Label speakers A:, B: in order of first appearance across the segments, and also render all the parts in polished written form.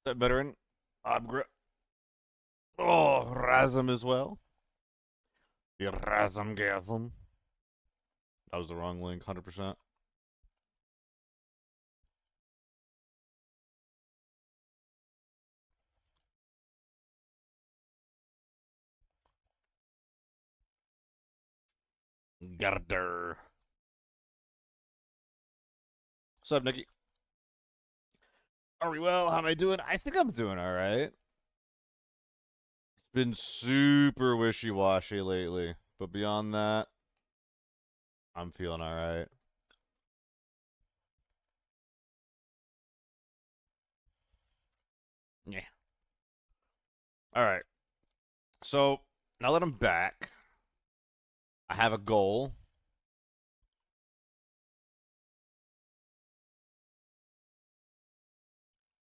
A: That veteran. Upgrade. Oh, Razum as well. The Razumgasm. That was the wrong link, 100%. Garder. What's up, Nikki? Are we well? How am I doing? I think I'm doing all right. It's been super wishy-washy lately, but beyond that, I'm feeling all right. Yeah. All right. So now that I'm back, I have a goal.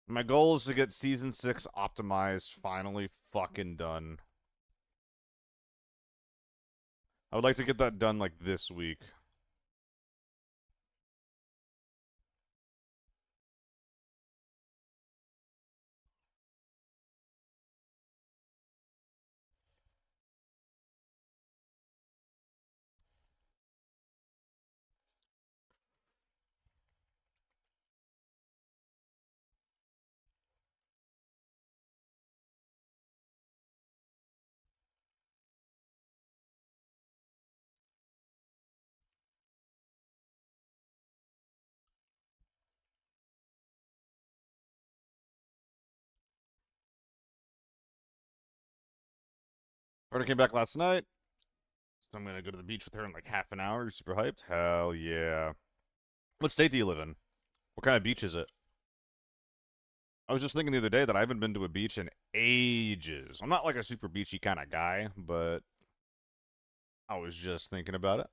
A: My goal is to get season 6 optimized finally fucking done. I would like to get that done like this week. Already came back last night, so I'm gonna go to the beach with her in like half an hour. You're super hyped? Hell yeah. What state do you live in? What kind of beach is it? I was just thinking the other day that I haven't been to a beach in ages. I'm not like a super beachy kind of guy, but I was just thinking about it.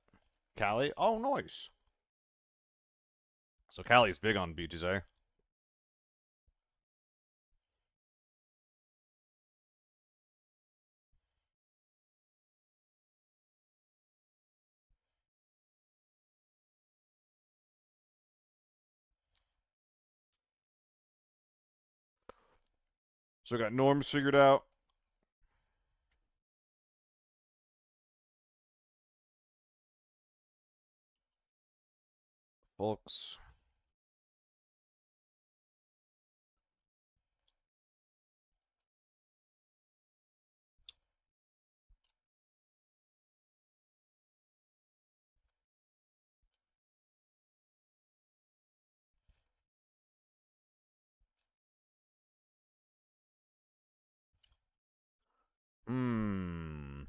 A: Cali? Oh, nice. So Cali's big on beaches, eh? So I got norms figured out. Folks. Hmm.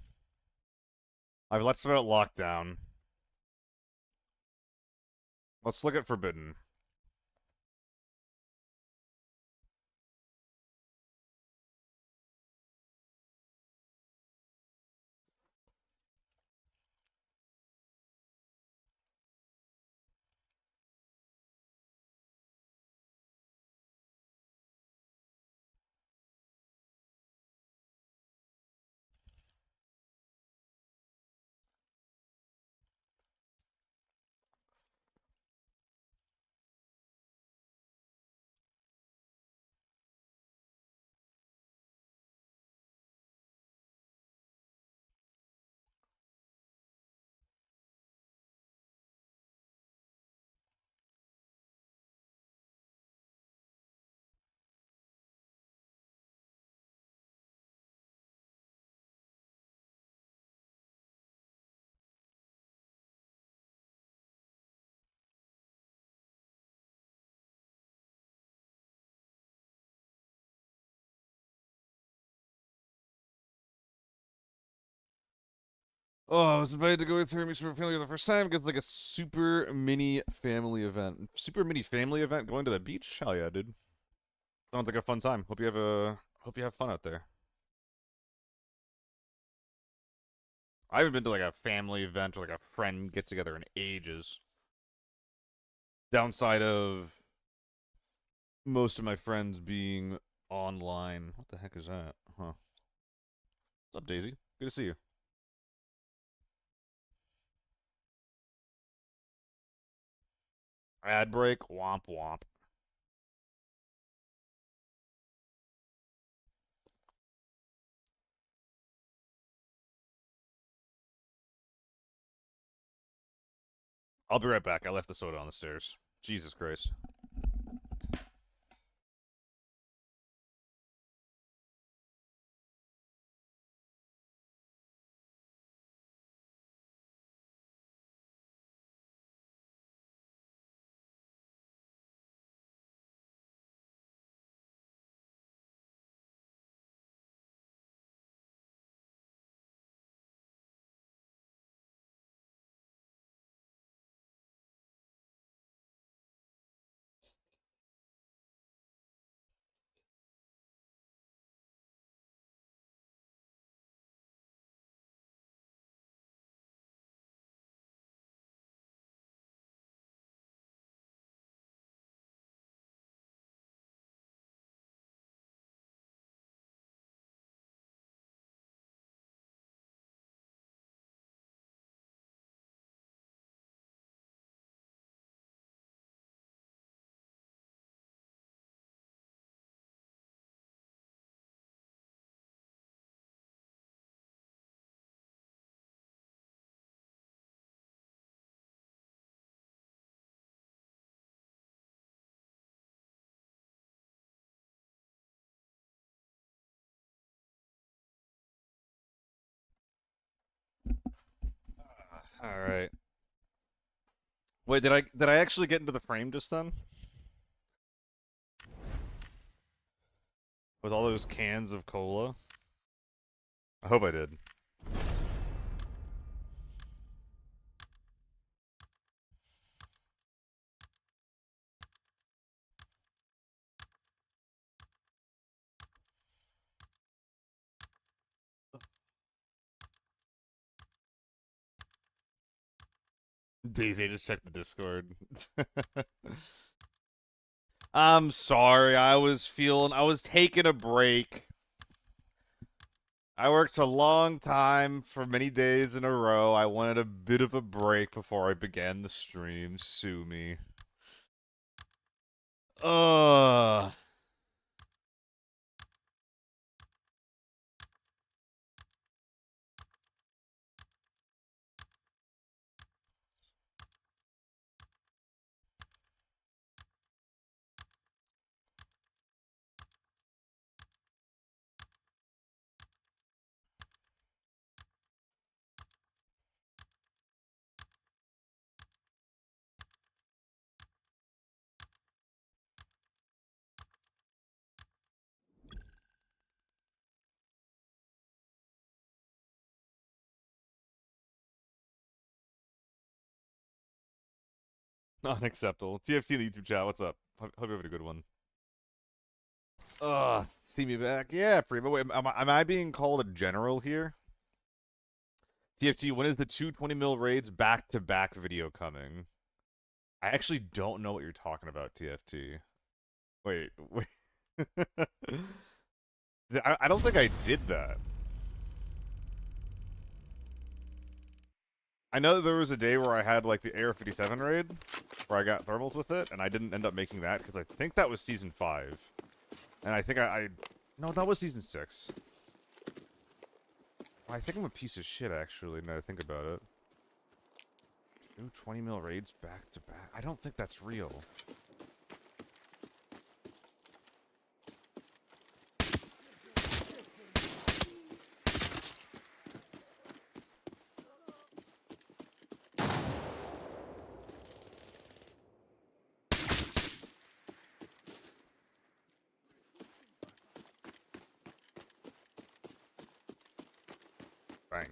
A: I've let's about lockdown. Let's look at forbidden. Oh, I was invited to go with her, meet some family for the first time. It's like a super mini family event. Super mini family event going to the beach? Hell yeah, dude. Sounds like a fun time. Hope you have fun out there. I haven't been to like a family event or like a friend get together in ages. Downside of most of my friends being online. What the heck is that? Huh. What's up, Daisy? Good to see you. Ad break. Womp womp. I'll be right back. I left the soda on the stairs. Jesus Christ. All right. Wait, did I actually get into the frame just then? With all those cans of cola? I hope I did. Daisy, just checked the Discord. I'm sorry. I was taking a break. I worked a long time for many days in a row. I wanted a bit of a break before I began the stream. Sue me. Ugh. Unacceptable. TFC in the YouTube chat, what's up? Hope you're having a good one. Ugh, see me back. Yeah, Primo. Wait, am I being called a general here? TFT, when is the 220 mil raids back-to-back video coming? I actually don't know what you're talking about, TFT. Wait. I don't think I did that. I know there was a day where I had like the Air 57 raid, where I got thermals with it, and I didn't end up making that because I think that was season 5. And I think no, that was season 6. I think I'm a piece of shit, actually, now that I think about it. 220 mil raids back to back. I don't think that's real. Bang.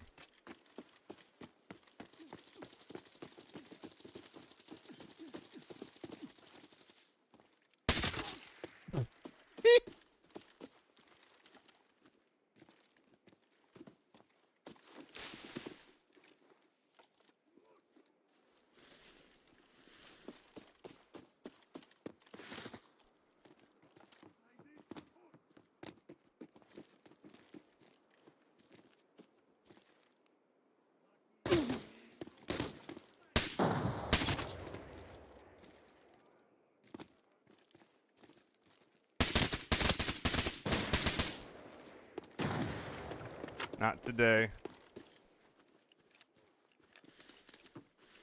A: Not today.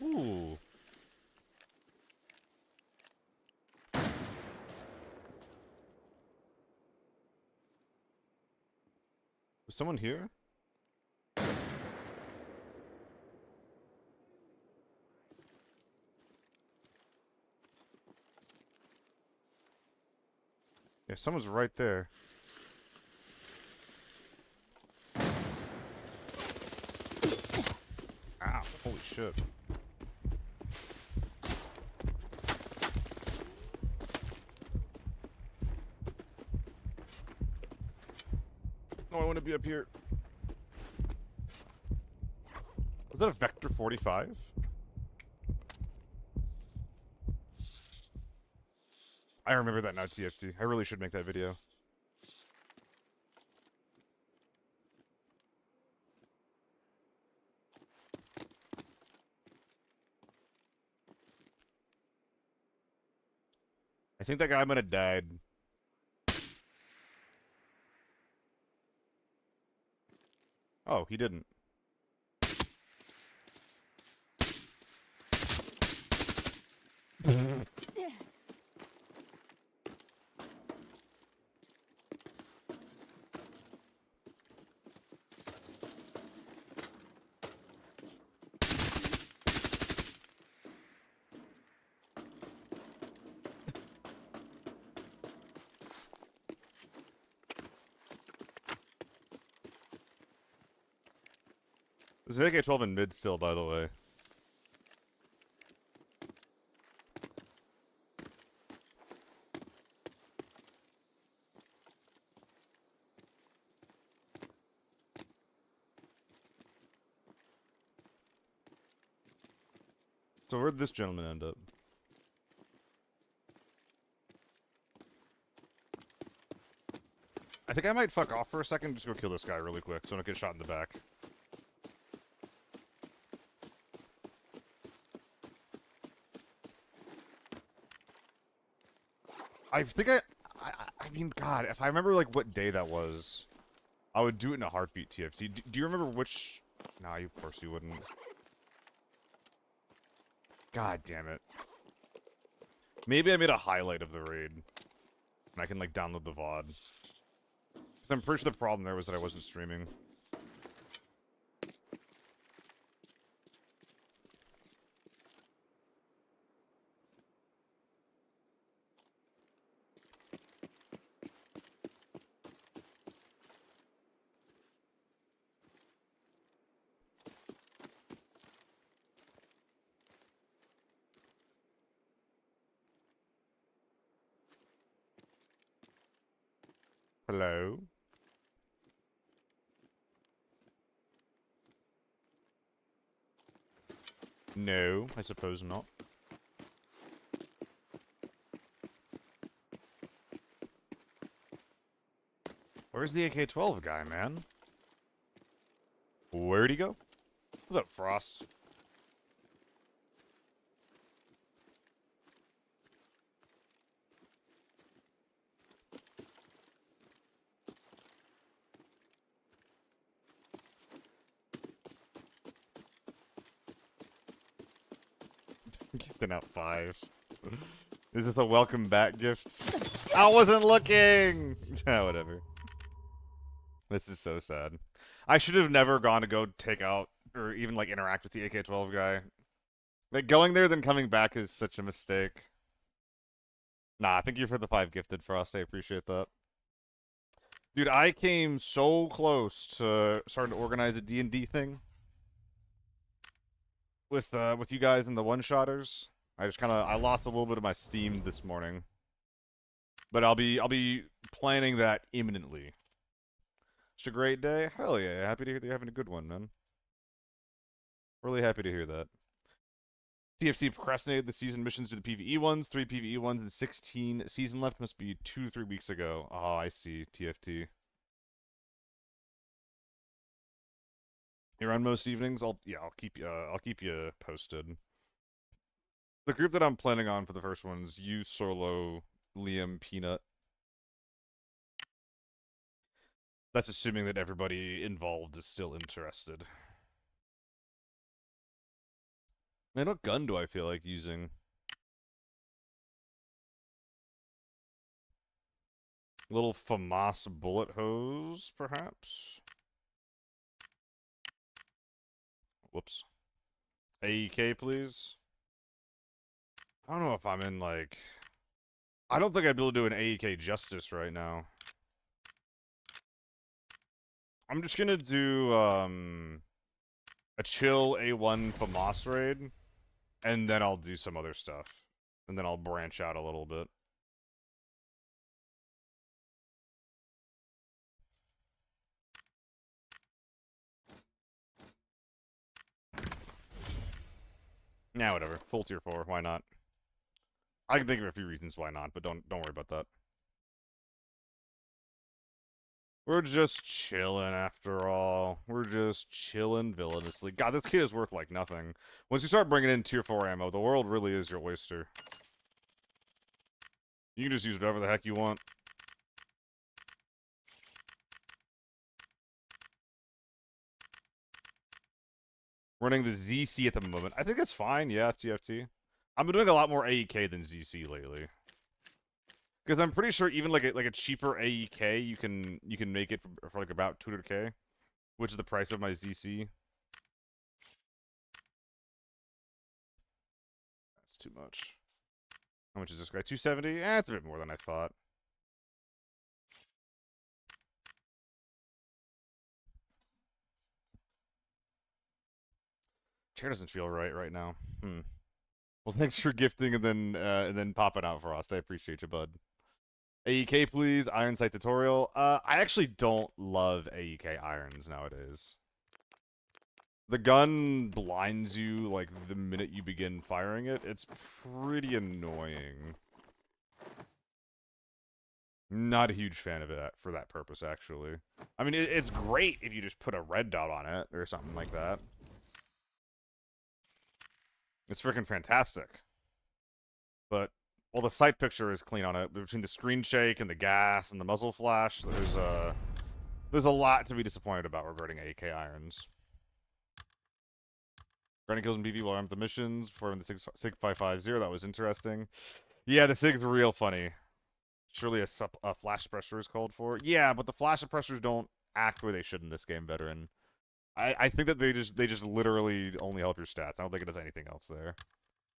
A: Ooh. someone here? Yeah, someone's right there. Ow, holy shit. No, I want to be up here. Was that a Vector 45? I remember that now, TFC. I really should make that video. I think that guy might have died. Oh, he didn't. There's an AK-12 in mid still, by the way. So where'd this gentleman end up? I think I might fuck off for a second and just go kill this guy really quick so I don't get shot in the back. I think I mean, God, if I remember, like, what day that was, I would do it in a heartbeat, TFT. Do you remember which... Nah, of course you wouldn't. God damn it. Maybe I made a highlight of the raid. And I can, like, download the VOD. 'Cause I'm pretty sure the problem there was that I wasn't streaming. Hello? No, I suppose not. Where's the AK-12 guy, man? Where'd he go? What's up, Frost? Gifting out 5. Is this a welcome back gift? I wasn't looking! Yeah, whatever. This is so sad. I should have never gone to go take out, or even, like, interact with the AK-12 guy. Like, going there then coming back is such a mistake. Nah, thank you for the 5 gifted, Frost. I appreciate that. Dude, I came so close to starting to organize a D&D thing. With you guys and the one-shotters. I lost a little bit of my steam this morning. But I'll be planning that imminently. It's a great day. Hell yeah, happy to hear that you're having a good one, man. Really happy to hear that. TFC procrastinated the season missions to the PvE ones, 3 PvE ones, and 16 season left. Must be 2-3 weeks ago. Oh, I see. TFT. You're on most evenings. I'll keep you posted. The group that I'm planning on for the first one is you, Solo, Liam, Peanut. That's assuming that everybody involved is still interested. Man, what gun do I feel like using? Little FAMAS bullet hose, perhaps? Whoops. AEK, please. I don't know if I'm in, like... I don't think I'd be able to do an AEK justice right now. I'm just gonna do, a chill A1 FAMAS raid, and then I'll do some other stuff. And then I'll branch out a little bit. Nah, whatever. Full tier 4, why not? I can think of a few reasons why not, but don't worry about that. We're just chilling after all. We're just chilling villainously. God, this kid is worth like nothing. Once you start bringing in tier 4 ammo, the world really is your oyster. You can just use whatever the heck you want. Running the ZC at the moment. I think that's fine, yeah, TFT. I've been doing a lot more AEK than ZC lately. Because I'm pretty sure even like a cheaper AEK, you can make it for like about 200k, which is the price of my ZC. That's too much. How much is this guy? 270? Eh, it's a bit more than I thought. Chair doesn't feel right now. Well, thanks for gifting and then popping out, Frost. I appreciate you, bud. AEK, please. Iron Sight tutorial. I actually don't love AEK irons nowadays. The gun blinds you, like, the minute you begin firing it. It's pretty annoying. Not a huge fan of it for that purpose, actually. I mean, it's great if you just put a red dot on it or something like that. It's freaking fantastic. But, well, the sight picture is clean on it. Between the screen shake and the gas and the muzzle flash, there's a lot to be disappointed about regarding AK irons. Grinding kills in PV while armed with the missions before the SIG 550. That was interesting. Yeah, the SIG's real funny. Surely a flash suppressor is called for. Yeah, but the flash suppressors don't act the way they should in this game, veteran. I think that they just literally only help your stats. I don't think it does anything else there.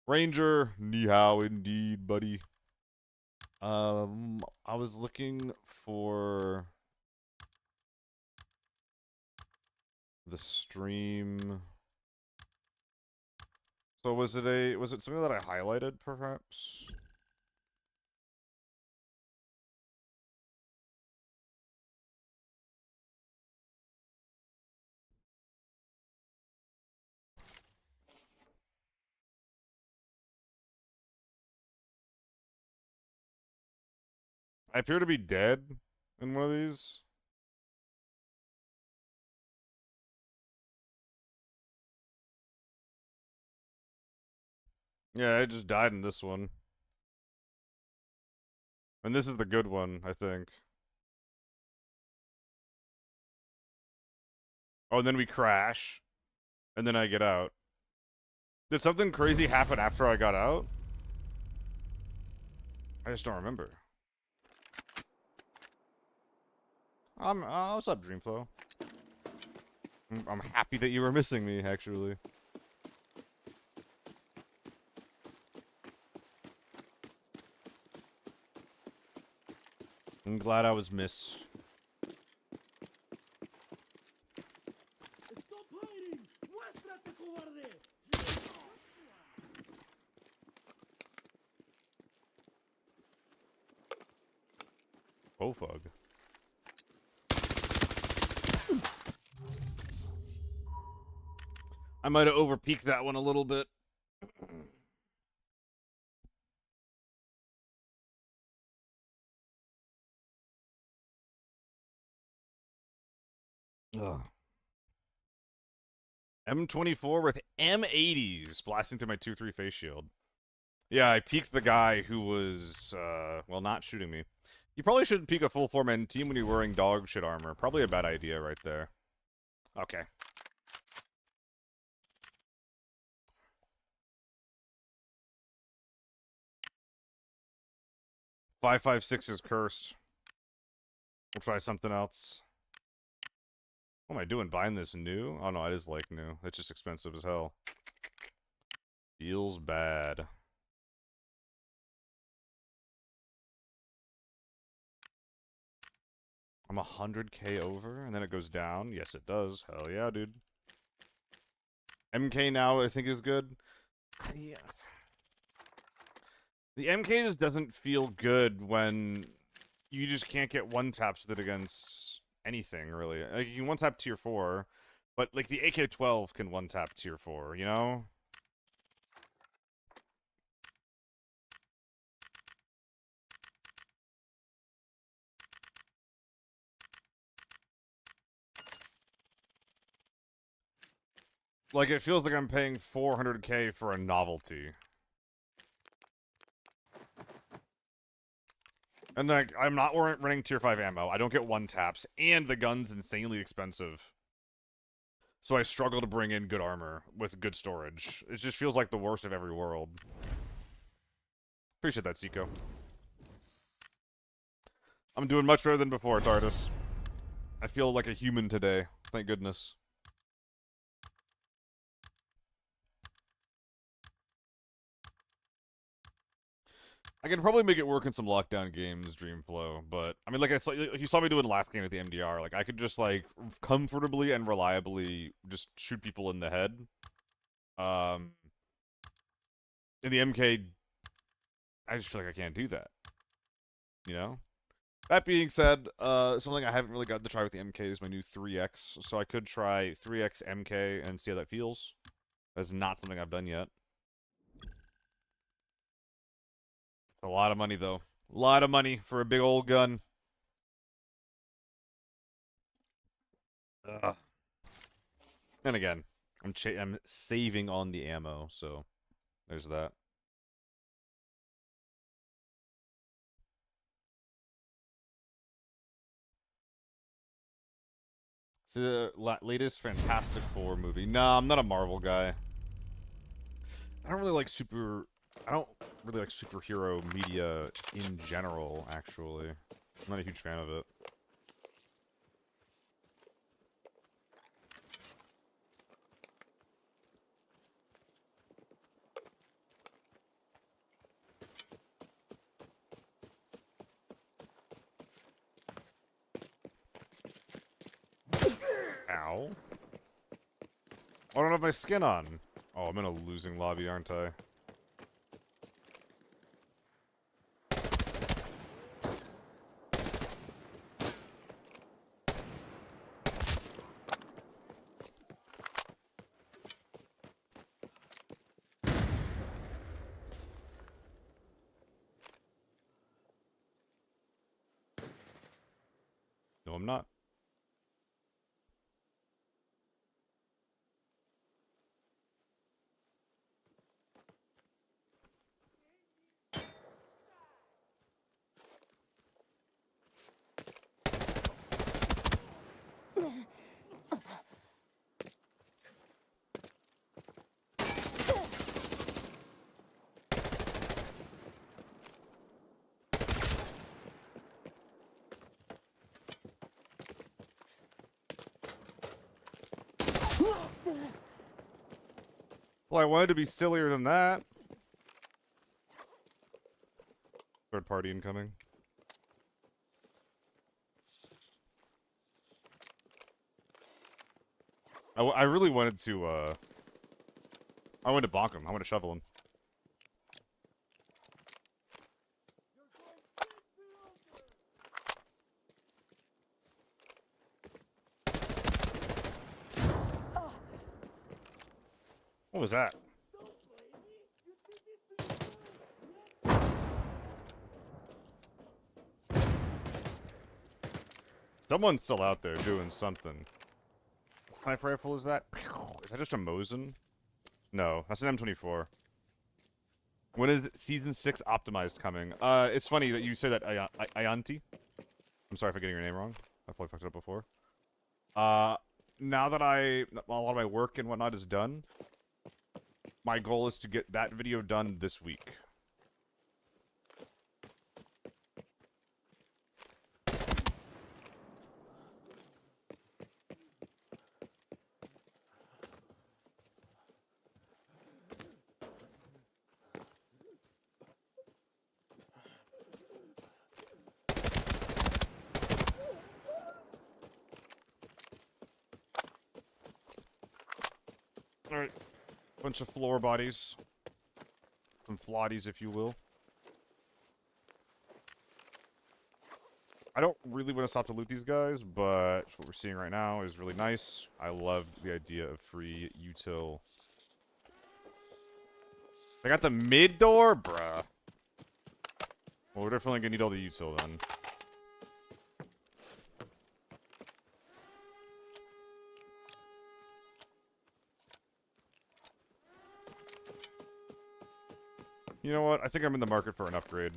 A: Ranger, ni hao indeed, buddy. I was looking for the stream. So was it something that I highlighted, perhaps? I appear to be dead in one of these. Yeah, I just died in this one. And this is the good one, I think. Oh, and then we crash. And then I get out. Did something crazy happen after I got out? I just don't remember. What's up, Dreamflow? I'm happy that you were missing me, actually. I'm glad I was missed. Fog. I might have overpeaked that one a little bit. Ugh. M24 with M80s blasting through my 2-3 face shield. Yeah, I peeked the guy who was, well, not shooting me. You probably shouldn't peek a full four-man team when you're wearing dog shit armor. Probably a bad idea right there. Okay. .556 is cursed. We'll try something else. What am I doing? Buying this new? Oh no, it is like new. It's just expensive as hell. Feels bad. I'm 100k over, and then it goes down. Yes, it does. Hell yeah, dude. MK now, I think, is good. Yeah. The MK just doesn't feel good when you just can't get one-taps with it against anything, really. Like, you can one-tap tier 4, but, like, the AK-12 can one-tap tier 4, you know? Like, it feels like I'm paying 400k for a novelty. And, like, I'm not running tier 5 ammo. I don't get one-taps, and the gun's insanely expensive. So I struggle to bring in good armor with good storage. It just feels like the worst of every world. Appreciate that, Seiko. I'm doing much better than before, Tardis. I feel like a human today. Thank goodness. I can probably make it work in some lockdown games, Dreamflow, but I mean, like you saw me do it last game at the MDR. Like, I could just like comfortably and reliably just shoot people in the head. In the MK, I just feel like I can't do that. You know. That being said, something I haven't really gotten to try with the MK is my new 3X, so I could try 3X MK and see how that feels. That's not something I've done yet. It's a lot of money, though. A lot of money for a big old gun. Ugh. And again, I'm saving on the ammo, so there's that. It's the latest Fantastic Four movie. Nah, I'm not a Marvel guy. I don't really like superhero media in general, actually. I'm not a huge fan of it. Ow. I don't have my skin on. Oh, I'm in a losing lobby, aren't I? No, I'm not. Well, I wanted to be sillier than that. Third party incoming. I really wanted to, I wanted to bonk him. I wanted to shovel him. What was that? Someone's still out there doing something. What sniper rifle is that? Is that just a Mosin? No, that's an M24. When is Season 6 Optimized coming? It's funny that you say that, Ianti. I'm sorry for getting your name wrong. I probably fucked it up before. Now that a lot of my work and whatnot is done, my goal is to get that video done this week. Alright. Bunch of floor bodies. Some flotties, if you will. I don't really want to stop to loot these guys, but what we're seeing right now is really nice. I love the idea of free util. I got the mid door? Bruh. Well, we're definitely gonna need all the util then. You know what? I think I'm in the market for an upgrade.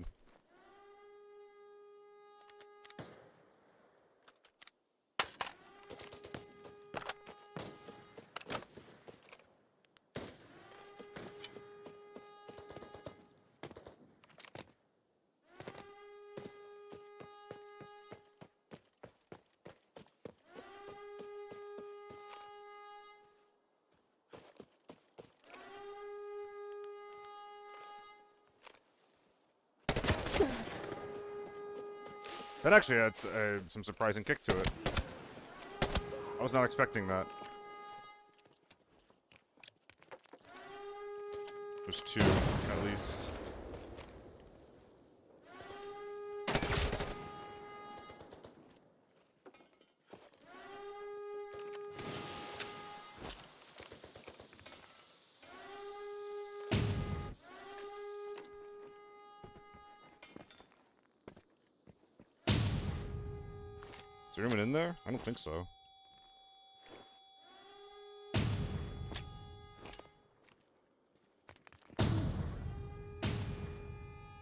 A: That actually had some surprising kick to it. I was not expecting that. There's two, at least. Is there anyone in there? I don't think so.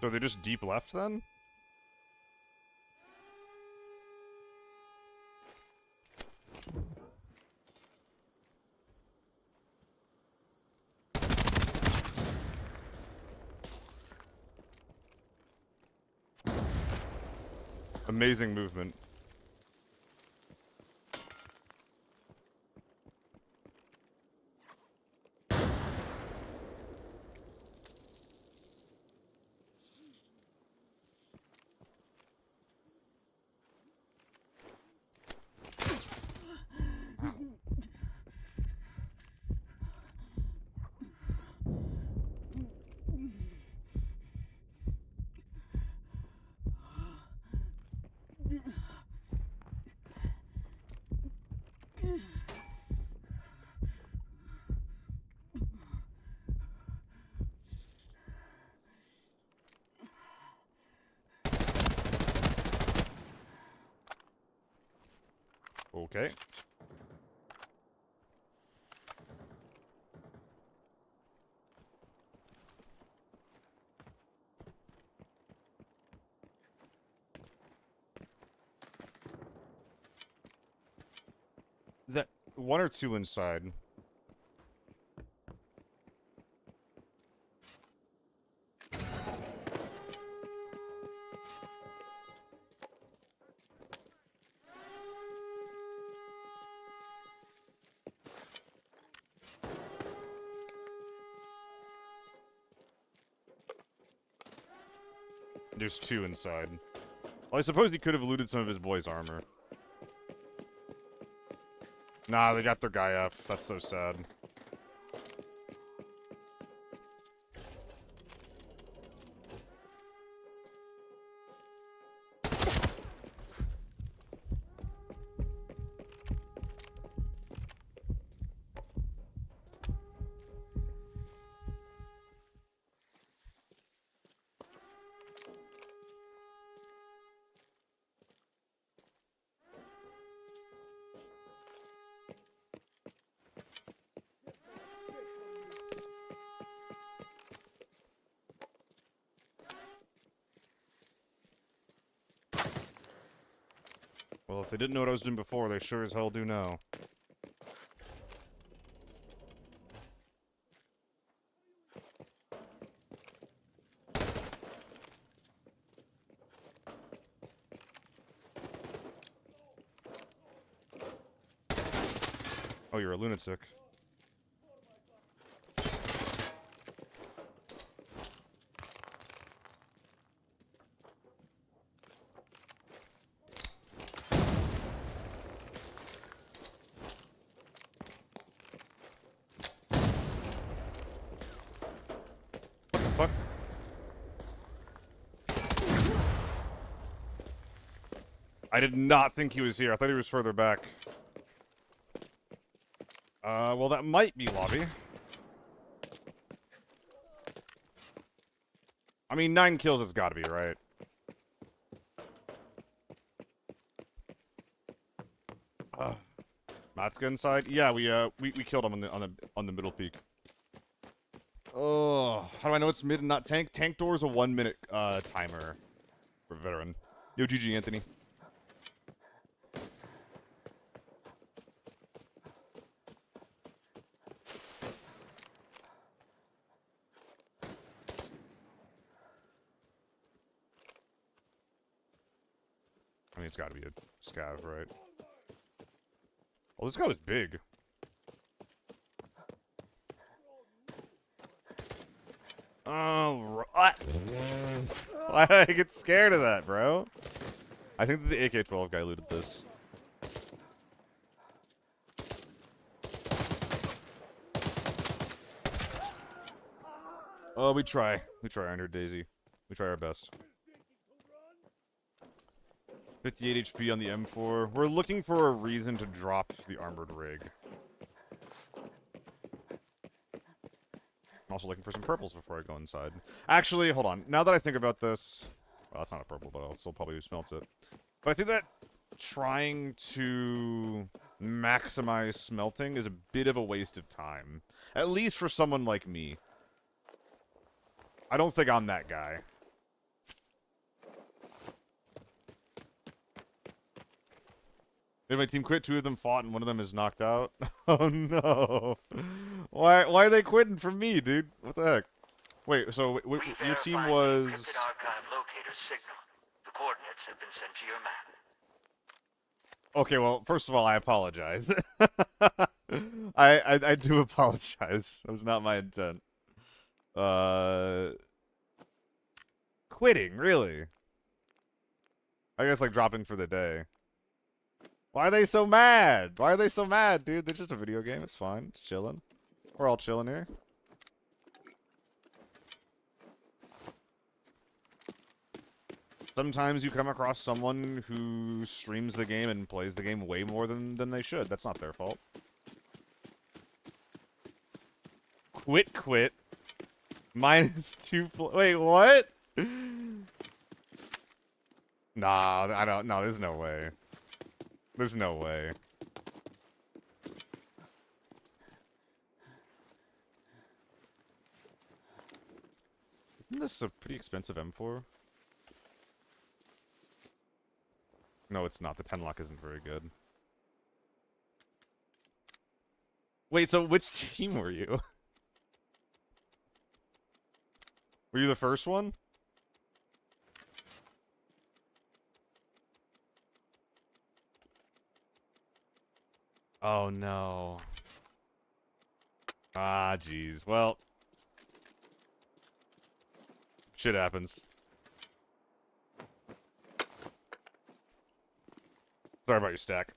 A: So they're just deep left then? Amazing movement. Okay. Is that one or two inside? There's two inside. Well, I suppose he could have looted some of his boys' armor. Nah, they got their guy up. That's so sad. Well, if they didn't know what I was doing before, they sure as hell do now. Oh, you're a lunatic. Fuck. I did not think he was here. I thought he was further back. Well, that might be lobby. I mean, 9 kills it's gotta be, right? Matt's good inside? Yeah, we killed him on the middle peak. Oh, how do I know it's mid and not tank? Tank door is a 1-minute timer for veteran. Yo, GG, Anthony. I mean, it's got to be a scav, right? Oh, this guy was big. Oh, why did I get scared of that, bro? I think that the AK-12 guy looted this. Oh, we try. We try under Daisy. We try our best. 58 HP on the M4. We're looking for a reason to drop the armored rig. I'm also looking for some purples before I go inside. Actually, hold on. Now that I think about this... Well, that's not a purple, but I'll still probably smelt it. But I think that trying to maximize smelting is a bit of a waste of time. At least for someone like me. I don't think I'm that guy. Did my team quit? 2 of them fought and 1 of them is knocked out. Oh no! Why are they quitting from me, dude? What the heck? Wait, so your team was?
B: Archive locator signal. The coordinates have been sent to your map.
A: Okay, well, first of all, I apologize. I do apologize. That was not my intent. Quitting, really? I guess like dropping for the day. Why are they so mad? Why are they so mad, dude? They're just a video game. It's fine. It's chilling. We're all chilling here. Sometimes you come across someone who streams the game and plays the game way more than they should. That's not their fault. Quit. -2. Wait, what? Nah, I don't. No, there's no way. There's no way. Isn't this a pretty expensive M4? No, it's not. The 10-lock isn't very good. Wait, so which team were you? Were you the first one? Oh, no. Ah, jeez. Well. Shit happens. Sorry about your stack.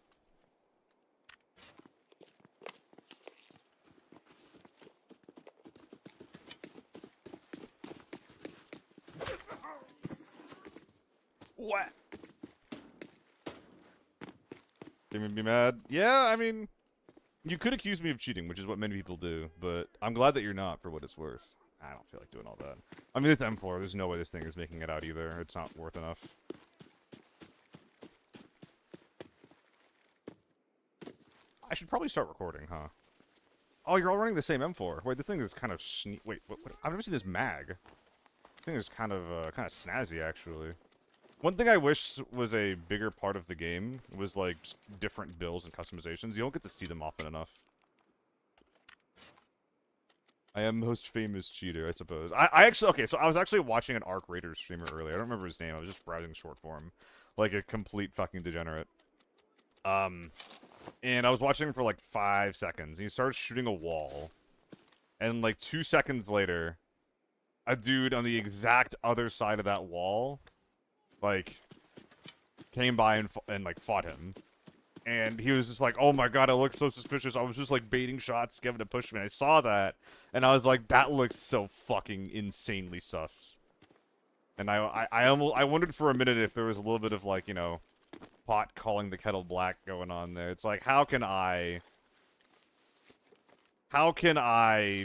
A: What? They would be mad? Yeah, I mean, you could accuse me of cheating, which is what many people do, but I'm glad that you're not, for what it's worth. I don't feel like doing all that. I mean, it's M4. There's no way this thing is making it out either. It's not worth enough. I should probably start recording, huh? Oh, you're all running the same M4. Wait, the thing is kind of Wait, what? I've never seen this mag. This thing is kind of snazzy, actually. One thing I wish was a bigger part of the game was, like, just different builds and customizations. You don't get to see them often enough. I am most famous cheater, I suppose. I actually, okay, so I was actually watching an Arc Raiders streamer earlier. I don't remember his name. I was just browsing short form. Like a complete fucking degenerate. And I was watching him for like 5 seconds. And he started shooting a wall. And like 2 seconds later, a dude on the exact other side of that wall, like, came by and like, fought him. and he was just like, "Oh my god, it looks so suspicious." I was just like baiting shots, giving a push me. I saw that, and I was like, "That looks so fucking insanely sus." And I wondered for a minute if there was a little bit of like, you know, pot calling the kettle black going on there. It's like, how can I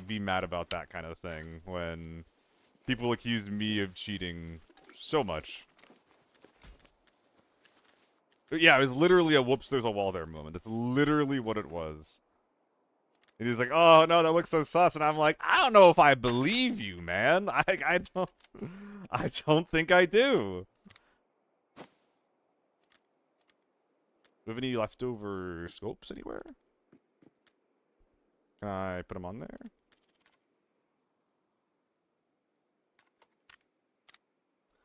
A: be mad about that kind of thing when people accuse me of cheating so much? But yeah, it was literally a whoops, there's a wall there moment. That's literally what it was. And he's like, "Oh no, that looks so sus," and I'm like, "I don't know if I believe you, man. I don't, I don't think I do." Do we have any leftover scopes anywhere? Can I put them on there?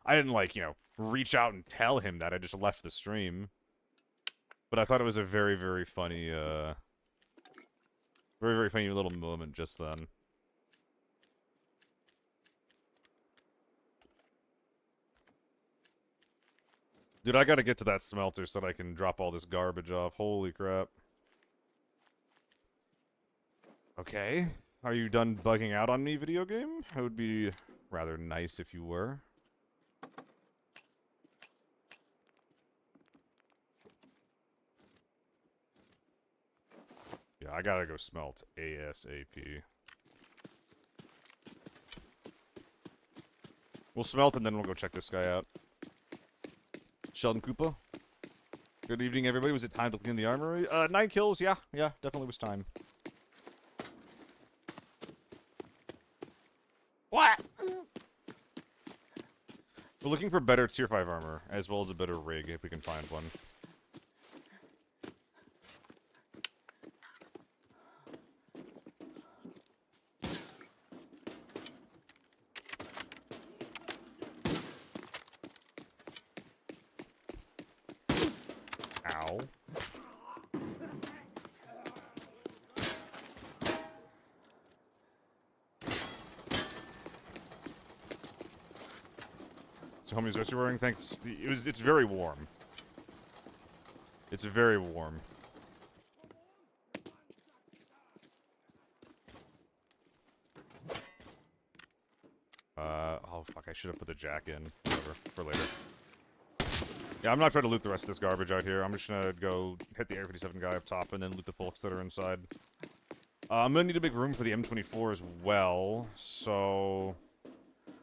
A: I didn't like, you know, reach out and tell him that. I just left the stream. But I thought it was a very, very funny, very, very funny little moment just then. Dude, I gotta get to that smelter so that I can drop all this garbage off. Holy crap. Okay. Are you done bugging out on me, video game? It would be rather nice if you were. Yeah, I gotta go smelt ASAP. We'll smelt and then we'll go check this guy out. Sheldon Koopa. Good evening, everybody. Was it time to clean the armory? 9 kills, yeah. Yeah, definitely was time. What? We're looking for better tier 5 armor, as well as a better rig, if we can find one. Ow. So, homies, what you're wearing? Thanks. It's very warm. It's very warm. Oh fuck, I should have put the jack in. Whatever, for later. Yeah, I'm not trying to loot the rest of this garbage out here. I'm just gonna go hit the Air 57 guy up top and then loot the folks that are inside. I'm gonna need to make room for the M24 as well, so...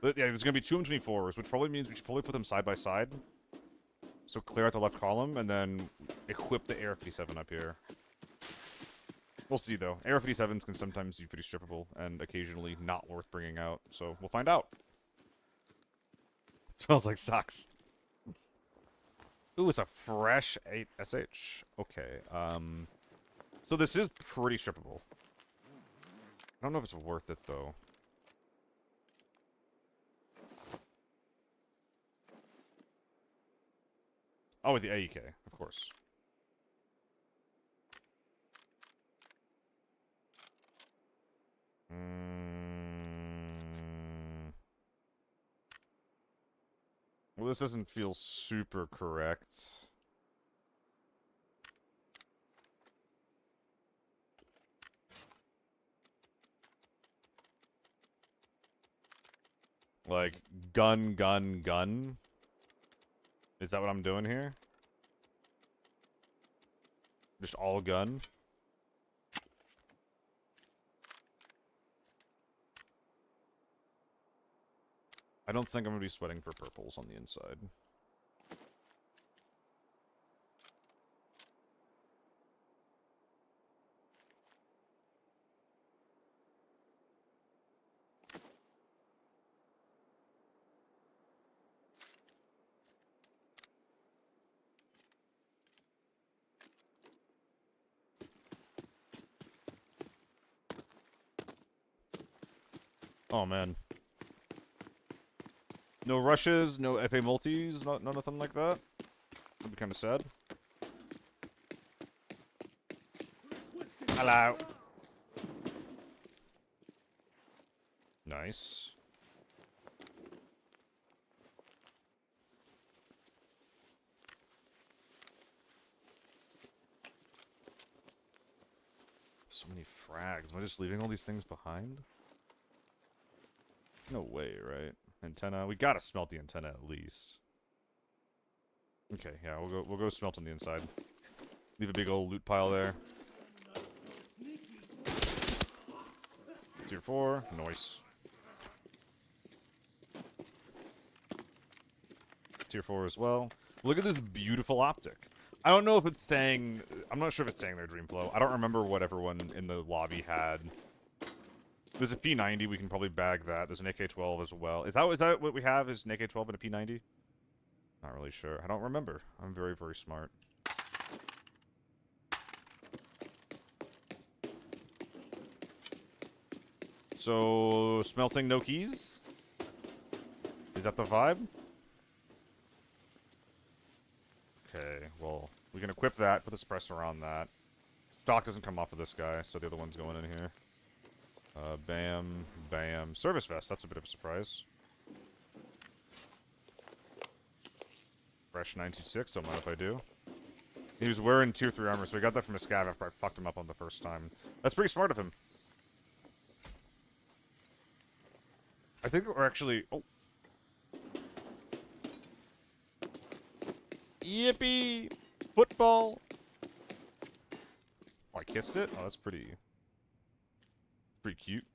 A: But yeah, there's gonna be 2 M24s, which probably means we should probably put them side by side. So clear out the left column, and then equip the Air 57 up here. We'll see, though. Air 57s can sometimes be pretty strippable, and occasionally not worth bringing out, so we'll find out. It smells like socks. Ooh, it's a fresh 8SH. Okay, so this is pretty strippable. I don't know if it's worth it, though. Oh, with the AEK, of course. Well, this doesn't feel super correct. Like, gun, gun, gun? Is that what I'm doing here? Just all gun? I don't think I'm gonna be sweating for purples on the inside. Oh, man. No rushes, no FA multis, no nothing like that? That'd be kind of sad. Hello. Nice. frags. Am I just leaving all these things behind? No way, right? Antenna. We gotta smelt the antenna at least. Okay, yeah, we'll go smelt on the inside. Leave a big old loot pile there. Tier 4, nice. Tier 4 as well. Look at this beautiful optic. I don't know if it's saying... I'm not sure if it's saying their Dreamflow. I don't remember what everyone in the lobby had. There's a P90, we can probably bag that. There's an AK-12 as well. Is that what we have, is an AK-12 and a P90? Not really sure. I don't remember. I'm very, very smart. So, smelting no keys? Is that the vibe? Okay, well, we can equip that, put the suppressor on that. Stock doesn't come off of this guy, so the other one's going in here. Bam, bam. Service vest, that's a bit of a surprise. Fresh 926, don't mind if I do. He was wearing tier 3 armor, so we got that from a scav after I fucked him up on the first time. That's pretty smart of him. I think we're actually... Oh. Yippee! Football! Oh, I kissed it? Oh, that's pretty cute.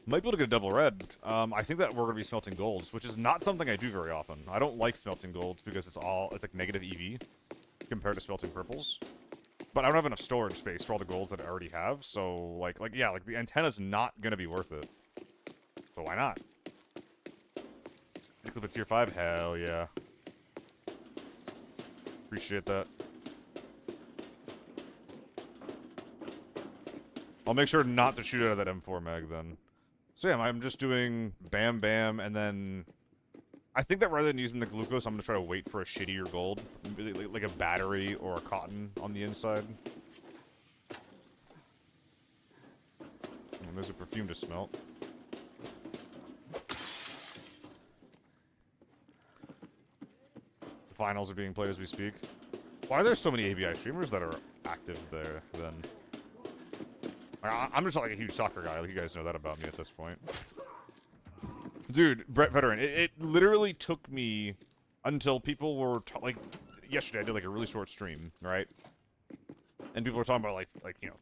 A: Might be able to get a double red. I think that we're going to be smelting golds, which is not something I do very often. I don't like smelting golds because it's like negative EV compared to smelting purples. But I don't have enough storage space for all the golds that I already have, so, like the antenna's not going to be worth it. So why not? Clip a tier 5? Hell yeah. Appreciate that. I'll make sure not to shoot out of that M4 mag then. So yeah, I'm just doing bam bam, and then... I think that rather than using the glucose, I'm going to try to wait for a shittier gold. Like a battery or a cotton on the inside. And there's a perfume to smelt. The finals are being played as we speak. Why are there so many ABI streamers that are active there, then? I'm just like a huge soccer guy. Like, you guys know that about me at this point. Dude, Brett Veteran, it literally took me until people were like yesterday I did like a really short stream, right? And people were talking about like you know,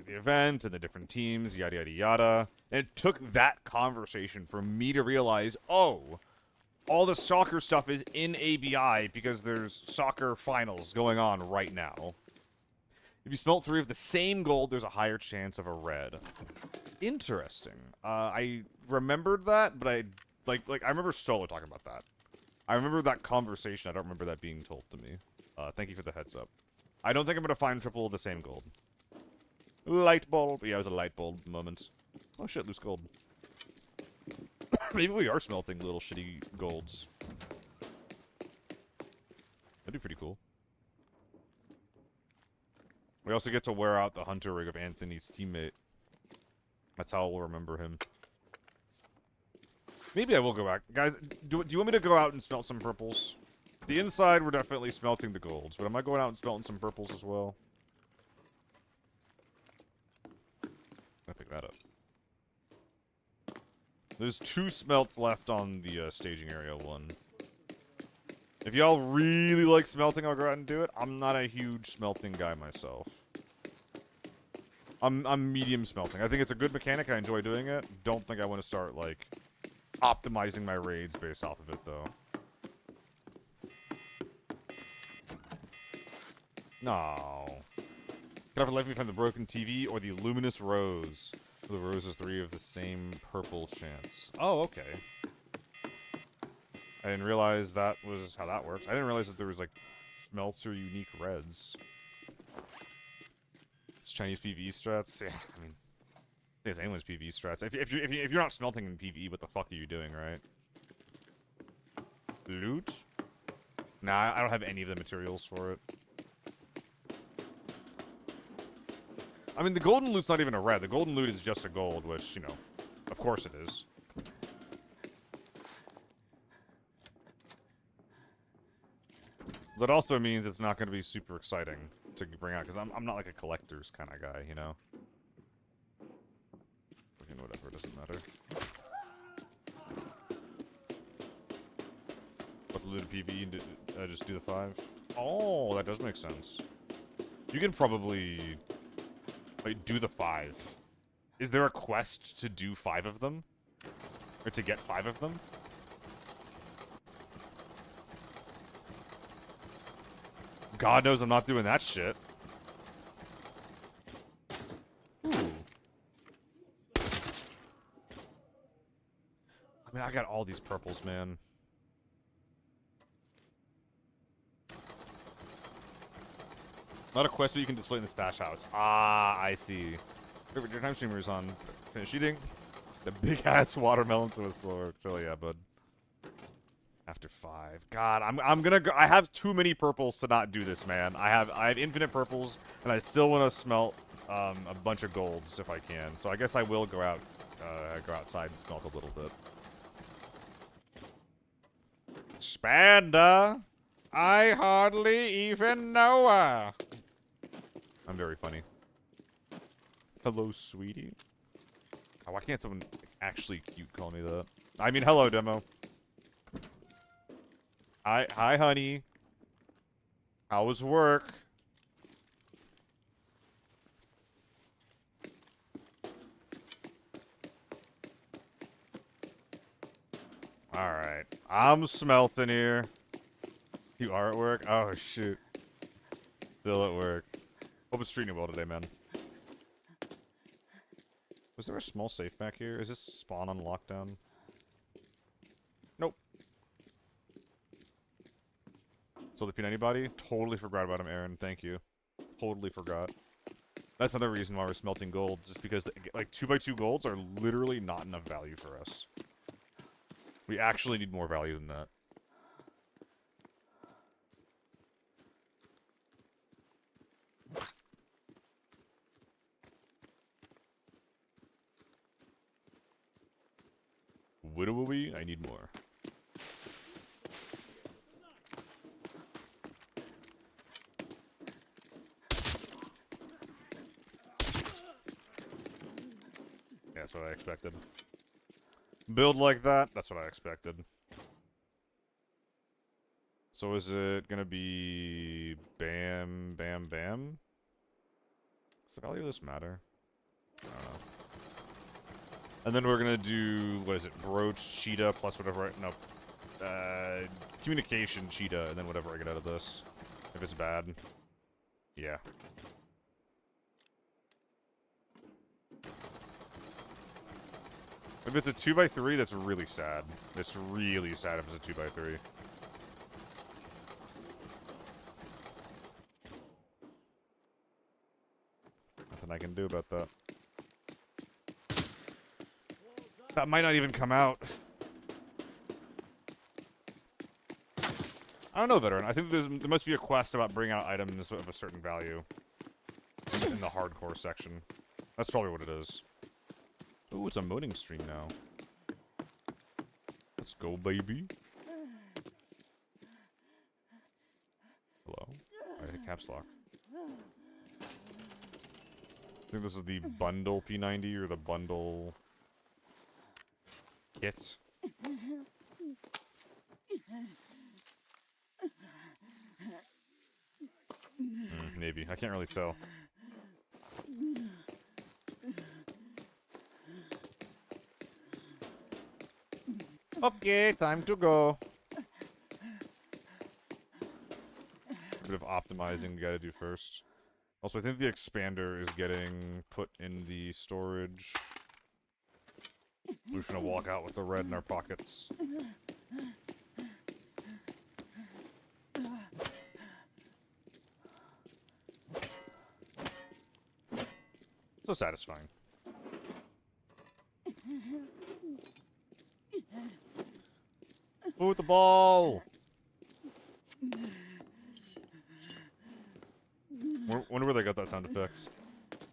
A: the event and the different teams, yada yada yada. And it took that conversation for me to realize, oh, all the soccer stuff is in ABI because there's soccer finals going on right now. If you smelt 3 of the same gold, there's a higher chance of a red. Interesting. I remembered that, but I remember Solo talking about that. I remember that conversation. I don't remember that being told to me. Thank you for the heads up. I don't think I'm gonna find triple of the same gold. Light bulb. Yeah, it was a light bulb moment. Oh shit, loose gold. Maybe we are smelting little shitty golds. That'd be pretty cool. We also get to wear out the hunter rig of Anthony's teammate. That's how we'll remember him. Maybe I will go back. Guys, do you want me to go out and smelt some purples? The inside, we're definitely smelting the golds, but am I going out and smelting some purples as well? I pick that up. There's 2 smelts left on the staging area 1. If y'all really like smelting, I'll go out and do it. I'm not a huge smelting guy myself. I'm medium smelting. I think it's a good mechanic. I enjoy doing it. Don't think I want to start, like, optimizing my raids based off of it, though. No. Can I for life me find the broken TV or the luminous rose? The rose is 3 of the same purple chance. Oh, okay. I didn't realize that was how that works. I didn't realize that there was, like, smelts or unique reds. It's Chinese PvE strats? Yeah, I mean... it's anyone's PvE strats. If you're not smelting in PvE, what the fuck are you doing, right? Loot? Nah, I don't have any of the materials for it. I mean, the golden loot's not even a red. The golden loot is just a gold, which, you know, of course it is. That also means it's not going to be super exciting. to bring out, because I'm not like a collector's kind of guy, you know? Fucking whatever, it doesn't matter. What's the loot of PvE and just do the 5? Oh, that does make sense. You can probably like, do the 5. Is there a quest to do 5 of them? Or to get 5 of them? God knows I'm not doing that shit. Ooh. I mean, I got all these purples, man. Not a quest that you can display in the stash house. Ah, I see. Your time streamer is on. Finish eating. The big ass watermelon to a sword. So yeah, bud. After 5. God, I'm gonna go. I have too many purples to not do this, man. I have infinite purples, and I still want to smelt a bunch of golds if I can. So I guess I will go outside and smelt a little bit. Spanda, I hardly even know her. I'm very funny. Hello, sweetie. Oh, why can't someone actually cute call me that? I mean, hello, demo. Hi, honey. How was work? Alright. I'm smelting here. You are at work? Oh, shoot. Still at work. Hope it's treating you well today, man. Was there a small safe back here? Is this spawn on lockdown? Nope. So the anybody? Totally forgot about him, Aaron. Thank you. Totally forgot. That's another reason why we're smelting gold, just because like 2x2 golds are literally not enough value for us. We actually need more value than that. Widowy, I need more. Yeah, that's what I expected. Build like that, that's what I expected. So is it gonna be bam, bam, bam? Does the value of this matter? I don't know. And then we're gonna do, what is it, brooch, cheetah, plus whatever no. Communication, cheetah, and then whatever I get out of this. If it's bad. Yeah. If it's a 2x3, that's really sad. It's really sad if it's a 2x3. Nothing I can do about that. That might not even come out. I don't know, veteran. I think there must be a quest about bringing out items of a certain value in the hardcore section. That's probably what it is. Ooh, it's a modding stream now. Let's go, baby. Hello? I hit caps lock. I think this is the bundle P90 or the bundle kit. Maybe. I can't really tell. Okay, time to go. A bit of optimizing we gotta do first. Also, I think the expander is getting put in the storage. We're just gonna walk out with the red in our pockets. So satisfying. Move the ball! Wonder where they got that sound effects.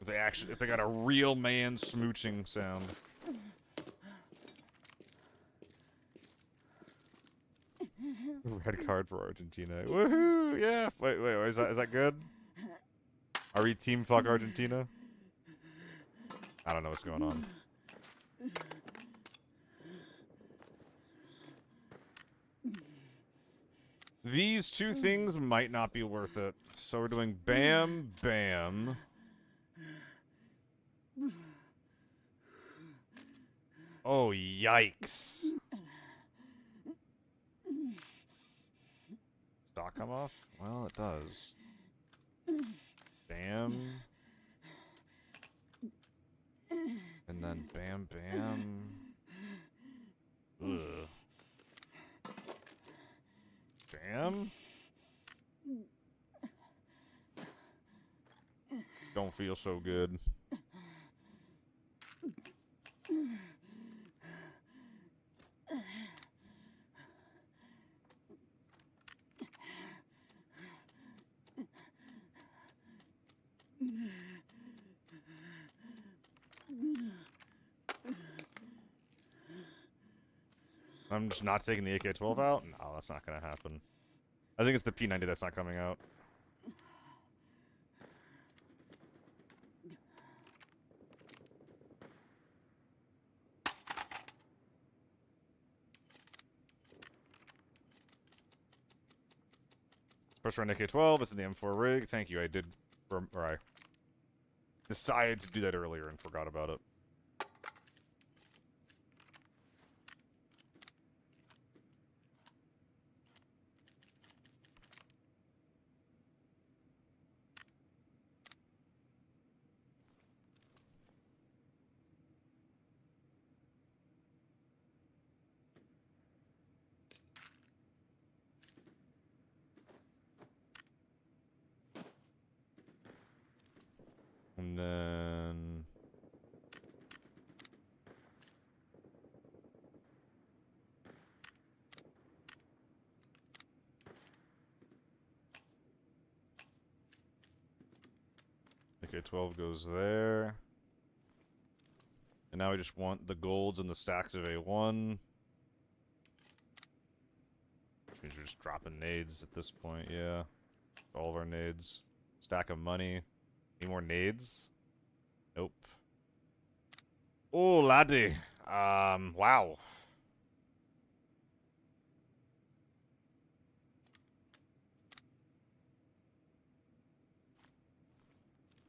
A: If they got a real man smooching sound. Red card for Argentina. Woohoo! Yeah. Wait. Is that good? Are we team fuck Argentina? I don't know what's going on. These two things might not be worth it. So we're doing bam, bam. Oh, yikes. Stock come off? Well, it does. Bam. And then bam, bam. Ugh. Bam. Don't feel so good. I'm just not taking the AK-12 out? No, that's not gonna happen. I think it's the P90 that's not coming out. Pressure on AK-12, it's in the M4 rig. Thank you, I did... Or I decided to do that earlier and forgot about it. And then... AK-12 goes there. And now we just want the golds and the stacks of A1. Which means we're just dropping nades at this point, yeah. All of our nades. Stack of money. Any more nades? Nope. Oh, laddie. Wow.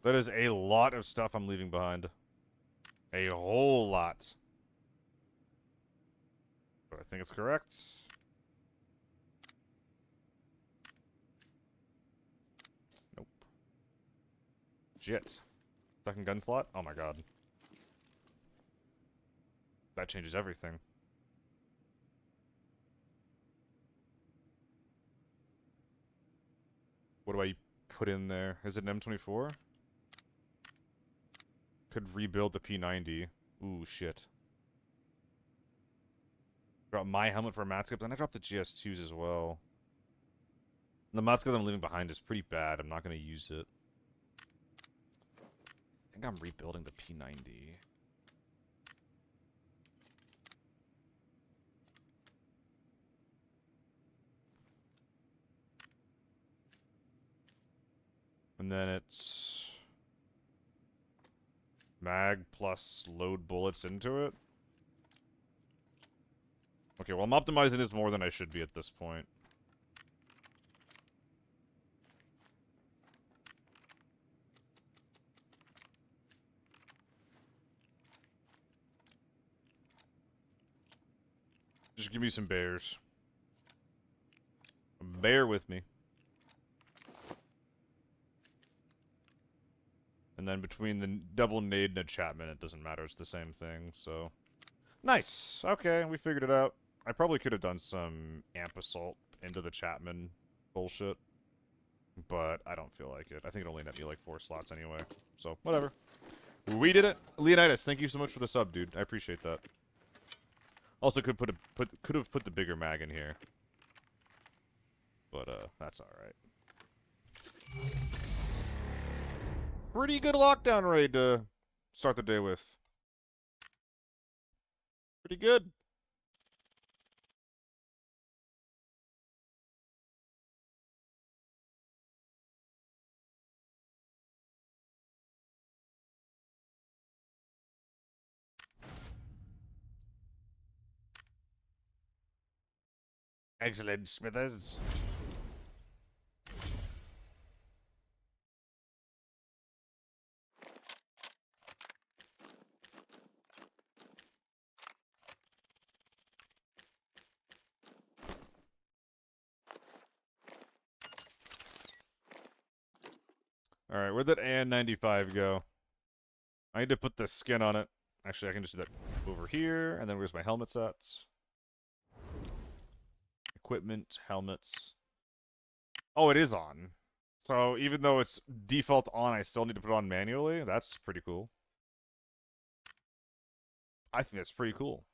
A: That is a lot of stuff I'm leaving behind. A whole lot. But I think it's correct. Nope. Shit. Second gun slot? Oh my god. That changes everything. What do I put in there? Is it an M24? Could rebuild the P90. Ooh, shit. Drop my helmet for a mat skip, then I dropped the GS2s as well. And the mat skip I'm leaving behind is pretty bad. I'm not going to use it. I think I'm rebuilding the P90. And then it's... mag plus load bullets into it. Okay, well I'm optimizing this more than I should be at this point. Just give me some bears. Bear with me. And then between the double nade and a Chapman, it doesn't matter. It's the same thing, so... Nice! Okay, we figured it out. I probably could have done some amp assault into the Chapman bullshit. But I don't feel like it. I think it only net me like 4 slots anyway. So, whatever. We did it! Leonidas, thank you so much for the sub, dude. I appreciate that. Also could have put the bigger mag in here. But, that's alright. Pretty good lockdown raid to start the day with. Pretty good. Excellent, Smithers. Alright, where'd that AN95 go? I need to put the skin on it. Actually, I can just do that over here. And then where's my helmet sets? Equipment, helmets. Oh, it is on. So even though it's default on, I still need to put it on manually? That's pretty cool. I think that's pretty cool.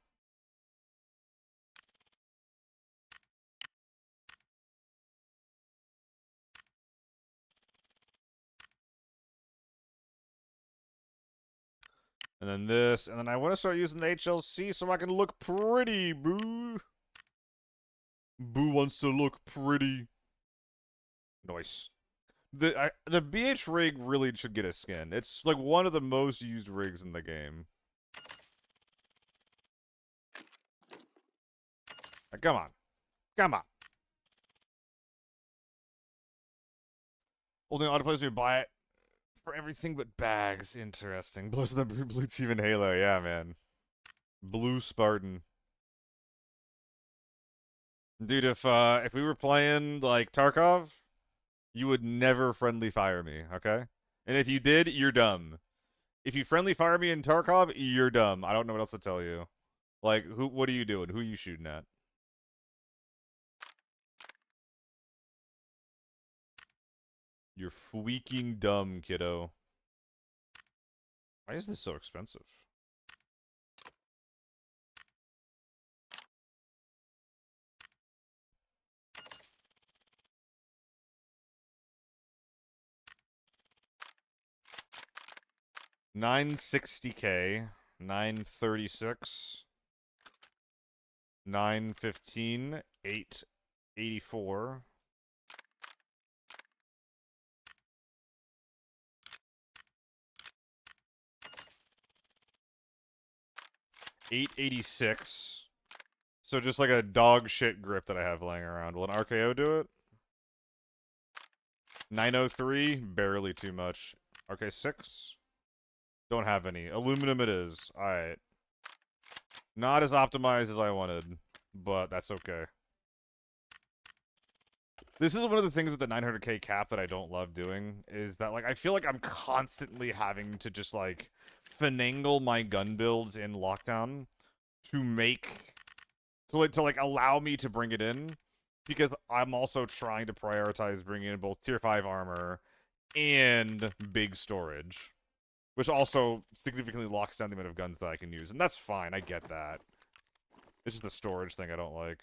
A: And then this, and then I want to start using the HLC so I can look pretty, boo. Boo wants to look pretty. Nice. The BH rig really should get a skin. It's like one of the most used rigs in the game. Come on. Come on. Only auto plays me buy it for everything but bags. Interesting. Blows the blue team in Halo. Yeah, man. Blue Spartan. Dude, if we were playing like Tarkov, you would never friendly fire me, okay? And if you did, you're dumb. If you friendly fire me in Tarkov, you're dumb. I don't know what else to tell you. Like, what are you doing? Who are you shooting at? You're freaking dumb, kiddo. Why is this so expensive? $960K, 936, 915, 884. $886. So just like a dog shit grip that I have laying around. Will an RKO do it? 903, barely too much. RK6, don't have any. Aluminum it is. Alright. Not as optimized as I wanted, but that's okay. This is one of the things with the 900K cap that I don't love doing, is that, like, I feel like I'm constantly having to just, like, finagle my gun builds in lockdown to make, to allow me to bring it in, because I'm also trying to prioritize bringing in both tier 5 armor and big storage, which also significantly locks down the amount of guns that I can use, and that's fine, I get that. It's just the storage thing I don't like.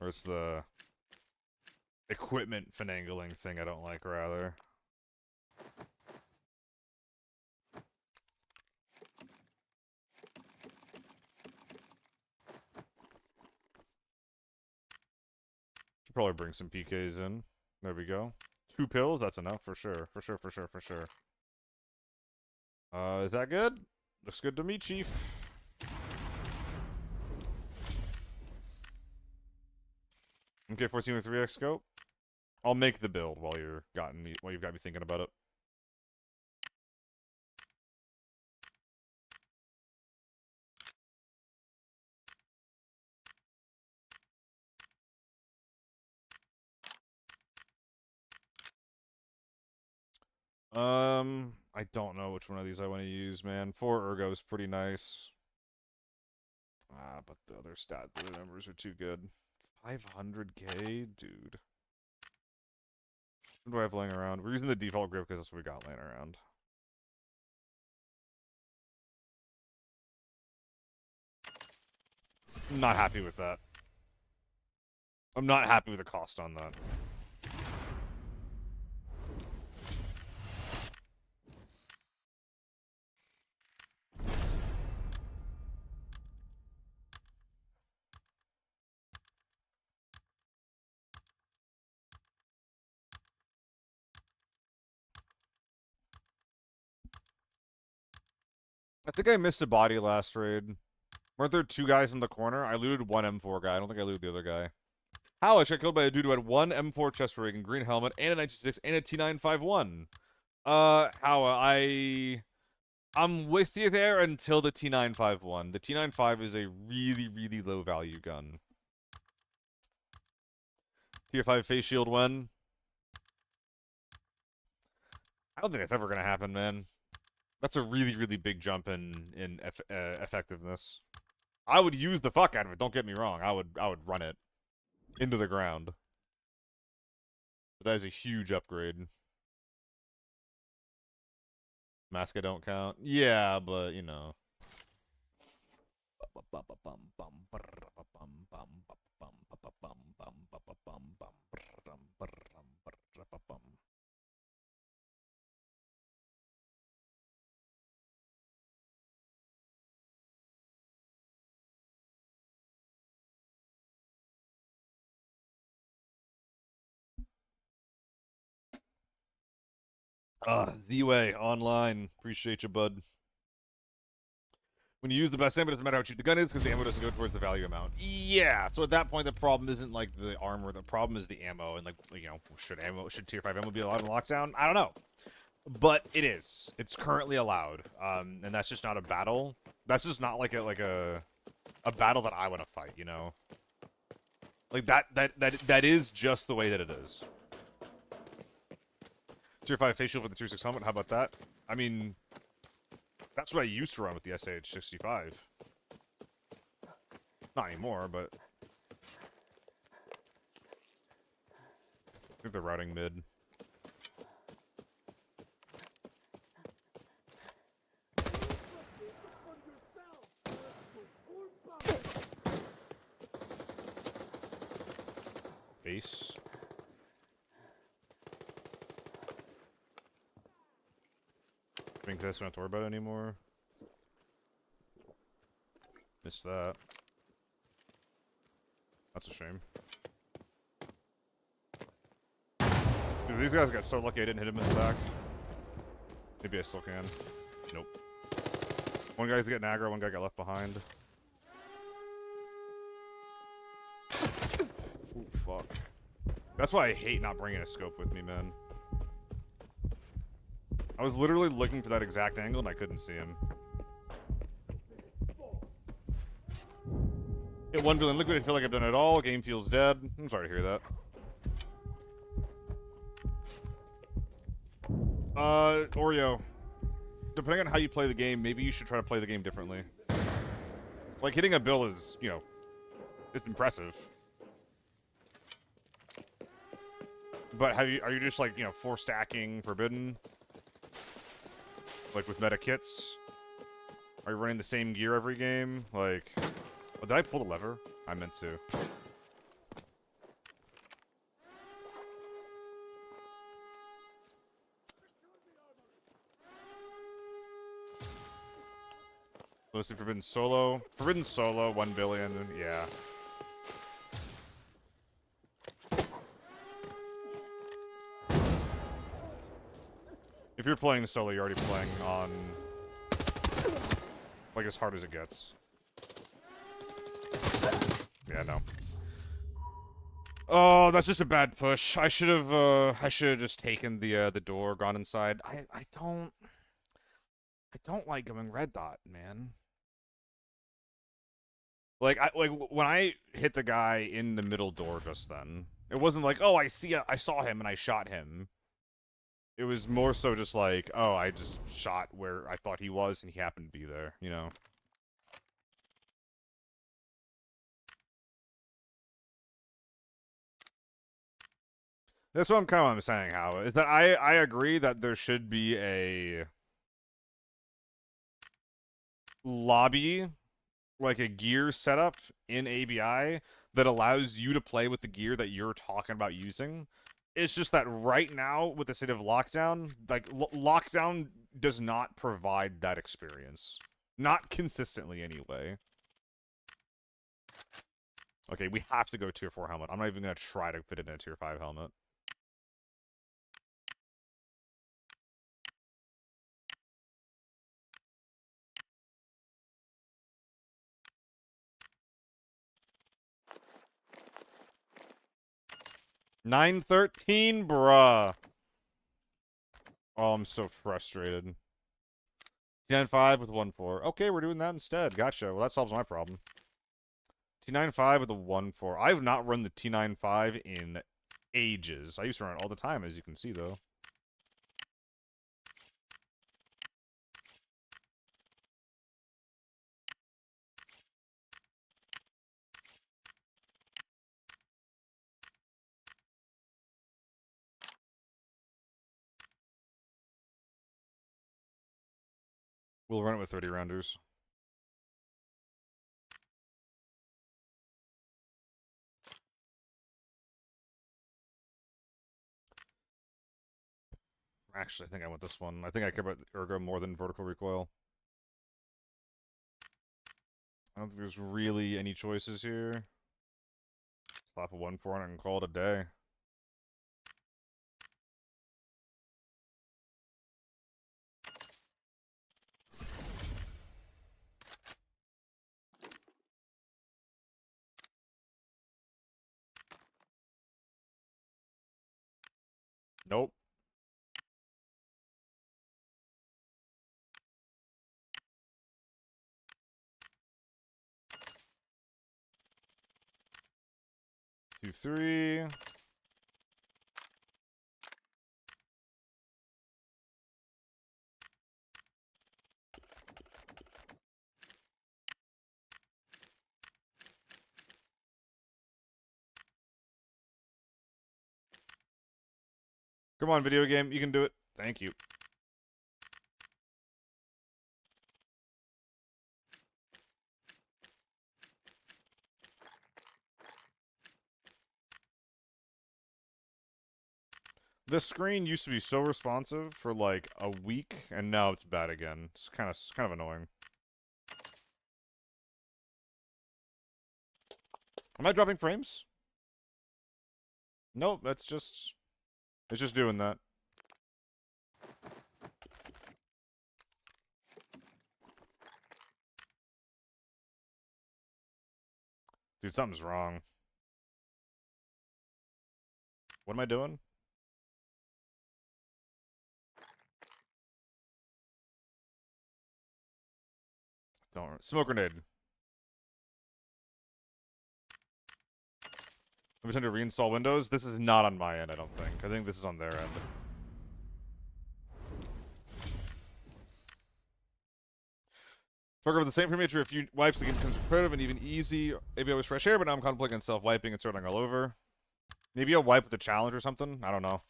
A: Or it's the equipment finagling thing I don't like, rather. Should probably bring some PKs in. There we go. 2 pills, that's enough for sure. For sure, for sure, for sure. Is that good? Looks good to me, Chief. MK14 with 3x scope. I'll make the build while you've got me thinking about it. I don't know which one of these I want to use, man. 4 Ergo is pretty nice. But the other numbers are too good. 500K? Dude. What do I have laying around? We're using the default grip because that's what we got laying around. I'm not happy with that. I'm not happy with the cost on that. I think I missed a body last raid. Weren't there two guys in the corner? I looted one M4 guy. I don't think I looted the other guy. How? I got killed by a dude who had one M4 chest rig and green helmet and a 926 and a T951. How? I'm with you there until the T951. The T95 is a really, really low value gun. Tier 5 face shield when? I don't think that's ever gonna happen, man. That's a really, really big jump in effectiveness. I would use the fuck out of it. Don't get me wrong. I would run it into the ground. But that is a huge upgrade. Mask I don't count. Yeah, but you know. Z-Way, online. Appreciate you, bud. When you use the best ammo, it doesn't matter how cheap the gun is, because the ammo doesn't go towards the value amount. Yeah, so at that point, the problem isn't, like, the armor. The problem is the ammo, and, like, you know, should Tier 5 ammo be allowed in lockdown? I don't know. But it is. It's currently allowed. And that's just not a battle. That's just not, like, a battle that I want to fight, you know? Like, that is just the way that it is. Tier 5 face shield with the Tier 6 helmet, how about that? I mean, that's what I used to run with the SH-65. Not anymore, but... I think they're routing mid. Base. I think this we don't have to worry about it anymore. Missed that. That's a shame. Dude, these guys got so lucky I didn't hit him in the back. Maybe I still can. Nope. One guy's getting aggro, one guy got left behind. Ooh, fuck. That's why I hate not bringing a scope with me, man. I was literally looking for that exact angle and I couldn't see him. Hit 1 billion liquid, I feel like I've done it all. Game feels dead. I'm sorry to hear that. Oreo. Depending on how you play the game, maybe you should try to play the game differently. Like, hitting a bill is, you know, it's impressive. But are you just, like, you know, 4 stacking Forbidden? Like, with meta kits? Are you running the same gear every game? Like... Oh, did I pull the lever? I meant to. Let's see, Forbidden Solo. Forbidden Solo, 1 billion, yeah. If you're playing solo, you're already playing on... like, as hard as it gets. Yeah, no. Oh, that's just a bad push. I should have just taken the door, gone inside. I don't like going red dot, man. Like when I hit the guy in the middle door just then, it wasn't like, oh, I saw him and I shot him. It was more so just like, oh, I just shot where I thought he was and he happened to be there, you know. That's what I'm saying, How is that I agree that there should be a lobby, like a gear setup in ABI that allows you to play with the gear that you're talking about using. It's just that right now, with the state of lockdown, like, lockdown does not provide that experience. Not consistently, anyway. Okay, we have to go Tier 4 helmet. I'm not even going to try to fit it in a Tier 5 helmet. 913, bruh. Oh, I'm so frustrated. T95 with 1-4. Okay, we're doing that instead. Gotcha. Well, that solves my problem. T95 with a 1-4. I have not run the T95 in ages. I used to run it all the time, as you can see, though. We'll run it with 30 rounders. Actually, I think I want this one. I think I care about ergo more than vertical recoil. I don't think there's really any choices here. Slap a 1-4 on it and call it a day. Nope. Two, three. Come on, video game. You can do it. Thank you. This screen used to be so responsive for like a week, and now it's bad again. It's kind of annoying. Am I dropping frames? Nope, it's just doing that. Dude, something's wrong. What am I doing? Don't smoke grenade. Let me tend to reinstall Windows. This is not on my end, I don't think. I think this is on their end. Fuck over the same for me after a few wipes, the game becomes repetitive and even easy. ABI was fresh air, but now I'm contemplating self-wiping and starting all over. Maybe I'll wipe with the challenge or something. I don't know.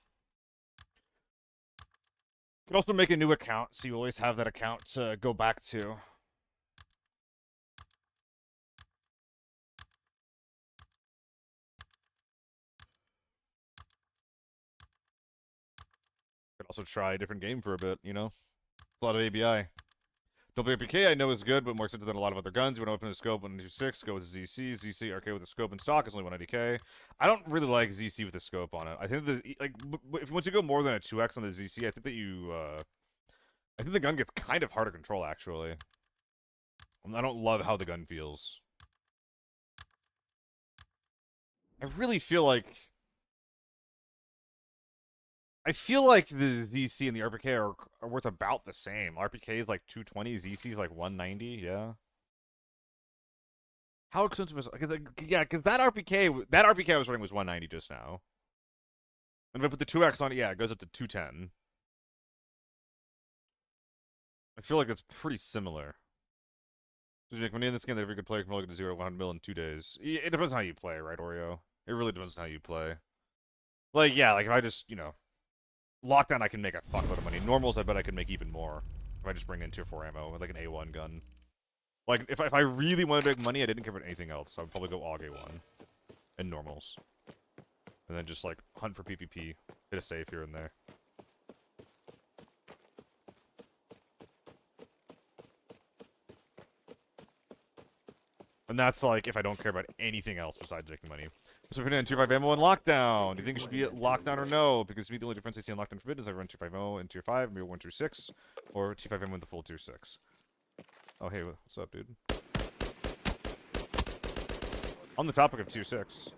A: Could also make a new account, so you always have that account to go back to. Could also try a different game for a bit, you know? It's a lot of ABI. Double APK I know is good, but more expensive than a lot of other guns. You want to open a scope 126, go with ZC. ZC RK with a scope in stock is only 190k. I don't really like ZC with a scope on it. I think the like if once you go more than a 2x on the ZC, I think that I think the gun gets kind of hard to control actually. I don't love how the gun feels. I really feel like the ZC and the RPK are worth about the same. RPK is like 220, ZC is like 190, yeah. How expensive is because because that RPK I was running was 190 just now. And if I put the 2x on it, yeah, it goes up to 210. I feel like it's pretty similar. So you make money in this game that every good player can probably get to 0 to 100 mil in 2 days. It depends on how you play, right, Oreo? It really depends on how you play. Like, yeah, like if I just, you know, lockdown, I can make a fuckload of money. Normals, I bet I could make even more if I just bring in tier 4 ammo with like an A1 gun. Like, if I really wanted to make money, I didn't care about anything else. I would probably go AUG A1 and normals. And then just, like, hunt for PvP. Hit a save here and there. And that's, like, if I don't care about anything else besides making money. So if you're in tier 5 ammo and lockdown, do you think it should be at lockdown or no? Because to me, the only difference I see in lockdown and forbidden is I run tier 5 ammo in tier 5, maybe 1 tier 6, or tier 5 ammo in the full tier 6. Oh, hey, what's up, dude? On the topic of tier 6.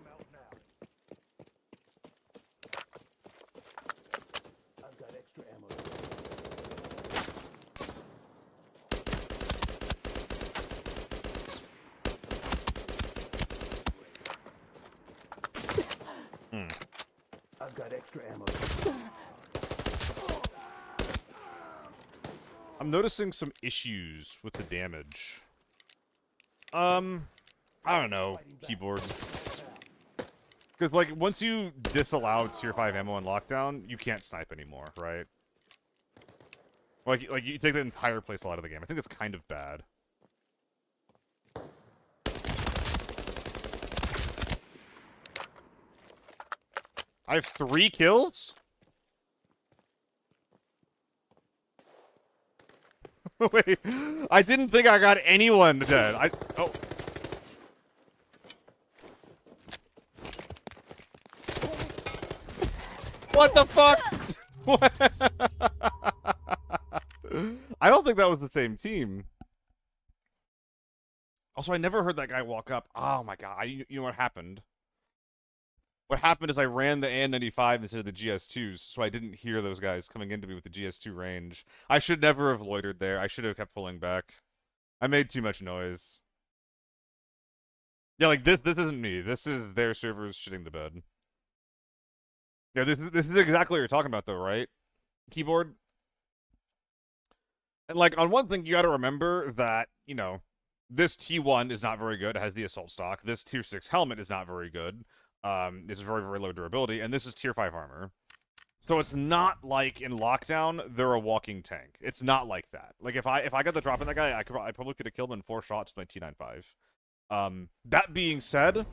A: I'm noticing some issues with the damage. I don't know, keyboard. Because, like, once you disallow tier 5 ammo in lockdown, you can't snipe anymore, right? Like you take the entire playstyle out of the game. I think that's kind of bad. I have 3 kills? Wait, I didn't think I got anyone dead. Oh. What the fuck? What? I don't think that was the same team. Also, I never heard that guy walk up. Oh my god, you know what happened? What happened is I ran the AN-95 instead of the GS2s, so I didn't hear those guys coming into me with the GS2 range. I should never have loitered there. I should have kept pulling back. I made too much noise. Yeah, like this isn't me. This is their servers shitting the bed. Yeah, this is exactly what you're talking about though, right? Keyboard. And like on one thing you gotta remember that, you know, this T1 is not very good. It has the assault stock. This tier 6 helmet is not very good. It's very, very low durability, and this is tier 5 armor. So it's not like in lockdown they're a walking tank. It's not like that. Like if I got the drop on that guy, I probably could have killed him in 4 shots with my T95. That being said,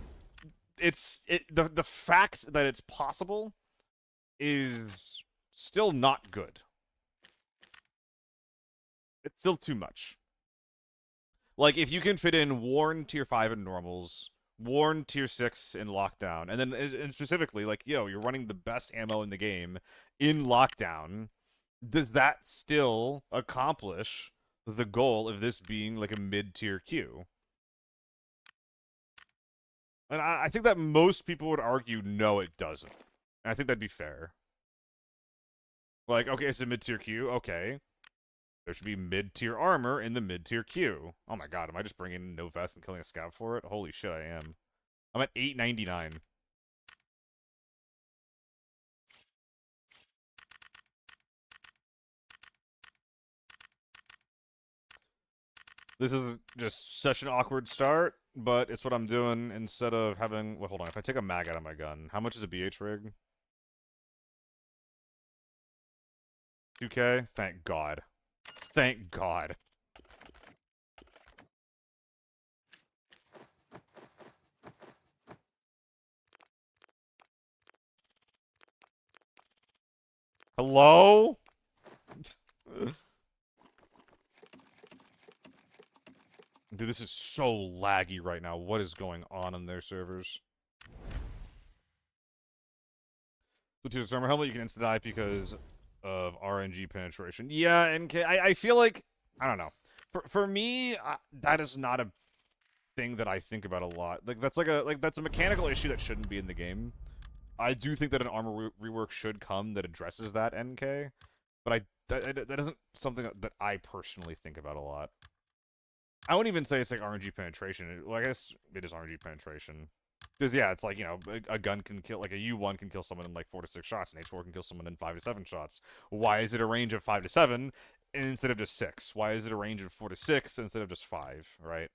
A: the fact that it's possible is still not good. It's still too much. Like if you can fit in worn tier 5 in normals, worn tier 6 in lockdown, and then and specifically like, yo, you're running the best ammo in the game in lockdown, does that still accomplish the goal of this being like a mid-tier queue? And I think that most people would argue no, it doesn't. And I think that'd be fair. Like, okay, it's a mid-tier queue, okay. There should be mid-tier armor in the mid-tier queue. Oh my god, am I just bringing no vest and killing a scout for it? Holy shit, I am. I'm at 899. This is just such an awkward start, but it's what I'm doing instead of having... Well, hold on. If I take a mag out of my gun, how much is a BH rig? 2K? Thank God. Thank God. Hello? Dude, this is so laggy right now. What is going on their servers? So to the summer helmet, you can insta-die because of RNG penetration. Yeah, and I feel like... I don't know. For me, that is not a thing that I think about a lot. Like that's that's a mechanical issue that shouldn't be in the game. I do think that an armor rework should come that addresses that NK, but that isn't something that I personally think about a lot. I wouldn't even say it's like RNG penetration. Well, I guess it is RNG penetration. Because, yeah, it's like, you know, a gun can kill, like a U1 can kill someone in like 4 to 6 shots, and H4 can kill someone in 5 to 7 shots. Why is it a range of 5 to 7 instead of just 6? Why is it a range of 4 to 6 instead of just 5, right?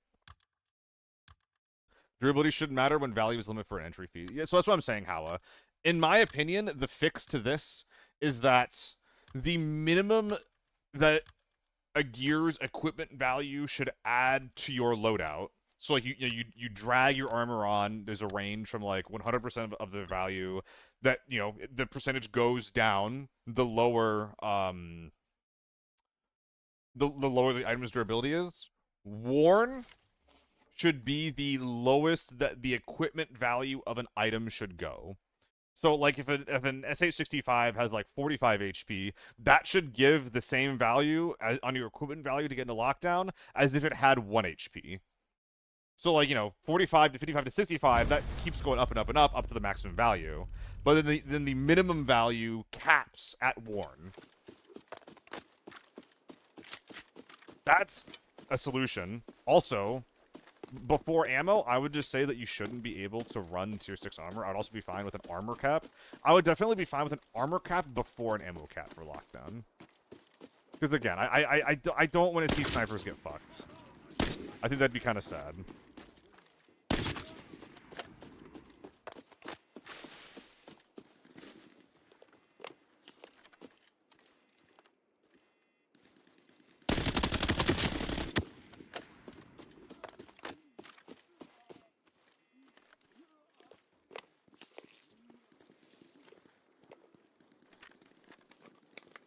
A: Durability shouldn't matter when value is limit for an entry fee. Yeah, so that's what I'm saying, Howa. In my opinion, the fix to this is that the minimum that a gear's equipment value should add to your loadout. So like you drag your armor on. There's a range from like 100% of the value that, you know, the percentage goes down the lower the lower the item's durability is. Worn should be the lowest that the equipment value of an item should go. So, like, if an SH-65 has, like, 45 HP, that should give the same value on your equipment value to get into lockdown as if it had 1 HP. So, like, you know, 45 to 55 to 65, that keeps going up and up and up to the maximum value. But then the minimum value caps at worn. That's a solution. Also, before ammo, I would just say that you shouldn't be able to run tier 6 armor. I'd also be fine with an armor cap. I would definitely be fine with an armor cap before an ammo cap for lockdown. Because again, I don't want to see snipers get fucked. I think that'd be kind of sad.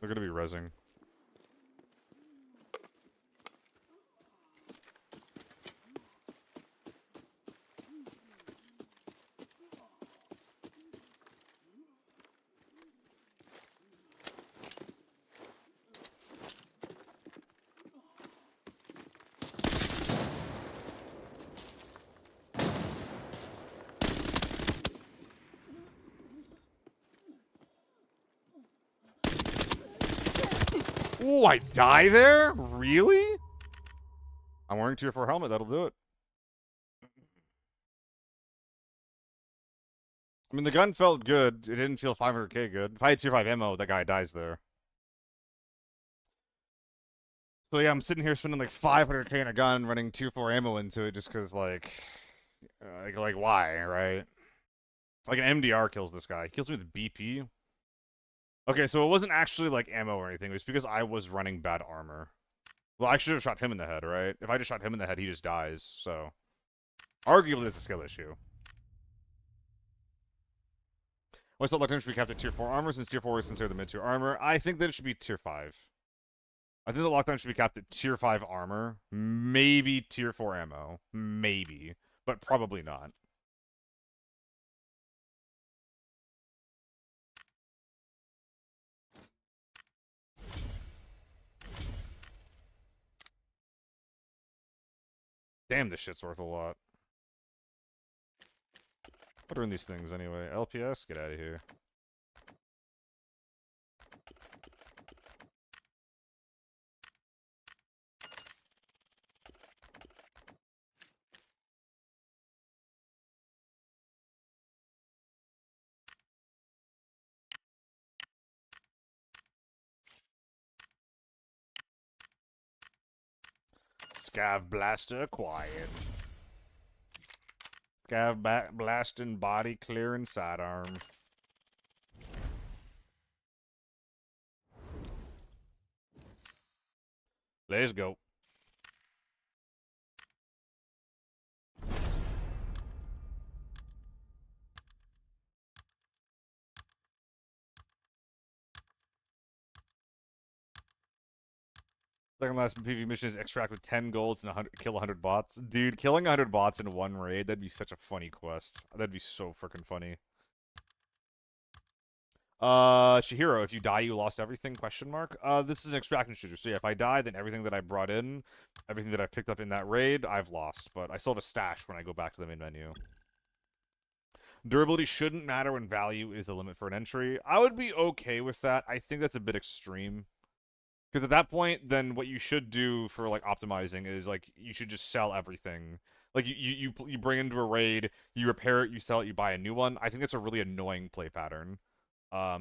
A: They're gonna be rezzing. Oh, I die there? Really? I'm wearing tier 4 helmet, that'll do it. I mean, the gun felt good. It didn't feel 500k good. If I had tier 5 ammo, that guy dies there. So yeah, I'm sitting here spending like 500k on a gun, running tier 4 ammo into it just because, like, why, right? Like, an MDR kills this guy. He kills me with BP. Okay, so it wasn't actually, like, ammo or anything. It was because I was running bad armor. Well, I should have shot him in the head, right? If I just shot him in the head, he just dies, so... Arguably, it's a skill issue. I thought Lockdown should be capped at tier 4 armor, since tier 4 is considered the mid-tier armor. I think that it should be tier 5. I think the lockdown should be capped at tier 5 armor. Maybe tier 4 ammo. Maybe. But probably not. Damn, this shit's worth a lot. What are in these things anyway? LPS? Get out of here. Scav Blaster acquired. Scav blasting, body clearing, sidearm. Let's go. Second last PvP mission is extract with 10 golds and kill 100 bots. Dude, killing 100 bots in one raid, that'd be such a funny quest. That'd be so freaking funny. Shihiro, if you die, you lost everything, question mark? This is an extraction shooter, so yeah, if I die, then everything that I brought in, everything that I picked up in that raid, I've lost. But I still have a stash when I go back to the main menu. Durability shouldn't matter when value is the limit for an entry. I would be okay with that. I think that's a bit extreme. Because at that point, then what you should do for, like, optimizing is, like, you should just sell everything. Like, you bring into a raid, you repair it, you sell it, you buy a new one. I think that's a really annoying play pattern. But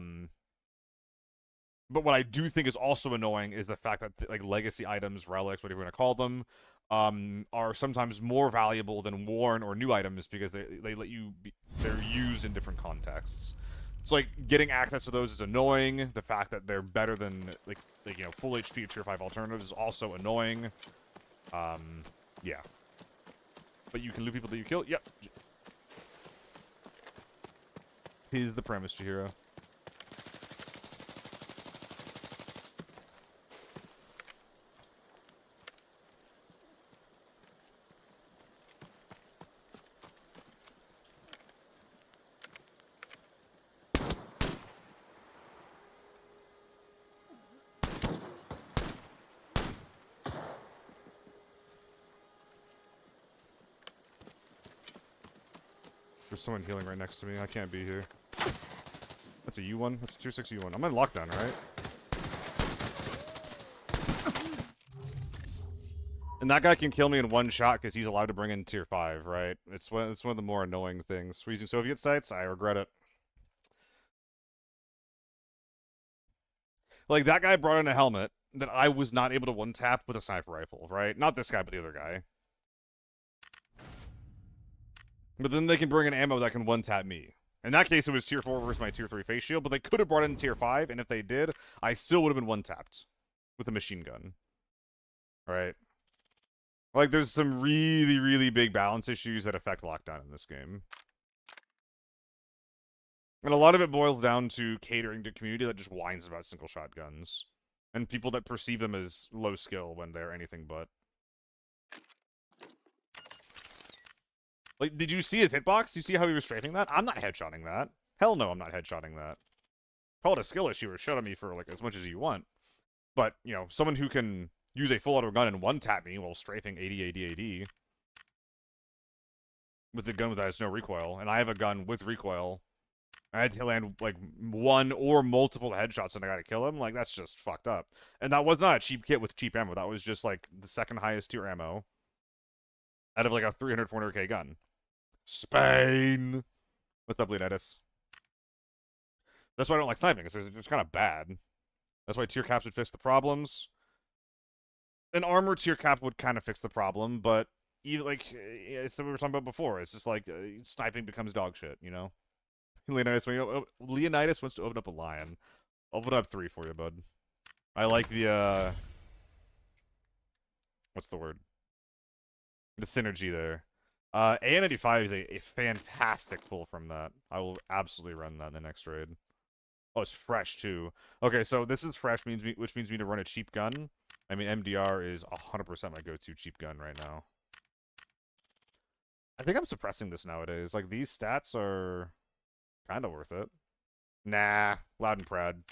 A: what I do think is also annoying is the fact that, like, legacy items, relics, whatever you want to call them, are sometimes more valuable than worn or new items because they let you they're used in different contexts. So, like, getting access to those is annoying. The fact that they're better than, like you know, full HP tier 5 alternatives is also annoying. Yeah. But you can loot people that you kill? Yep. Tis the premise, Chihiro. There's someone healing right next to me. I can't be here. That's a U1. That's a tier 6 U1. I'm in lockdown, right? And that guy can kill me in one shot because he's allowed to bring in tier 5, right? It's one of the more annoying things. We're using Soviet sites. I regret it. Like, that guy brought in a helmet. that I was not able to one-tap with a sniper rifle, right? Not this guy, but the other guy. But then they can bring an ammo that can one-tap me. In that case, it was tier 4 versus my tier 3 face shield, but they could have brought in tier 5, and if they did, I still would have been one-tapped with a machine gun. Right? Like, there's some really, really big balance issues that affect lockdown in this game. And a lot of it boils down to catering to a community that just whines about single shotguns. And people that perceive them as low skill when they're anything but. Like, did you see his hitbox? Do you see how he was strafing that? I'm not headshotting that. Hell no, I'm not headshotting that. Call it a skill issue or shut at me for, like, as much as you want. But, you know, someone who can use a full auto gun and one-tap me while strafing 80, 80, 80 with the gun that has no recoil, and I have a gun with recoil, I had to land, like, one or multiple headshots and I gotta kill him, like, that's just fucked up. And that was not a cheap kit with cheap ammo. That was just, like, the second highest tier ammo out of, like, a 300, 400k gun. Spain! What's up, Leonidas? That's why I don't like sniping, it's just kind of bad. That's why tier caps would fix the problems. An armor tier cap would kind of fix the problem, but, like, it's what we were talking about before. It's just like, sniping becomes dog shit, you know? Leonidas wants to open up a lion. I'll open up 3 for you, bud. I like the, what's the word? The synergy there. A95 is a fantastic pull from that. I will absolutely run that in the next raid. Oh, it's fresh, too. Okay, so this is fresh, which means me to run a cheap gun. I mean, MDR is 100% my go-to cheap gun right now. I think I'm suppressing this nowadays. Like, these stats are kind of worth it. Nah, loud and proud.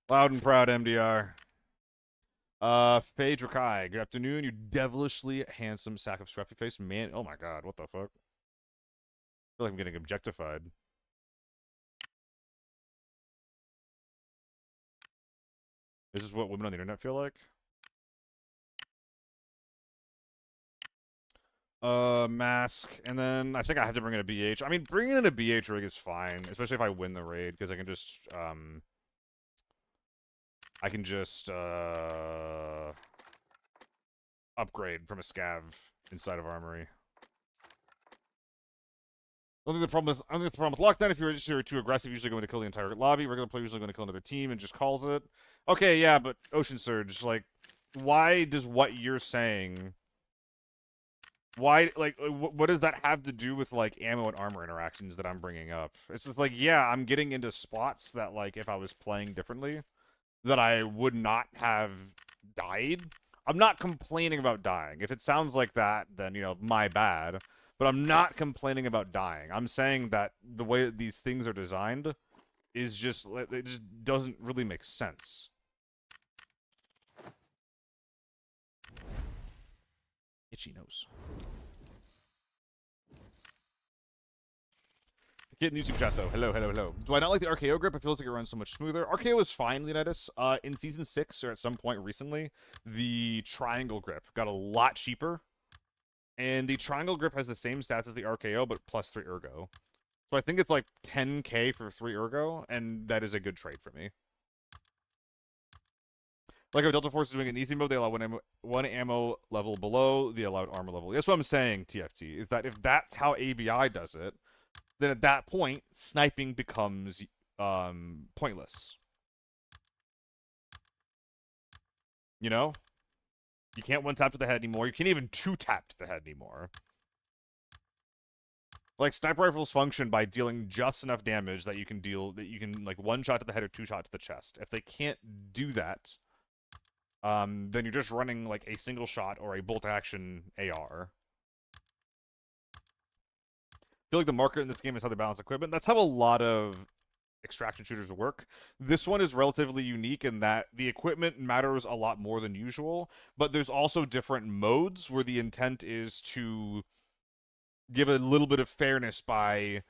A: Loud and proud, MDR. Faye Drakai, good afternoon. You devilishly handsome sack of scruffy face man. Oh my god, what the fuck? I feel like I'm getting objectified. This is what women on the internet feel like? Mask, and then I think I have to bring in a BH. I mean, bringing in a BH rig is fine, especially if I win the raid, because I can just, upgrade from a scav inside of Armory. I don't think the problem with lockdown. If you're too aggressive, usually going to kill the entire lobby. Regular players usually going to kill another team and just calls it. Okay, yeah, but Ocean Surge, like, why does what you're saying? Why, like, what does that have to do with, like, ammo and armor interactions that I'm bringing up? It's just like, yeah, I'm getting into spots that, like, if I was playing differently, that I would not have died. I'm not complaining about dying. If it sounds like that, then, you know, my bad. But I'm not complaining about dying. I'm saying that the way that these things are designed is just, it just doesn't really make sense. Itchy nose. Kid in YouTube chat, though. Hello, hello, hello. Do I not like the RKO grip? It feels like it runs so much smoother. RKO is fine, Leonidas. In Season 6, or at some point recently, the triangle grip got a lot cheaper. And the triangle grip has the same stats as the RKO, but plus 3 ergo. So I think it's like 10k for 3 ergo, and that is a good trade for me. Like how Delta Force is doing in easy mode, they allow one ammo level below the allowed armor level. That's what I'm saying, TFT, is that if that's how ABI does it, then at that point, sniping becomes pointless. You know? You can't one-tap to the head anymore. You can't even two-tap to the head anymore. Like, sniper rifles function by dealing just enough damage that you can like, one shot to the head or 2 shot to the chest. If they can't do that, then you're just running, like, a single shot or a bolt-action AR. I feel like the market in this game is how they balance equipment. That's how a lot of extraction shooters work. This one is relatively unique in that the equipment matters a lot more than usual, but there's also different modes where the intent is to give a little bit of fairness by,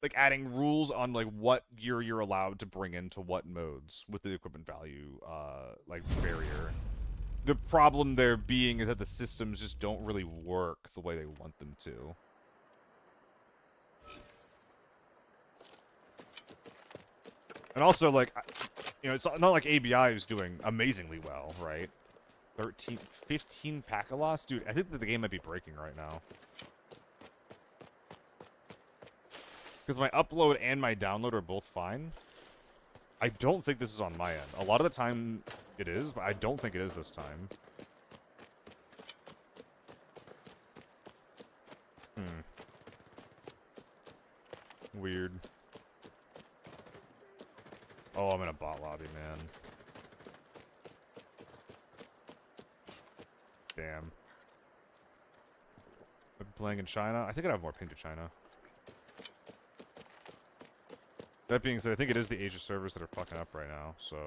A: like, adding rules on, like, what gear you're allowed to bring into what modes with the equipment value, like, barrier. The problem there being is that the systems just don't really work the way they want them to. And also, like, you know, it's not like ABI is doing amazingly well, right? 13, 15 pack a loss? Dude, I think that the game might be breaking right now. Because my upload and my download are both fine. I don't think this is on my end. A lot of the time it is, but I don't think it is this time. Weird. Oh, I'm in a bot lobby, man. Damn. I'm playing in China. I think I have more ping to China. That being said, I think it is the Asia servers that are fucking up right now, so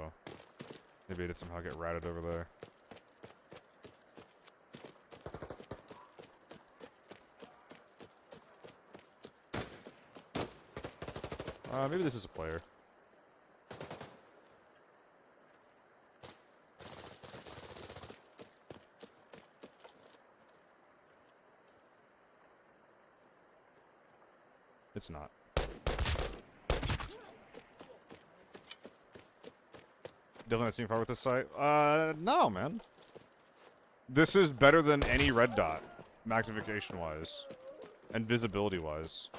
A: maybe I did somehow get routed over there. Maybe this is a player. It's not. Definitely not seeing far with this site. No, man. This is better than any red dot, magnification-wise, and visibility-wise.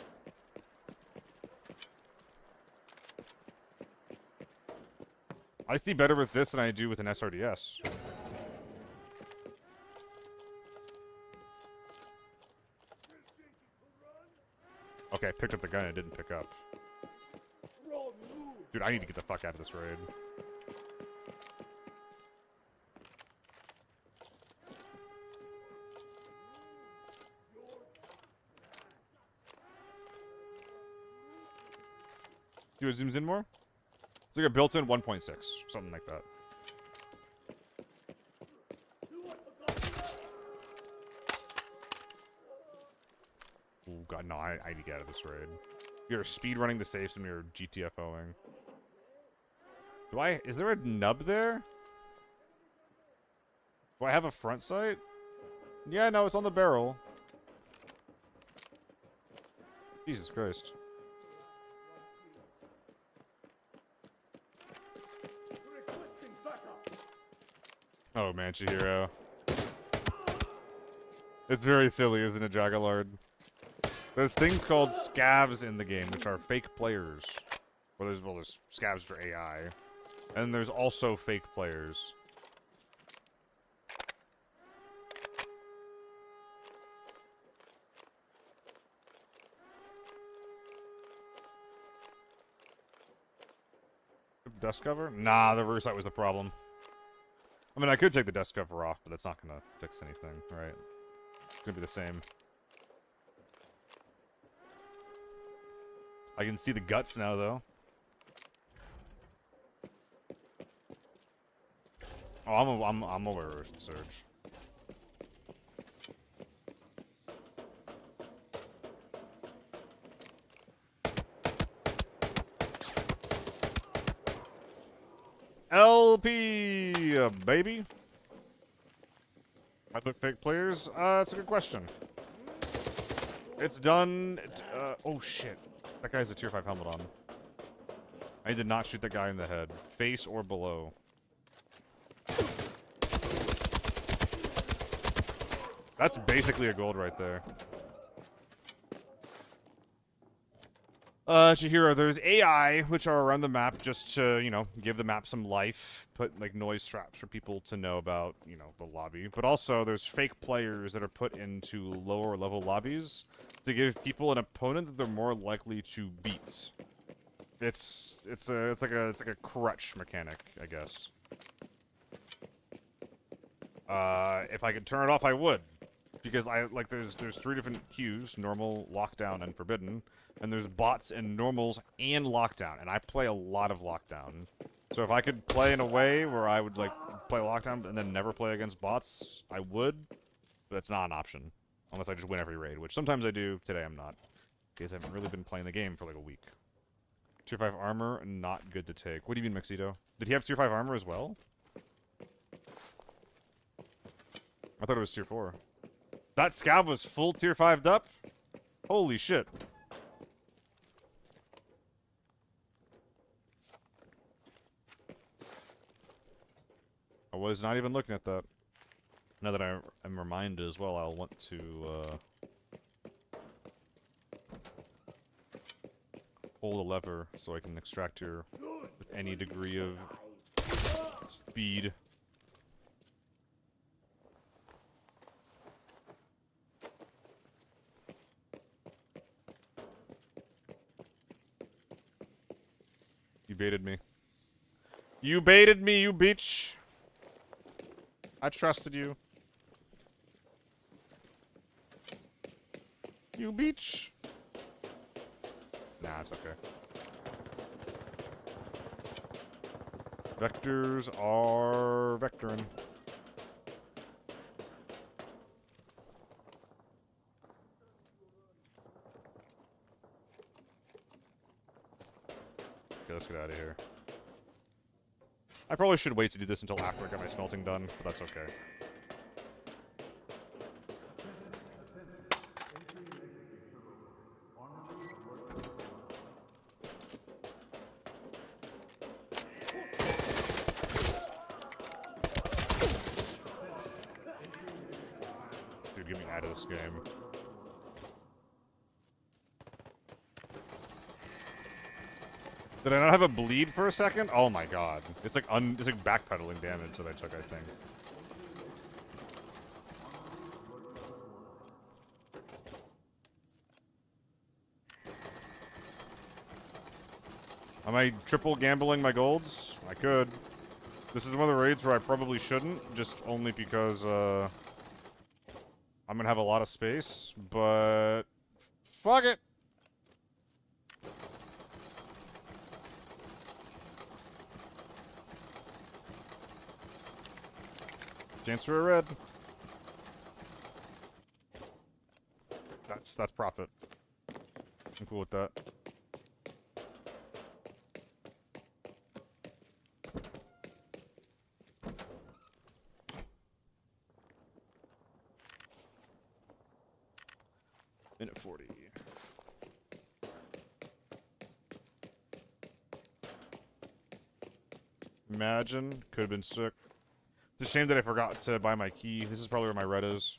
A: I see better with this than I do with an SRDS. Okay, I picked up the gun and didn't pick up. Dude, I need to get the fuck out of this raid. Do it zooms in more? It's like a built-in 1.6, something like that. Oh god, no, I need to get out of this raid. You're speedrunning the safes and you're GTFOing. Is there a nub there? Do I have a front sight? Yeah, no, it's on the barrel. Jesus Christ. Oh man, Chihiro. It's very silly, isn't it, Jagalard? There's things called scavs in the game, which are fake players. Well, there's scavs for AI. And there's also fake players. Desk cover? Nah, the reverse sight was the problem. I mean, I could take the desk cover off, but that's not gonna fix anything, right? It's gonna be the same. I can see the guts now, though. Oh, I'm over reverse search. LP, baby. I look fake players. It's a good question. It's done. Oh shit, that guy has a tier 5 helmet on. I did not shoot that guy in the head, face or below. That's basically a gold right there. Chihiro, there's AI, which are around the map just to, you know, give the map some life. Put, like, noise traps for people to know about, you know, the lobby. But also, there's fake players that are put into lower level lobbies to give people an opponent that they're more likely to beat. It's like a crutch mechanic, I guess. If I could turn it off, I would. Because there's 3 different queues, normal, lockdown, and forbidden. And there's bots and normals and lockdown, and I play a lot of lockdown. So if I could play in a way where I would, like, play lockdown and then never play against bots, I would. But that's not an option. Unless I just win every raid, which sometimes I do. Today I'm not. Because I haven't really been playing the game for like a week. Tier 5 armor, not good to take. What do you mean, Mixito? Did he have tier 5 armor as well? I thought it was tier 4. That scav was full tier 5'd up? Holy shit. was not even looking at that. Now that I am reminded as well, I'll want to pull the lever so I can extract here with any degree of speed. You baited me. You baited me, you bitch! I trusted you. You bitch! Nah, it's okay. Vectors are vectoring. Okay, let's get out of here. I probably should wait to do this until after I get my smelting done, but that's okay. Dude, get me out of this game. Did I not have a bleed for a second? Oh my god. It's like it's like backpedaling damage that I took, I think. Am I triple gambling my golds? I could. This is one of the raids where I probably shouldn't, just only because I'm gonna have a lot of space, but fuck it. Chance for a red. That's profit. I'm cool with that. Minute 40. Imagine. Could have been sick. It's a shame that I forgot to buy my key. This is probably where my red is.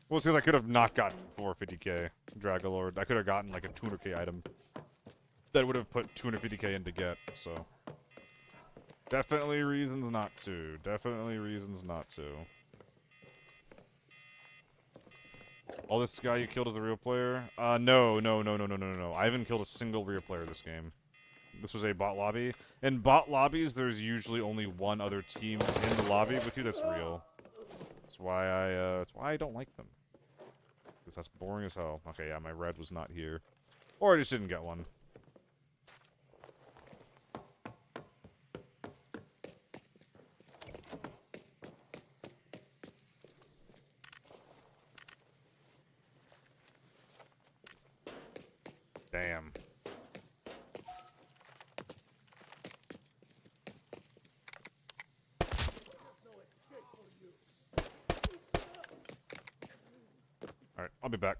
A: Well, it's because I could have not gotten 450k Dragalord. I could have gotten like a 200k item. That would have put 250k in to get, so. Definitely reasons not to. Definitely reasons not to. Oh, this guy you killed is a real player? No. I haven't killed a single real player this game. This was a bot lobby. In bot lobbies, there's usually only one other team in the lobby with you that's real. That's why I don't like them. Because that's boring as hell. Okay, yeah, my red was not here. Or I just didn't get one. Damn. Alright, I'll be back.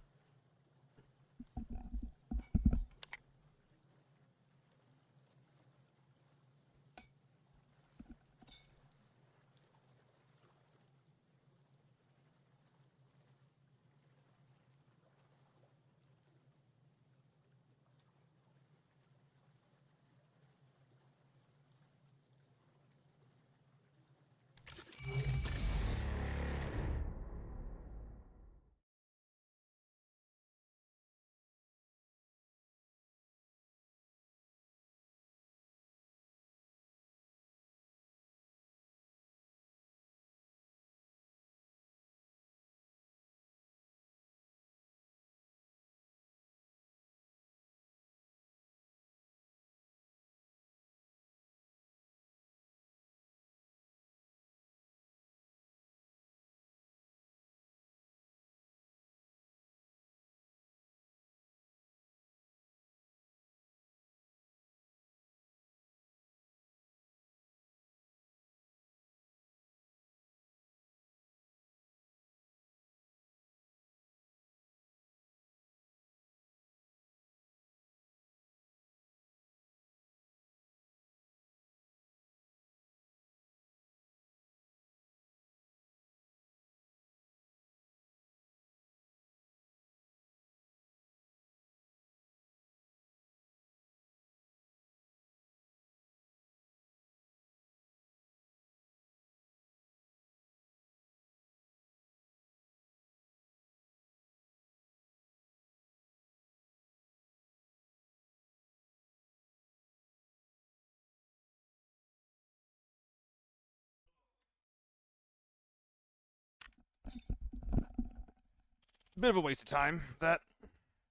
A: Bit of a waste of time. That.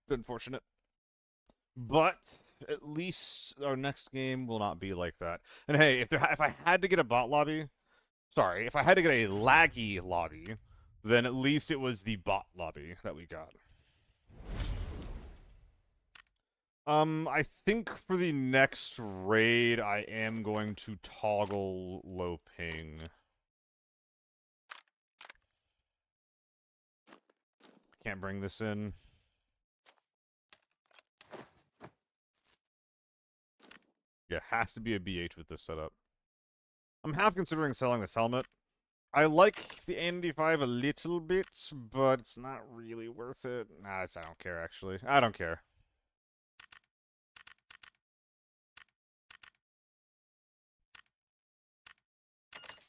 A: Unfortunate. But at least our next game will not be like that. And hey, if I had to get a bot lobby, sorry, if I had to get a laggy lobby, then at least it was the bot lobby that we got. I think for the next raid, I am going to toggle low ping. Can't bring this in. Yeah, has to be a BH with this setup. I'm half considering selling this helmet. I like the N95 a little bit, but it's not really worth it. Nah, I don't care, actually. I don't care.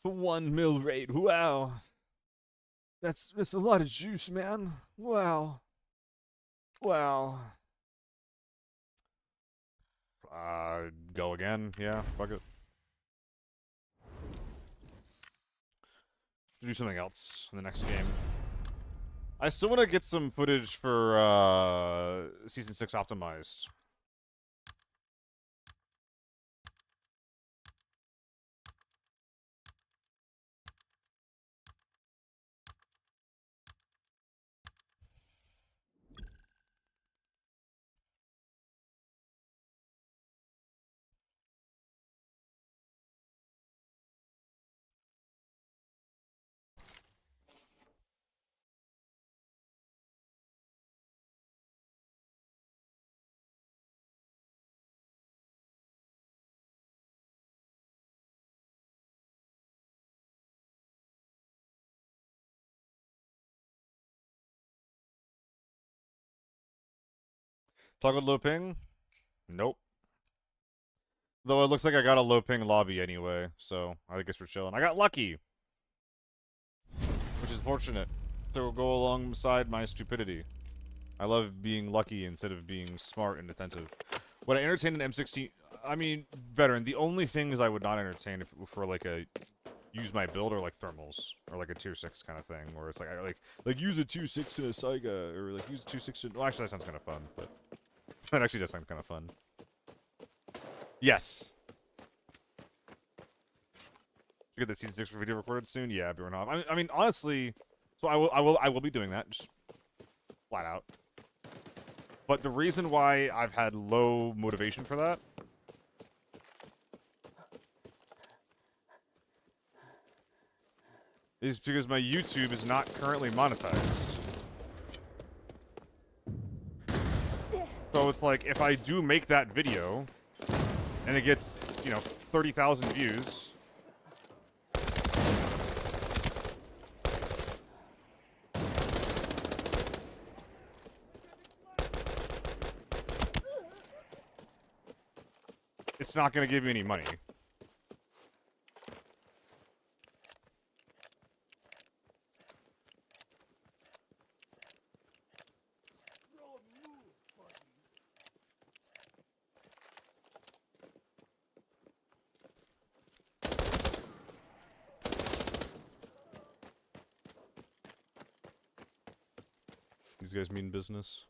A: For 1 mil raid, wow. That's a lot of juice, man. Wow. Wow. Go again. Yeah, fuck it. Do something else in the next game. I still want to get some footage for Season 6 optimized. Toggle low ping? Nope. Though it looks like I got a low ping lobby anyway, so I guess we're chilling. I got lucky! Which is fortunate. To go alongside my stupidity. I love being lucky instead of being smart and attentive. Would I entertain an M16? I mean, veteran, the only things I would not entertain for like a use my build are like thermals or like a tier 6 kind of thing, where it's like I like use a tier 6 in a Saiga or like use a tier 6 in... Well, actually that sounds kind of fun, but that actually does sound kind of fun. Yes. You get the season 6 video recorded soon? Yeah, Bjornhoff. I mean, honestly, so I will be doing that, just flat out. But the reason why I've had low motivation for that is because my YouTube is not currently monetized. So it's like, if I do make that video, and it gets, you know, 30,000 views... it's not going to give me any money. These guys mean business.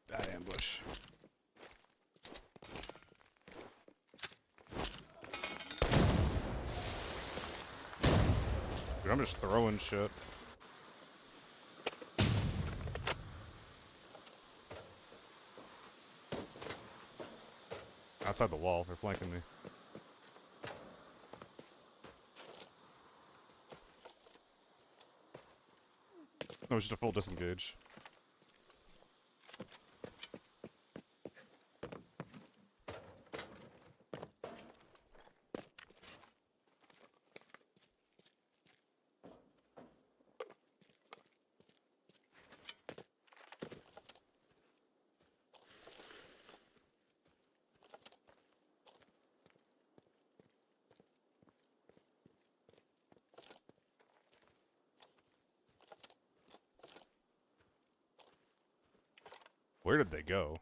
A: Bad ambush. Dude, I'm just throwing shit. Outside the wall, they're flanking me. No, it's just a full disengage. Where did they go?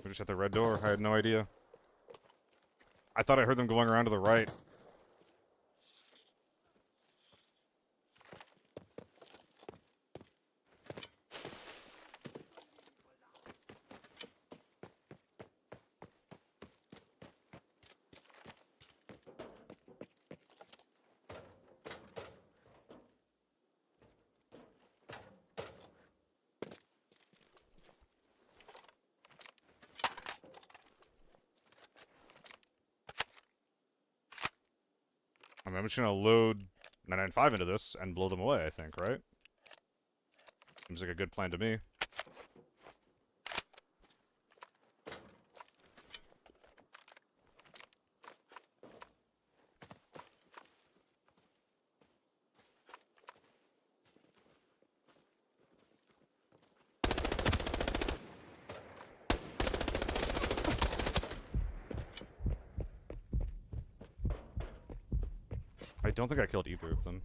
A: We just at the red door. I had no idea. I thought I heard them going around to the right. I mean, I'm just gonna load 995 into this and blow them away, I think, right? Seems like a good plan to me. I don't think I killed either of them.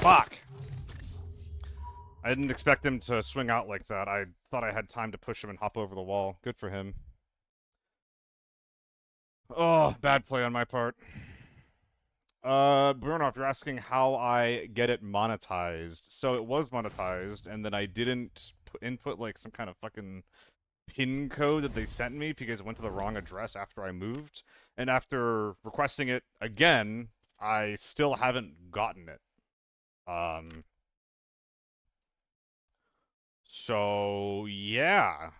A: Fuck! I didn't expect him to swing out like that. I thought I had time to push him and hop over the wall. Good for him. Oh, bad play on my part. Bruno, if you're asking how I get it monetized. So it was monetized, and then I didn't input like some kind of fucking PIN code that they sent me because it went to the wrong address after I moved. And after requesting it again, I still haven't gotten it. So yeah.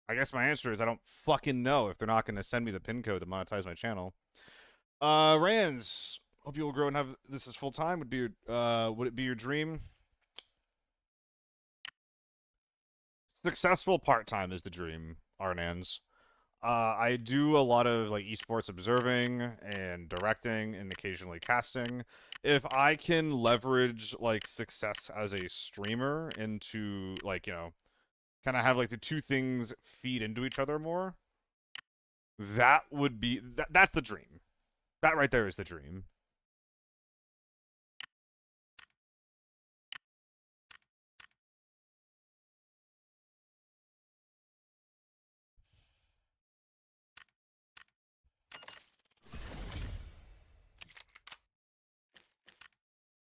A: I guess my answer is I don't fucking know if they're not gonna send me the PIN code to monetize my channel. Rands, hope you will grow and have this is full time. Would it be your dream? Successful part time is the dream, Arnans. I do a lot of like esports observing and directing and occasionally casting. If I can leverage like success as a streamer into like, kind of have like the two things feed into each other more, that would be that's the dream. That right there is the dream.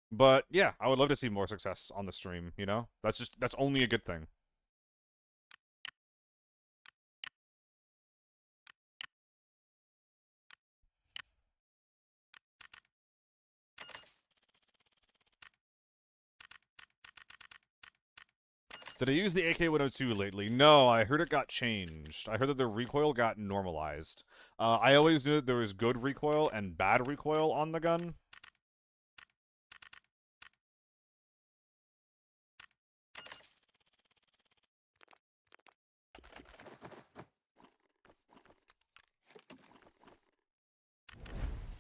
A: But yeah, I would love to see more success on the stream, That's only a good thing. Did I use the AK-102 lately? No, I heard it got changed. I heard that the recoil got normalized. I always knew that there was good recoil and bad recoil on the gun.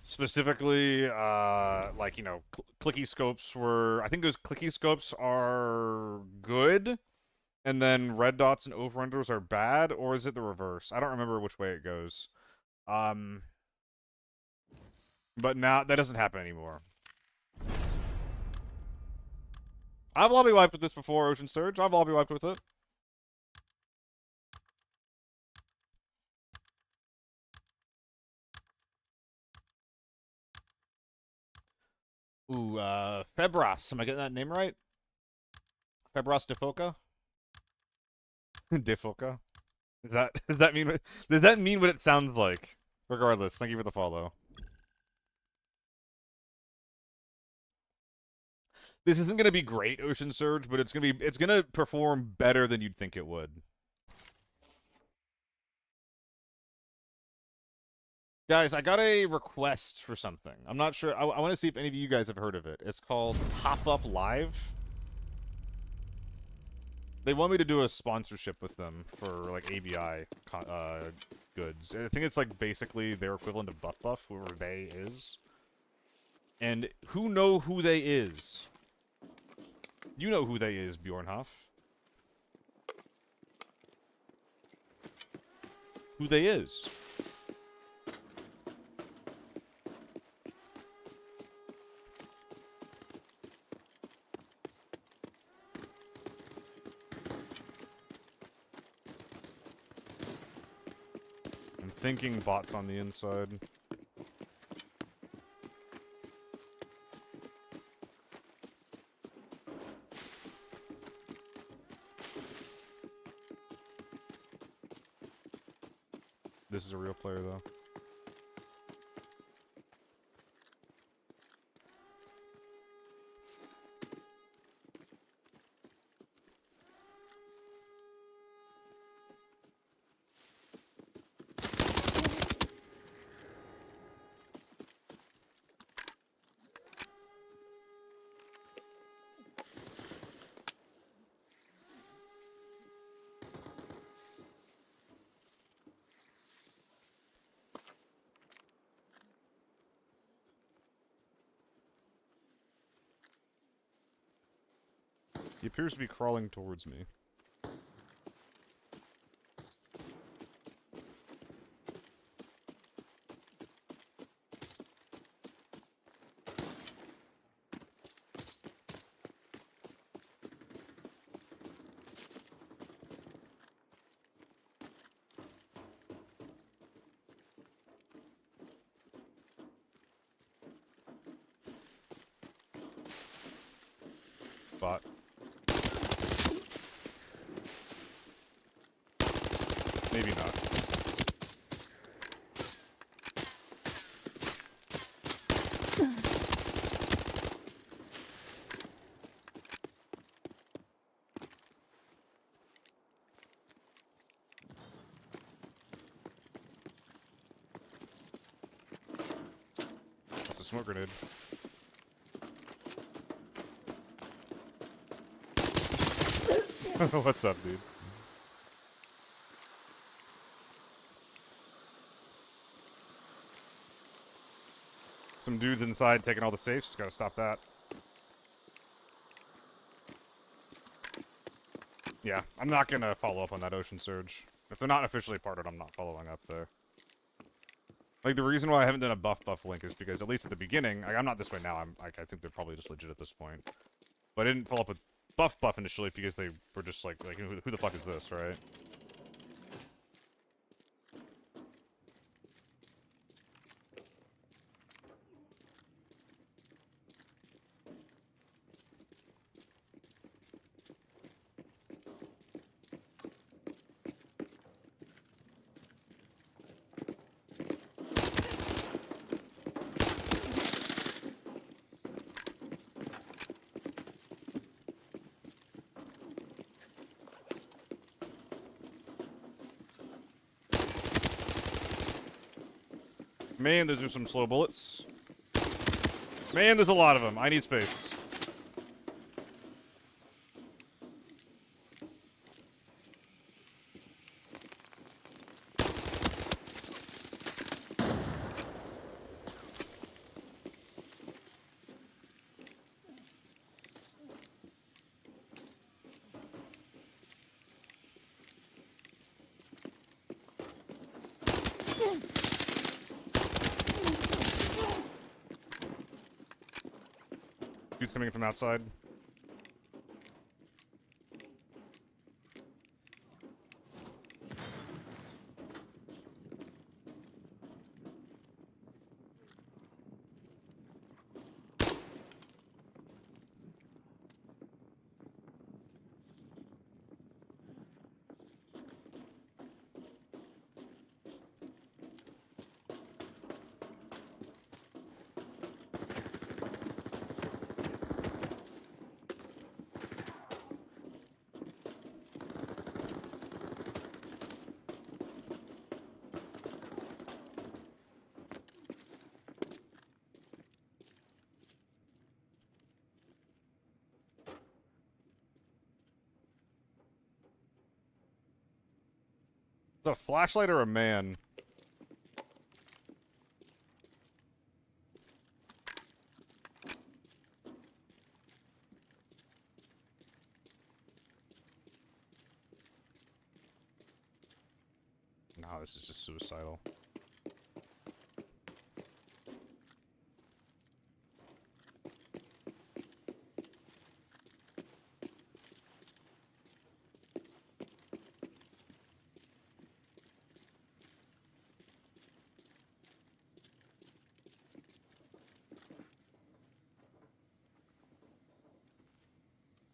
A: Specifically, like, you know, clicky scopes were... I think those clicky scopes are good, and then red dots and overrunners are bad, or is it the reverse? I don't remember which way it goes. But now, that doesn't happen anymore. I've lobby wiped with this before, Ocean Surge. I've lobby wiped with it. Ooh, Febras. Am I getting that name right? Febras Defoca? Defoca? Does that mean does that mean what it sounds like? Regardless, thank you for the follow. This isn't gonna be great, Ocean Surge, but it's gonna perform better than you'd think it would. Guys, I got a request for something. I'm not sure. I want to see if any of you guys have heard of it. It's called Top Up Live. They want me to do a sponsorship with them for, like, ABI goods. I think it's, like, basically their equivalent of Buff, whoever they is. And who know who they is? You know who they is, Bjornhoff. Who they is. I'm thinking bots on the inside. This is a real player, though. He appears to be crawling towards me. Bot. Maybe not. That's a smoke grenade. What's up, dude? Some dudes inside taking all the safes. Gotta stop that. Yeah, I'm not gonna follow up on that Ocean Surge. If they're not officially parted, I'm not following up there. Like, the reason why I haven't done a buff link is because, at least at the beginning, I'm not this way now, I think they're probably just legit at this point. But I didn't follow up with buff initially because they were just like who the fuck is this, right? Man, those are some slow bullets. Man, there's a lot of them. I need space. Dude's coming in from outside. Is that a flashlight or a man? No, this is just suicidal.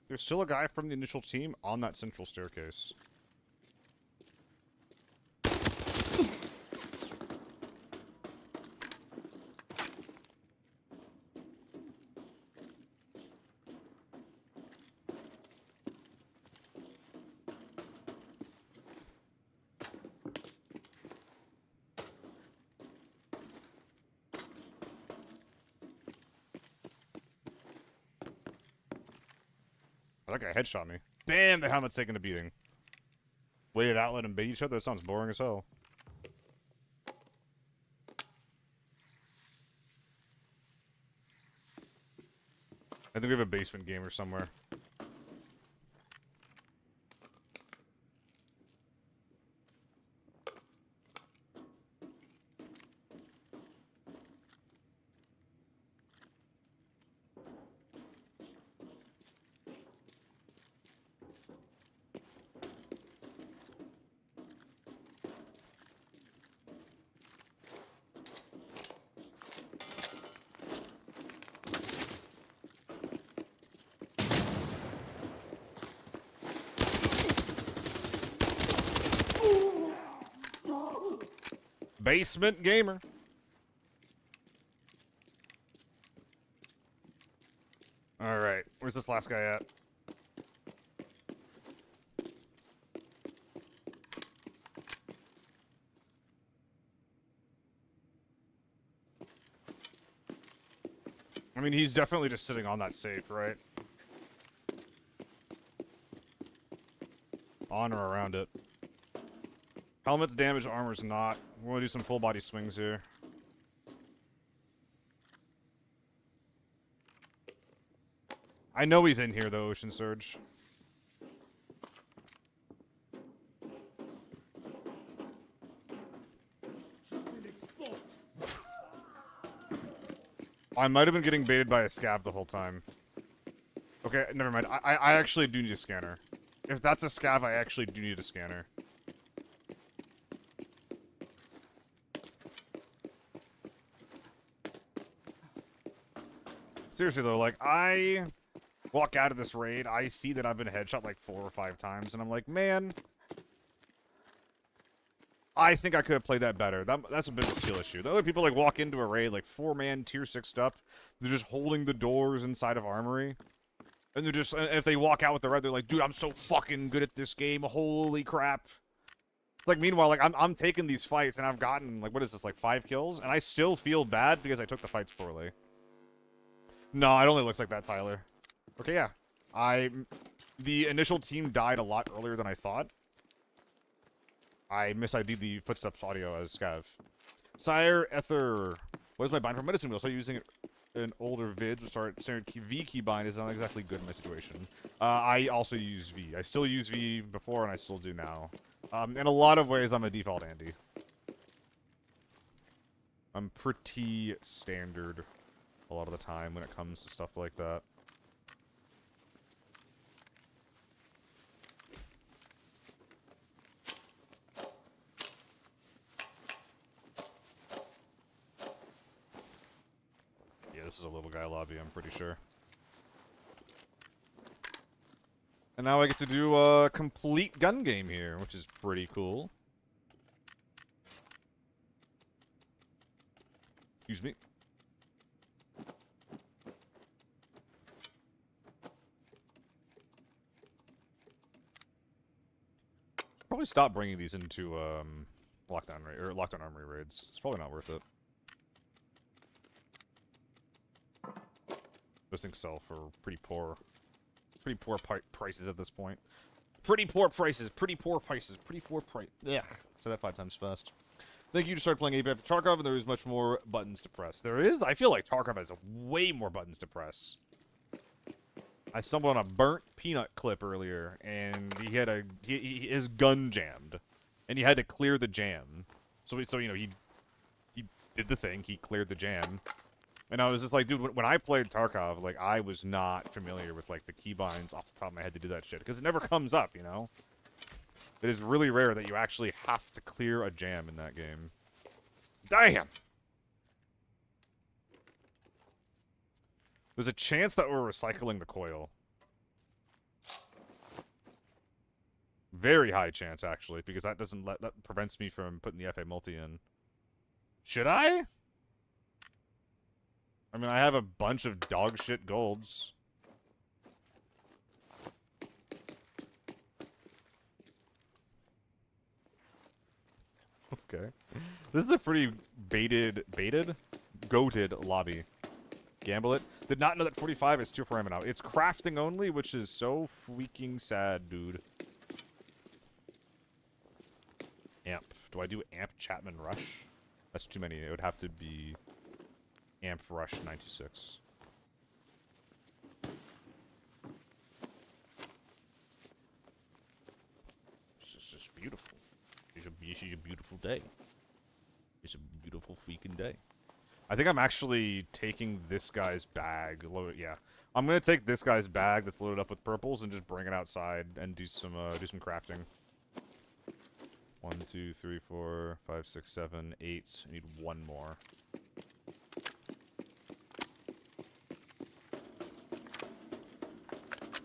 A: There's still a guy from the initial team on that central staircase. That guy headshot me. Damn, the helmet's taking a beating. Waited out, let him bait each other? That sounds boring as hell. I think we have a basement gamer somewhere. Basement gamer. Alright, where's this last guy at? I mean, he's definitely just sitting on that safe, right? On or around it. Helmet's damaged, armor's not. We're gonna do some full body swings here. I know he's in here though, Ocean Surge. I might have been getting baited by a scab the whole time. Okay, never mind. I actually do need a scanner. If that's a scav, I actually do need a scanner. Seriously though, like, I walk out of this raid, I see that I've been headshot like 4 or 5 times, and I'm like, man, I think I could have played that better. That's a bit of a skill issue. The other people like walk into a raid, like 4-man tier 6 stuff, they're just holding the doors inside of armory. And they're just, if they walk out with the red, they're like, dude, I'm so fucking good at this game, holy crap. Like, meanwhile, like, I'm taking these fights, and I've gotten, like, what is this, like 5 kills? And I still feel bad because I took the fights poorly. No, it only looks like that, Tyler. Okay, yeah. The initial team died a lot earlier than I thought. I mis-ID'd the footsteps audio as Scav. Sire Ether. What is my bind for medicine wheel? So using an older vid to start V keybind is not exactly good in my situation. I also use V. I still use V before and I still do now. In a lot of ways, I'm a default Andy. I'm pretty standard a lot of the time when it comes to stuff like that. Yeah, this is a little guy lobby, I'm pretty sure. And now I get to do a complete gun game here, which is pretty cool. Excuse me. Probably stop bringing these into lockdown armory raids. It's probably not worth it. Those things sell for pretty poor prices at this point. Pretty poor prices. Pretty poor prices. Pretty poor price. Yeah, say that 5 times fast. Thank you to start playing ABI for Tarkov, and there is much more buttons to press. There is. I feel like Tarkov has way more buttons to press. I stumbled on a burnt peanut clip earlier, and he had his gun jammed, and he had to clear the jam. So you know he did the thing. He cleared the jam, and I was just like, dude, when I played Tarkov, like I was not familiar with like the keybinds off the top of my head to do that shit because it never comes up, you know. It is really rare that you actually have to clear a jam in that game. Damn. There's a chance that we're recycling the coil. Very high chance, actually, because that prevents me from putting the FA multi in. Should I? I mean, I have a bunch of dog shit golds. Okay. This is a pretty goated lobby. Gamble it. Did not know that 45 is 2 for ammo now. It's crafting only, which is so freaking sad, dude. Amp. Do I do Amp Chapman Rush? That's too many. It would have to be Amp Rush 926. This is just beautiful. It's a beautiful day. It's a beautiful freaking day. I think I'm actually taking this guy's bag. Yeah, I'm gonna take this guy's bag that's loaded up with purples and just bring it outside and do some crafting. 1, 2, 3, 4, 5, 6, 7, 8. I need 1 more.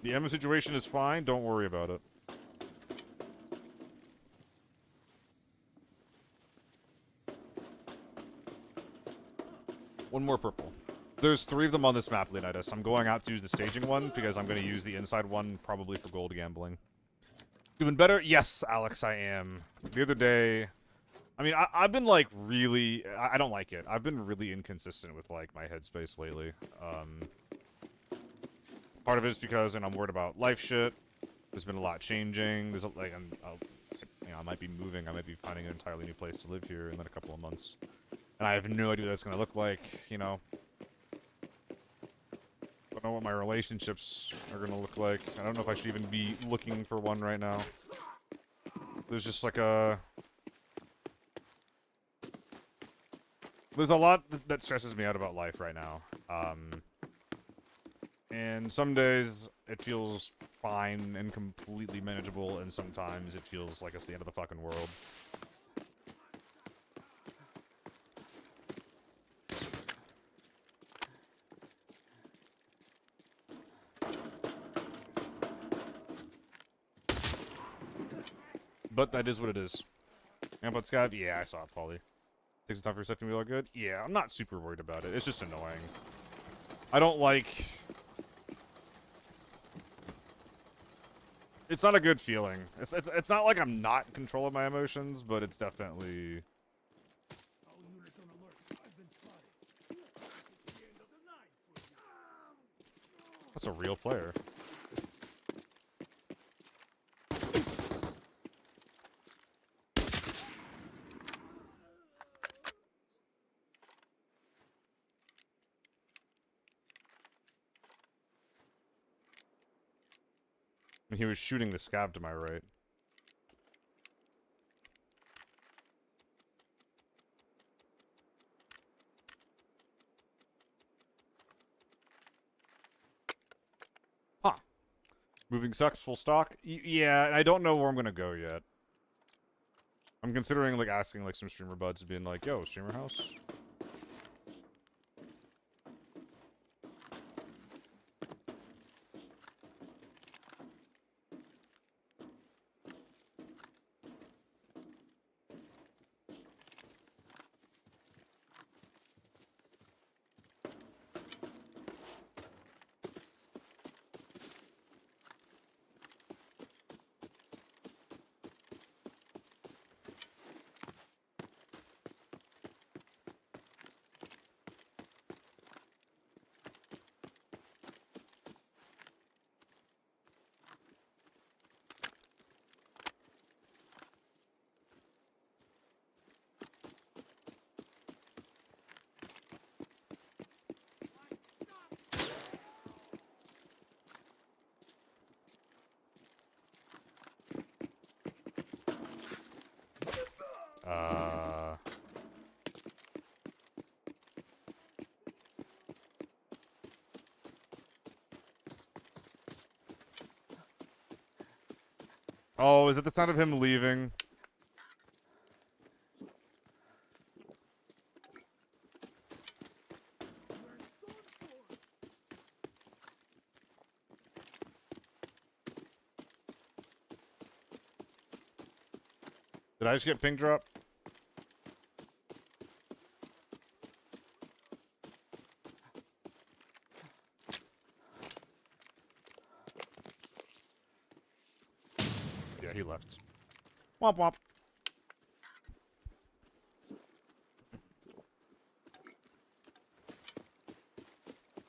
A: The ammo situation is fine. Don't worry about it. One more purple. There's 3 of them on this map, Leonidas. I'm going out to use the staging one because I'm going to use the inside one probably for gold gambling. Doing better? Yes, Alex, I am. The other day... I mean, I've been, like, really... I don't like it. I've been really inconsistent with, like, my headspace lately. Part of it is because I'm worried about life shit. There's been a lot changing. There's, like, you know, I might be moving. I might be finding an entirely new place to live here in a couple of months. And I have no idea what that's going to look like, you know. I don't know what my relationships are going to look like. I don't know if I should even be looking for one right now. There's just like a... There's a lot that stresses me out about life right now. And some days it feels fine and completely manageable, and sometimes it feels like it's the end of the fucking world. But that is what it is. And but Scav, yeah, I saw it, Paulie. Takes some time for yourself to be all good. Yeah, I'm not super worried about it. It's just annoying. I don't like... It's not a good feeling. It's not like I'm not in control of my emotions, but it's definitely... That's a real player. And he was shooting the scab to my right. Huh. Moving sucks, full stock? Yeah, and I don't know where I'm gonna go yet. I'm considering, like, asking, like, some streamer buds, being like, yo, streamer house? Oh, is it the sound of him leaving? Did I just get ping drop? Yeah, he left. Womp womp.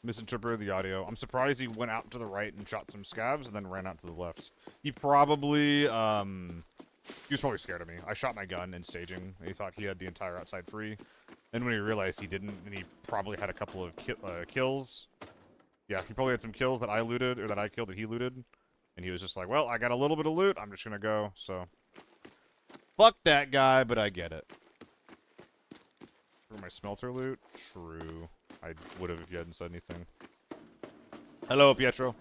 A: Misinterpreted the audio. I'm surprised he went out to the right and shot some scavs and then ran out to the left. He probably, he was probably scared of me. I shot my gun in staging, and he thought he had the entire outside free. And when he realized he didn't, and he probably had a couple of kills. Yeah, he probably had some kills that I looted, or that I killed that he looted. And he was just like, well, I got a little bit of loot, I'm just gonna go, so. Fuck that guy, but I get it. For my smelter loot? True. I would have if you hadn't said anything. Hello, Pietro.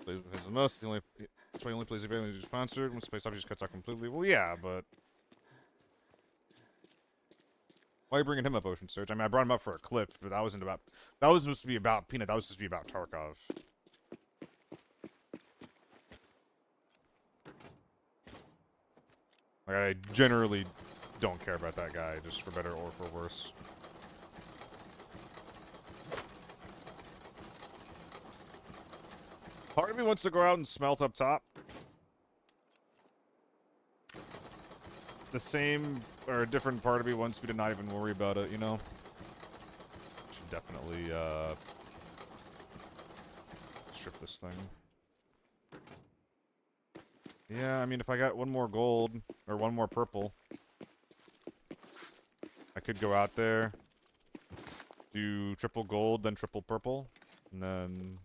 A: Plays with his most. The only, that's why he only plays available when he's sponsored. When space off, he just cuts out completely. Well, yeah, but why are you bringing him up, Ocean Search? I mean, I brought him up for a clip, but that wasn't about. That was supposed to be about Peanut. That was supposed to be about Tarkov. Like, I generally don't care about that guy, just for better or for worse. Part of me wants to go out and smelt up top. The same, or a different part of me wants me to not even worry about it, you know? Should definitely, strip this thing. Yeah, I mean, if I got one more gold, or one more purple, I could go out there, do triple gold, then triple purple, and then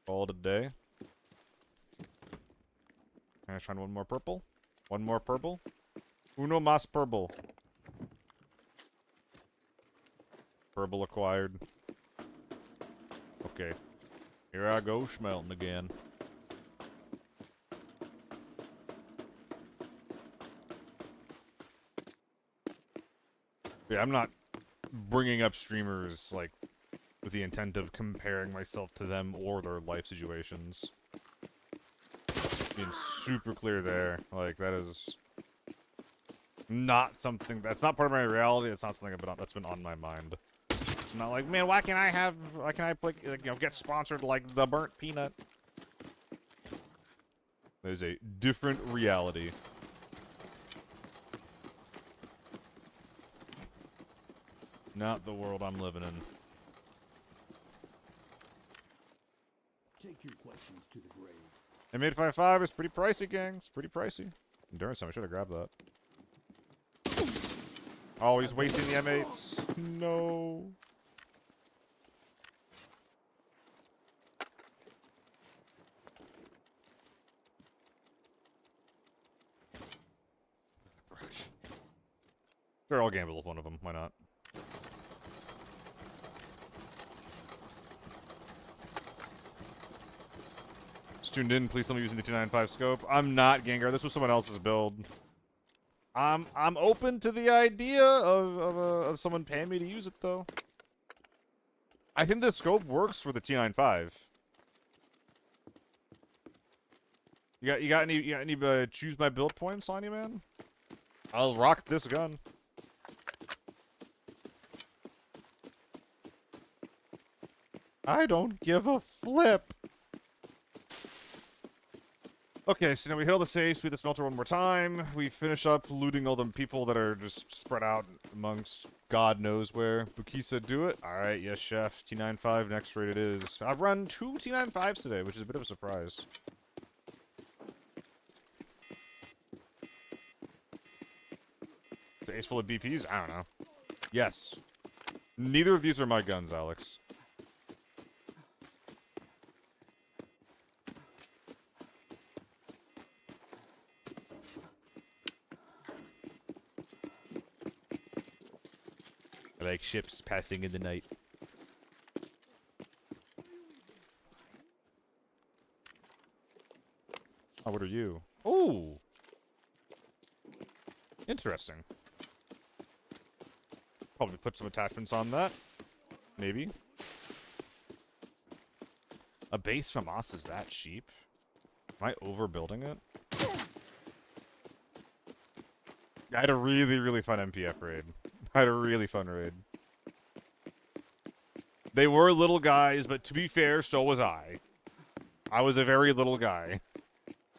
A: call it a day. Can I find one more purple? One more purple? Uno más purple. Purple acquired. Okay. Here I go smelting again. Yeah, I'm not bringing up streamers, like, with the intent of comparing myself to them or their life situations. Being super clear there. Like, that is not something, that's not part of my reality, it's not something that's been on my mind. It's not like, man, why can't I play, you know, get sponsored like the Burnt Peanut? There's a different reality. Not the world I'm living in.
C: Take your questions to the grave.
A: M855 is pretty pricey, gang. It's pretty pricey. Endurance time, I should have grabbed that. Oh, he's wasting the M8s. No. Sure, I'll gamble with one of them. Why not? Just tuned in. Please tell me using the 295 scope. I'm not, Gengar. This was someone else's build. I'm open to the idea of someone paying me to use it, though. I think the scope works for the T95. You got any choose my build points on you, man? I'll rock this gun. I don't give a flip. Okay, so now we hit all the safes, we hit the smelter one more time. We finish up looting all the people that are just spread out amongst God knows where. Bukisa, do it? Alright, yes, chef. T95, next raid it is. I've run 2 T95s today, which is a bit of a surprise. Is the ace full of BPs? I don't know. Yes. Neither of these are my guns, Alex. I like ships passing in the night. Oh, what are you? Oh! Interesting. Probably put some attachments on that. Maybe. A base from us is that cheap? Am I overbuilding it? I had a really, really fun MPF raid. I had a really fun raid. They were little guys, but to be fair, so was I. I was a very little guy.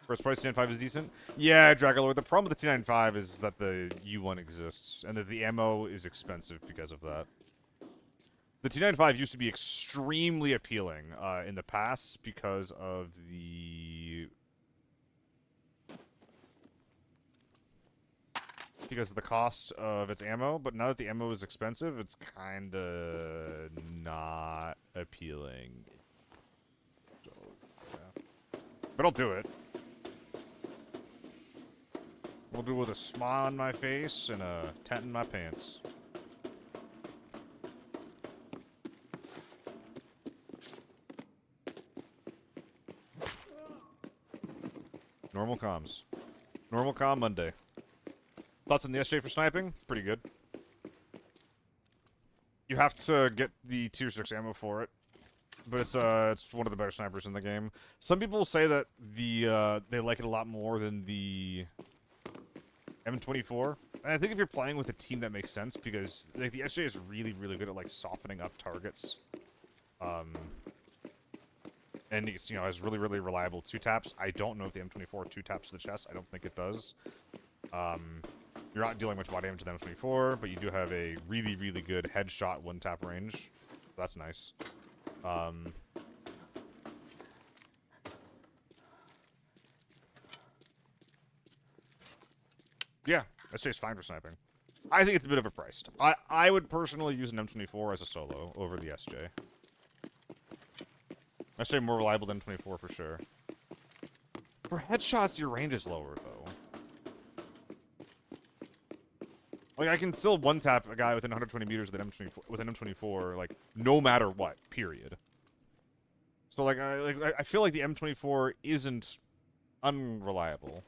A: First price T95 is decent? Yeah, Dragalord. The problem with the T95 is that the U1 exists, and that the ammo is expensive because of that. The T95 used to be extremely appealing in the past because of the... Because of the cost of its ammo, but now that the ammo is expensive, it's kinda not appealing. So, yeah. But I'll do it. We'll do it with a smile on my face and a tent in my pants. Normal comms. Normal comm Monday. Thoughts on the SJ for sniping? Pretty good. You have to get the tier 6 ammo for it. But it's one of the better snipers in the game. Some people say that they like it a lot more than the M24. And I think if you're playing with a team that makes sense, because like the SJ is really, really good at like softening up targets. And it's, you know, has really, really reliable 2-taps. I don't know if the M24 2-taps the chest. I don't think it does. You're not dealing much body damage to the M24, but you do have a really, really good headshot 1-tap range. That's nice. Yeah, SJ's fine for sniping. I think it's a bit of a price. I would personally use an M24 as a solo over the SJ. SJ more reliable than M24 for sure. For headshots, your range is lower, though. Like, I can still one-tap a guy within 120 meters with an M24, like, no matter what, period. So, like, I feel like the M24 isn't unreliable.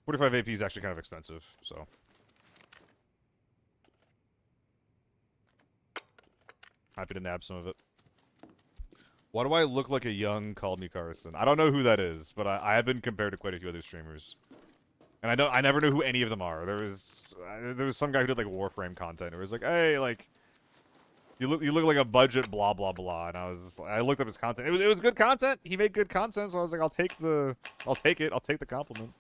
A: .45 AP is actually kind of expensive, so. Happy to nab some of it. Why do I look like a young Call Me Carson? I don't know who that is, but I have been compared to quite a few other streamers. And I never knew who any of them are. There was some guy who did like Warframe content. It was like, hey, like you look like a budget blah blah blah. And I looked up his content. It was good content. He made good content, so I was like, I'll take it. I'll take the compliment.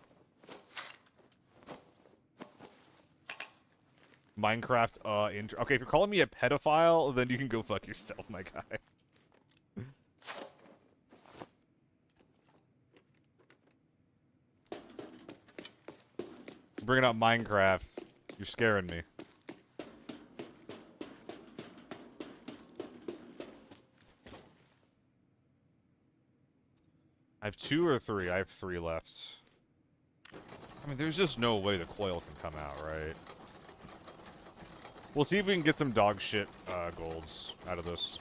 A: Minecraft, okay, if you're calling me a pedophile, then you can go fuck yourself, my guy. Bringing up Minecraft. You're scaring me. I have 2 or 3. I have 3 left. I mean, there's just no way the coil can come out, right? We'll see if we can get some dog shit golds out of this.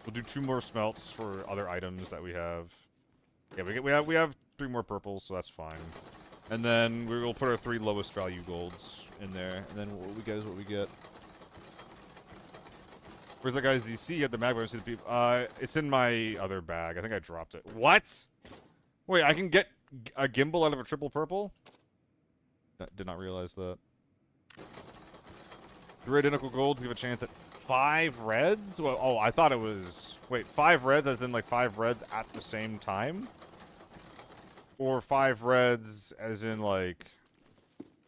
A: We'll do 2 more smelts for other items that we have. Yeah, we have 3 more purples, so that's fine. And then we will put our 3 lowest value golds in there, and then what we get. Where's that guy's DC? You have the mag, but I don't see the people. It's in my other bag. I think I dropped it. What? Wait, I can get a gimbal out of a triple purple? Did not realize that. 3 identical golds give a chance at 5 reds? Well, oh, I thought it was... Wait, 5 reds as in like 5 reds at the same time? Or 5 reds as in like...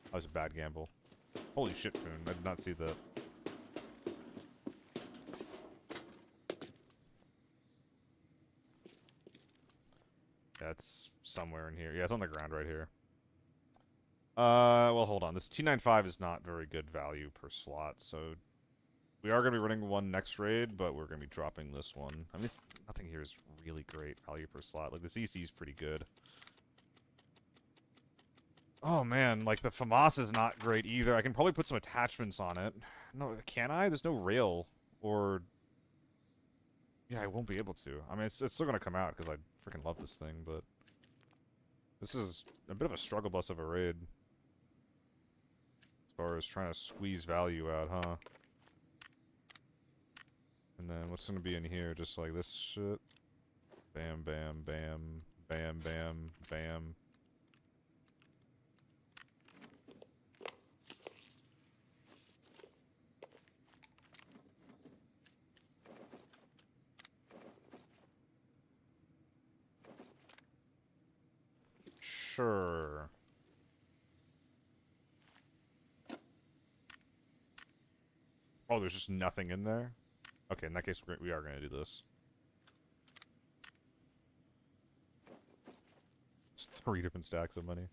A: That was a bad gamble. Holy shit, Poon. I did not see that. Yeah, it's somewhere in here. Yeah, it's on the ground right here. Well, hold on. This T95 is not very good value per slot, so we are going to be running one next raid, but we're going to be dropping this one. I mean, nothing here is really great value per slot. Like, the CC is pretty good. Oh man, like the FAMAS is not great either. I can probably put some attachments on it. No, can I? There's no rail. Or... Yeah, I won't be able to. I mean, it's still gonna come out because I freaking love this thing, but... This is a bit of a struggle bus of a raid. As far as trying to squeeze value out, huh? And then what's gonna be in here? Just like this shit. Bam, bam, bam, bam, bam, bam. Sure. Oh, there's just nothing in there? Okay, in that case, we are gonna do this. It's 3 different stacks of money.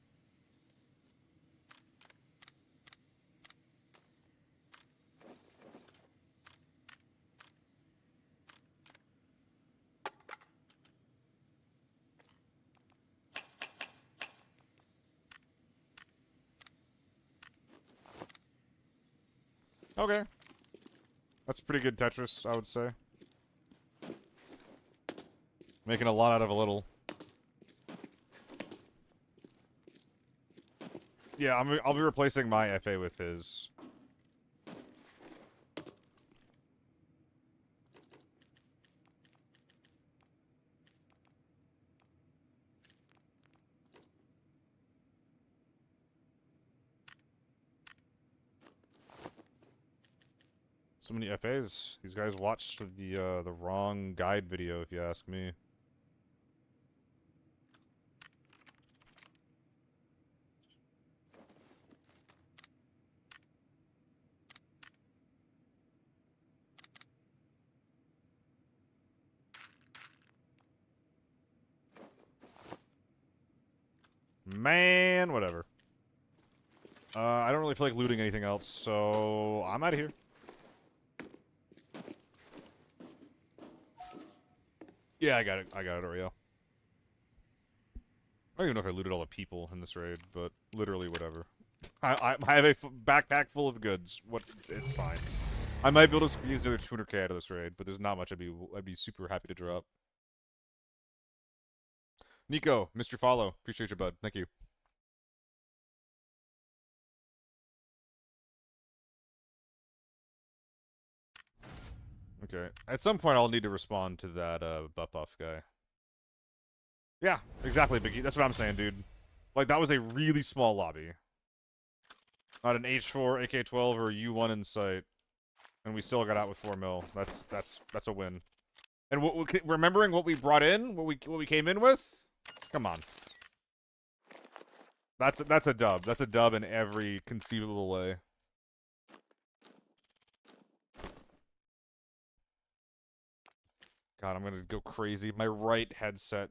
A: Okay. That's pretty good Tetris, I would say. Making a lot out of a little. Yeah, I'll be replacing my FA with his. So many FAs. These guys watched the wrong guide video, if you ask me. Man, whatever. I don't really feel like looting anything else, so I'm out of here. Yeah, I got it. I got it, Oreo. I don't even know if I looted all the people in this raid, but literally whatever. I have a backpack full of goods. What? It's fine. I might be able to squeeze another 200k out of this raid, but there's not much I'd be super happy to drop. Nico, Mr. Follow, appreciate your bud. Thank you. Okay. At some point, I'll need to respond to that buff guy. Yeah, exactly, Biggie. That's what I'm saying, dude. Like, that was a really small lobby. Not an H4, AK-12, or U1 in sight. And we still got out with 4 mil. That's a win. And remembering what we brought in, what we came in with? Come on. That's a dub. That's a dub in every conceivable way. God, I'm gonna go crazy. My right headset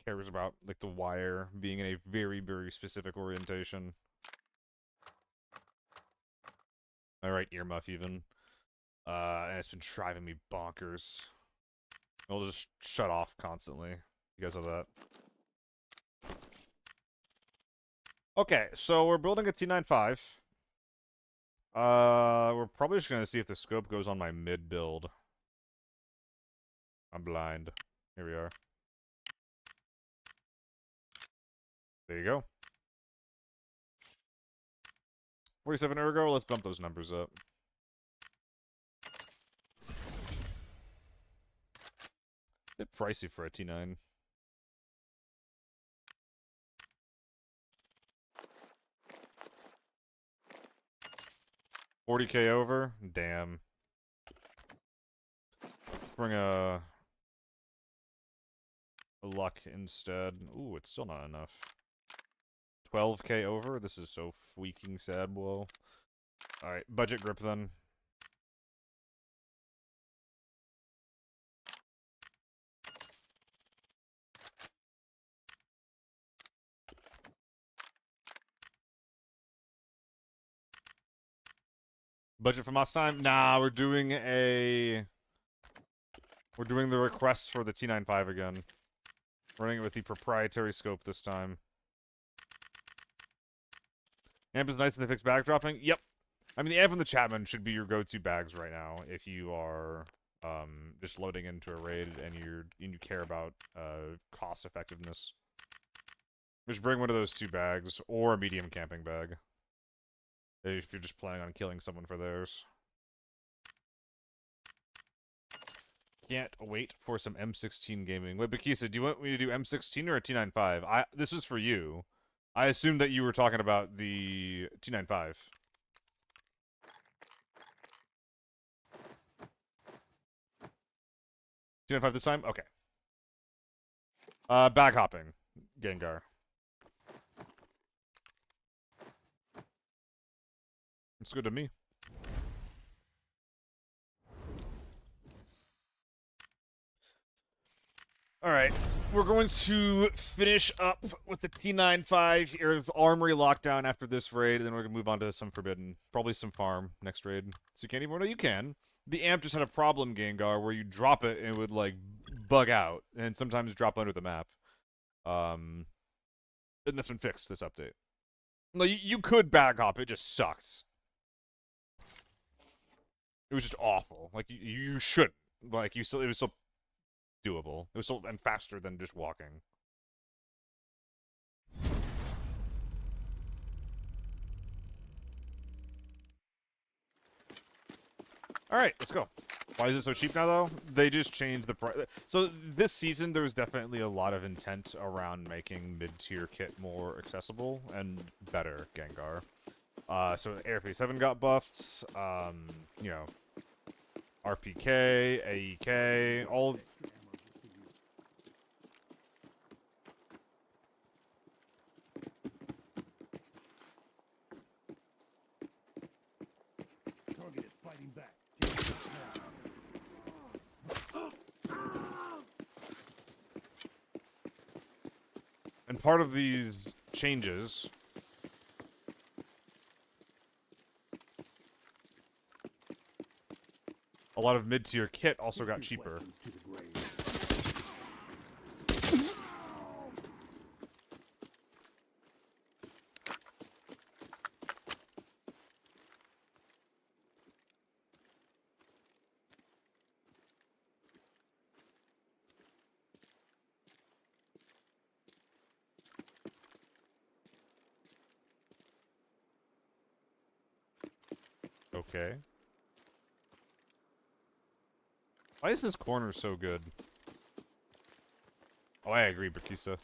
A: cares about like the wire being in a very, very specific orientation. My right earmuff even. And it's been driving me bonkers. It'll just shut off constantly. You guys have that? Okay, so we're building a T95. We're probably just gonna see if the scope goes on my mid build. I'm blind. Here we are. There you go. 47 ergo, let's bump those numbers up. Bit pricey for a T9. $40k over? Damn. Bring a luck instead. Ooh, it's still not enough. 12k over? This is so freaking sad, blow. Alright, budget grip then. Budget from last time? Nah, we're doing the request for the T95 again. Running it with the proprietary scope this time. Amp is nice and they fix bag dropping. Yep. I mean, the Amp and the Chapman should be your go-to bags right now if you are just loading into a raid and you care about cost effectiveness. Just bring one of those two bags or a medium camping bag if you're just planning on killing someone for theirs. Can't wait for some M16 gaming. Wait, Bakisa, do you want me to do M16 or a T95? This is for you. I assumed that you were talking about the T95. T95 this time? Okay. Bag hopping, Gengar. It's good to me. Alright, we're going to finish up with the T95 or the Armory lockdown after this raid, and then we're going to move on to some Forbidden. Probably some Farm next raid. So you can't even... No, you can. The Amp just had a problem, Gengar, where you drop it and it would, like, bug out, and sometimes drop under the map. And that's been fixed, this update. No, you could bag hop, it just sucks. It was just awful. Like, you shouldn't. Like, it was so doable. It was so and faster than just walking. Alright, let's go. Why is it so cheap now, though? They just changed the price. So this season, there was definitely a lot of intent around making mid-tier kit more accessible and better, Gengar. So Air 7 got buffed, you know, RPK, AEK, all...
C: Target is fighting back. Take it now.
A: And part of these changes... A lot of mid-tier kit also got cheaper.
C: To the grave.
A: Okay. Why is this corner so good? Oh, I agree, Bakisa.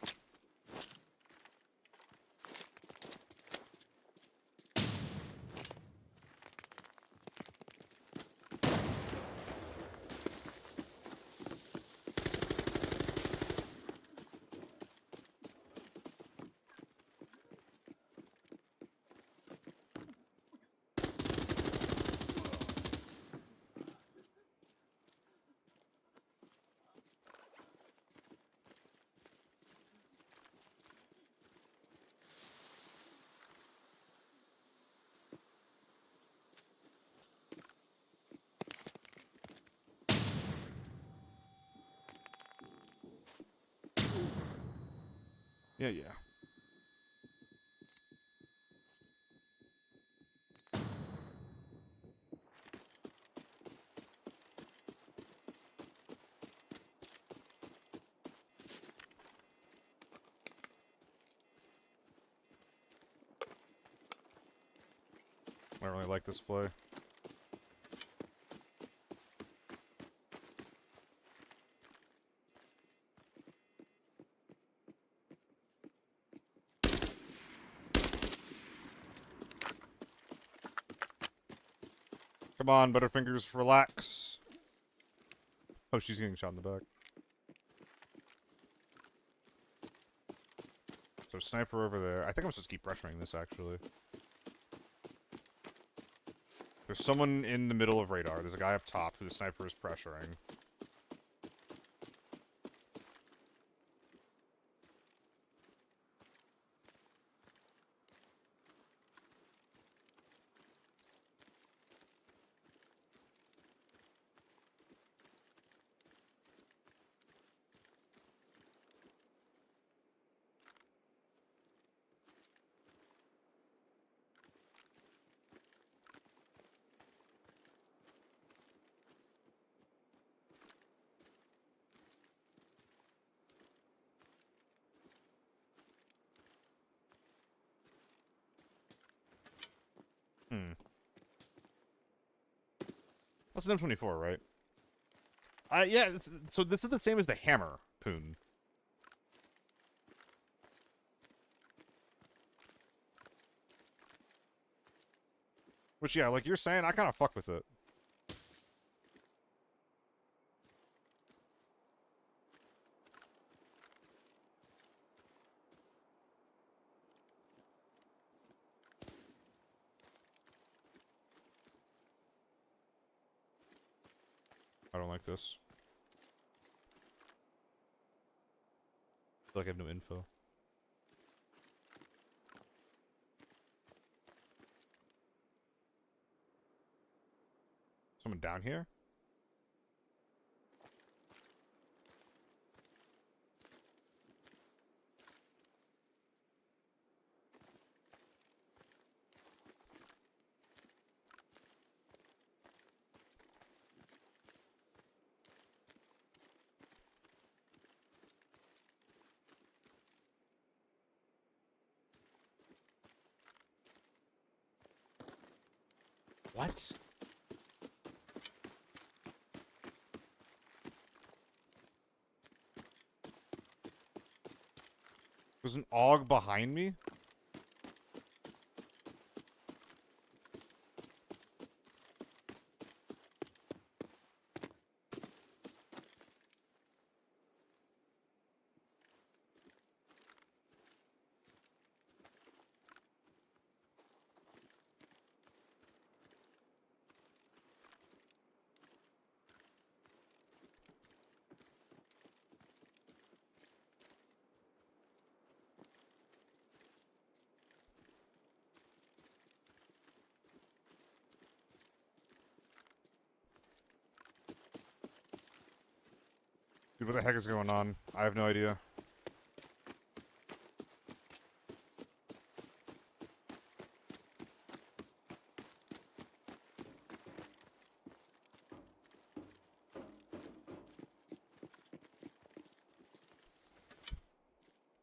A: Yeah. I don't really like this play. Come on, Butterfingers, relax. Oh, she's getting shot in the back. So sniper over there. I think I'm supposed to keep pressuring this, actually. There's someone in the middle of radar. There's a guy up top who the sniper is pressuring. That's an M24, right? Yeah, so this is the same as the hammer, Poon. Which, yeah, like you're saying, I kind of fuck with it. I don't like this. I feel like I have no info. Someone down here? What? There's an AUG behind me? Dude, what the heck is going on? I have no idea.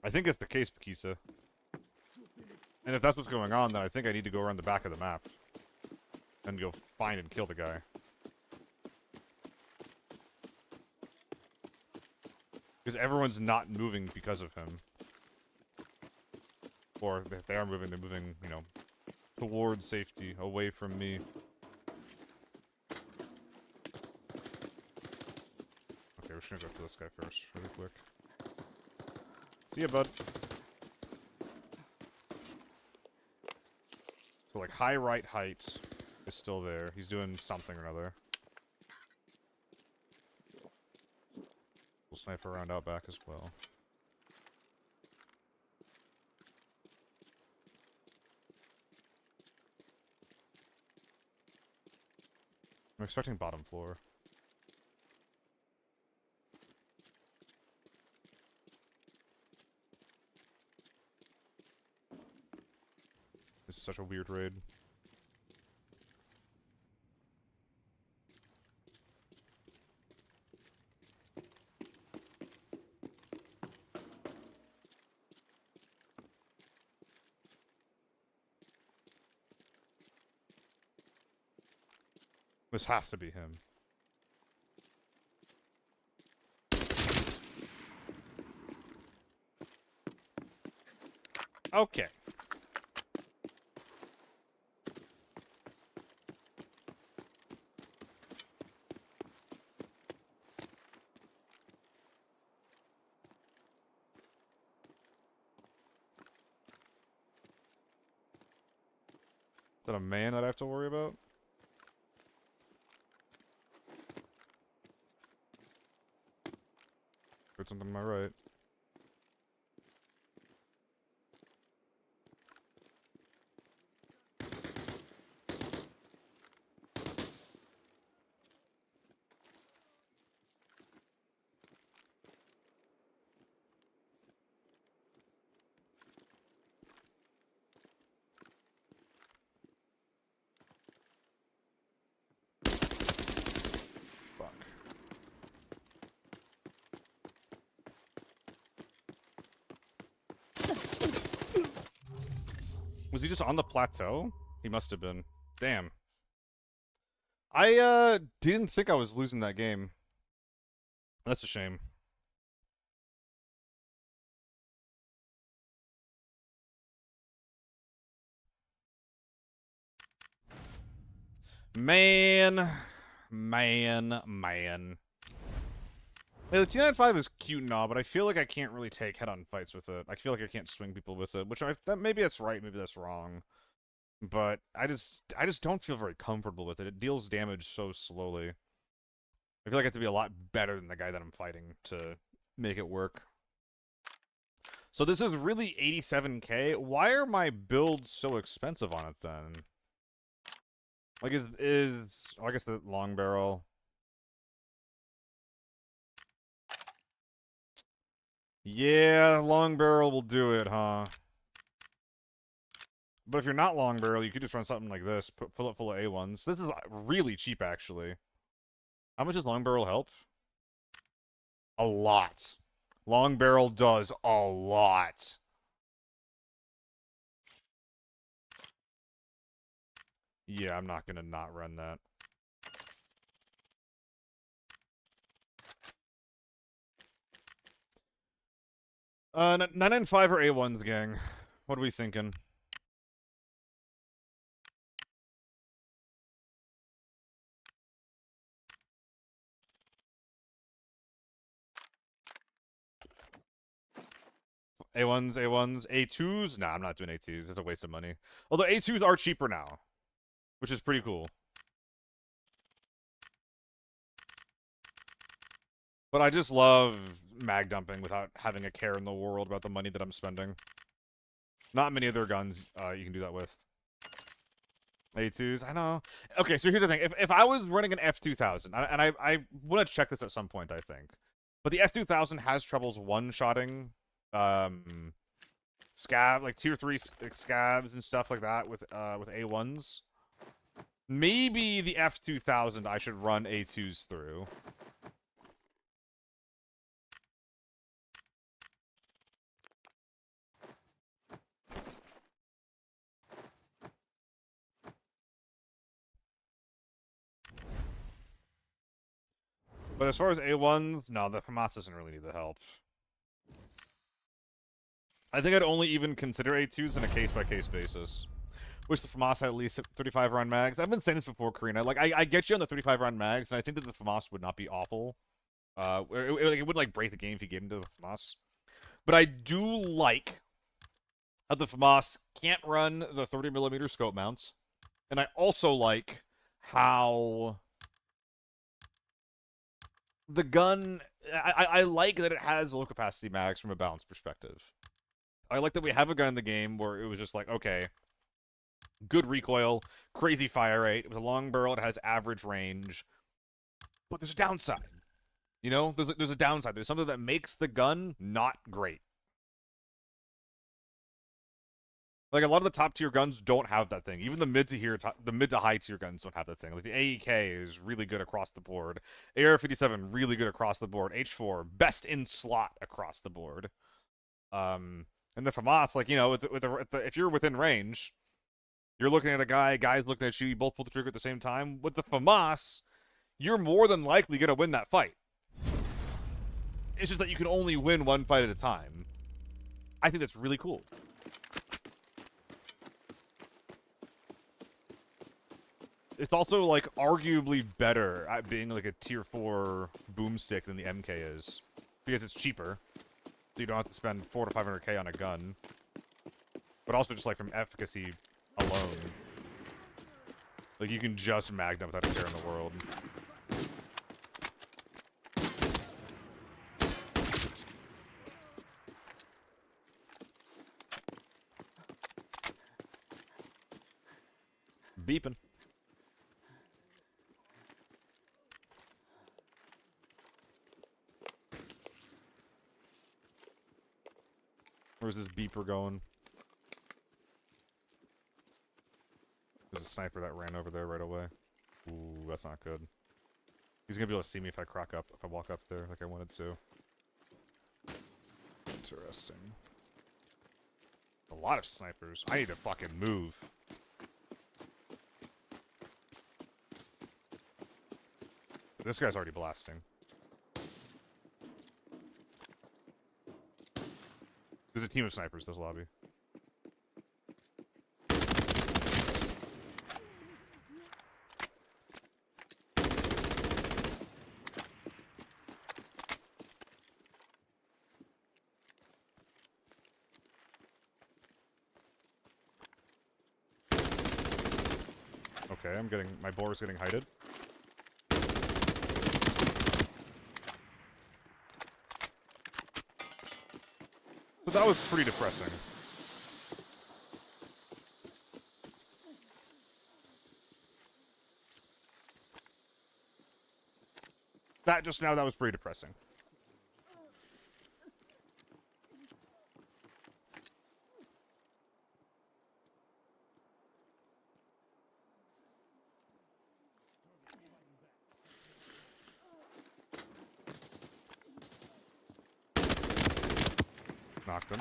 A: I think it's the case, Pakisa. And if that's what's going on, then I think I need to go around the back of the map. And go find and kill the guy. Because everyone's not moving because of him. Or if they are moving, they're moving, you know, towards safety, away from me. Okay, we're just gonna go for this guy first, really quick. See ya, bud. So, like, high right height is still there. He's doing something or another. We'll snipe around out back as well. I'm expecting bottom floor. This is such a weird raid. This has to be him. Okay. Is that a man that I have to worry about? Heard something on my right. Fuck. Was he just on the plateau? He must have been. Damn. I didn't think I was losing that game. That's a shame. Man. Hey, the T95 is cute and all, but I feel like I can't really take head-on fights with it. I feel like I can't swing people with it, which maybe that's right, maybe that's wrong. But I just don't feel very comfortable with it. It deals damage so slowly. I feel like I have to be a lot better than the guy that I'm fighting to make it work. So this is really 87k. Why are my builds so expensive on it then? Like oh, I guess the long barrel. Yeah, long barrel will do it, huh? But if you're not long barrel, you could just run something like this, fill it full of A1s. This is really cheap, actually. How much does long barrel help? A lot. Long barrel does a lot. Yeah, I'm not gonna not run that. Uh, 995 or A1s, gang. What are we thinking? A1s, A1s, A2s? Nah, I'm not doing A2s. That's a waste of money. Although A2s are cheaper now, which is pretty cool. But I just love mag dumping without having a care in the world about the money that I'm spending. Not many other guns you can do that with. A2s, I know. Okay, so here's the thing. If I was running an F2000, and I want to check this at some point, I think. But the F2000 has troubles one-shotting scab, like tier 3 scabs and stuff like that with A1s. Maybe the F2000 I should run A2s through. But as far as A1s, no, the FAMAS doesn't really need the help. I think I'd only even consider A2s on a case-by-case basis. Wish the FAMAS had at least 35 round mags. I've been saying this before, Karina. Like, I get you on the 35 round mags, and I think that the FAMAS would not be awful. It wouldn't like break the game if you gave him to the FAMAS. But I do like how the FAMAS can't run the 30mm scope mounts, and I also like how the gun. I like that it has low capacity mags from a balance perspective. I like that we have a gun in the game where it was just like, okay, good recoil, crazy fire rate. It was a long barrel. It has average range, but there's a downside. You know, there's a downside. There's something that makes the gun not great. Like a lot of the top tier guns don't have that thing. Even the mid to high tier guns don't have that thing. Like the AEK is really good across the board. AR-57 really good across the board. H4 best in slot across the board. And the FAMAS, like, you know, if you're within range, you're looking at a guy's looking at you, you both pull the trigger at the same time. With the FAMAS, you're more than likely going to win that fight. It's just that you can only win one fight at a time. I think that's really cool. It's also, like, arguably better at being, like, a tier 4 boomstick than the MK is. Because it's cheaper. So you don't have to spend 400 to 500k on a gun. But also just, like, from efficacy alone. Like, you can just mag them without a care in the world. Beeping. Where's this beeper going? There's a sniper that ran over there right away. Ooh, that's not good. He's gonna be able to see me if I walk up there like I wanted to. Interesting. A lot of snipers. I need to fucking move. This guy's already blasting. There's a team of snipers this lobby. Okay, I'm getting, my bore's getting heighted. So that was pretty depressing. That just now, that was pretty depressing. Knocked him.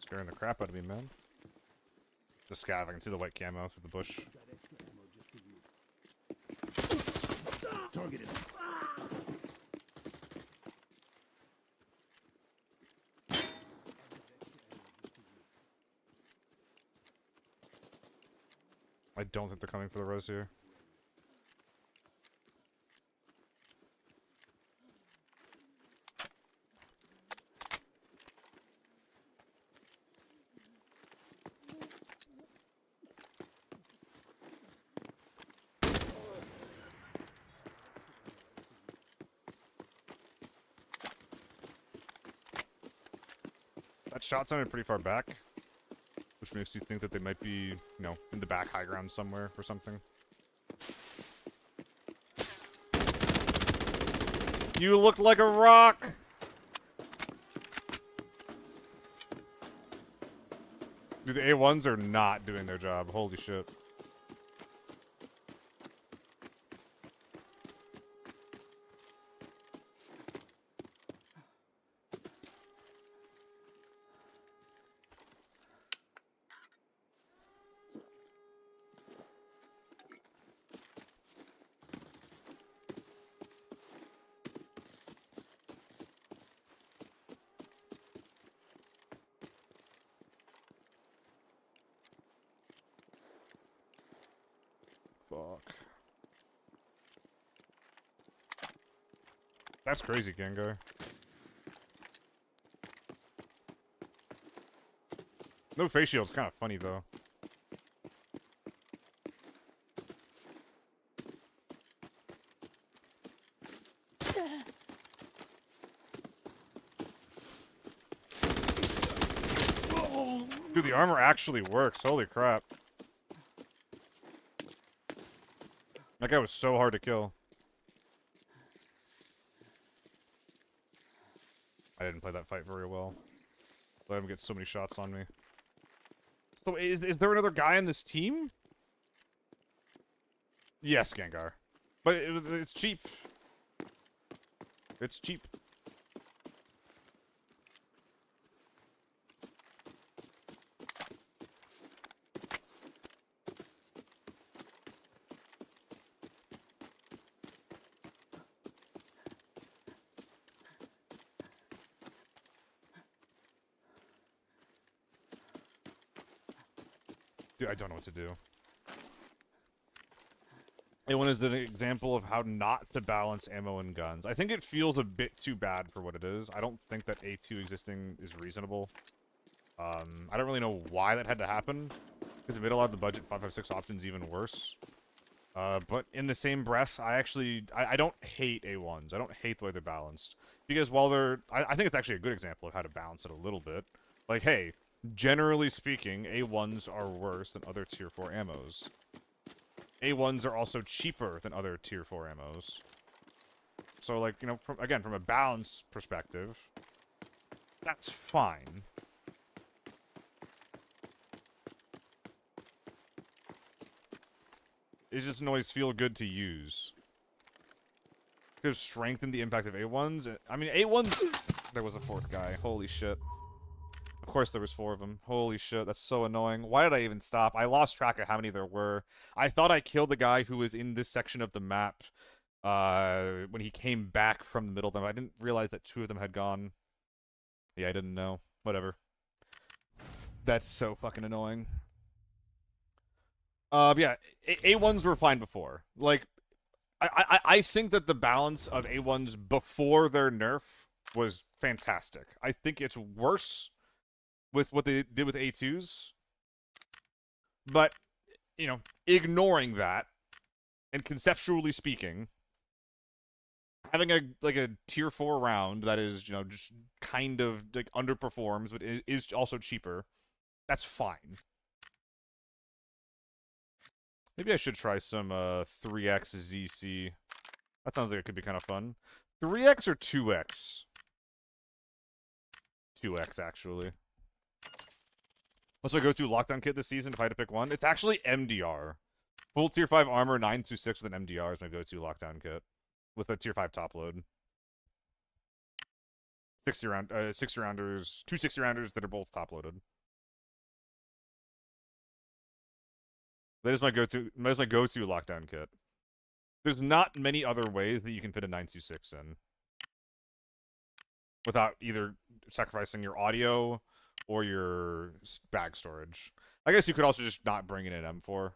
A: Scaring the crap out of me, man. The scav, I can see the white camo through the bush.
C: Got extra ammo just for you. Targeted.
A: I don't think they're coming for the res here. That shot sounded pretty far back, which makes you think that they might be, you know, in the back high ground somewhere or something. You look like a rock! Dude, the A1s are not doing their job. Holy shit. Fuck. That's crazy, Gengar. No face shield's kind of funny, though. Dude, the armor actually works. Holy crap. That guy was so hard to kill. I didn't play that fight very well. Let him get so many shots on me. So is there another guy on this team? Yes, Gengar. But it's cheap. It's cheap. Dude, I don't know what to do. A1 is an example of how not to balance ammo and guns. I think it feels a bit too bad for what it is. I don't think that A2 existing is reasonable. I don't really know why that had to happen, because it made a lot of the budget 556 options even worse. But in the same breath, I don't hate A1s. I don't hate the way they're balanced. Because while they're... I think it's actually a good example of how to balance it a little bit. Like, hey, generally speaking, A1s are worse than other tier 4 ammos. A1s are also cheaper than other tier 4 ammos. So, like, you know, from a balance perspective, that's fine. It doesn't always feel good to use. They've strengthened the impact of A1s. I mean, A1s... There was a fourth guy. Holy shit. Of course there was 4 of them. Holy shit, that's so annoying. Why did I even stop? I lost track of how many there were. I thought I killed the guy who was in this section of the map when he came back from the middle of them. I didn't realize that 2 of them had gone. Yeah, I didn't know. Whatever. That's so fucking annoying. Yeah, A1s were fine before. Like, I think that the balance of A1s before their nerf was fantastic. I think it's worse with what they did with A2s. But, you know, ignoring that, and conceptually speaking, having a tier 4 round that is, you know, just kind of like underperforms, but is also cheaper, that's fine. Maybe I should try some 3x ZC. That sounds like it could be kind of fun. 3x or 2x? 2x, actually. What's my go-to lockdown kit this season if I had to pick one? It's actually MDR. Full tier 5 armor, 926 with an MDR is my go-to lockdown kit. With a tier 5 top load. 60 rounders, 2 60 rounders that are both top loaded. That is my go-to lockdown kit. There's not many other ways that you can fit a 926 in. Without either sacrificing your audio or your bag storage. I guess you could also just not bring in an M4.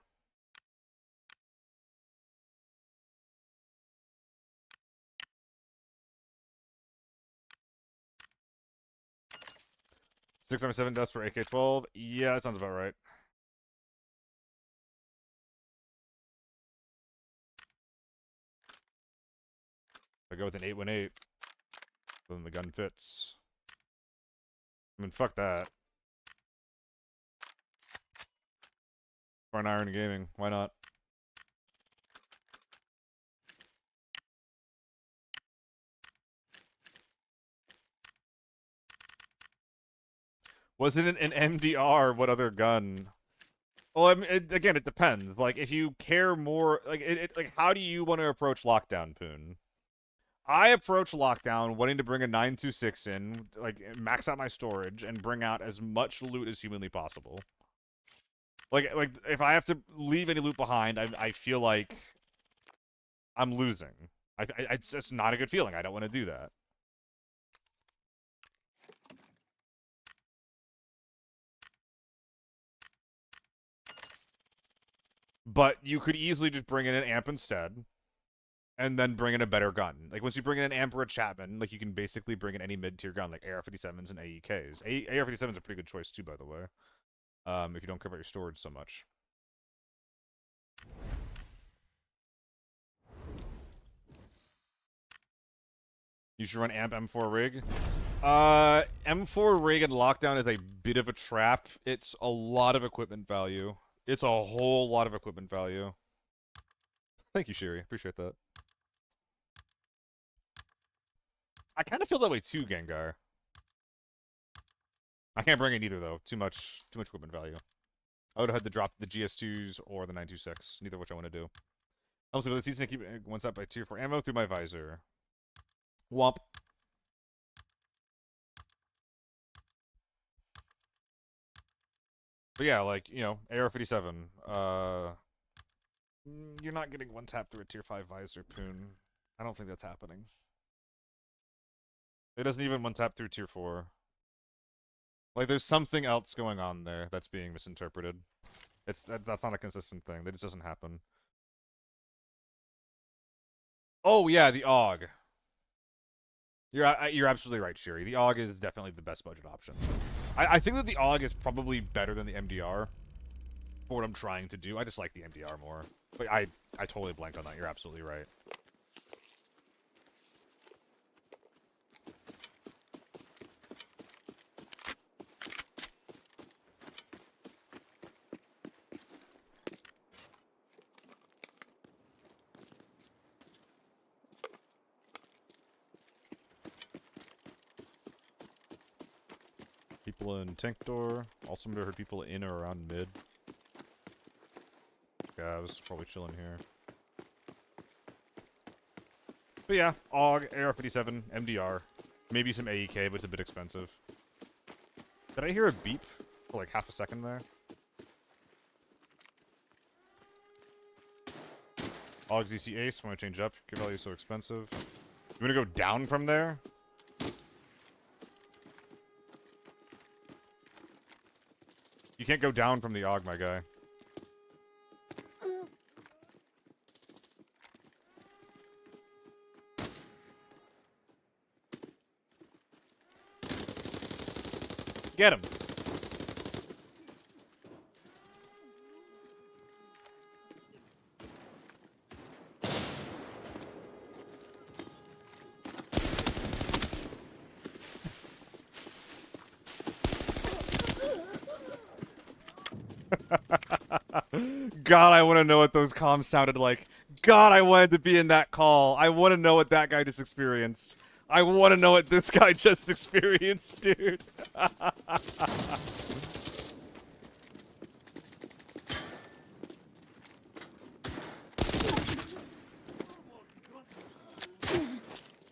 A: $6.7 dust for AK-12. Yeah, that sounds about right. I go with an 818, then the gun fits. I mean, fuck that. For an iron gaming, why not? Was it an MDR? What other gun? Well, I mean, again, it depends. Like, if you care more, like, like, how do you want to approach lockdown, Poon? I approach lockdown wanting to bring a 926 in, like, max out my storage, and bring out as much loot as humanly possible. Like, if I have to leave any loot behind, I feel like I'm losing. It's just not a good feeling. I don't want to do that. But you could easily just bring in an amp instead, and then bring in a better gun. Like, once you bring in an amp or a Chapman, like, you can basically bring in any mid-tier gun, like AR-57s and AEKs. AR-57's a pretty good choice, too, by the way. If you don't care about your storage so much. You should run amp M4 rig. M4 rig and lockdown is a bit of a trap. It's a lot of equipment value. It's a whole lot of equipment value. Thank you, Sherry. Appreciate that. I kind of feel that way too, Gengar. I can't bring it either, though. Too much equipment value. I would have had to drop the GS2s or the 926. Neither of which I want to do. Also, for the season, I keep one up by tier 4 ammo through my visor. Womp. But yeah, like, you know, AR-57. You're not getting one tap through a tier 5 visor, Poon. I don't think that's happening. It doesn't even one tap through tier 4. Like, there's something else going on there that's being misinterpreted. That's not a consistent thing. That just doesn't happen. Oh yeah, the AUG. You're absolutely right, Sherry. The AUG is definitely the best budget option. I think that the AUG is probably better than the MDR for what I'm trying to do. I just like the MDR more. But I totally blanked on that. You're absolutely right. People in tank door. Also heard people in or around mid. Yeah, I was probably chilling here. But yeah, AUG, AR-57, MDR. Maybe some AEK, but it's a bit expensive. Did I hear a beep for like half a second there? Logs EC Ace, want to change up? Gear value is so expensive. You want to go down from there? You can't go down from the AUG, my guy. Get him! God, I want to know what those comms sounded like. God, I wanted to be in that call. I want to know what that guy just experienced. I want to know what this guy just experienced, dude.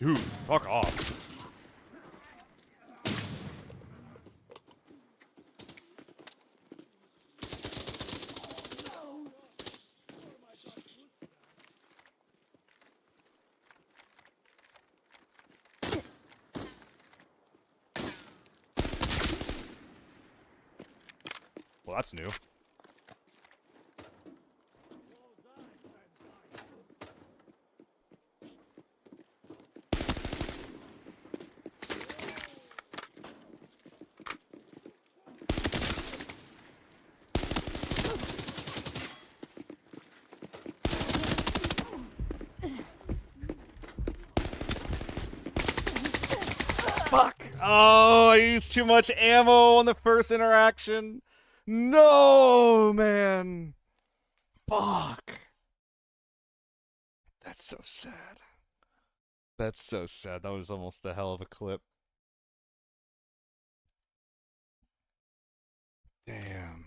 A: Dude, fuck off. Well, that's new. Fuck! Oh, I used too much ammo on the first interaction. No, man. Fuck. That's so sad. That's so sad. That was almost a hell of a clip. Damn.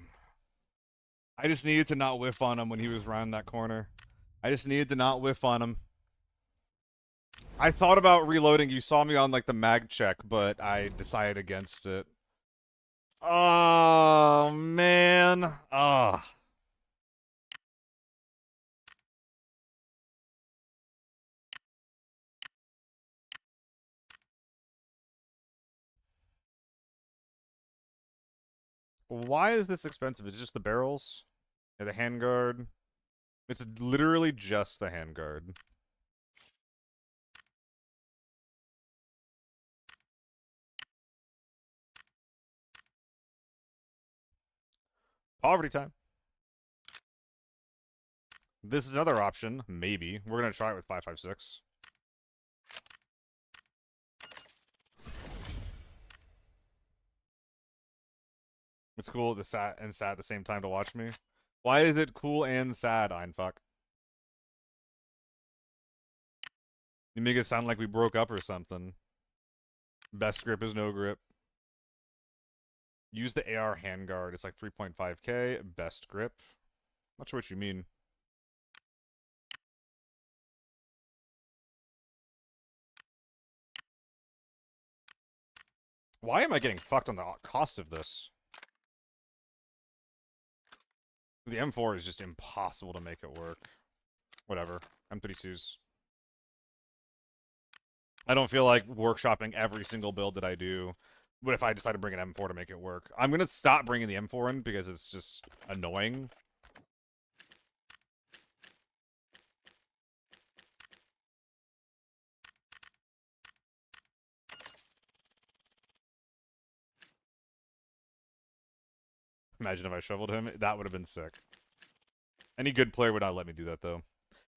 A: I just needed to not whiff on him when he was around that corner. I just needed to not whiff on him. I thought about reloading. You saw me on like the mag check, but I decided against it. Oh, man. Oh. Why is this expensive? It's just the barrels? Yeah, the handguard. It's literally just the handguard. Poverty time. This is another option, maybe. We're gonna try it with 5.56. It's cool to sad and sad at the same time to watch me. Why is it cool and sad, Einfuck? You make it sound like we broke up or something. Best grip is no grip. Use the AR handguard. It's like 3.5k. Best grip. Not sure what you mean. Why am I getting fucked on the cost of this? The M4 is just impossible to make it work. Whatever. M32s. I don't feel like workshopping every single build that I do. But if I decide to bring an M4 to make it work, I'm going to stop bringing the M4 in because it's just annoying. Imagine if I shoveled him. That would have been sick. Any good player would not let me do that, though.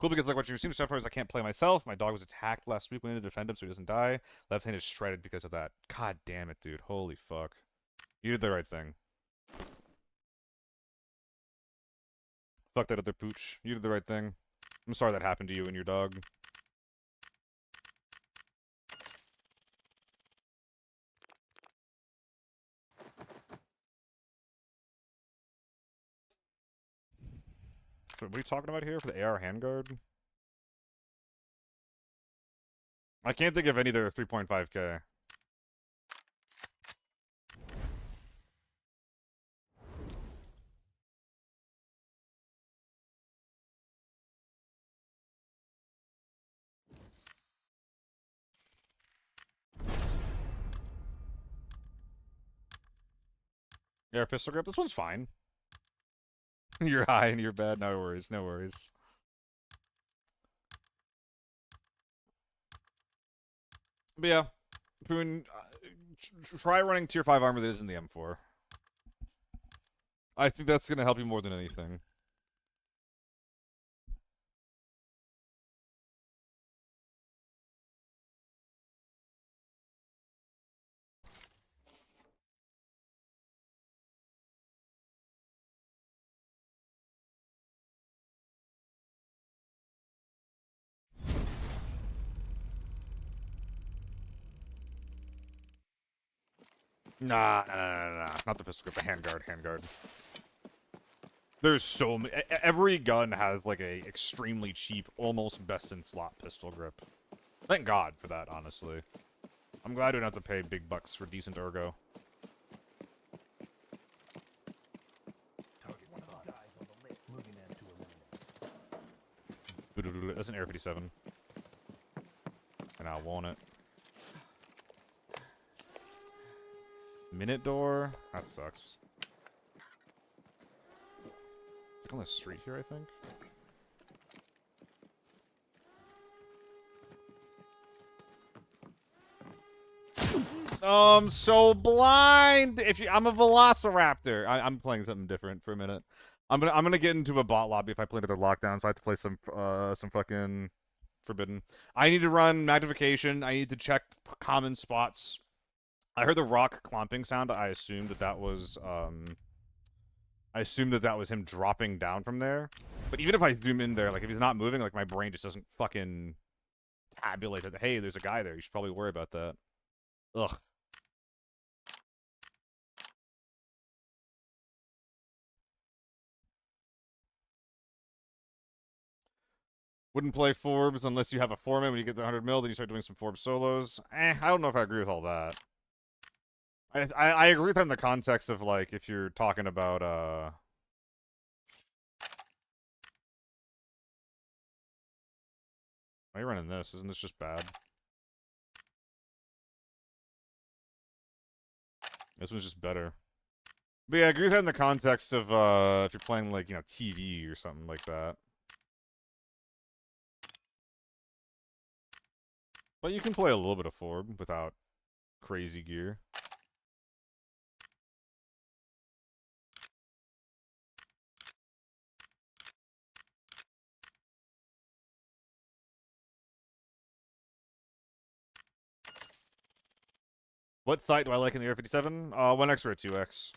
A: Cool, because like what you've seen with stuff is I can't play myself. My dog was attacked last week. We need to defend him so he doesn't die. Left hand is shredded because of that. God damn it, dude. Holy fuck. You did the right thing. Fuck that other pooch. You did the right thing. I'm sorry that happened to you and your dog. What are you talking about here for the AR handguard? I can't think of any that are 3.5k. Air pistol grip. This one's fine. You're high in your bed. No worries. No worries. But yeah, Poon, try running tier 5 armor that is in the M4. I think that's gonna help you more than anything. Nah. Not the pistol grip, the handguard, handguard. There's so many. Every gun has like a extremely cheap, almost best in slot pistol grip. Thank God for that, honestly. I'm glad I don't have to pay big bucks for decent ergo.
C: Target spotted. Guys on the list. Moving that to eliminate.
A: That's an Air 57. And I want it. Minute door? That sucks. It's like on the street here, I think. Oh, I'm so blind. I'm a Velociraptor. I'm playing something different for a minute. I'm gonna get into a bot lobby if I play another lockdown, so I have to play some fucking Forbidden. I need to run magnification. I need to check common spots. I heard the rock clomping sound. I assumed that was him dropping down from there. But even if I zoom in there, like if he's not moving, like my brain just doesn't fucking tabulate that. Hey, there's a guy there. You should probably worry about that. Ugh. Wouldn't play Forbes unless you have a foreman. When you get the 100 mil, then you start doing some Forbes solos. I don't know if I agree with all that. I agree with that in the context of, like, if you're talking about, why are you running this? Isn't this just bad? This one's just better. But yeah, I agree with that in the context of, if you're playing, like, you know, TV or something like that. But you can play a little bit of Forb without crazy gear. What sight do I like in the Air 57? 1x or a 2x?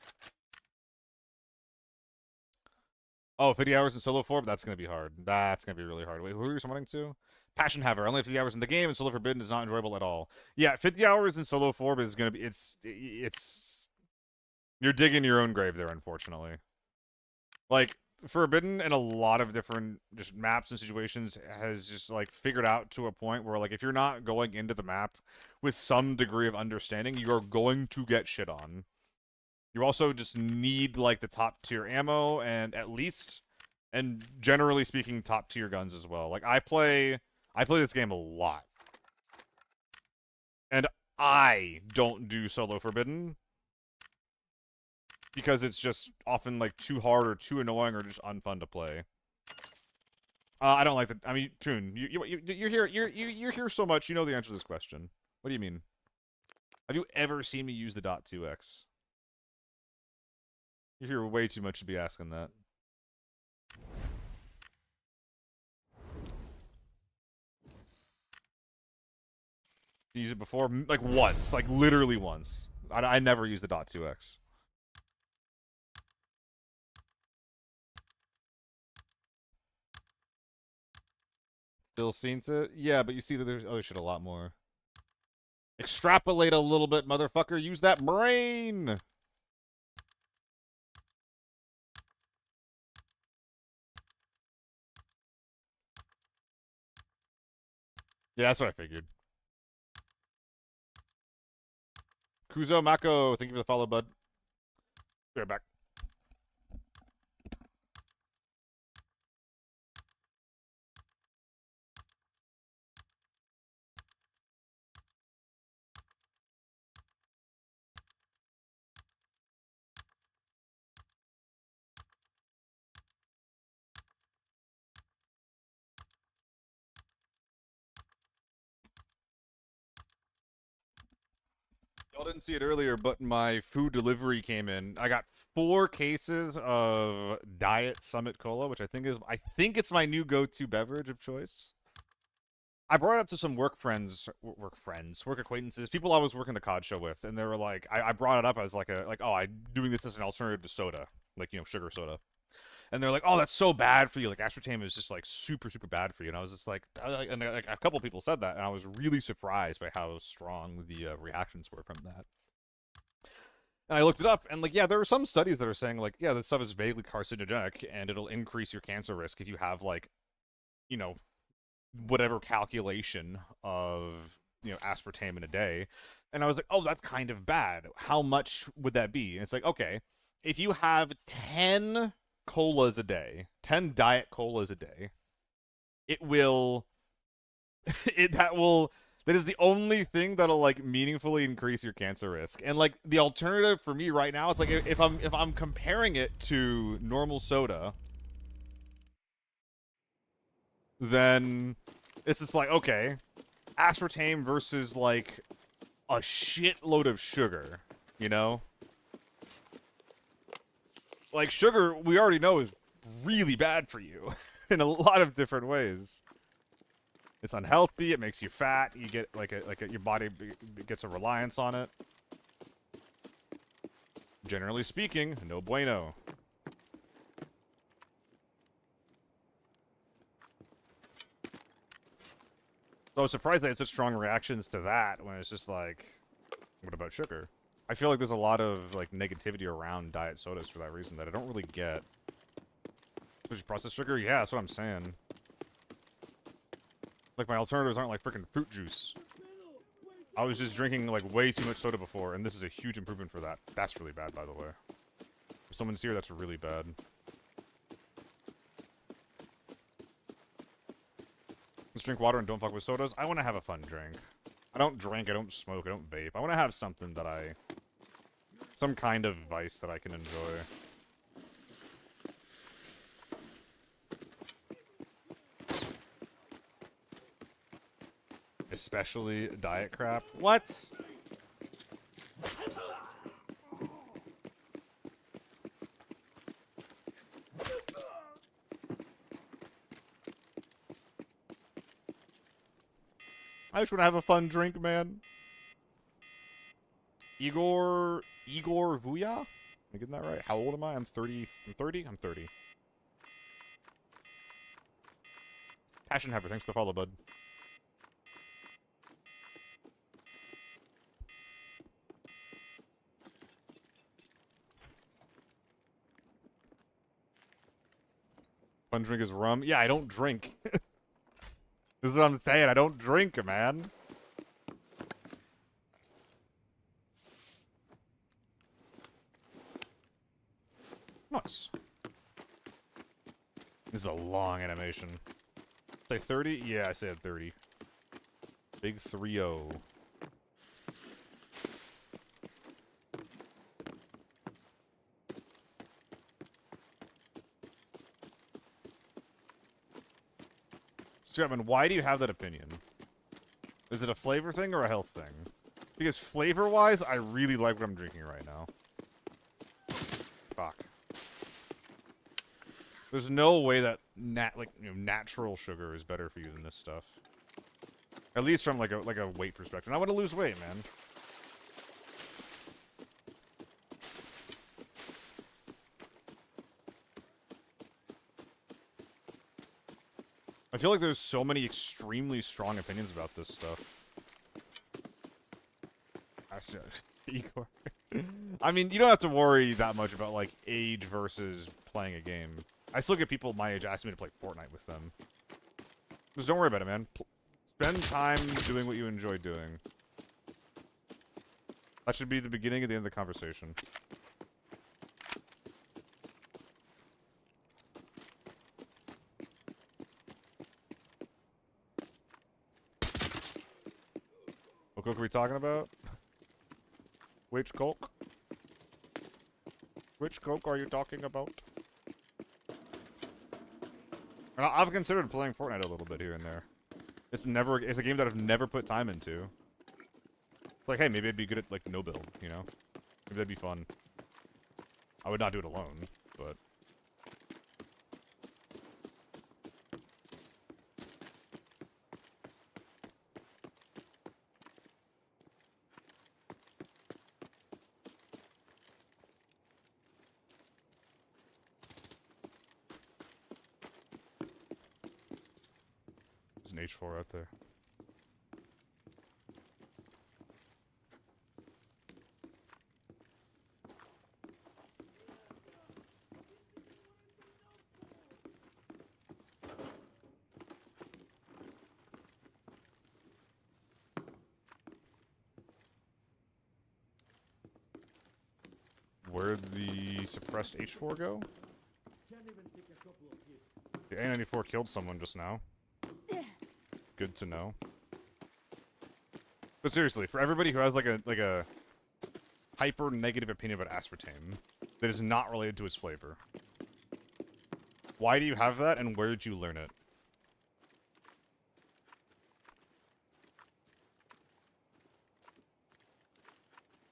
A: Oh, 50 hours in solo Forb? That's going to be hard. That's going to be really hard. Wait, who are you summoning to? Passion Haver. I only have 50 hours in the game, and Solo Forbidden is not enjoyable at all. Yeah, 50 hours in solo Forb is going to be... It's... You're digging your own grave there, unfortunately. Like, Forbidden in a lot of different just maps and situations has just, like, figured out to a point where, like, if you're not going into the map with some degree of understanding, you are going to get shit on. You also just need, like, the top tier ammo and at least, and generally speaking, top tier guns as well. Like, I play this game a lot. And I don't do solo Forbidden because it's just often, like, too hard or too annoying or just unfun to play. I don't like the... I mean, Toon, you're here. You're here so much. You know the answer to this question. What do you mean? Have you ever seen me use the .2x? You're here way too much to be asking that. Use it before? Like, once. Like, literally once. I never use the .2x. Still seen it? Yeah, but you see that there's other shit a lot more. Extrapolate a little bit, motherfucker. Use that brain! Yeah, that's what I figured. Kuzo Mako, thank you for the follow, bud. Be right back. Y'all didn't see it earlier, but my food delivery came in. I got 4 cases of Diet Summit Cola, which I think it's my new go-to beverage of choice. I brought it up to some work acquaintances, people I was working the COD show with, and they were like, I brought it up as oh, I'm doing this as an alternative to soda, like, you know, sugar soda. And they're like, oh, that's so bad for you. Like, aspartame is just, like, super, super bad for you. And I was just like, a couple people said that, and I was really surprised by how strong the reactions were from that. And I looked it up, and, like, yeah, there are some studies that are saying, like, yeah, this stuff is vaguely carcinogenic, and it'll increase your cancer risk if you have, like, you know, whatever calculation of, you know, aspartame in a day. And I was like, oh, that's kind of bad. How much would that be? And it's like, okay, if you have 10 colas a day, 10 diet colas a day, it will that is the only thing that'll, like, meaningfully increase your cancer risk. And, like, the alternative for me right now, it's like, if I'm comparing it to normal soda, then it's just like, okay, aspartame versus, like, a shitload of sugar, you know? Like, sugar, we already know, is really bad for you in a lot of different ways. It's unhealthy, it makes you fat, you get, your body gets a reliance on it. Generally speaking, no bueno. So I was surprised they had such strong reactions to that when it's just like, what about sugar? I feel like there's a lot of, like, negativity around diet sodas for that reason that I don't really get. Especially processed sugar? Yeah, that's what I'm saying. Like, my alternatives aren't like freaking fruit juice. I was just drinking, like, way too much soda before, and this is a huge improvement for that. That's really bad, by the way. If someone's here, that's really bad. Let's drink water and don't fuck with sodas. I want to have a fun drink. I don't drink, I don't smoke, I don't vape. I want to have something that some kind of vice that I can enjoy. Especially diet crap. What? I just want to have a fun drink, man. Igor Vuya? Am I getting that right? How old am I? I'm 30. I'm 30? I'm 30. Passion Heifer, thanks for the follow, bud. Fun drink is rum. Yeah, I don't drink. This is what I'm saying. I don't drink, man. Nice. This is a long animation. Say 30? Yeah, I said 30. Big 3-0. Scrapman, why do you have that opinion? Is it a flavor thing or a health thing? Because flavor-wise, I really like what I'm drinking right now. Fuck. There's no way that natural sugar is better for you than this stuff. At least from like a weight perspective. I want to lose weight, man. I feel like there's so many extremely strong opinions about this stuff. Igor. I mean, you don't have to worry that much about, like, age versus playing a game. I still get people my age asking me to play Fortnite with them. Just don't worry about it, man. Spend time doing what you enjoy doing. That should be the beginning and the end of the conversation. What Coke are we talking about? Which Coke? Which Coke are you talking about? I've considered playing Fortnite a little bit here and there. It's a game that I've never put time into. It's like, hey, maybe I'd be good at, like, no build, you know? Maybe that'd be fun. I would not do it alone, but... There's an H4 out there. Where'd the suppressed H4 go?
C: Can't even take a couple of hits.
A: The A94 killed someone just now. Good to know. But seriously, for everybody who has like a hyper negative opinion about aspartame that is not related to its flavor, why do you have that, and where did you learn it?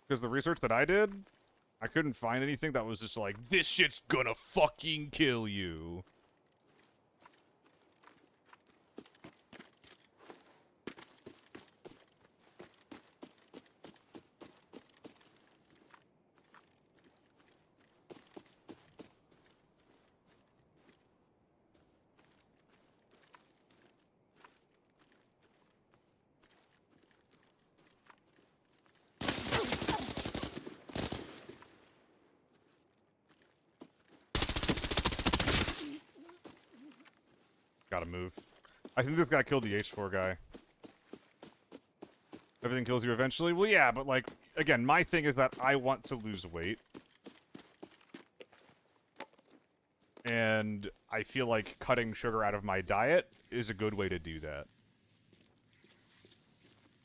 A: Because the research that I did, I couldn't find anything that was just like, this shit's gonna fucking kill you. Gotta move. I think this guy killed the H4 guy. Everything kills you eventually? Well, yeah, but like, again, my thing is that I want to lose weight. And I feel like cutting sugar out of my diet is a good way to do that.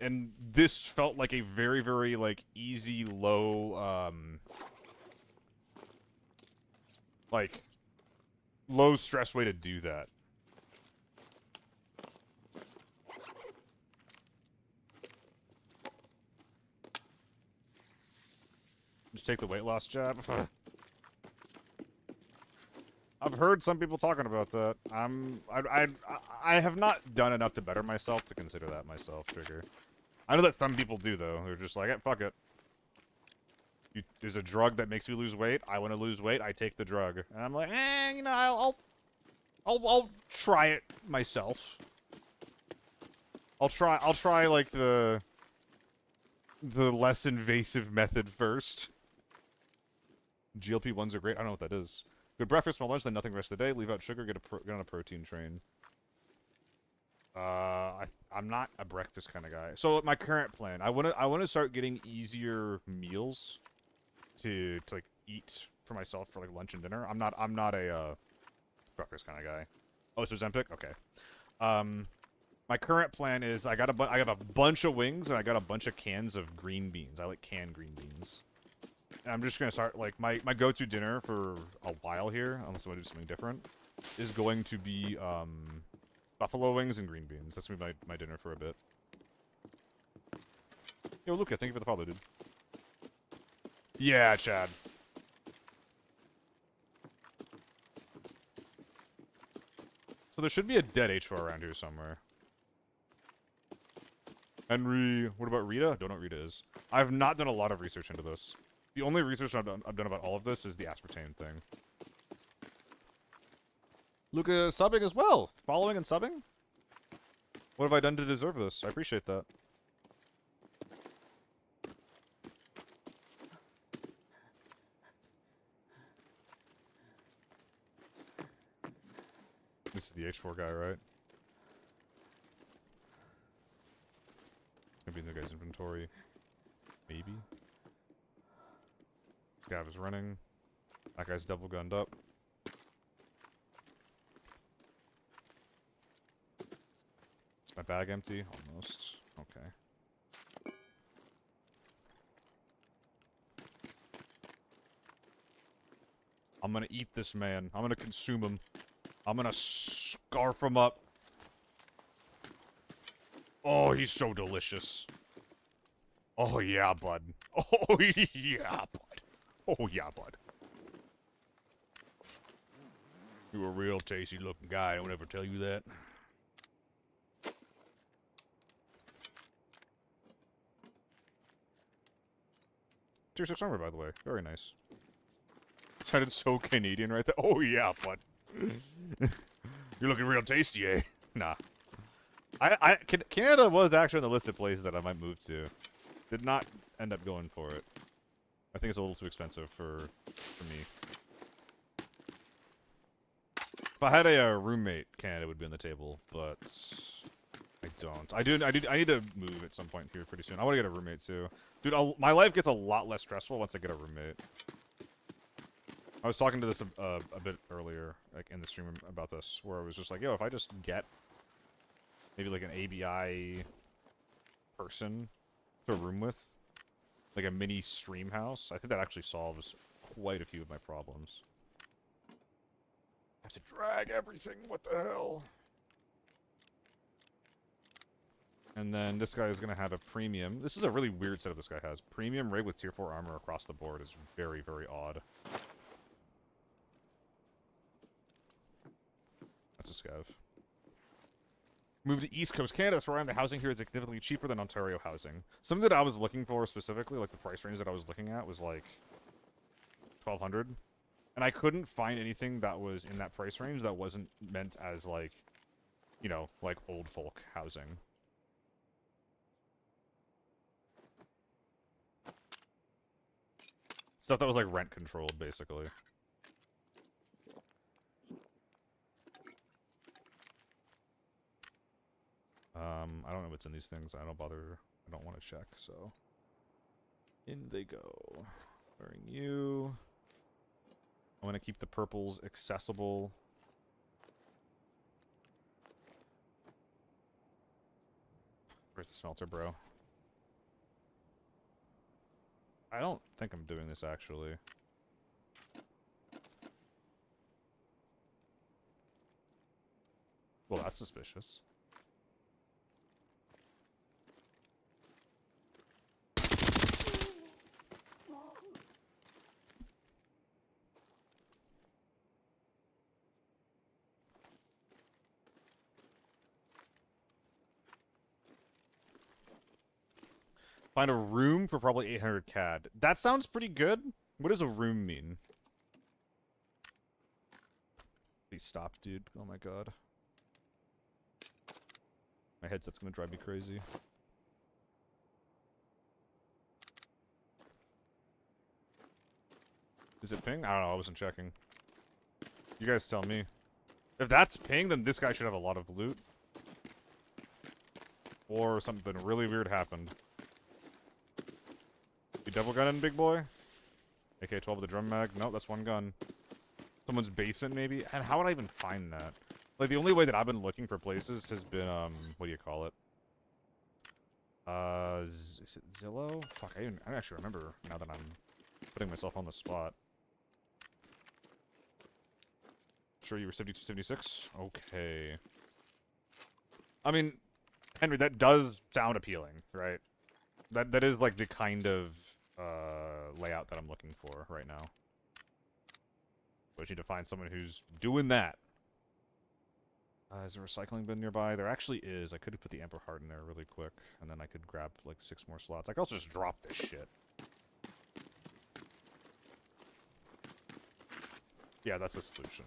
A: And this felt like a very, very, like, easy, low, like, low stress way to do that. Just take the weight loss jab. I've heard some people talking about that. I have not done enough to better myself to consider that myself, Trigger. I know that some people do, though. They're just like, fuck it. There's a drug that makes me lose weight. I want to lose weight. I take the drug. And I'm like, you know, I'll try it myself. I'll try like the less invasive method first. GLP-1s are great. I don't know what that is. Good breakfast, small lunch, then nothing the rest of the day. Leave out sugar, get on a protein train. I'm not a breakfast kind of guy. So my current plan, I wanna start getting easier meals to like eat for myself for like lunch and dinner. I'm not a breakfast kind of guy. Oh, so Ozempic? Okay. My current plan is I have a bunch of wings and I got a bunch of cans of green beans. I like canned green beans. And I'm just gonna start like my go-to dinner for a while here, unless I want to do something different, is going to be buffalo wings and green beans. That's gonna be my dinner for a bit. Yo, Luca, thank you for the follow, dude. Yeah, Chad. So there should be a dead H4 around here somewhere. Henry, what about Rita? Don't know what Rita is. I've not done a lot of research into this. The only research I've done about all of this is the aspartame thing. Luca subbing as well. Following and subbing? What have I done to deserve this? I appreciate that. This is the H4 guy, right? It's gonna be in the guy's inventory. Maybe. Scav is running. That guy's double gunned up. Is my bag empty? Almost. Okay. I'm gonna eat this man. I'm gonna consume him. I'm gonna scarf him up. Oh, he's so delicious. Oh yeah, bud. Oh yeah, bud. Oh yeah, bud. You're a real tasty looking guy. I don't ever tell you that. Tier 6 armor, by the way. Very nice. Sounded so Canadian right there. Oh yeah, bud. You're looking real tasty, eh? Nah. Canada was actually on the list of places that I might move to. Did not end up going for it. I think it's a little too expensive for me. If I had a roommate, Canada would be on the table, but I don't. I need to move at some point here pretty soon. I want to get a roommate too. Dude, my life gets a lot less stressful once I get a roommate. I was talking to this a bit earlier, like in the stream about this, where I was just like, yo, if I just get maybe like an ABI person to room with, like a mini stream house, I think that actually solves quite a few of my problems. I have to drag everything, what the hell? And then this guy is going to have a premium. This is a really weird setup this guy has. Premium rig with tier 4 armor across the board is very, very odd. That's a scav. Move to East Coast Canada, so the housing here is significantly cheaper than Ontario housing. Something that I was looking for specifically, like the price range that I was looking at, was like 1,200. And I couldn't find anything that was in that price range that wasn't meant as like, you know, like old folk housing. Stuff that was like rent controlled, basically. I don't know what's in these things. I don't bother. I don't want to check, so. In they go. Wearing you. I want to keep the purples accessible. Where's the smelter, bro? I don't think I'm doing this, actually. Well, that's suspicious. Find a room for probably 800 CAD. That sounds pretty good. What does a room mean? Please stop, dude. Oh my god. My headset's gonna drive me crazy. Is it ping? I don't know, I wasn't checking. You guys tell me. If that's ping, then this guy should have a lot of loot. Or something really weird happened. You double gunning, big boy? AK-12 with the drum mag? Nope, that's one gun. Someone's basement, maybe? And how would I even find that? Like, the only way that I've been looking for places has been, what do you call it? Is it Zillow? Fuck, I don't actually remember now that I'm putting myself on the spot. Sure you were 72, 76? Okay. I mean, Henry, that does sound appealing, right? That is, like, the kind of, layout that I'm looking for right now. But I need to find someone who's doing that. Is there a recycling bin nearby? There actually is. I could have put the Amber Heart in there really quick, and then I could grab, like, 6 more slots. I could also just drop this shit. Yeah, that's the solution.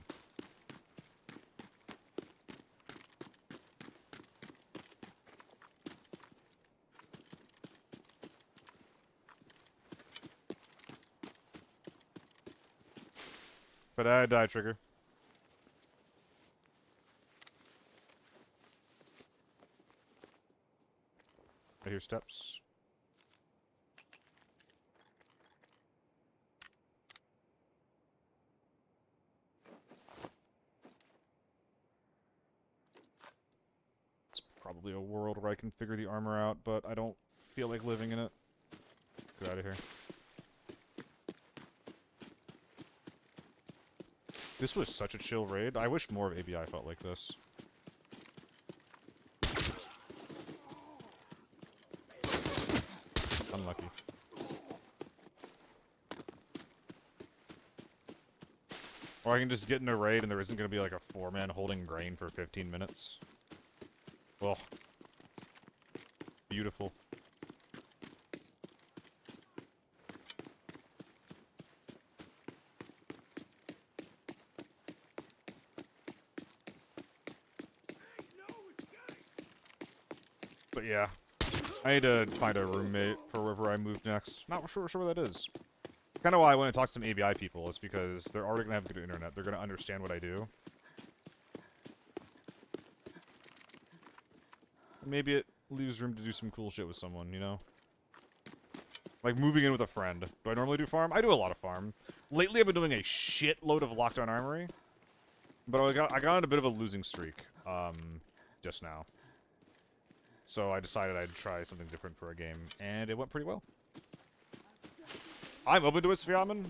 A: But I die, Trigger. I hear steps. It's probably a world where I can figure the armor out, but I don't feel like living in it. Get out of here. This was such a chill raid. I wish more of ABI felt like this. Unlucky. Or I can just get in a raid and there isn't going to be like a 4-man holding grain for 15 minutes. Well, beautiful. But yeah, I need to find a roommate for wherever I move next. Not sure where that is. Kind of why I want to talk to some ABI people is because they're already gonna have good internet. They're gonna understand what I do. Maybe it leaves room to do some cool shit with someone, you know? Like moving in with a friend. Do I normally do farm? I do a lot of farm. Lately I've been doing a shitload of Lockdown Armory. But I got on a bit of a losing streak, just now. So I decided I'd try something different for a game, and it went pretty well. I'm open to it, Sviaman.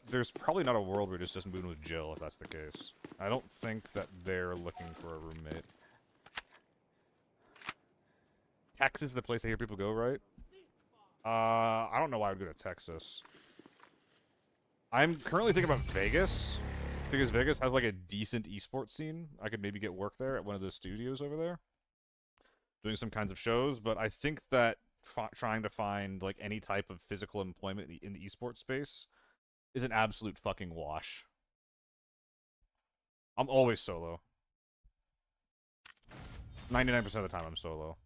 A: There's probably not a world where it just doesn't move in with Jill, if that's the case. I don't think that they're looking for a roommate. Texas is the place I hear people go, right? I don't know why I would go to Texas. I'm currently thinking about Vegas, because Vegas has like a decent esports scene. I could maybe get work there at one of those studios over there, doing some kinds of shows, but I think that trying to find like any type of physical employment in the esports space is an absolute fucking wash. I'm always solo. 99% of the time I'm solo.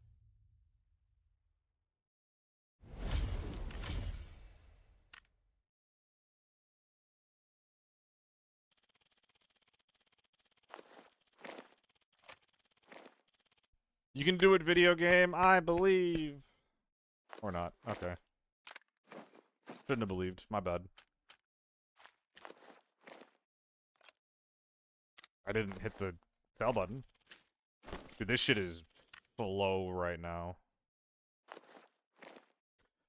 A: You can do it, video game, I believe. Or not. Okay. Shouldn't have believed. My bad. I didn't hit the sell button. Dude, this shit is slow right now.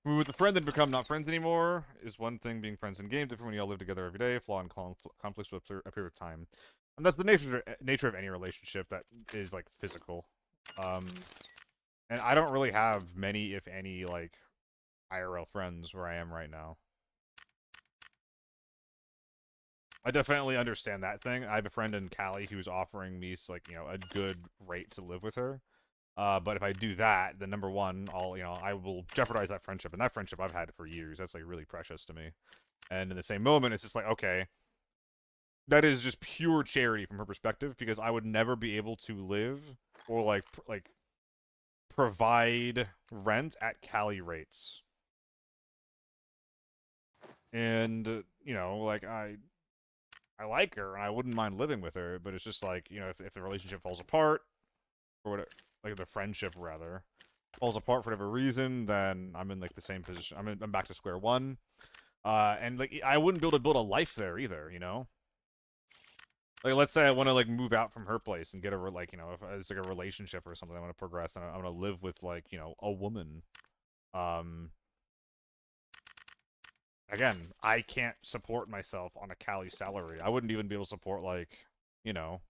A: With a friend and become not friends anymore is one thing. Being friends in games, different when you all live together every day. Flaw and conflicts will appear with time. And that's the nature of any relationship that is, like, physical. And I don't really have many, if any, like, IRL friends where I am right now. I definitely understand that thing. I have a friend in Cali who's offering me, like, you know, a good rate to live with her. But if I do that, then number one, I will jeopardize that friendship, and that friendship I've had for years. That's, like, really precious to me. And in the same moment, it's just like, okay, that is just pure charity from her perspective, because I would never be able to live or, like, provide rent at Cali rates. And, you know, like, I like her, and I wouldn't mind living with her, but it's just like, you know, if the relationship falls apart, or whatever, like, the friendship, rather, falls apart for whatever reason, then I'm in, like, the same position. I'm back to square one. And, like, I wouldn't be able to build a life there, either, you know? Like, let's say I want to, like, move out from her place and get like, you know, if it's, like, a relationship or something I want to progress, and I want to live with, like, you know, a woman. Again, I can't support myself on a Cali salary. I wouldn't even be able to support, like, you know...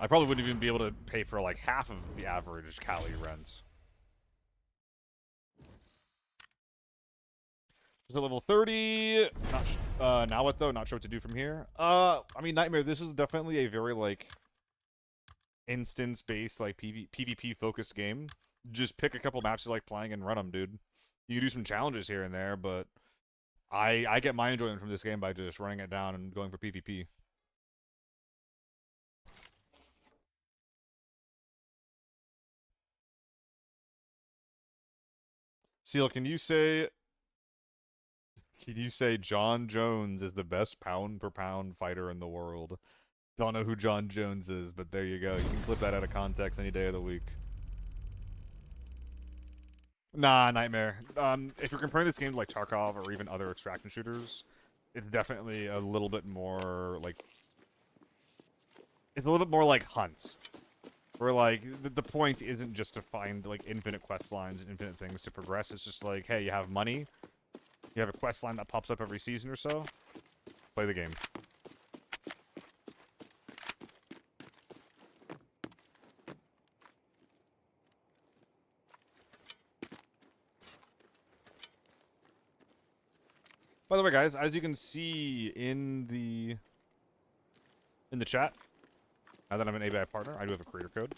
A: I probably wouldn't even be able to pay for, like, half of the average Cali rent. Is it level 30? Now what, though? Not sure what to do from here. I mean, Nightmare, this is definitely a very, like, instance-based, like, PvP-focused game. Just pick a couple maps you like playing and run them, dude. You can do some challenges here and there, but I get my enjoyment from this game by just running it down and going for PvP. Seal, can you say John Jones is the best pound-per-pound fighter in the world? Don't know who John Jones is, but there you go. You can clip that out of context any day of the week. Nah, Nightmare. If you're comparing this game to, like, Tarkov or even other extraction shooters, it's definitely a little bit more, like... It's a little bit more like Hunt. Where, like, the point isn't just to find, like, infinite quest lines and infinite things to progress. It's just like, hey, you have money. You have a quest line that pops up every season or so. Play the game. By the way, guys, as you can see in the chat, now that I'm an ABI partner, I do have a creator code.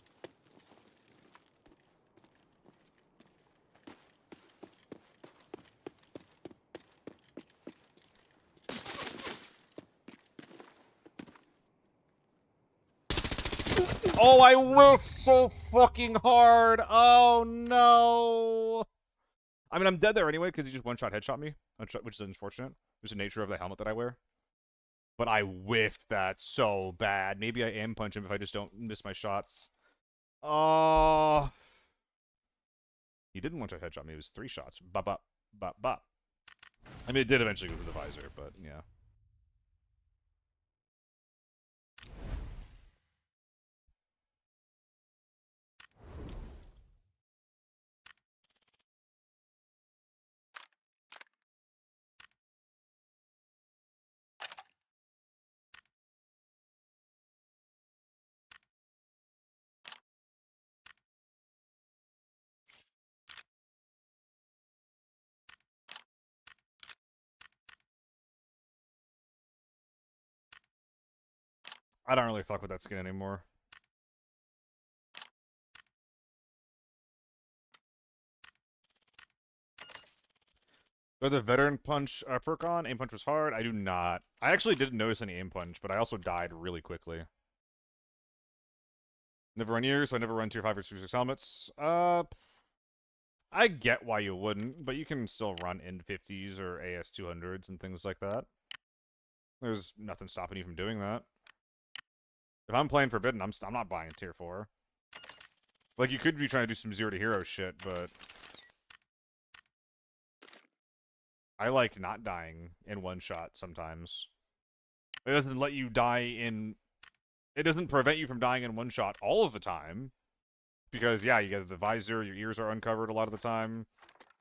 A: Oh, I whiffed so fucking hard. Oh, no. I mean, I'm dead there anyway, because he just one-shot headshot me, which is unfortunate. There's the nature of the helmet that I wear. But I whiffed that so bad. Maybe I am punch him if I just don't miss my shots. Oh. He didn't one-shot headshot me. It was 3 shots. Bop, bop, bop, bop. I mean, it did eventually go through the visor, but yeah. I don't really fuck with that skin anymore. Go the veteran punch perk on. Aim punch was hard. I do not. I actually didn't notice any aim punch, but I also died really quickly. Never run years, so I never run tier 5 or tier 6 helmets. I get why you wouldn't, but you can still run N50s or AS 200s and things like that. There's nothing stopping you from doing that. If I'm playing Forbidden, I'm not buying a tier 4. Like, you could be trying to do some 0 to hero shit, but I like not dying in one shot sometimes. It doesn't let you die in... It doesn't prevent you from dying in one shot all of the time. Because, yeah, you get the visor, your ears are uncovered a lot of the time.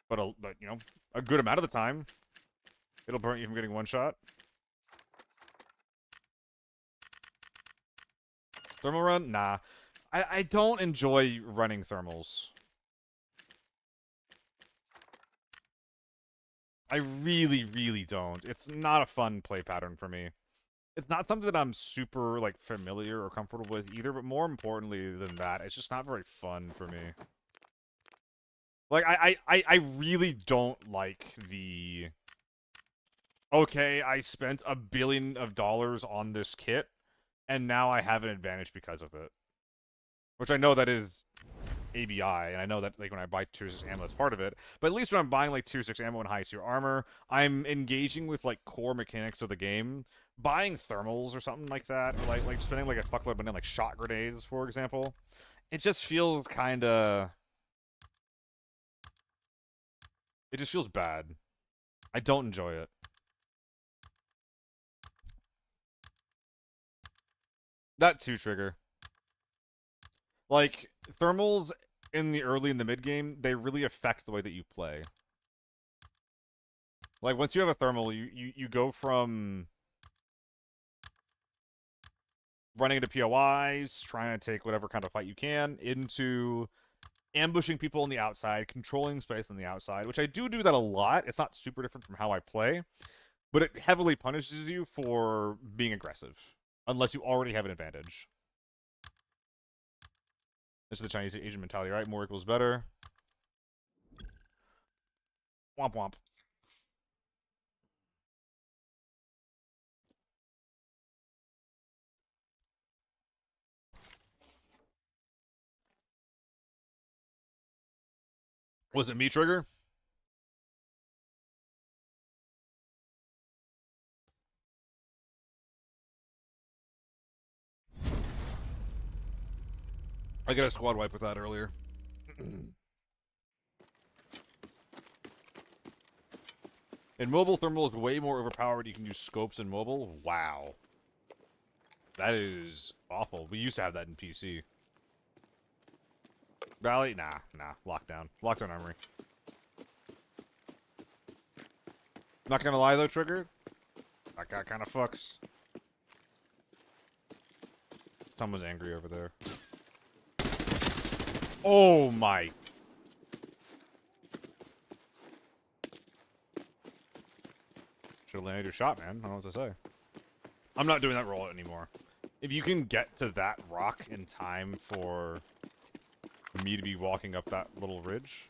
A: But you know, a good amount of the time, it'll prevent you from getting one shot. Thermal run? Nah. I don't enjoy running thermals. I really, really don't. It's not a fun play pattern for me. It's not something that I'm super, like, familiar or comfortable with either, but more importantly than that, it's just not very fun for me. Like, I really don't like the... Okay, I spent $1 billion on this kit, and now I have an advantage because of it. Which I know that is ABI, and I know that, like, when I buy tier 6 ammo, that's part of it. But at least when I'm buying, like, tier 6 ammo and high tier armor, I'm engaging with, like, core mechanics of the game. Buying thermals or something like that, or, like spending, like, a fuckload of money on, like, shot grenades, for example, it just feels kinda... It just feels bad. I don't enjoy it. That too, Trigger. Like, thermals in the early and the mid game, they really affect the way that you play. Like, once you have a thermal, you go from running into POIs, trying to take whatever kind of fight you can, into ambushing people on the outside, controlling space on the outside, which I do that a lot. It's not super different from how I play, but it heavily punishes you for being aggressive, unless you already have an advantage. This is the Chinese Asian mentality, right? More equals better. Womp womp. Was it me, Trigger? I got a squad wipe with that earlier. In mobile, thermal is way more overpowered. You can use scopes in mobile. Wow. That is awful. We used to have that in PC. Valley? Nah. Lockdown. Lockdown armory. Not gonna lie though, Trigger. That guy kind of fucks. Someone's angry over there. Oh my. land your shot, man. I don't know what to say. I'm not doing that roll anymore. If you can get to that rock in time for me to be walking up that little ridge,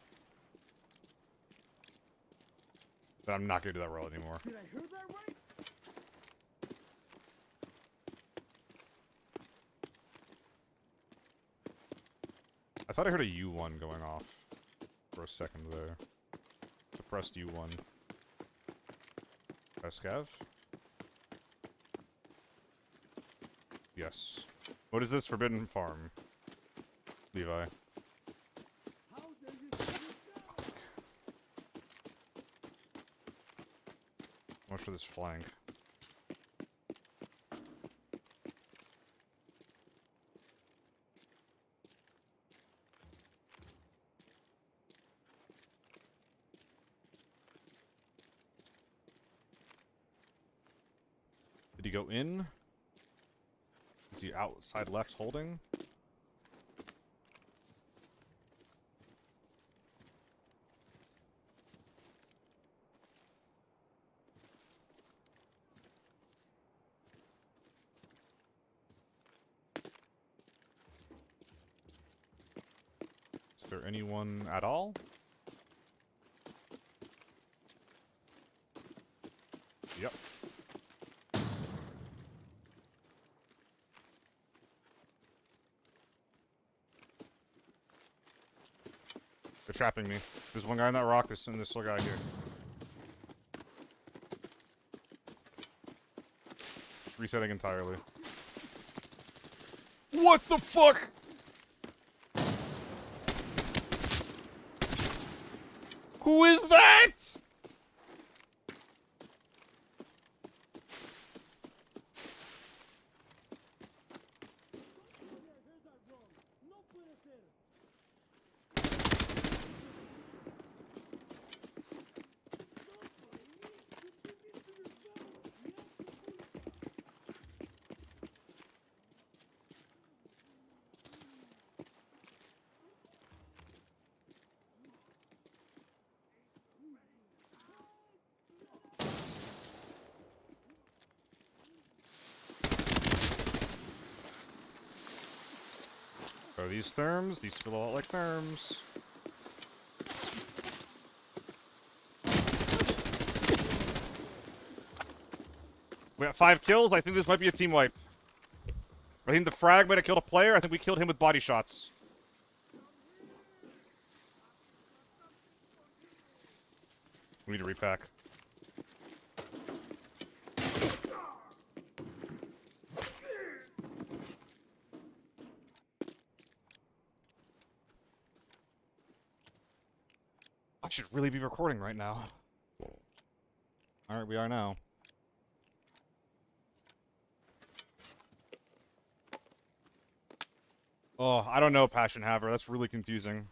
A: then I'm not gonna do that roll anymore.
C: Did I hear that right?
A: I thought I heard a U1 going off for a second there. Suppressed U1. Scav? Yes. What is this? Forbidden Farm. Levi.
C: How does it go?
A: Much for this flank. Did he go in? Is he outside left holding? Is there anyone at all? Yep. They're trapping me. There's one guy on that rock, and this little guy here. Resetting entirely. What the fuck?! Who is that?! Are these therms? These feel a lot like therms. We got 5 kills. I think this might be a team wipe. I think the frag might have killed a player. I think we killed him with body shots. We need to repack. I should really be recording right now. Alright, we are now. Oh, I don't know, Passion Haver. That's really confusing.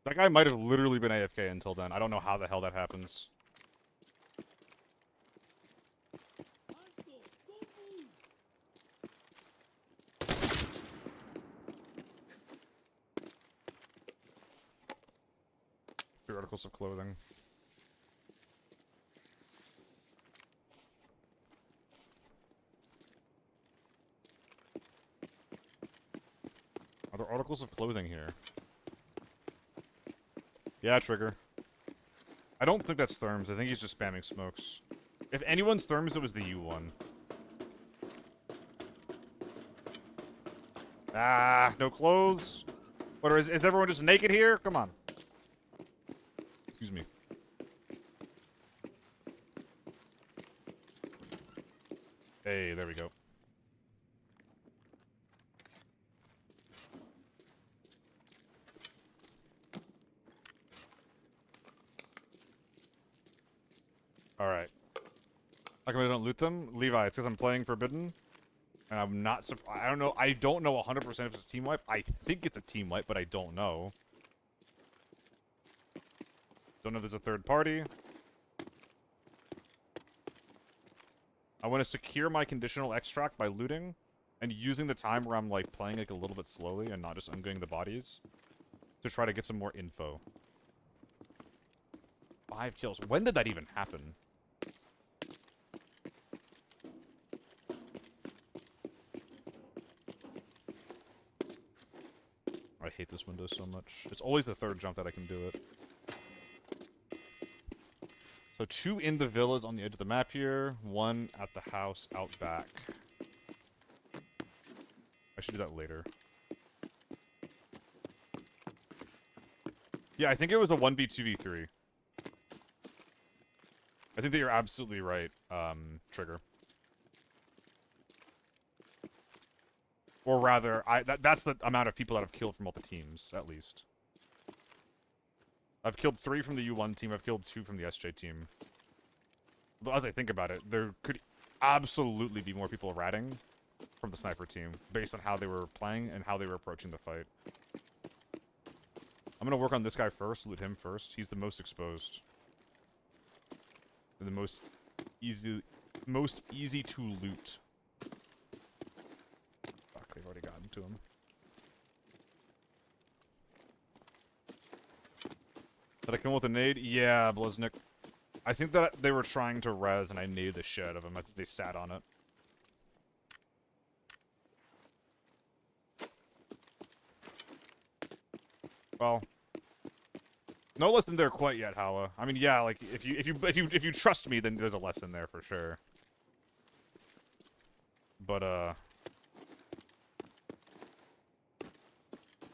A: That guy might have literally been AFK until then. I don't know how the hell that happens. Three articles of clothing. Are there articles of clothing here? Yeah, Trigger. I don't think that's Therms. I think he's just spamming smokes. If anyone's Therms, it was the U1. Ah, no clothes. What, is everyone just naked here? Come on. Excuse me. Hey, there we go. Alright. How come I don't loot them? Levi, it's because I'm playing Forbidden. And I'm not I don't know 100% if it's a team wipe. I think it's a team wipe, but I don't know. Don't know if there's a third party. I want to secure my conditional extract by looting and using the time where I'm like playing like a little bit slowly and not just ungoing the bodies to try to get some more info. 5 kills. When did that even happen? I hate this window so much. It's always the third jump that I can do it. So 2 in the villas on the edge of the map here, 1 at the house out back. I should do that later. Yeah, I think it was a 1v2v3. I think that you're absolutely right, Trigger. Or rather, that's the amount of people that I've killed from all the teams, at least. I've killed 3 from the U1 team, I've killed 2 from the SJ team. But as I think about it, there could absolutely be more people ratting from the sniper team, based on how they were playing and how they were approaching the fight. I'm gonna work on this guy first, loot him first. He's the most exposed. And the most easy to loot. Fuck, they've already gotten to him. Did I come with a nade? Yeah, Bliznik. I think that they were trying to res and I naded the shit out of him. I think they sat on it. Well, no lesson there quite yet, Howa. I mean, yeah, like if you trust me, then there's a lesson there for sure. But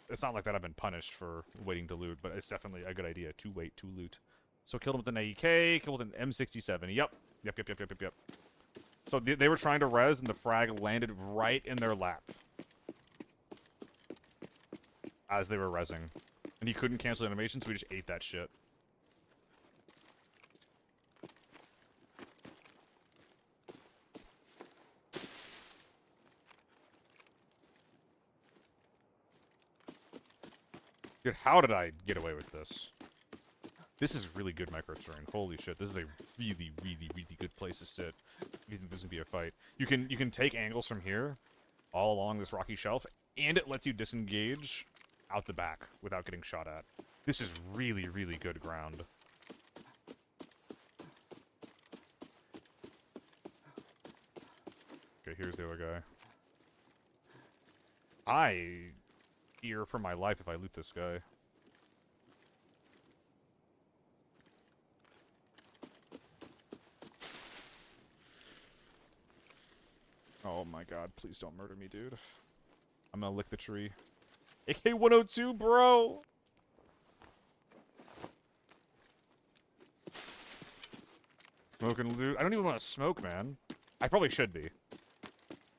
A: it's not like that I've been punished for waiting to loot, but it's definitely a good idea to wait to loot. So killed him with an AEK, killed with an M67. Yep. So they were trying to res, and the frag landed right in their lap as they were resing. And he couldn't cancel animation, so he just ate that shit. Dude, how did I get away with this? This is really good micro terrain. Holy shit, this is a really, really, really good place to sit. If you think this is gonna be a fight. You can take angles from here, all along this rocky shelf, and it lets you disengage out the back without getting shot at. This is really, really good ground. Okay, here's the other guy. I fear for my life if I loot this guy. Oh my god, please don't murder me, dude. I'm gonna lick the tree. AK-102, bro! Smoking loot. I don't even want to smoke, man. I probably should be.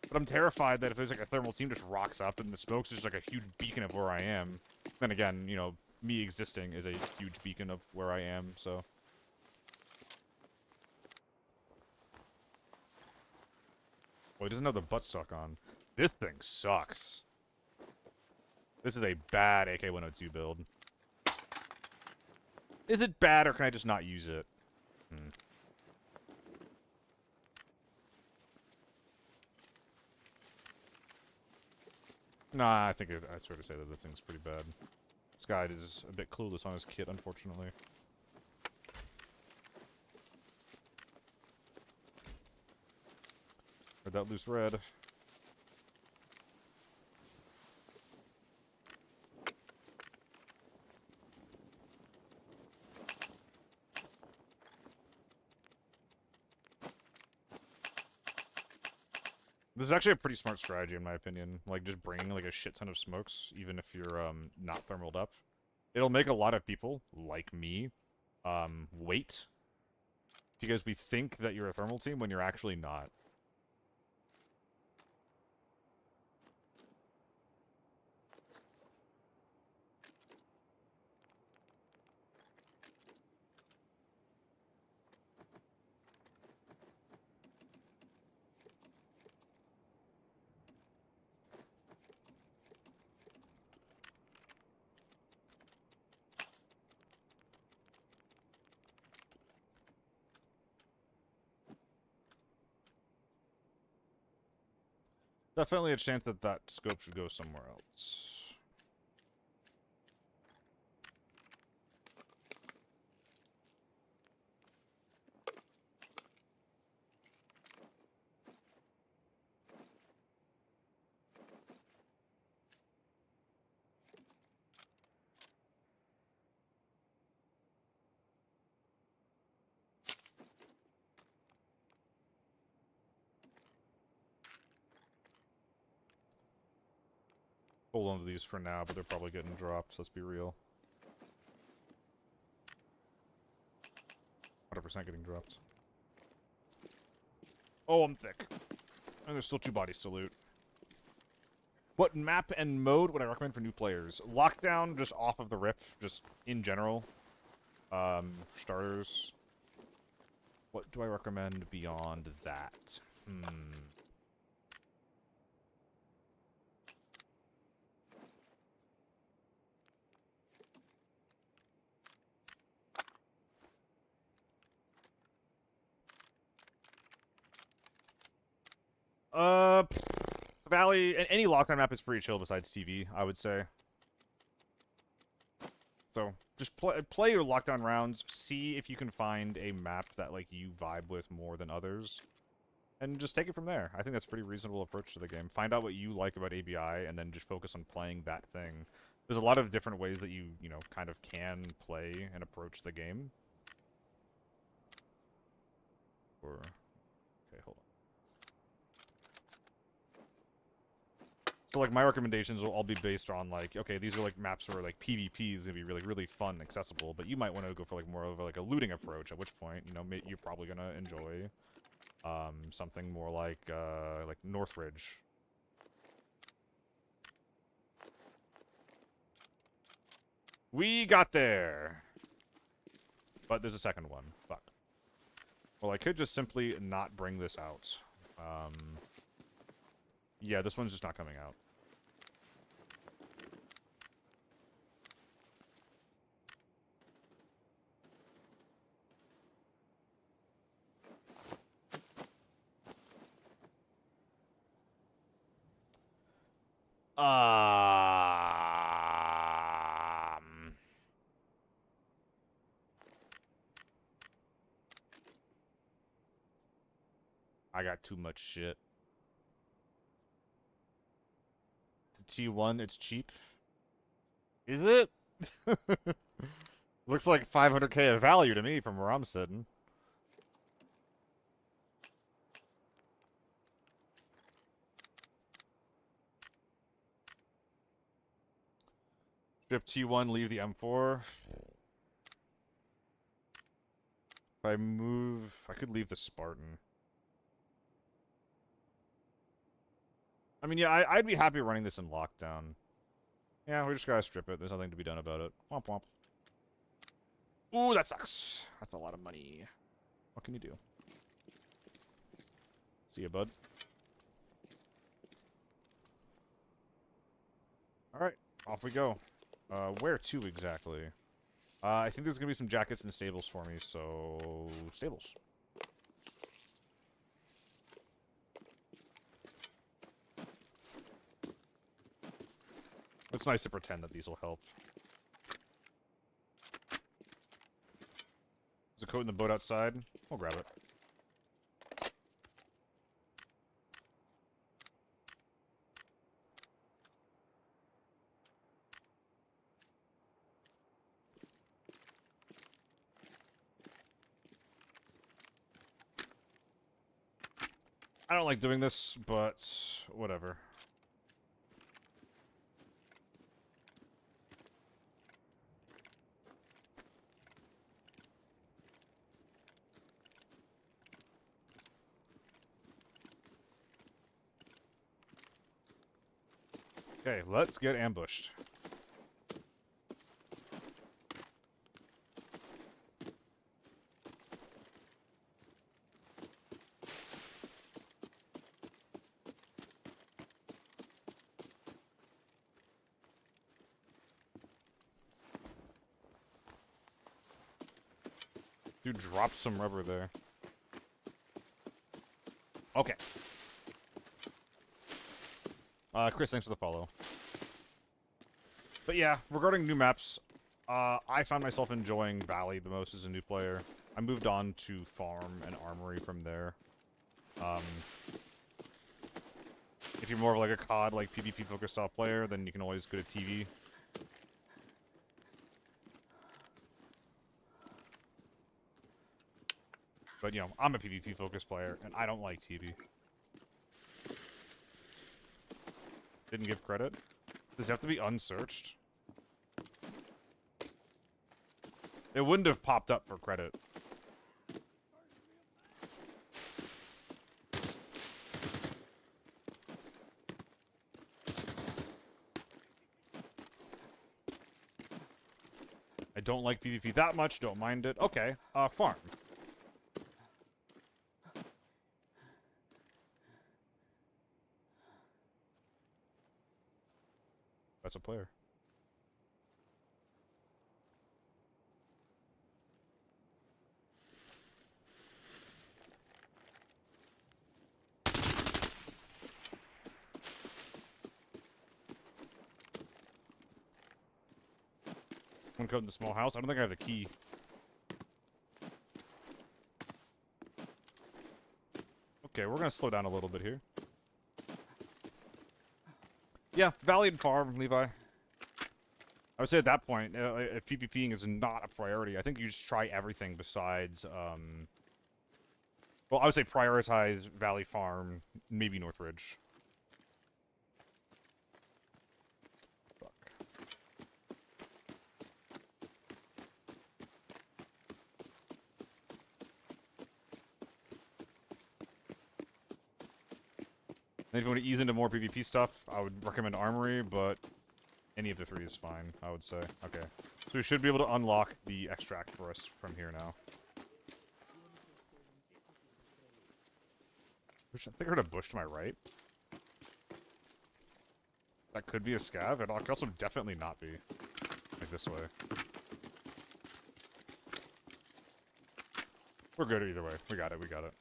A: But I'm terrified that if there's like a thermal team just rocks up and the smoke's just like a huge beacon of where I am. Then again, you know, me existing is a huge beacon of where I am, so. Well, he doesn't have the buttstock on. This thing sucks. This is a bad AK-102 build. Is it bad, or can I just not use it? Nah, I think I sort of say that this thing's pretty bad. This guy is a bit clueless on his kit, unfortunately. Heard that loose red. This is actually a pretty smart strategy, in my opinion. Like, just bringing, like, a shit ton of smokes, even if you're, not thermaled up. It'll make a lot of people, like me, wait. Because we think that you're a thermal team when you're actually not. Definitely a chance that that scope should go somewhere else. Hold on to these for now, but they're probably getting dropped, let's be real. 100% getting dropped. Oh, I'm thick. And there's still 2 bodies to loot. What map and mode would I recommend for new players? Lockdown, just off of the rip, just in general. For starters. What do I recommend beyond that? Valley, any lockdown map is pretty chill besides TV, I would say. So, just play your lockdown rounds, see if you can find a map that, like, you vibe with more than others, and just take it from there. I think that's a pretty reasonable approach to the game. Find out what you like about ABI, and then just focus on playing that thing. There's a lot of different ways that you know, kind of can play and approach the game. Or... okay, hold on. So, like, my recommendations will all be based on, like, okay, these are, like, maps where, like, PvP is going to be really, really fun and accessible, but you might want to go for, like, more of, like, a looting approach, at which point, you know, you're probably going to enjoy, something more like Northridge. We got there! But there's a second one. Fuck. Well, I could just simply not bring this out. Yeah, this one's just not coming out. I got too much shit. The T1, it's cheap. Is it? Looks like 500k of value to me from where I'm sitting. Strip T1, leave the M4. If I move... I could leave the Spartan. I mean, yeah, I'd be happy running this in lockdown. Yeah, we just gotta strip it. There's nothing to be done about it. Womp womp. Ooh, that sucks. That's a lot of money. What can you do? See ya, bud. Alright, off we go. Where to exactly? I think there's gonna be some jackets in the stables for me, so... stables. It's nice to pretend that these will help. There's a coat in the boat outside. We'll grab it. I don't like doing this, but whatever. Okay, let's get ambushed. Dude dropped some rubber there. Okay. Chris, thanks for the follow. But yeah, regarding new maps, I found myself enjoying Valley the most as a new player. I moved on to Farm and Armory from there. If you're more of like a COD, like PvP focused style player, then you can always go to TV. But, you know, I'm a PvP focused player, and I don't like TV. Didn't give credit? Does it have to be unsearched? It wouldn't have popped up for credit. I don't like PvP that much, don't mind it. Okay, farm. That's a player. One code in the small house. I don't think I have the key. Okay, we're gonna slow down a little bit here. Yeah, Valiant Farm, Levi. I would say at that point, if PvPing is not a priority, I think you just try everything besides, well, I would say prioritize Valley Farm, maybe Northridge. Fuck. And if you want to ease into more PvP stuff, I would recommend Armory, but any of the three is fine, I would say. Okay. So we should be able to unlock the extract for us from here now. I think I heard a bush to my right. That could be a scav. It could also definitely not be. Like this way. We're good either way. We got it, we got it.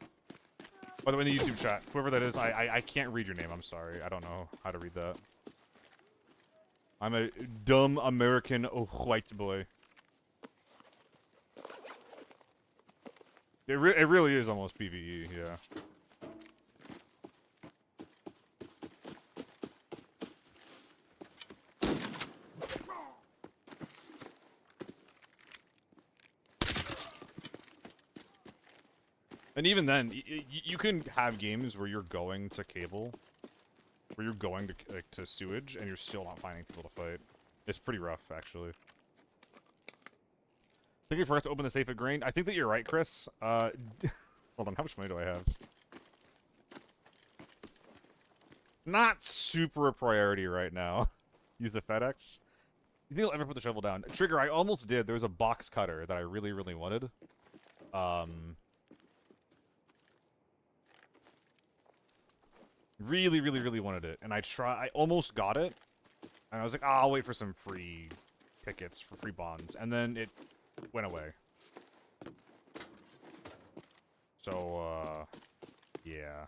A: By the way, in the YouTube chat, whoever that is, I can't read your name. I'm sorry. I don't know how to read that. I'm a dumb American white boy. It really is almost PvE, yeah. And even then, you can have games where you're going to cable, where you're going to like, to sewage, and you're still not finding people to fight. It's pretty rough, actually. Thank you for us to open the safe at grain. I think that you're right, Chris. Hold on, how much money do I have? Not super a priority right now. Use the FedEx. You think I'll ever put the shovel down? Trigger, I almost did. There was a box cutter that I really, really wanted. Really, really, really wanted it. And I almost got it. And I was like, oh, I'll wait for some free tickets, for free bonds. And then it went away. So, yeah.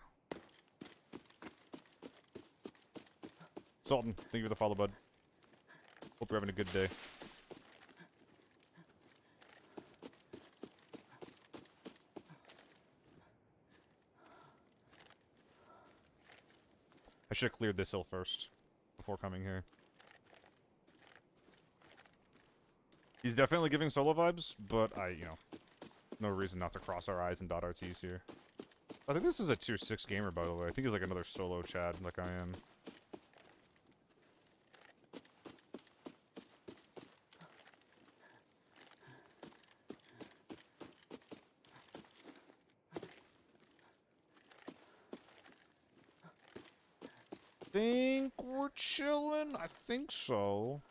A: Sultan, thank you for the follow, bud. Hope you're having a good day. I should have cleared this hill first, before coming here. He's definitely giving solo vibes, but no reason not to cross our I's and dot our T's here. I think this is a tier 6 gamer, by the way. I think he's like another solo Chad, like I am. Think we're chilling? I think so.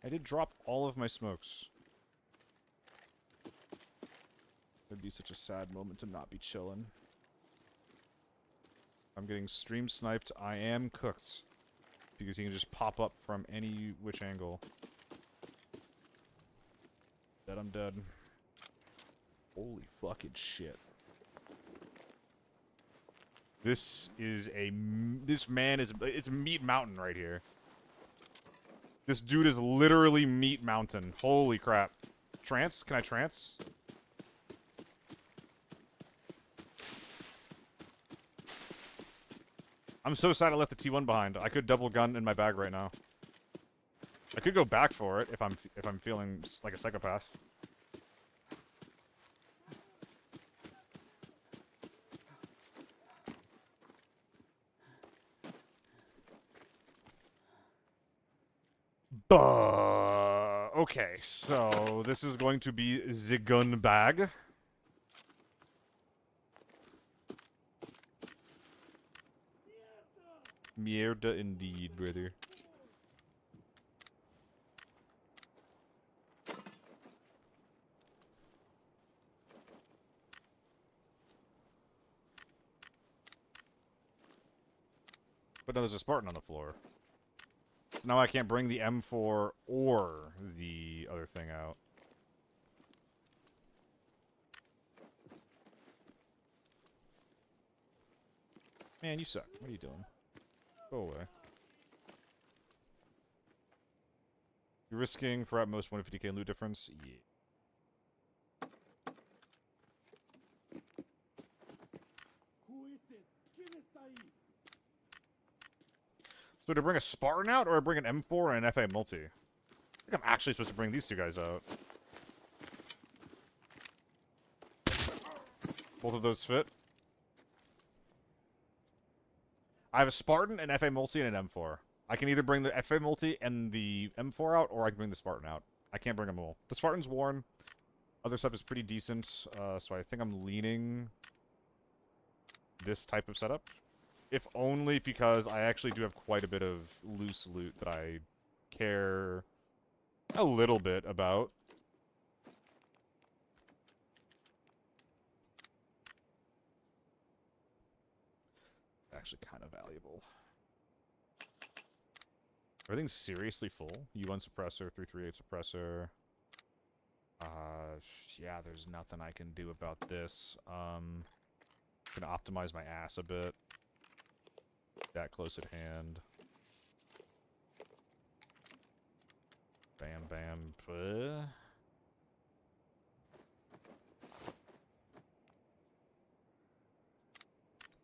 A: I did drop all of my smokes. It'd be such a sad moment to not be chilling. I'm getting stream sniped. I am cooked. Because he can just pop up from any which angle. Dead, I'm dead. Holy fucking shit. This man is, it's Meat Mountain right here. This dude is literally Meat Mountain. Holy crap. Trance? Can I trance? I'm so sad I left the T1 behind. I could double gun in my bag right now. I could go back for it if I'm feeling like a psychopath. Okay, so this is going to be the gun bag. Mierda indeed, brother. But no, there's a Spartan on the floor. So now I can't bring the M4 or the other thing out. Man, you suck. What are you doing? Go away. You're risking for at most 150k in loot difference? Yeah. So to bring a Spartan out, or bring an M4 and an FA multi? I think I'm actually supposed to bring these two guys out. Both of those fit. I have a Spartan, an FA multi, and an M4. I can either bring the FA multi and the M4 out, or I can bring the Spartan out. I can't bring them all. The Spartan's worn. Other stuff is pretty decent, so I think I'm leaning this type of setup. If only because I actually do have quite a bit of loose loot that I care a little bit about. Actually kind of valuable. Everything's seriously full. U1 suppressor, 338 suppressor. Yeah, there's nothing I can do about this. Gonna optimize my ass a bit. That close at hand. Bam, bam.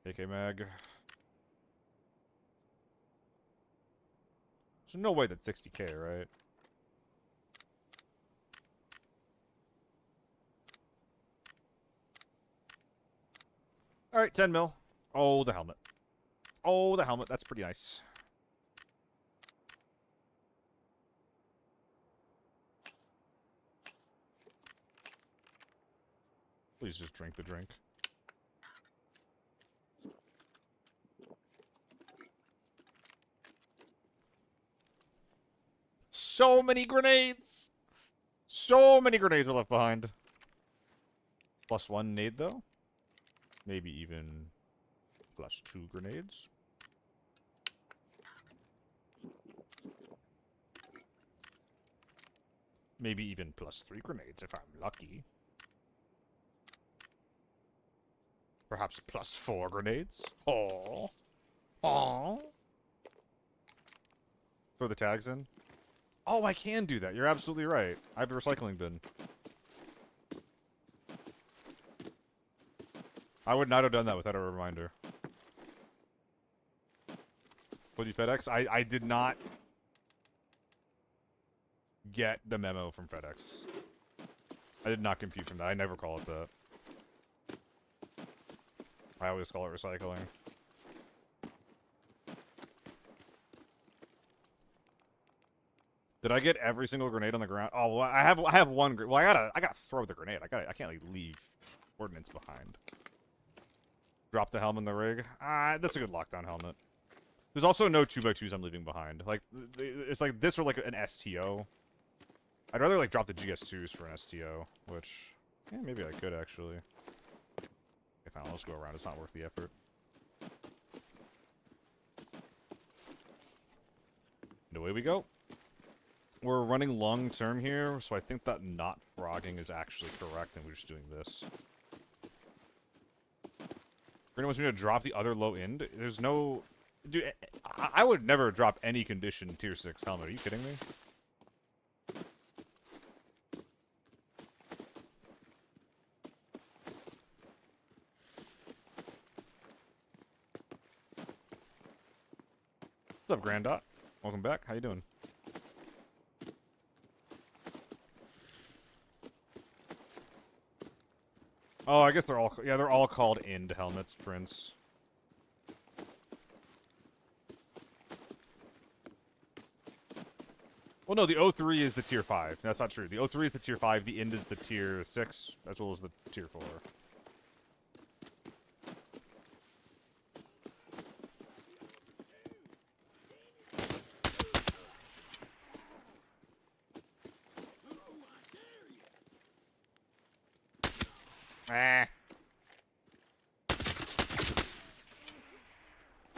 A: AK mag. There's no way that's 60k, right? Alright, 10 mil. Oh, the helmet. Oh, the helmet. That's pretty nice. Please just drink the drink. So many grenades! So many grenades were left behind. +1 nade, though. Maybe even +2 grenades. Maybe even +3 grenades if I'm lucky. Perhaps +4 grenades. Oh. Oh. Throw the tags in. Oh, I can do that. You're absolutely right. I have a recycling bin. I would not have done that without a reminder. Would you FedEx? I did not get the memo from FedEx. I did not compute from that. I never call it that. I always call it recycling. Did I get every single grenade on the ground? Oh, well, I have one. Well, I gotta throw the grenade. I can't like leave ordnance behind. Drop the helmet in the rig. That's a good lockdown helmet. There's also no 2x2s I'm leaving behind. Like it's like this or like an STO. I'd rather like drop the GS2s for an STO, which yeah, maybe I could actually. If I let's go around. It's not worth the effort. And away we go. We're running long term here, so I think that not frogging is actually correct, and we're just doing this. Grenade wants me to drop the other low end. There's no... Dude, I would never drop any condition tier 6 helmet. Are you kidding me? What's up, Grand Dot? Welcome back. How you doing? Oh, I guess they're all... Yeah, they're all called end helmets, Prince. Well, no, the O3 is the tier 5. That's not true. The O3 is the tier 5, the Ind is the tier 6, as well as the tier 4. Ah.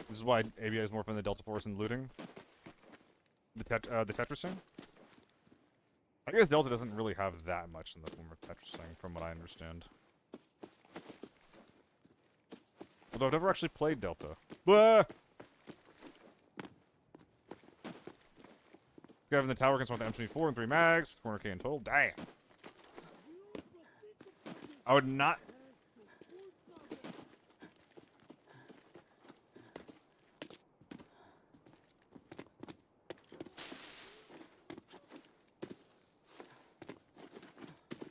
A: This is why ABI is more fun than Delta Force and looting. The Tetrising. I guess Delta doesn't really have that much in the form of Tetrising, from what I understand. Although I've never actually played Delta. Blah! Guy in the tower can spawn the M24 and 3 mags, 400k in total. Damn. I would not.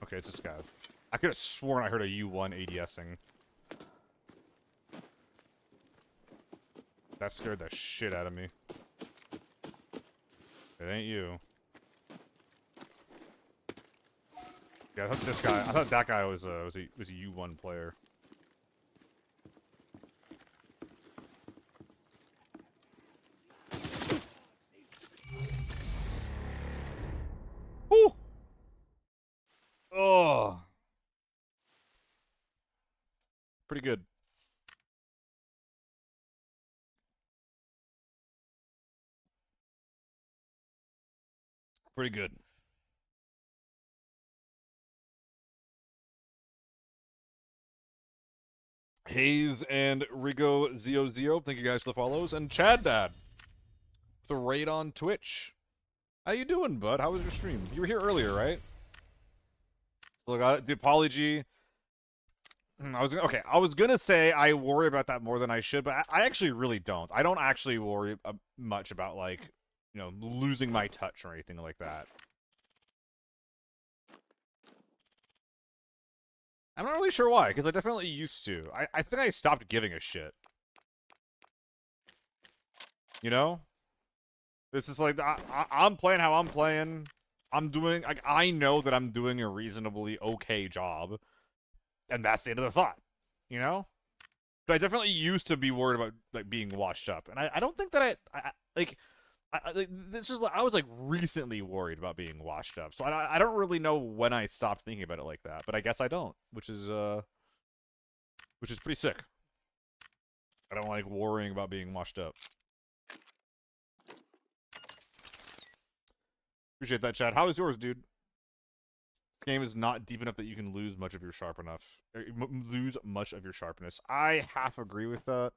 A: Okay, it's this guy. I could have sworn I heard a U1 ADSing. That scared the shit out of me. It ain't you. Yeah, I thought this guy. I thought that guy was a U1 player. Woo! Oh, pretty good. Pretty good. Hayes and Rigo Zio, thank you guys for the follows. And Chad Dad, the raid on Twitch. How you doing, bud? How was your stream? You were here earlier, right? So the apology. I was gonna say I worry about that more than I should, but I actually really don't. I don't actually worry much about, like, you know, losing my touch or anything like that. I'm not really sure why, because I definitely used to. I think I stopped giving a shit. You know? This is like, I'm playing how I'm playing. I'm doing, like, I know that I'm doing a reasonably okay job. And that's the end of the thought. You know? But I definitely used to be worried about, like, being washed up. And I don't think that I was, like, recently worried about being washed up. So I don't really know when I stopped thinking about it like that. But I guess I don't, which is pretty sick. I don't like worrying about being washed up. Appreciate that, Chad. How is yours, dude? This game is not deep enough that you can lose much of your lose much of your sharpness. I half agree with that.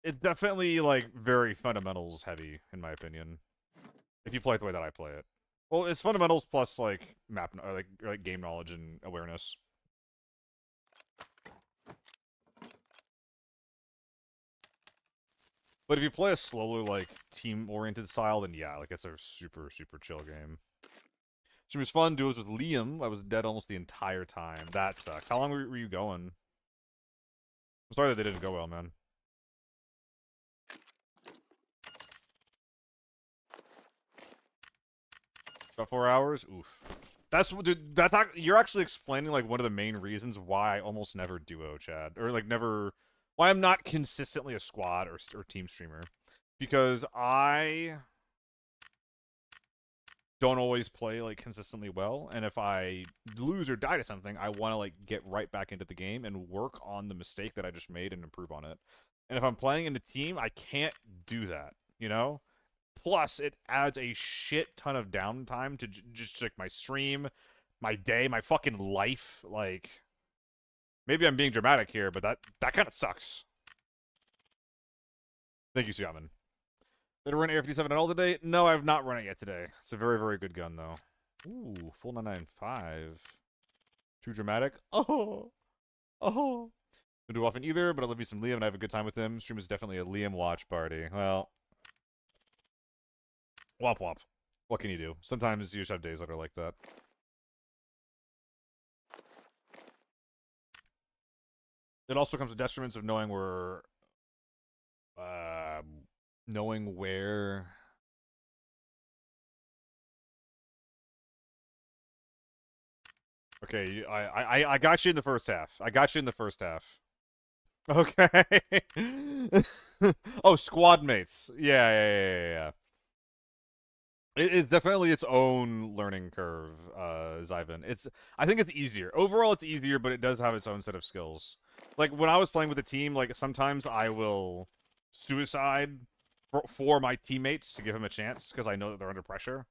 A: It's definitely, like, very fundamentals heavy, in my opinion. If you play it the way that I play it. Well, it's fundamentals plus, like, map, or like game knowledge and awareness. But if you play a slower, like, team-oriented style, then yeah, like, it's a super, super chill game. It was fun. Duos with Liam. I was dead almost the entire time. That sucks. How long were you going? I'm sorry that they didn't go well, man. About 4 hours? Oof. Dude, you're actually explaining, like, one of the main reasons why I almost never duo, Chad. Or, like, why I'm not consistently a squad or team streamer. Because I don't always play, like, consistently well, and if I lose or die to something, I want to, like, get right back into the game and work on the mistake that I just made and improve on it. And if I'm playing in a team, I can't do that, you know? Plus, it adds a shit ton of downtime to just, like, my stream, my day, my fucking life. Like, maybe I'm being dramatic here, but that kind of sucks. Thank you, Siaman. Did I run AR-57 at all today? No, I have not run it yet today. It's a very, very good gun, though. Ooh, full 995. Too dramatic? Oh! Oh! Don't do often either, but I love you some Liam, and I have a good time with him. Stream is definitely a Liam watch party. Well, womp womp. What can you do? Sometimes you just have days that are like that. It also comes with detriments of knowing where Okay, I got you in the first half. I got you in the first half. Okay. Oh, squad mates. Yeah. It's definitely its own learning curve, Zyvan. I think it's easier. Overall, it's easier, but it does have its own set of skills. Like, when I was playing with a team, like, sometimes I will suicide for my teammates to give them a chance, because I know that they're under pressure,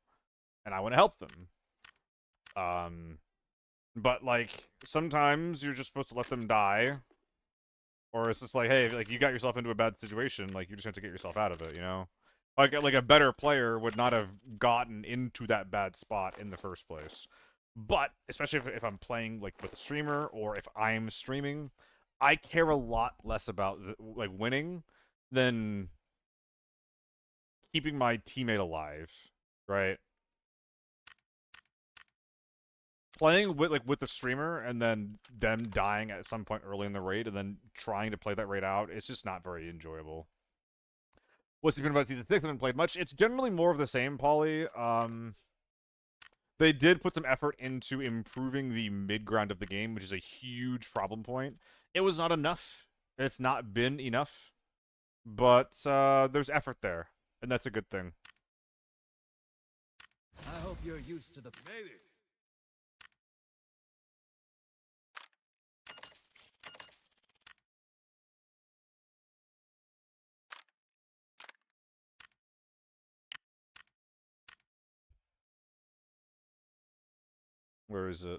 A: and I want to help them. But, like, sometimes you're just supposed to let them die, or it's just like, hey, like, you got yourself into a bad situation, like, you just have to get yourself out of it, you know? Like a better player would not have gotten into that bad spot in the first place. But, especially if I'm playing, like, with a streamer, or if I'm streaming, I care a lot less about, like, winning than keeping my teammate alive, right? Playing with the streamer and then them dying at some point early in the raid and then trying to play that raid out, it's just not very enjoyable. What's even about season 6? I haven't played much. It's generally more of the same, Pauly. They did put some effort into improving the mid-ground of the game, which is a huge problem point. It was not enough. It's not been enough. But there's effort there, and that's a good thing.
D: I hope you're used to the...
E: Made it.
A: Where is it?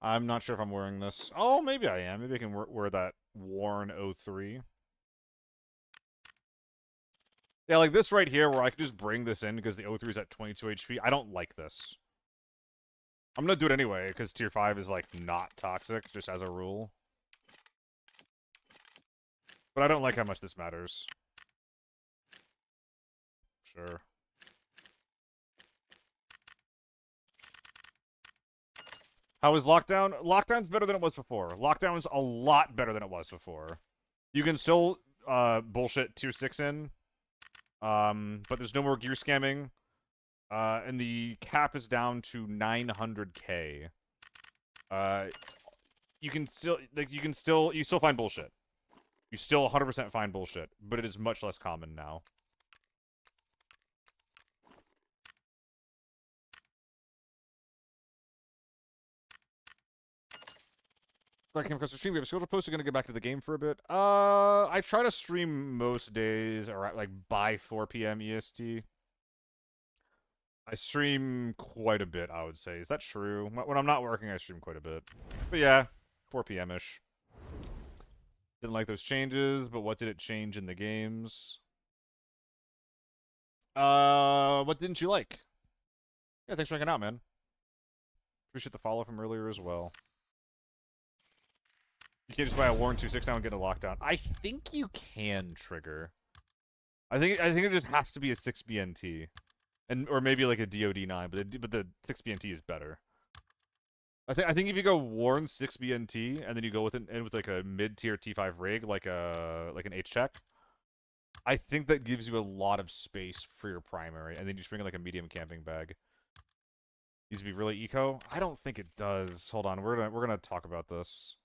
A: I'm not sure if I'm wearing this. Oh, maybe I am. Maybe I can wear that worn 03. Yeah, like this right here where I can just bring this in because the 03 is at 22 HP. I don't like this. I'm gonna do it anyway because tier 5 is like not toxic, just as a rule. But I don't like how much this matters. Sure. How is Lockdown? Lockdown's better than it was before. Lockdown's a lot better than it was before. You can still bullshit tier 6 in. But there's no more gear scamming. And the cap is down to 900k. You still find bullshit. You still 100% find bullshit, but it is much less common now. I came across the stream. We have a schedule post. We're gonna get back to the game for a bit. I try to stream most days around like by 4 p.m. EST. I stream quite a bit, I would say. Is that true? When I'm not working, I stream quite a bit. But yeah, 4 p.m.-ish. Didn't like those changes, but what did it change in the games? What didn't you like? Yeah, thanks for hanging out, man. Appreciate the follow from earlier as well. You can't just buy a Warren 2.6 now and get a lockdown. I think you can trigger. I think it just has to be a 6 BNT. Or maybe like a DOD 9, but the 6 BNT is better. I think if you go Warren 6 BNT and then you go with like a mid-tier T5 rig, like an H-check, I think that gives you a lot of space for your primary, and then you just bring in like a medium camping bag. Needs to be really eco? I don't think it does. Hold on, we're gonna talk about this.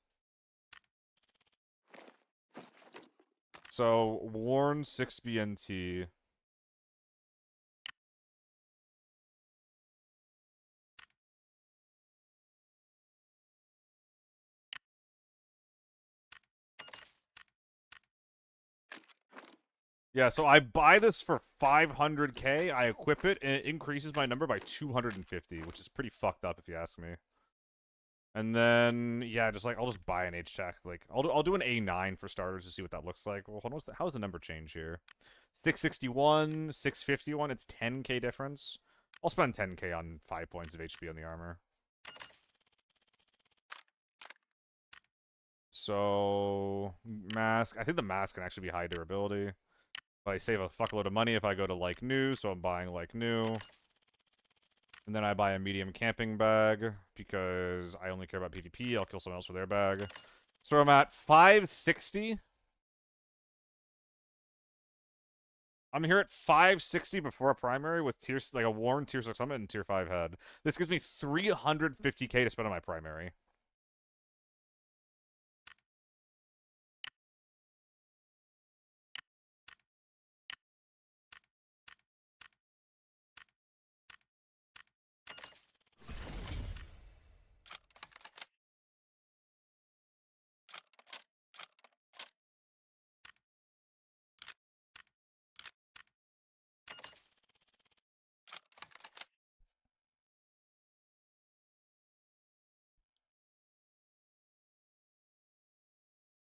A: So Warren 6 BNT. Yeah, so I buy this for 500k, I equip it, and it increases my number by 250, which is pretty fucked up if you ask me. And then, yeah, I'll just buy an H-check. Like, I'll do an A9 for starters to see what that looks like. Well, hold on, how's the number change here? 661, 651, it's 10k difference. I'll spend 10k on 5 points of HP on the armor. So, mask. I think the mask can actually be high durability. But I save a fuckload of money if I go to like new, so I'm buying like new. And then I buy a medium camping bag because I only care about PvP. I'll kill someone else with their bag. So I'm at 560. I'm here at 560 before a primary with like a worn tier 6 summit and tier 5 head. This gives me 350k to spend on my primary.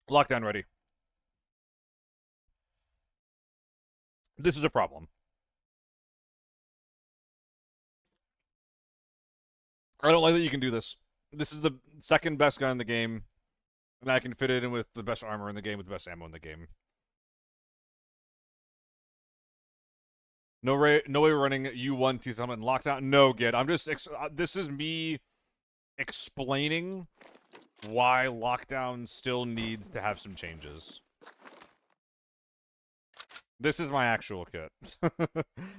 A: Lockdown ready. This is a problem. I don't like that you can do this. This is the second best gun in the game, and I can fit it in with the best armor in the game with the best ammo in the game. No way we're running U1 T summit and lockdown. No, Gid. I'm just this is me explaining why lockdown still needs to have some changes. This is my actual kit.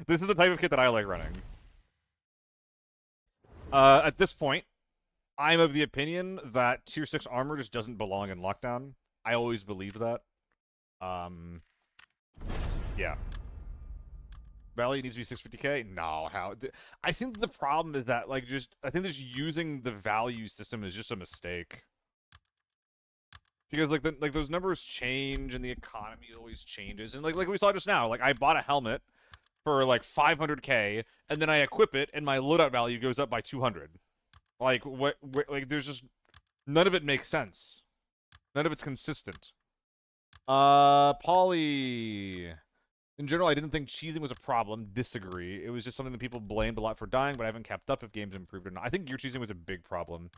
A: This is the type of kit that I like running. At this point, I'm of the opinion that tier 6 armor just doesn't belong in lockdown. I always believe that. Yeah. Value needs to be 650k? No, how? I think the problem is that, like, I think just using the value system is just a mistake. Because, like, those numbers change, and the economy always changes. And, like we saw just now, like, I bought a helmet for, like, 500k, and then I equip it, and my loadout value goes up by 200. Like, like, there's just... None of it makes sense. None of it's consistent. Polly... In general, I didn't think cheesing was a problem. Disagree. It was just something that people blamed a lot for dying, but I haven't kept up if games improved or not. I think gear cheesing was a big problem.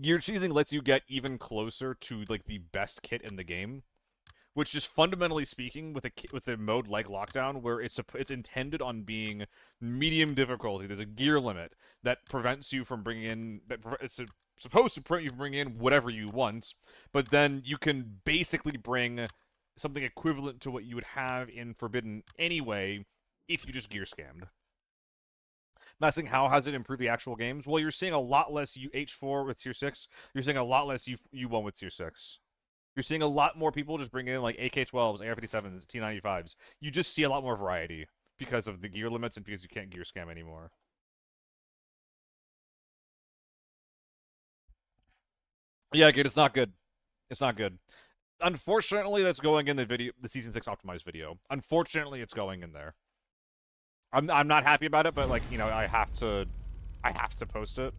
A: Gear cheesing lets you get even closer to, like, the best kit in the game, which, just fundamentally speaking, with a mode like Lockdown, where it's intended on being medium difficulty. There's a gear limit that prevents you from bringing in it's supposed to prevent you from bringing in whatever you want, but then you can basically bring something equivalent to what you would have in Forbidden anyway if you just gear scammed. Not saying how has it improved the actual games. Well, you're seeing a lot less H4 with tier 6. You're seeing a lot less U1 with tier 6. You're seeing a lot more people just bring in, like, AK-12s, AR-57s, T-95s. You just see a lot more variety because of the gear limits and because you can't gear scam anymore. Yeah, good. It's not good. It's not good. Unfortunately, that's going in the Season 6 optimized video. Unfortunately, it's going in there. I'm not happy about it, but, like, you know, I have to post it.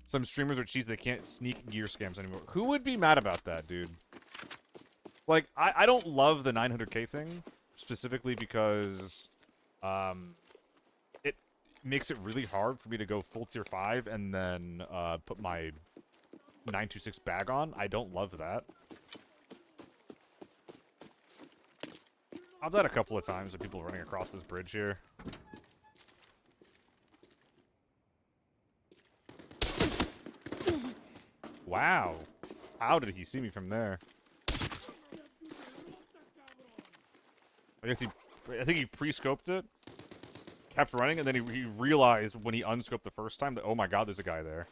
A: Some streamers are cheats, they can't sneak gear scams anymore. Who would be mad about that, dude? Like, I don't love the 900k thing, specifically because it makes it really hard for me to go full tier 5 and then put my 926 bag on. I don't love that. I've died a couple of times with people running across this bridge here. Wow. How did he see me from there? I think he pre-scoped it, kept running, and then he realized when he unscoped the first time that, oh my god, there's a guy there.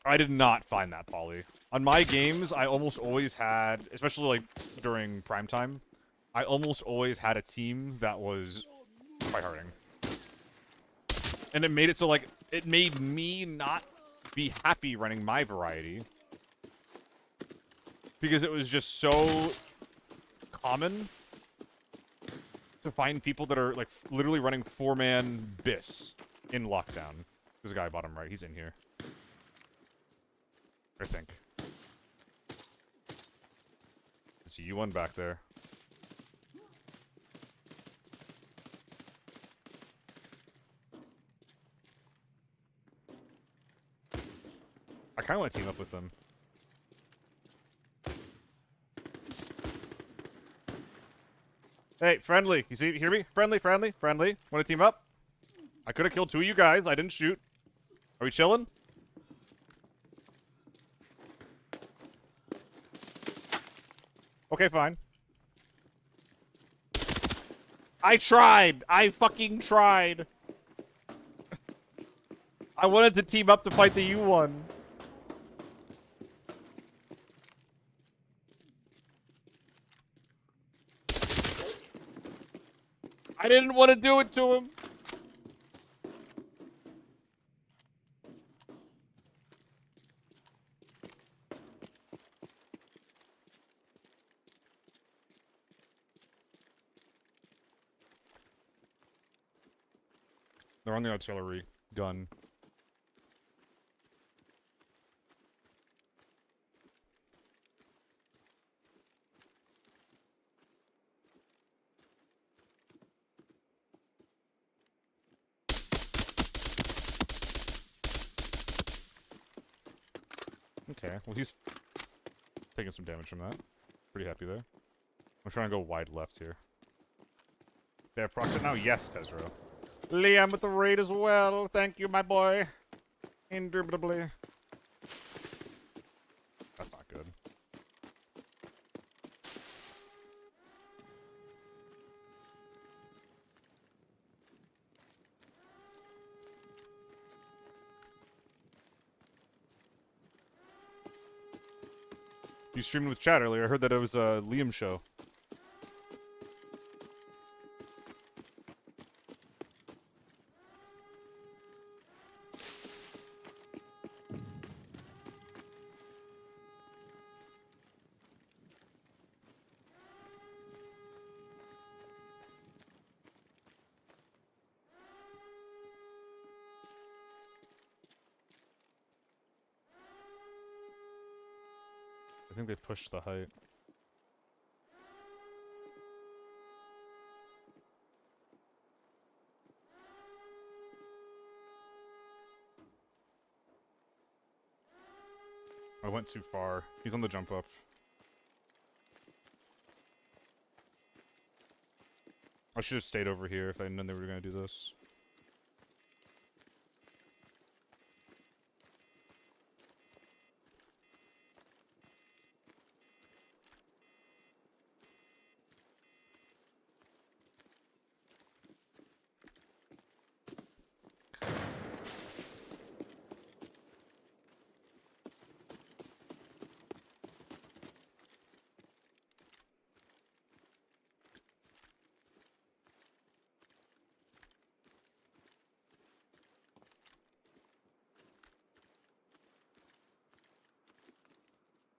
A: I did not find that, Polly. On my games, I almost always had, especially, like, during prime time, I almost always had a team that was tryharding. And it made it so, like, it made me not be happy running my variety. Because it was just so common to find people that are, like, literally running 4-man BIS in lockdown. There's a guy bottom right. He's in here. I think. I see you one back there. I kind of want to team up with them. Hey, friendly. You see? Hear me? Friendly, friendly, friendly. Want to team up? I could have killed 2 of you guys. I didn't shoot. Are we chilling? Okay, fine. I tried. I fucking tried. I wanted to team up to fight the U1. I didn't want to do it to him. They're on the artillery gun. Okay, well he's taking some damage from that. Pretty happy there. I'm trying to go wide left here. They have procs now? Yes, Tezro. Liam with the raid as well. Thank you, my boy. Indubitably. That's not good. You streamed with chat earlier. I heard that it was a Liam show. I think they pushed the height. I went too far. He's on the jump up. I should have stayed over here if I known they were going to do this.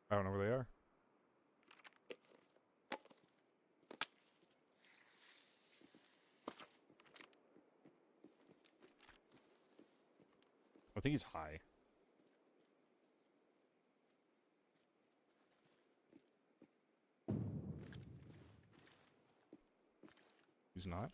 A: I don't know where they are. I think he's high. He's not.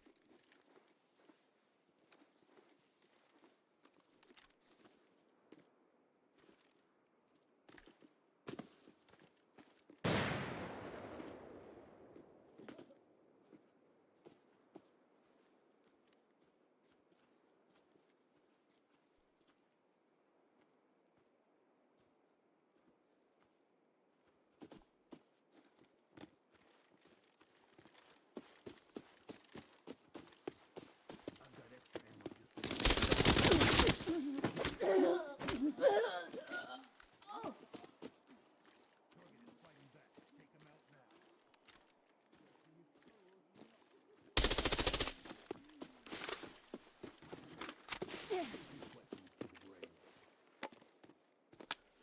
C: I've got extra ammo just for you. Target is fighting back. Take him out now. Questions to the grave.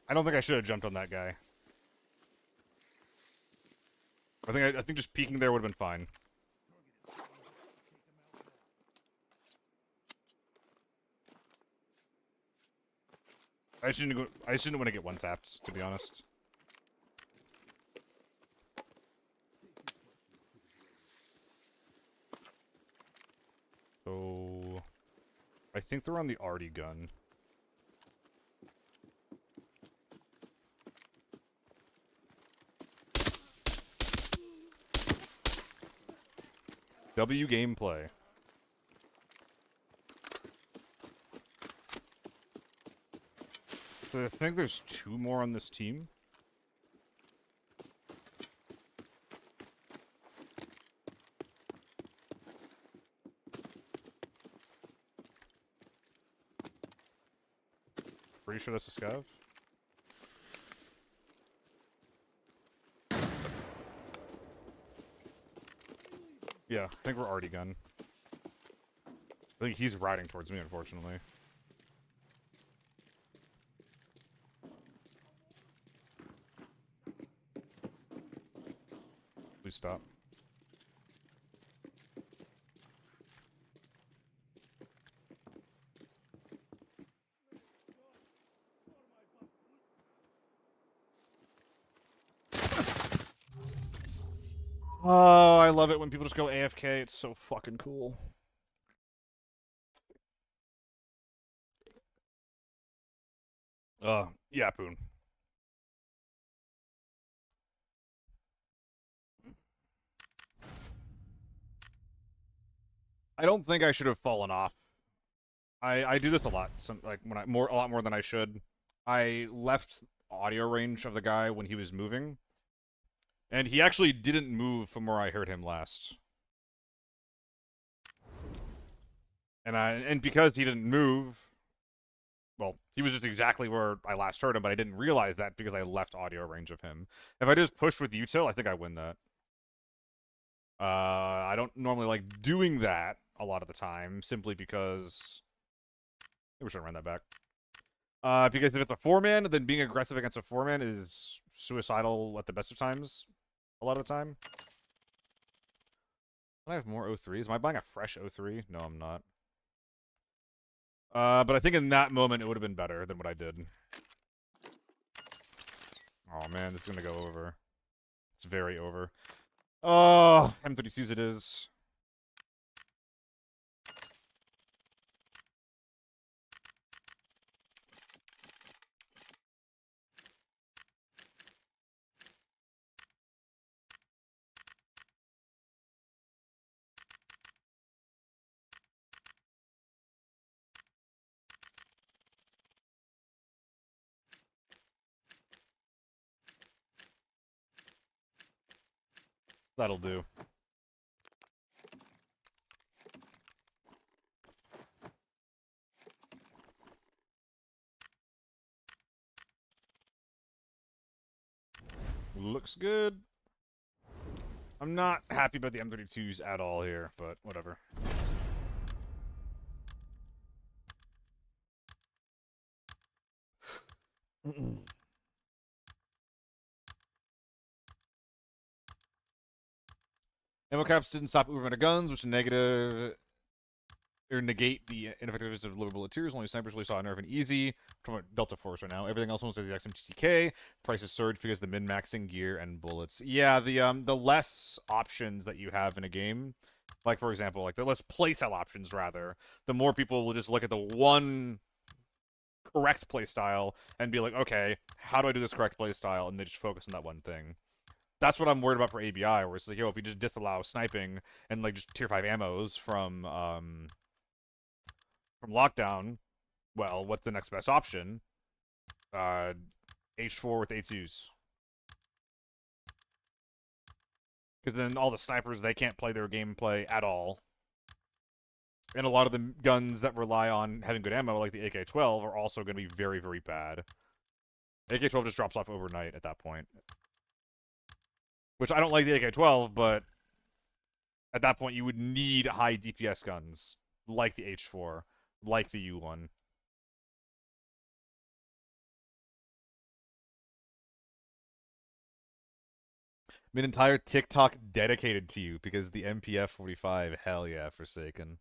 A: I don't think I should have jumped on that guy. I think just peeking there would have been fine. I shouldn't want to get one tapped, to be honest. So I think they're on the arty gun. W gameplay. So I think there's 2 more on this team. Pretty sure that's a scav. Yeah, I think we're already gun. I think he's riding towards me, unfortunately. Please stop. Oh, I love it when people just go AFK. It's so fucking cool. Yeah, Poon. I don't think I should have fallen off. I do this a lot. Like when a lot more than I should. I left audio range of the guy when he was moving, and he actually didn't move from where I heard him last. And because he didn't move, well, he was just exactly where I last heard him, but I didn't realize that because I left audio range of him. If I just pushed with util, I think I win that. I don't normally like doing that a lot of the time, simply because... Maybe we should run that back. Because if it's a 4-man, then being aggressive against a 4-man is suicidal at the best of times, a lot of the time. I have more O3s. Am I buying a fresh O3? No, I'm not. But I think in that moment it would have been better than what I did. Oh man, this is gonna go over. It's very over. Oh, M32s it is. That'll do. Looks good. I'm not happy about the M32s at all here, but whatever. Ammo caps didn't stop movement of guns, which is negative or negate the ineffectiveness of lower bullet tiers. Only snipers really saw a nerf and easy. From a Delta Force right now. Everything else almost has the XMTTK. Prices surge because the min-maxing gear and bullets. Yeah, the less options that you have in a game, like for example, like the less playstyle options rather, the more people will just look at the one correct playstyle and be like, okay, how do I do this correct playstyle? And they just focus on that one thing. That's what I'm worried about for ABI, where it's like, yo, if we just disallow sniping and like just tier 5 ammos from lockdown, well, what's the next best option? H4 with H2s. Because then all the snipers, they can't play their gameplay at all. And a lot of the guns that rely on having good ammo, like the AK-12, are also going to be very, very bad. AK-12 just drops off overnight at that point. Which I don't like the AK-12, but at that point you would need high DPS guns, like the H4, like the U1. An entire TikTok dedicated to you because the MPF 45, hell yeah, Forsaken.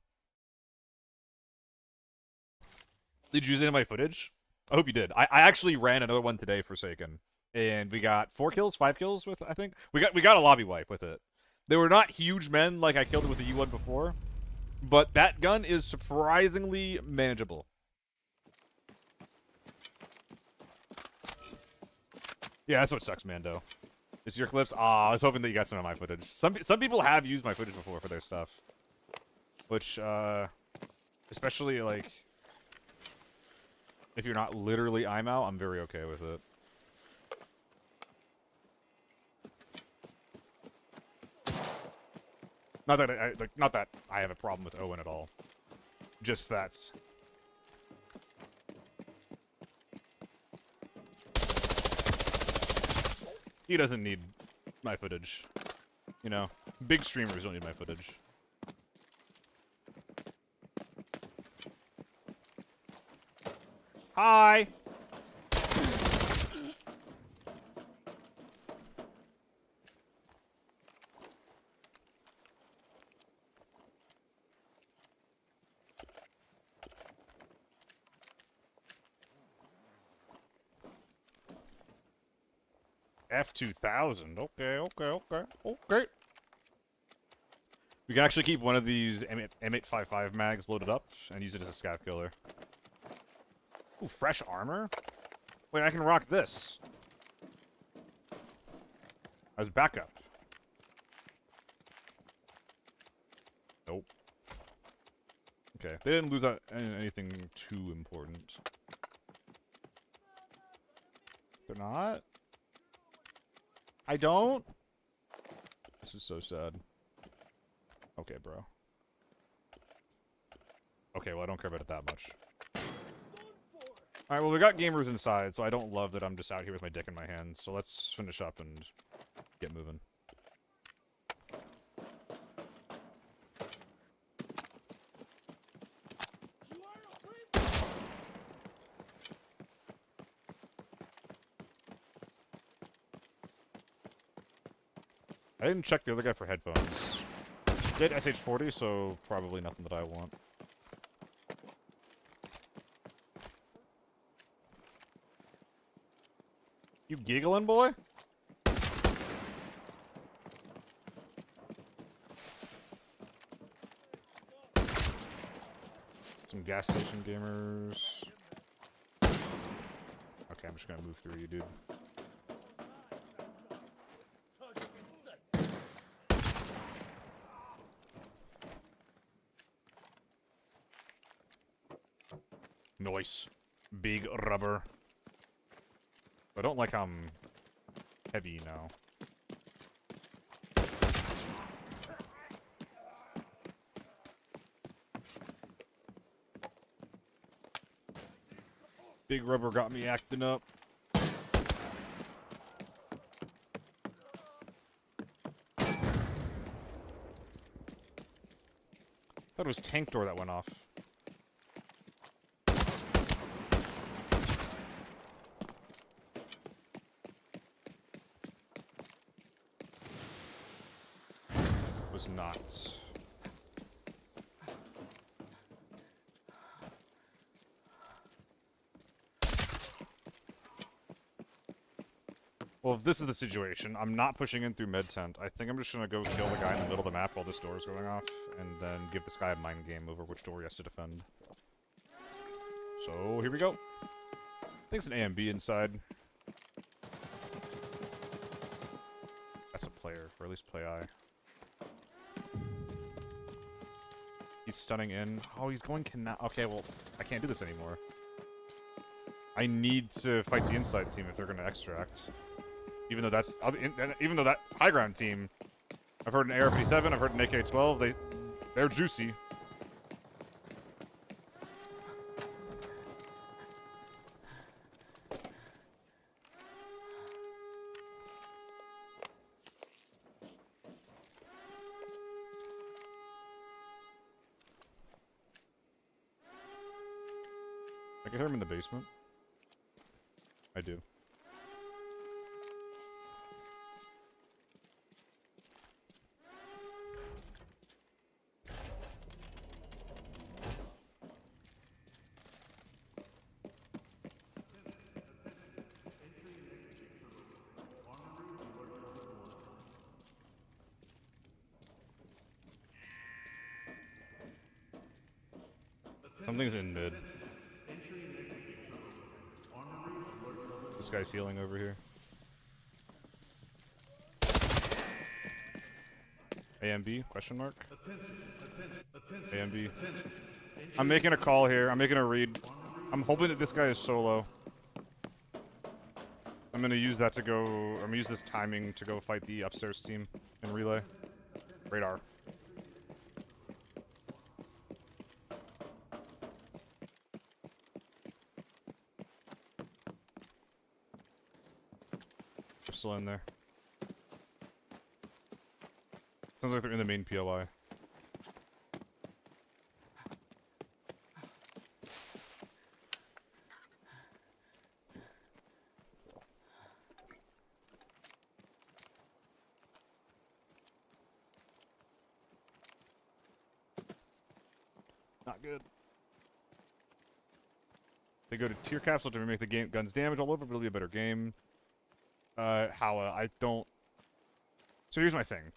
A: Did you use any of my footage? I hope you did. I actually ran another one today, Forsaken. And we got 4 kills, 5 kills with, I think. We got a lobby wipe with it. They were not huge men like I killed it with the U1 before. But that gun is surprisingly manageable. Yeah, that's what sucks, Mando. This is your clips? Aw, I was hoping that you got some of my footage. Some people have used my footage before for their stuff. Which, especially, like, if you're not literally IMO, I'm very okay with it. Not that I have a problem with Owen at all. Just that. He doesn't need my footage. You know, big streamers don't need my footage. Hi! F2000. Okay. We can actually keep one of these M855 mags loaded up and use it as a scav killer. Ooh, fresh armor? Wait, I can rock this. As backup. Nope. Okay, they didn't lose out anything too important. They're not? I don't? This is so sad. Okay, bro. Okay, well, I don't care about it that much. Alright, well, we got gamers inside, so I don't love that I'm just out here with my dick in my hands. So let's finish up and get moving. I didn't check the other guy for headphones. Did SH40, so probably nothing that I want. You giggling, boy? Some gas station gamers. Okay, I'm just gonna move through you, dude. Nice. Big rubber. I don't like how I'm heavy now. Big rubber got me acting up. Thought it was tank door that went off. Was not. Well, if this is the situation, I'm not pushing in through mid tent. I think I'm just gonna go kill the guy in the middle of the map while this door is going off, and then give this guy a mind game over which door he has to defend. So, here we go. I think it's an A and B inside. That's a player, or at least play I. He's stunning in. Oh, he's going cannot. Okay, well, I can't do this anymore. I need to fight the inside team if they're gonna extract. Even though that's, even though that high ground team, I've heard an AR-57, I've heard an AK-12. They're juicy. I can hear him in the basement. I do. Something's in mid. This guy's healing over here. A and B? Question mark? A and B. I'm making a call here. I'm making a read. I'm hoping that this guy is solo. I'm gonna use that to go... I'm gonna use this timing to go fight the upstairs team in relay. Radar. They're still in there. Sounds like they're in the main POI. Not good. They go to tier capsule to make the game guns damage all over, but it'll be a better game. I don't... So here's my thing.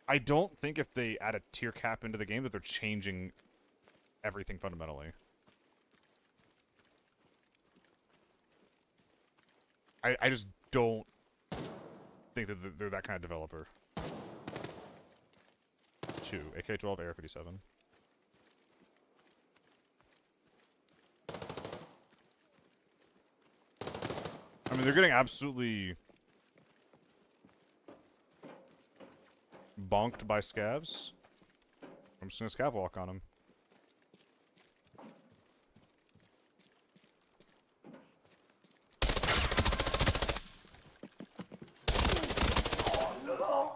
A: I don't think if they add a tier cap into the game that they're changing everything fundamentally. I just don't think that they're that kind of developer. 2. AK-12, AR-57. I mean, they're getting absolutely bonked by scavs. I'm just gonna scav walk on them.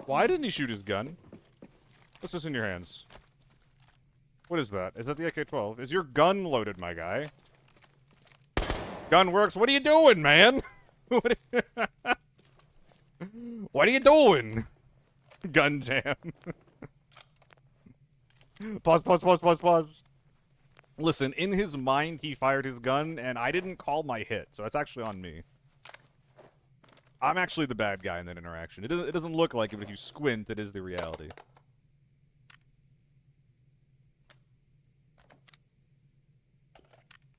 A: Why didn't he shoot his gun? What's this in your hands? What is that? Is that the AK-12? Is your gun loaded, my guy? Gun works. What are you doing, man? What are you doing? Gun jam. Pause. Listen, in his mind, he fired his gun, and I didn't call my hit, so that's actually on me. I'm actually the bad guy in that interaction. It doesn't look like it, but if you squint, it is the reality.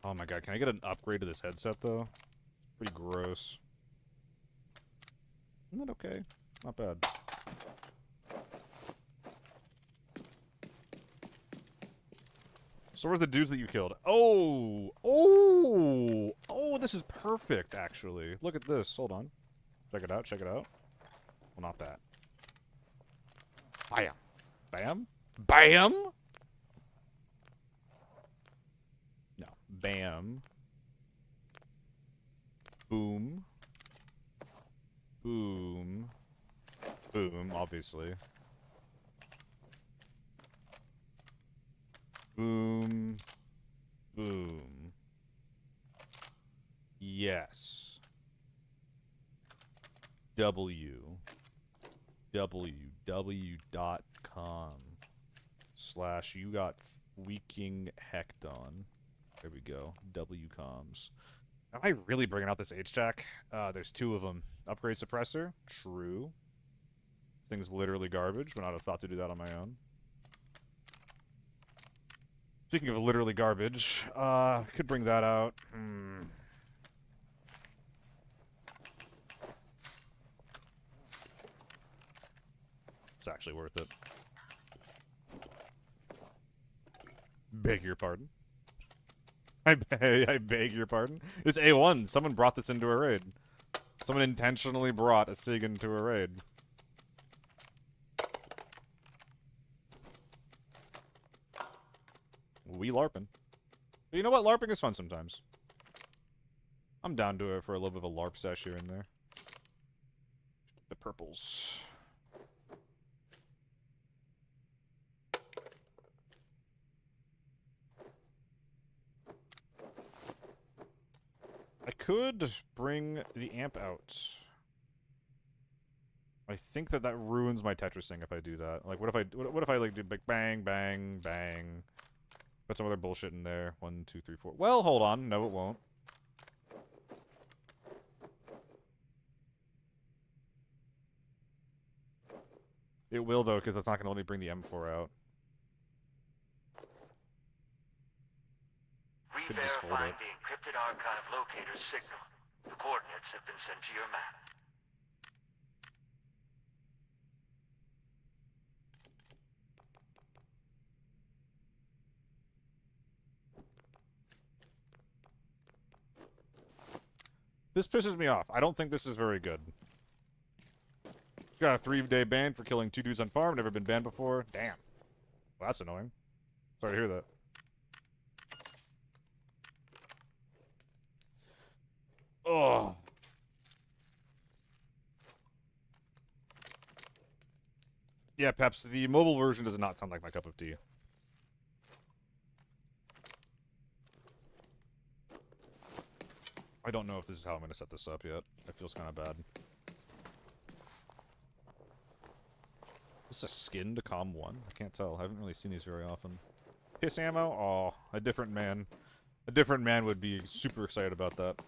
A: Oh my god, can I get an upgrade to this headset, though? It's pretty gross. Isn't that okay? Not bad. So where's the dudes that you killed? Oh! This is perfect, actually. Look at this. Hold on. Check it out. Well, not that. Bam! Bam? Bam? No. Bam. Boom. Boom. Boom, obviously. Boom. Boom. Yes. www.com/ you got freaking hecton. There we go. Wcoms. Am I really bringing out this H-Jack? There's 2 of them. Upgrade suppressor? True. This thing's literally garbage. Would not have thought to do that on my own. Speaking of literally garbage, could bring that out. It's actually worth it. Beg your pardon. I beg your pardon. It's A1. Someone brought this into a raid. Someone intentionally brought a SIG into a raid. We LARPing. But you know what? LARPing is fun sometimes. I'm down to it for a little bit of a LARP sesh here and there. The purples. I could bring the amp out. I think that ruins my Tetrising if I do that. Like, what if I like do big bang, bang, bang? Put some other bullshit in there. 1, 2, 3, 4. Well, hold on. No, it won't. It will, though, because it's not going to let me bring the M4 out.
B: Re-verifying the encrypted archive locator signal. The coordinates have been sent to your map.
A: This pisses me off. I don't think this is very good. Got a 3-day ban for killing 2 dudes on farm. Never been banned before. Damn. Well, that's annoying. Sorry to hear that. Oh. Yeah, Peps, the mobile version does not sound like my cup of tea. I don't know if this is how I'm going to set this up yet. It feels kind of bad. Is this a skin to COM 1? I can't tell. I haven't really seen these very often. Piss ammo? Oh, a different man. A different man would be super excited about that.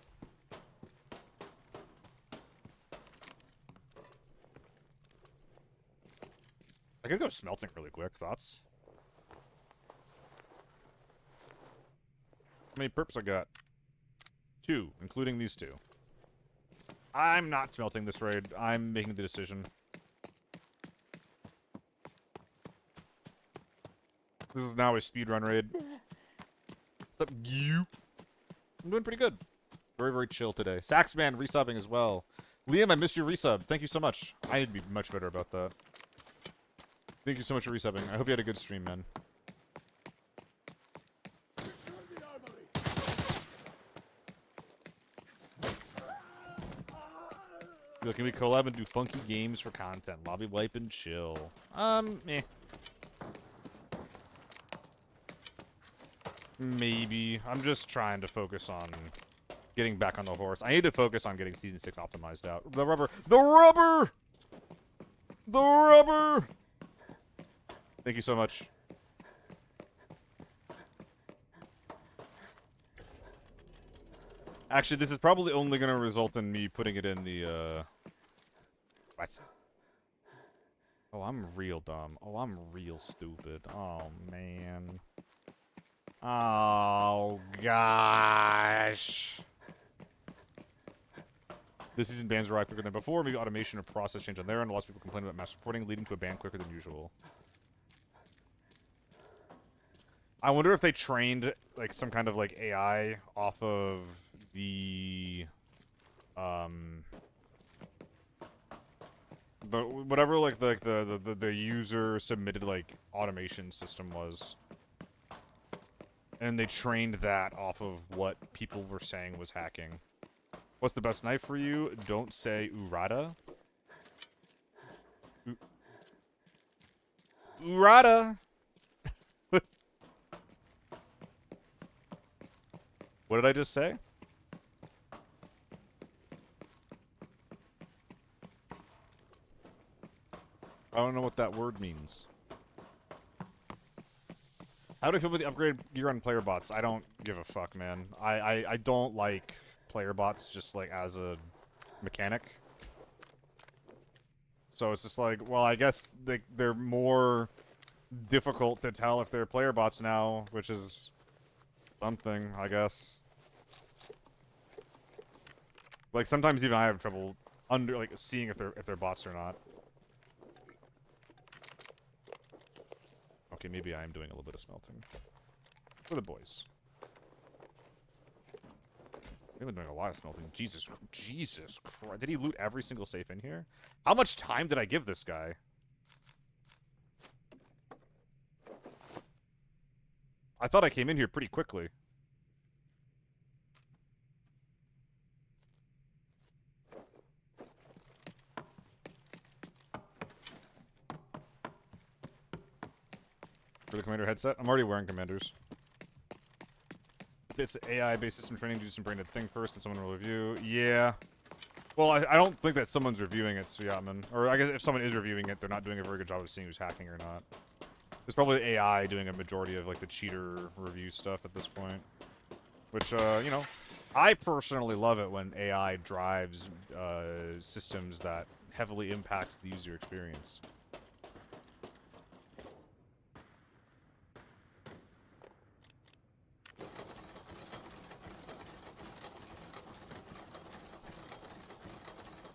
A: I could go smelting really quick. Thoughts? How many perps I got? 2, including these 2. I'm not smelting this raid. I'm making the decision. This is now a speedrun raid. What's up, you? I'm doing pretty good. Very, very chill today. Saxman resubbing as well. Liam, I missed your resub. Thank you so much. I need to be much better about that. Thank you so much for resubbing. I hope you had a good stream, man. So can we collab and do funky games for content? Lobby wipe and chill. Eh. Maybe. I'm just trying to focus on getting back on the horse. I need to focus on getting Season 6 optimized out. The rubber! The rubber! The rubber! Thank you so much. Actually, this is probably only going to result in me putting it in the, What? Oh, I'm real dumb. Oh, I'm real stupid. Oh, man. Oh, gosh. This season bans arrive quicker than before. Maybe automation or process change on their end. Lots of people complain about mass reporting, leading to a ban quicker than usual. I wonder if they trained, like, some kind of, like, AI off of the whatever, like, the user submitted, like, automation system was. And they trained that off of what people were saying was hacking. What's the best knife for you? Don't say Urata. Urata! What did I just say? I don't know what that word means. How do I feel about the upgrade gear on player bots? I don't give a fuck, man. I don't like player bots just, like, as a mechanic. So it's just like, well, I guess they're more difficult to tell if they're player bots now, which is something, I guess. Like, sometimes even I have trouble seeing if they're bots or not. Okay, maybe I am doing a little bit of smelting. For the boys. We've been doing a lot of smelting. Jesus Christ. Did he loot every single safe in here? How much time did I give this guy? I thought I came in here pretty quickly. For the Commander headset? I'm already wearing Commanders. It's AI-based system training. Do some branded thing first, and someone will review. Yeah. Well, I don't think that someone's reviewing it, Suyatman. Or I guess if someone is reviewing it, they're not doing a very good job of seeing who's hacking or not. There's probably AI doing a majority of, like, the cheater review stuff at this point. Which, you know, I personally love it when AI drives systems that heavily impact the user experience.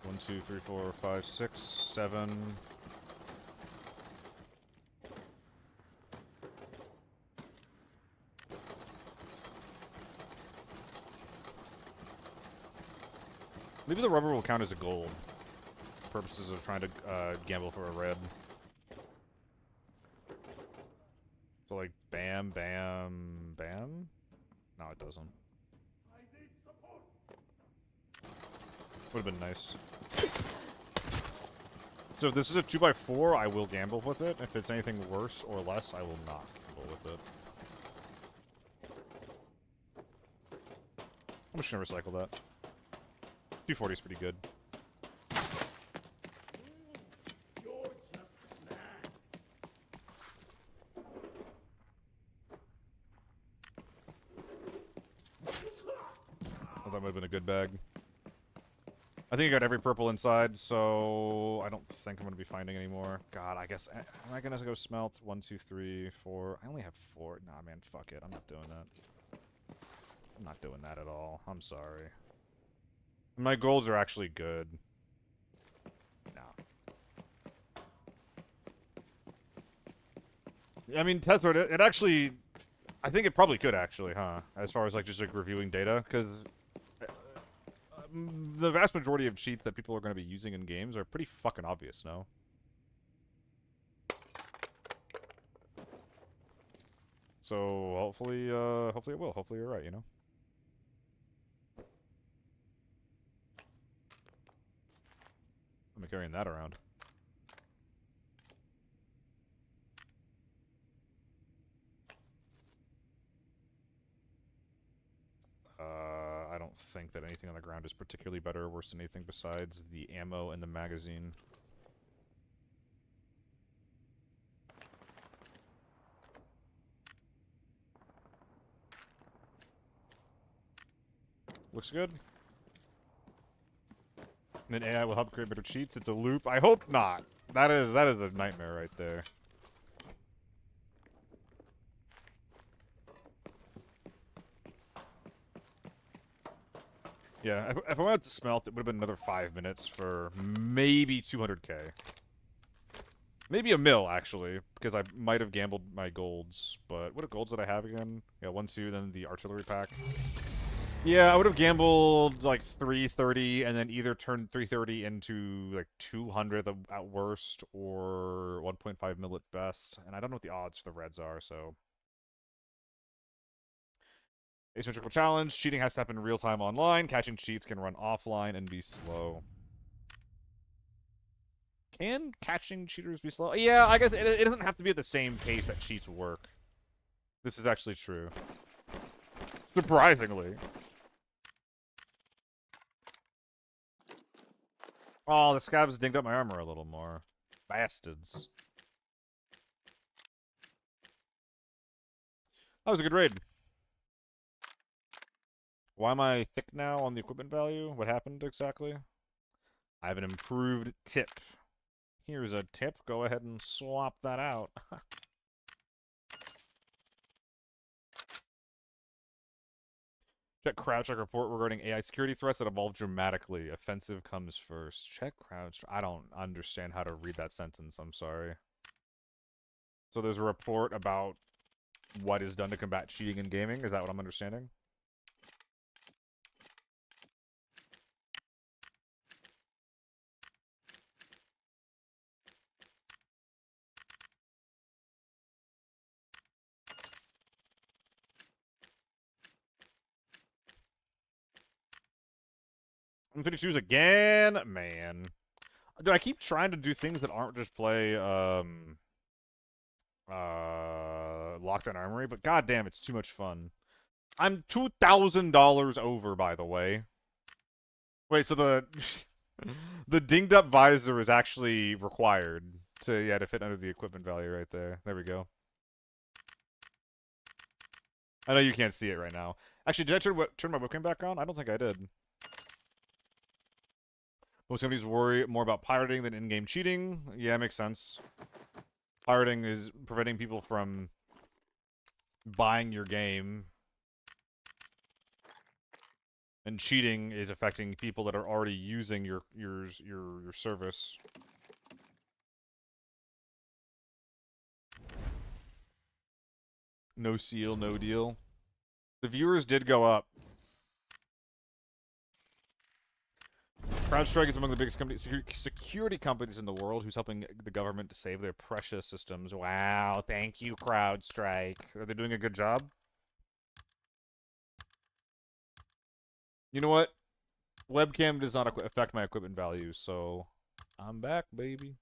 A: One, two, three, 4, 5, 6, 7. Maybe the rubber will count as a gold. Purposes of trying to gamble for a red. So like bam, bam, bam? No, it doesn't. Would have been nice. So if this is a 2x4, I will gamble with it. If it's anything worse or less, I will not gamble with it. I'm just gonna recycle that. 240 is pretty good. Well, that might have been a good bag. I think I got every purple inside, so I don't think I'm going to be finding any more. God, I guess... Am I going to go smelt? 1, 2, 3, 4... I only have 4. Nah, man, fuck it. I'm not doing that. I'm not doing that at all. I'm sorry. My golds are actually good. No. I mean, Tesla, it actually... I think it probably could, actually, huh? As far as, like, just, like, reviewing data, because... the vast majority of cheats that people are going to be using in games are pretty fucking obvious, no? So, hopefully it will. Hopefully you're right, you know? I'm carrying that around. I don't think that anything on the ground is particularly better or worse than anything besides the ammo and the magazine. Looks good. And then AI will help create better cheats. It's a loop. I hope not. That is a nightmare right there. Yeah, if I went out to smelt, it would have been another 5 minutes for maybe 200k. Maybe a mil, actually, because I might have gambled my golds. But what golds did I have again? Yeah, 1, 2, then the artillery pack. Yeah, I would have gambled like 330 and then either turned 330 into like 200 at worst or 1.5 mil at best. And I don't know what the odds for the reds are, so... Asymmetrical challenge. Cheating has to happen in real time online. Catching cheats can run offline and be slow. Can catching cheaters be slow? Yeah, I guess it doesn't have to be at the same pace that cheats work. This is actually true. Surprisingly. Oh, the scabs dinged up my armor a little more. Bastards. That was a good raid. Why am I thick now on the equipment value? What happened exactly? I have an improved tip. Here's a tip. Go ahead and swap that out. Check crouch check report regarding AI security threats that evolve dramatically. Offensive comes first. Check crouch. I don't understand how to read that sentence. I'm sorry. So there's a report about what is done to combat cheating in gaming. Is that what I'm understanding? I'm 52s again? Man. Dude, I keep trying to do things that aren't just play, Lockdown Armory, but goddamn, it's too much fun. I'm $2,000 over, by the way. Wait, so the... the dinged up visor is actually required to fit under the equipment value right there. There we go. I know you can't see it right now. Actually, did I turn my webcam back on? I don't think I did. Most companies worry more about pirating than in-game cheating. Yeah, makes sense. Pirating is preventing people from buying your game. And cheating is affecting people that are already using your service. No seal, no deal. The viewers did go up. CrowdStrike is among the biggest security companies in the world who's helping the government to save their precious systems. Wow, thank you, CrowdStrike. Are they doing a good job? You know what? Webcam does not affect my equipment value, so I'm back, baby.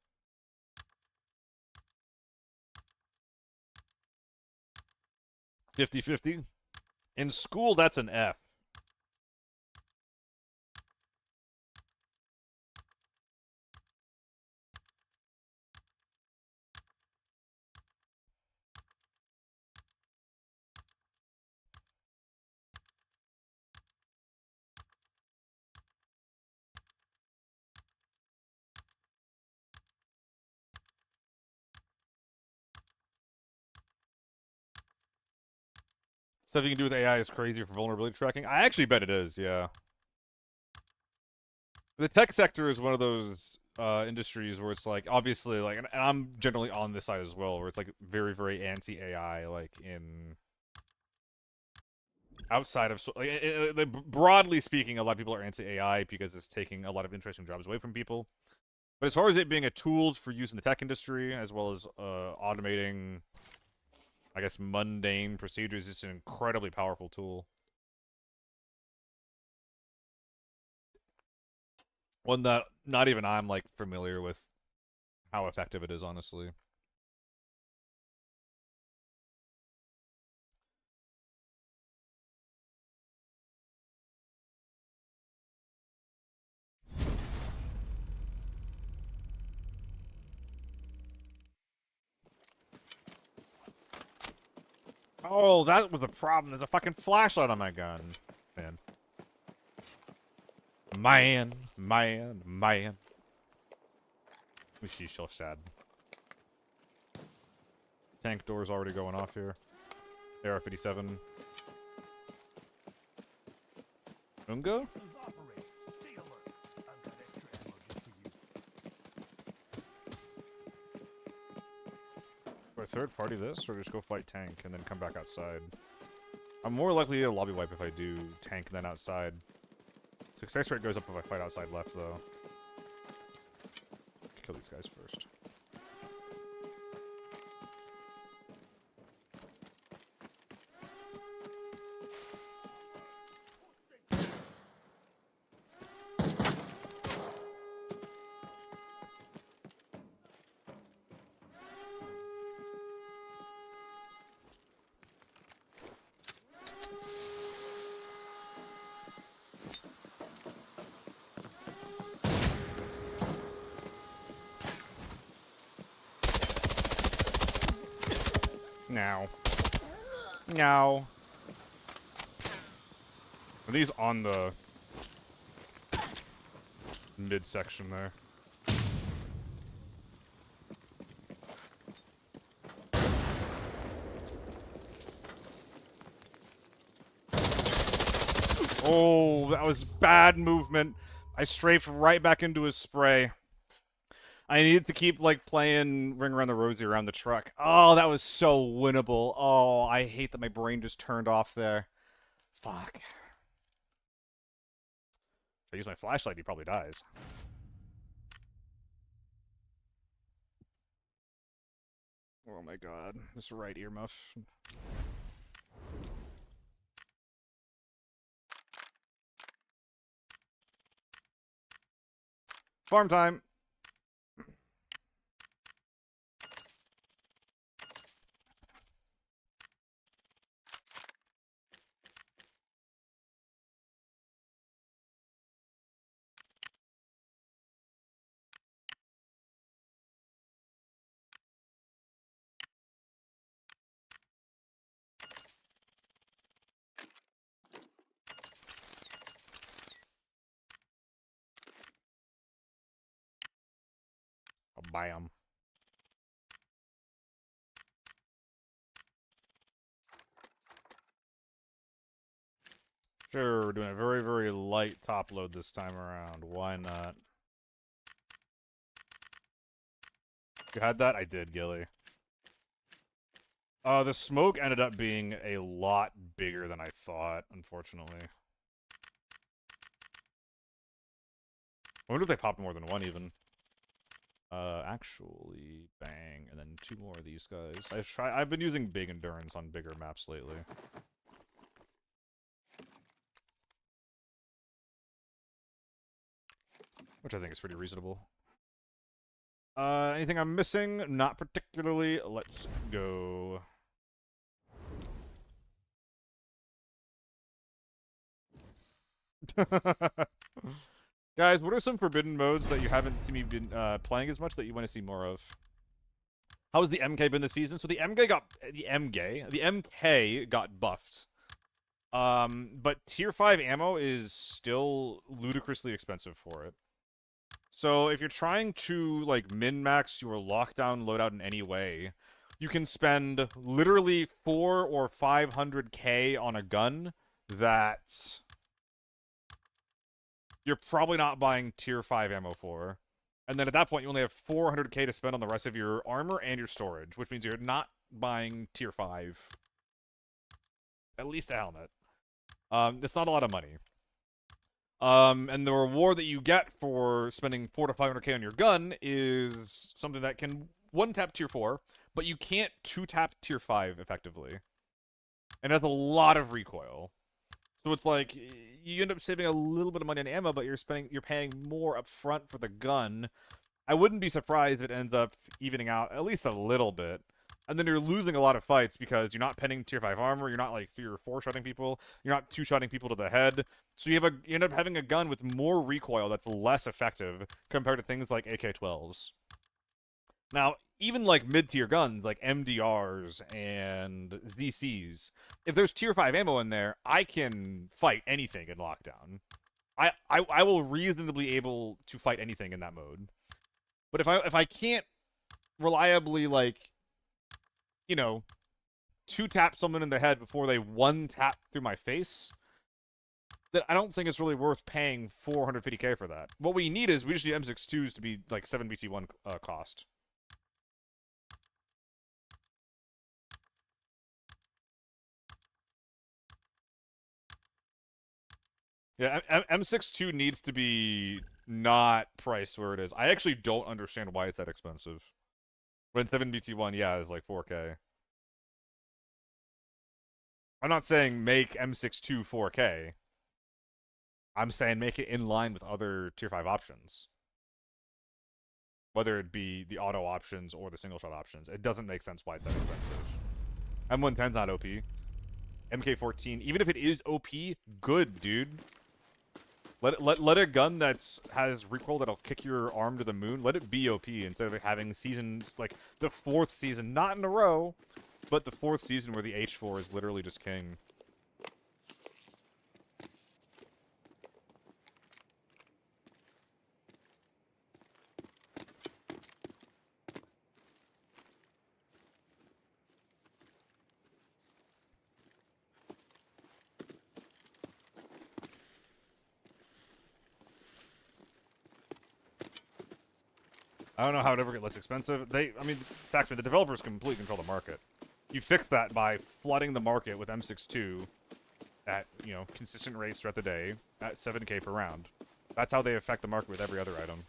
A: $50-50. In school, that's an F. Stuff you can do with AI is crazy for vulnerability tracking. I actually bet it is, yeah. The tech sector is one of those industries where it's like, obviously, like, and I'm generally on this side as well, where it's like very, very anti-AI, like in outside of broadly speaking, a lot of people are anti-AI because it's taking a lot of interesting jobs away from people. But as far as it being a tool for use in the tech industry, as well as automating, I guess, mundane procedures, it's an incredibly powerful tool. One that not even I'm like familiar with how effective it is, honestly. Oh, that was the problem. There's a fucking flashlight on my gun. Man. Man. She's so sad. Tank door's already going off here. AR-57. Unga? Do I third party this, or just go fight tank and then come back outside? I'm more likely to lobby wipe if I do tank than outside. Success rate goes up if I fight outside left, though. Kill these guys first. Now. Now. Are these on the midsection there? Oh, that was bad movement. I strafed right back into his spray. I needed to keep, like, playing Ring Around the Rosie around the truck. Oh, that was so winnable. Oh, I hate that my brain just turned off there. Fuck. If I use my flashlight, he probably dies. Oh my god. This right earmuff. Farm time! I'll buy them. Sure, we're doing a very, very light top load this time around. Why not? You had that? I did, Gilly. The smoke ended up being a lot bigger than I thought, unfortunately. I wonder if they popped more than one even. Actually, bang, and then 2 more of these guys. I've been using big endurance on bigger maps lately. Which I think is pretty reasonable. Anything I'm missing? Not particularly. Let's go. Guys, what are some forbidden modes that you haven't seen me been playing as much that you want to see more of? How has the MK been this season? So the MK got buffed. But tier 5 ammo is still ludicrously expensive for it. So if you're trying to like min-max your lockdown loadout in any way, you can spend literally 4 or 500k on a gun that you're probably not buying tier 5 ammo for. And then at that point, you only have 400k to spend on the rest of your armor and your storage, which means you're not buying tier 5. At least a helmet. It's not a lot of money. And the reward that you get for spending 4 to 500k on your gun is something that can 1-tap tier 4, but you can't 2-tap tier 5 effectively. And it has a lot of recoil. So it's like you end up saving a little bit of money on ammo, but you're paying more up front for the gun. I wouldn't be surprised if it ends up evening out at least a little bit. And then you're losing a lot of fights because you're not penning tier 5 armor, you're not like 3 or 4-shotting people, you're not 2-shotting people to the head. So you end up having a gun with more recoil that's less effective compared to things like AK-12s. Now, even like mid-tier guns like MDRs and ZCs, if there's tier 5 ammo in there, I can fight anything in lockdown. I will reasonably able to fight anything in that mode. But if I can't reliably like, you know, 2-tap someone in the head before they 1-tap through my face, then I don't think it's really worth paying 450k for that. What we need is we just need M62s to be like 7BT1 cost. Yeah, M62 needs to be not priced where it is. I actually don't understand why it's that expensive. When 7BT1, yeah, is like 4k. I'm not saying make M62 4k. I'm saying make it in line with other tier 5 options. Whether it be the auto options or the single shot options. It doesn't make sense why it's that expensive. M110's not OP. MK14, even if it is OP, good, dude. Let a gun has recoil that'll kick your arm to the moon. Let it be OP instead of having seasons like the 4th season, not in a row, but the 4th season where the H4 is literally just king. I don't know how it ever get less expensive. I mean, Taxman, the developers completely control the market. You fix that by flooding the market with M62 at, you know, consistent rates throughout the day at 7k per round. That's how they affect the market with every other item.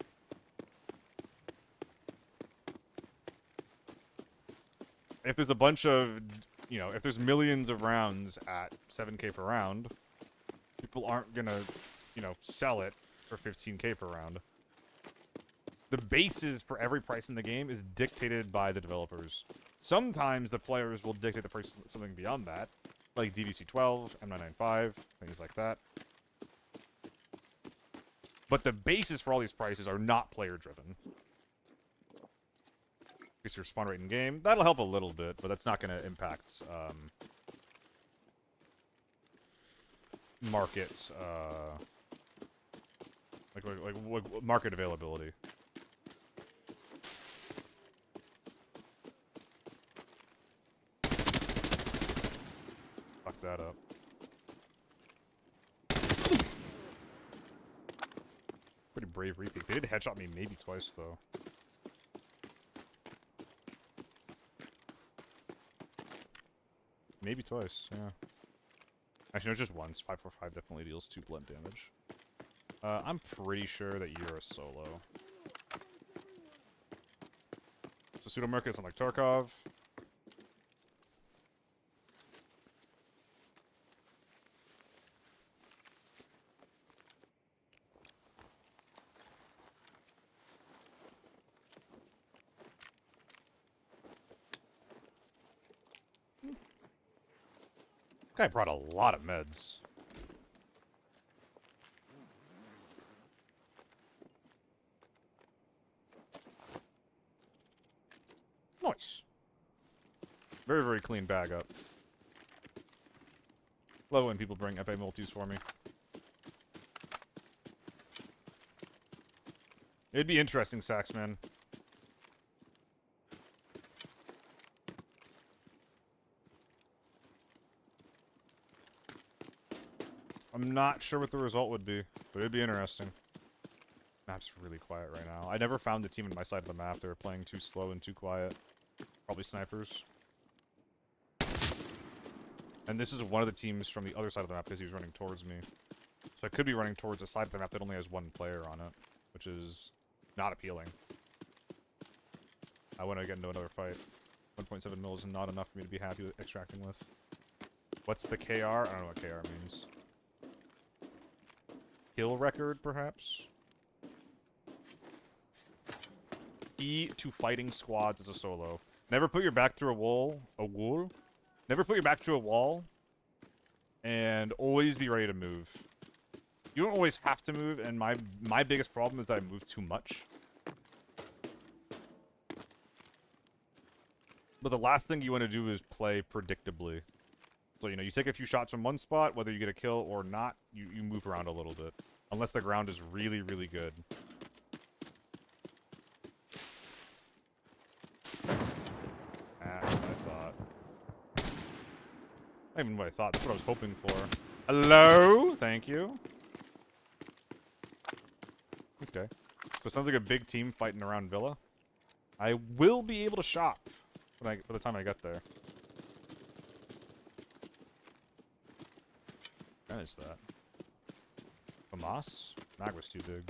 A: If there's a bunch of, you know, if there's millions of rounds at 7k per round, people aren't gonna, you know, sell it for 15k per round. The basis for every price in the game is dictated by the developers. Sometimes the players will dictate the price something beyond that, like DVC-12, M995, things like that. But the basis for all these prices are not player-driven. Increase your spawn rate in game. That'll help a little bit, but that's not going to impact market, like market availability. Fuck that up. Pretty brave repeat. They did headshot me maybe twice, though. Maybe twice, yeah. Actually, no, just once. 545 definitely deals 2 blunt damage. I'm pretty sure that you're a solo. So Pseudo-Mercus on like Tarkov. Guy brought a lot of meds. Nice. Very, very clean bag up. Love it when people bring FA multis for me. It'd be interesting, Saxman. I'm not sure what the result would be, but it'd be interesting. Map's really quiet right now. I never found the team on my side of the map. They were playing too slow and too quiet. Probably snipers. And this is one of the teams from the other side of the map because he was running towards me. So I could be running towards a side of the map that only has one player on it, which is not appealing. I want to get into another fight. 1.7 mil is not enough for me to be happy with extracting with. What's the KR? I don't know what KR means. Kill record, perhaps? E to fighting squads as a solo. Never put your back to a wall. A wall? Never put your back to a wall. And always be ready to move. You don't always have to move, and my biggest problem is that I move too much. But the last thing you want to do is play predictably. So, you know, you take a few shots from one spot, whether you get a kill or not, you move around a little bit. Unless the ground is really, really good. That's what I thought. Not even what I thought, that's what I was hoping for. Hello? Thank you. Okay. So it sounds like a big team fighting around Villa. I will be able to shop by the time I get there. What is that? Famas? Mag was too big.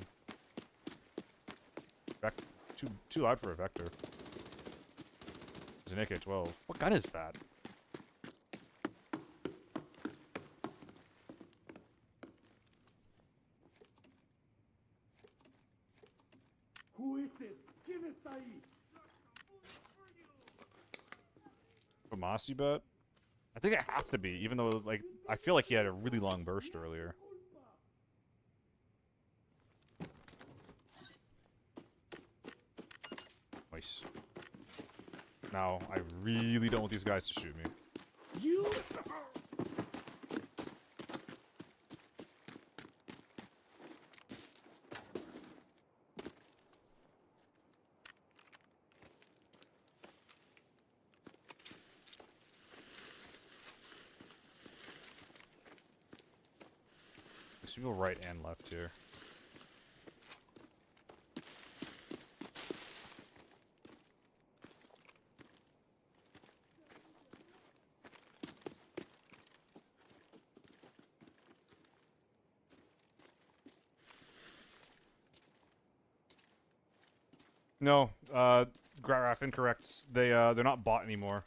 A: Too loud for a Vector. It's an AK-12. What gun is that?
C: Who is it? ¿Quién está ahí?
A: Famas, you bet? I think it has to be, even though, like, I feel like he had a really long burst earlier. Nice. Now, I really don't want these guys to shoot me.
C: You?
A: There's people right and left here. No, Graf, incorrect. They're not bought anymore.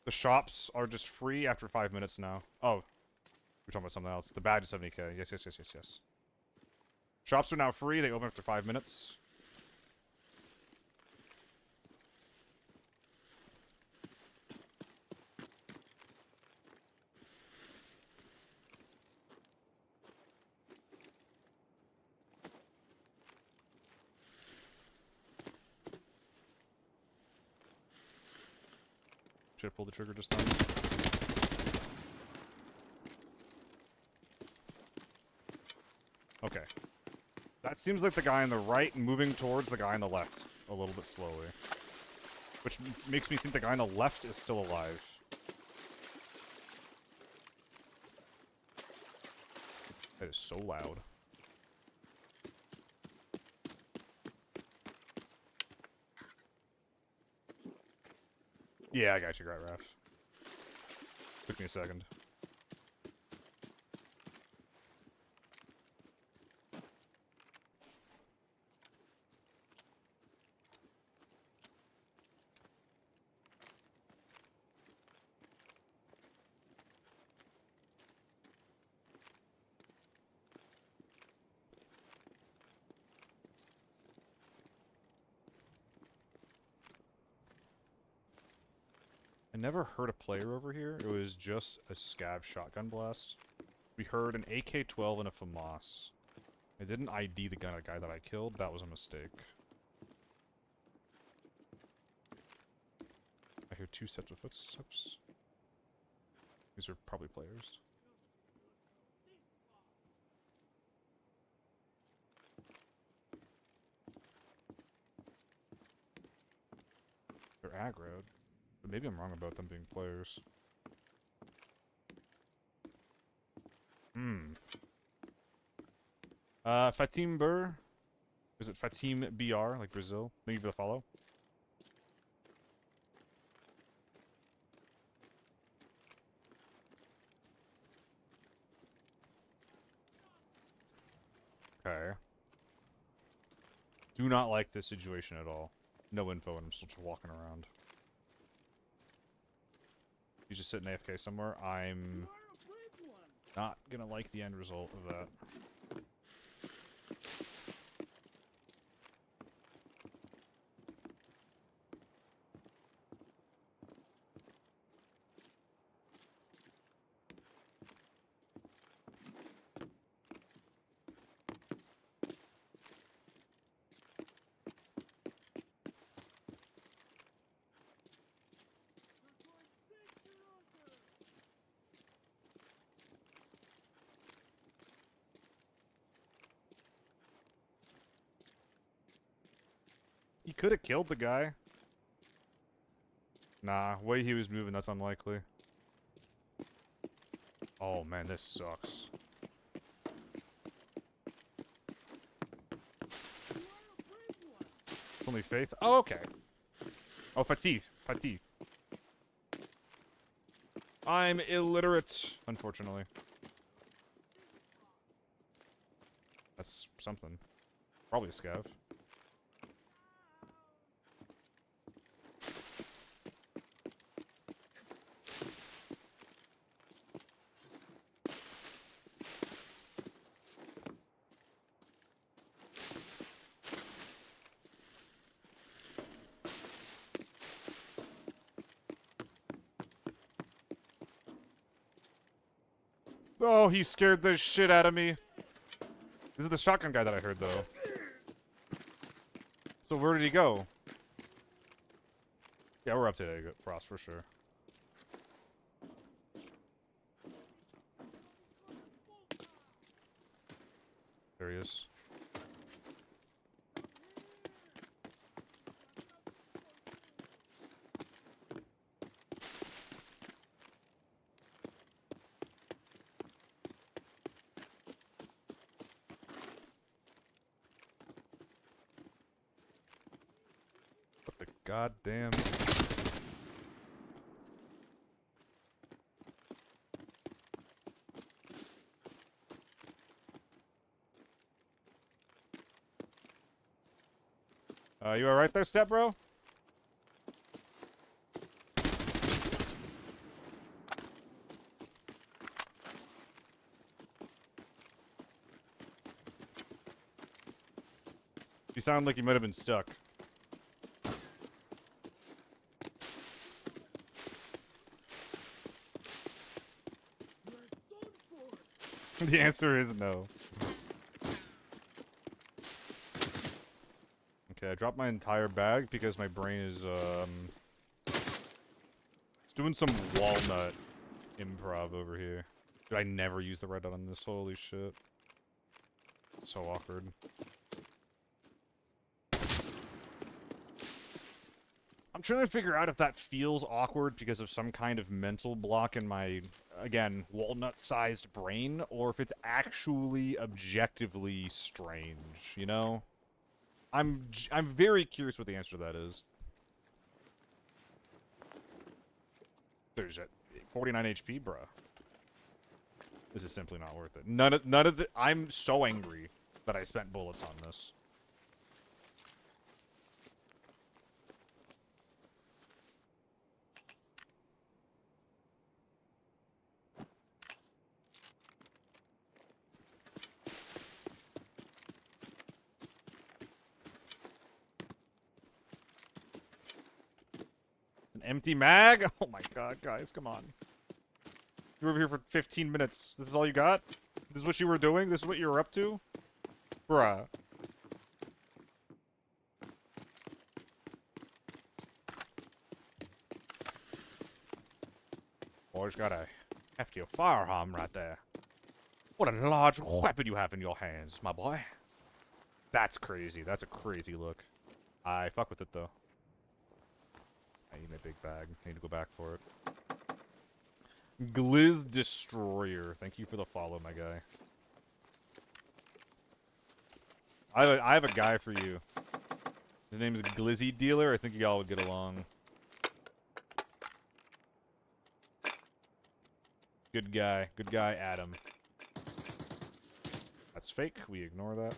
A: The shops are just free after 5 minutes now. Oh, we're talking about something else. The badge is 70k. Yes, yes, yes, yes, yes. Shops are now free. They open after 5 minutes. Should have pulled the trigger just then. Okay. That seems like the guy on the right moving towards the guy on the left a little bit slowly. Which makes me think the guy on the left is still alive. That is so loud. Yeah, I got you, right, Raph. Took me a second. never heard a player over here. It was just a scav shotgun blast. We heard an AK-12 and a FAMAS. I didn't ID the guy that I killed. That was a mistake. I hear 2 sets of footsteps. These are probably players. They're aggroed. But maybe I'm wrong about them being players. Fatim Burr? Is it Fatim BR, like Brazil? Thank you for the follow. Okay. Do not like this situation at all. No info and I'm still just walking around. He's just sitting AFK somewhere. I'm not gonna like the end result of that. He could have killed the guy. Nah, way he was moving, that's unlikely. Oh man, this sucks. It's only Faith? Oh, okay. Oh, Fatih. Fatih. I'm illiterate, unfortunately. That's something. Probably a scav. Oh, he scared the shit out of me. This is the shotgun guy that I heard, though. So where did he go? Yeah, we're up today, Frost, for sure. There he is. What the goddamn... you alright there, step bro? You sound like you might have been stuck. The answer is no. Okay, I dropped my entire bag because my brain is, it's doing some walnut improv over here. Did I never use the red dot on this? Holy shit. So awkward. I'm trying to figure out if that feels awkward because of some kind of mental block in my, again, walnut-sized brain, or if it's actually objectively strange, you know? I'm very curious what the answer to that is. There's it. 49 HP, bruh. This is simply not worth it. None of the... I'm so angry that I spent bullets on this. An empty mag? Oh my god, guys, come on. You were over here for 15 minutes. This is all you got? This is what you were doing? This is what you were up to? Bruh. Boy's got a hefty firearm right there. What a large weapon you have in your hands, my boy. That's crazy. That's a crazy look. I fuck with it, though. I need my big bag. I need to go back for it. Glizz Destroyer. Thank you for the follow, my guy. I have a guy for you. His name is Glizzy Dealer. I think y'all would get along. Good guy. Good guy, Adam. That's fake. We ignore that.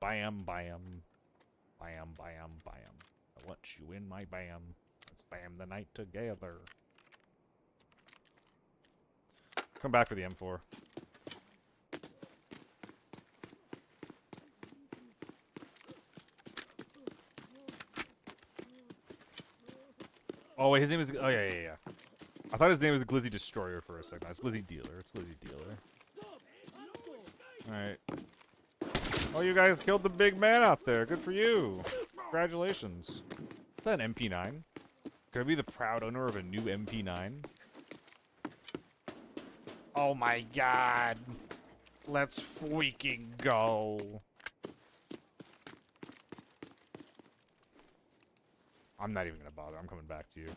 A: Bam, bam. Bam, bam, bam. I want you in my bam. Let's bam the night together. Come back for the M4. Oh, wait, his name is... Oh, yeah. I thought his name was Glizzy Destroyer for a second. It's Glizzy Dealer. It's Glizzy Dealer. Alright. Oh, you guys killed the big man out there. Good for you. Congratulations. Is that an MP9? Could I be the proud owner of a new MP9? Oh my god. Let's freaking go. I'm not even gonna bother. I'm coming back to you.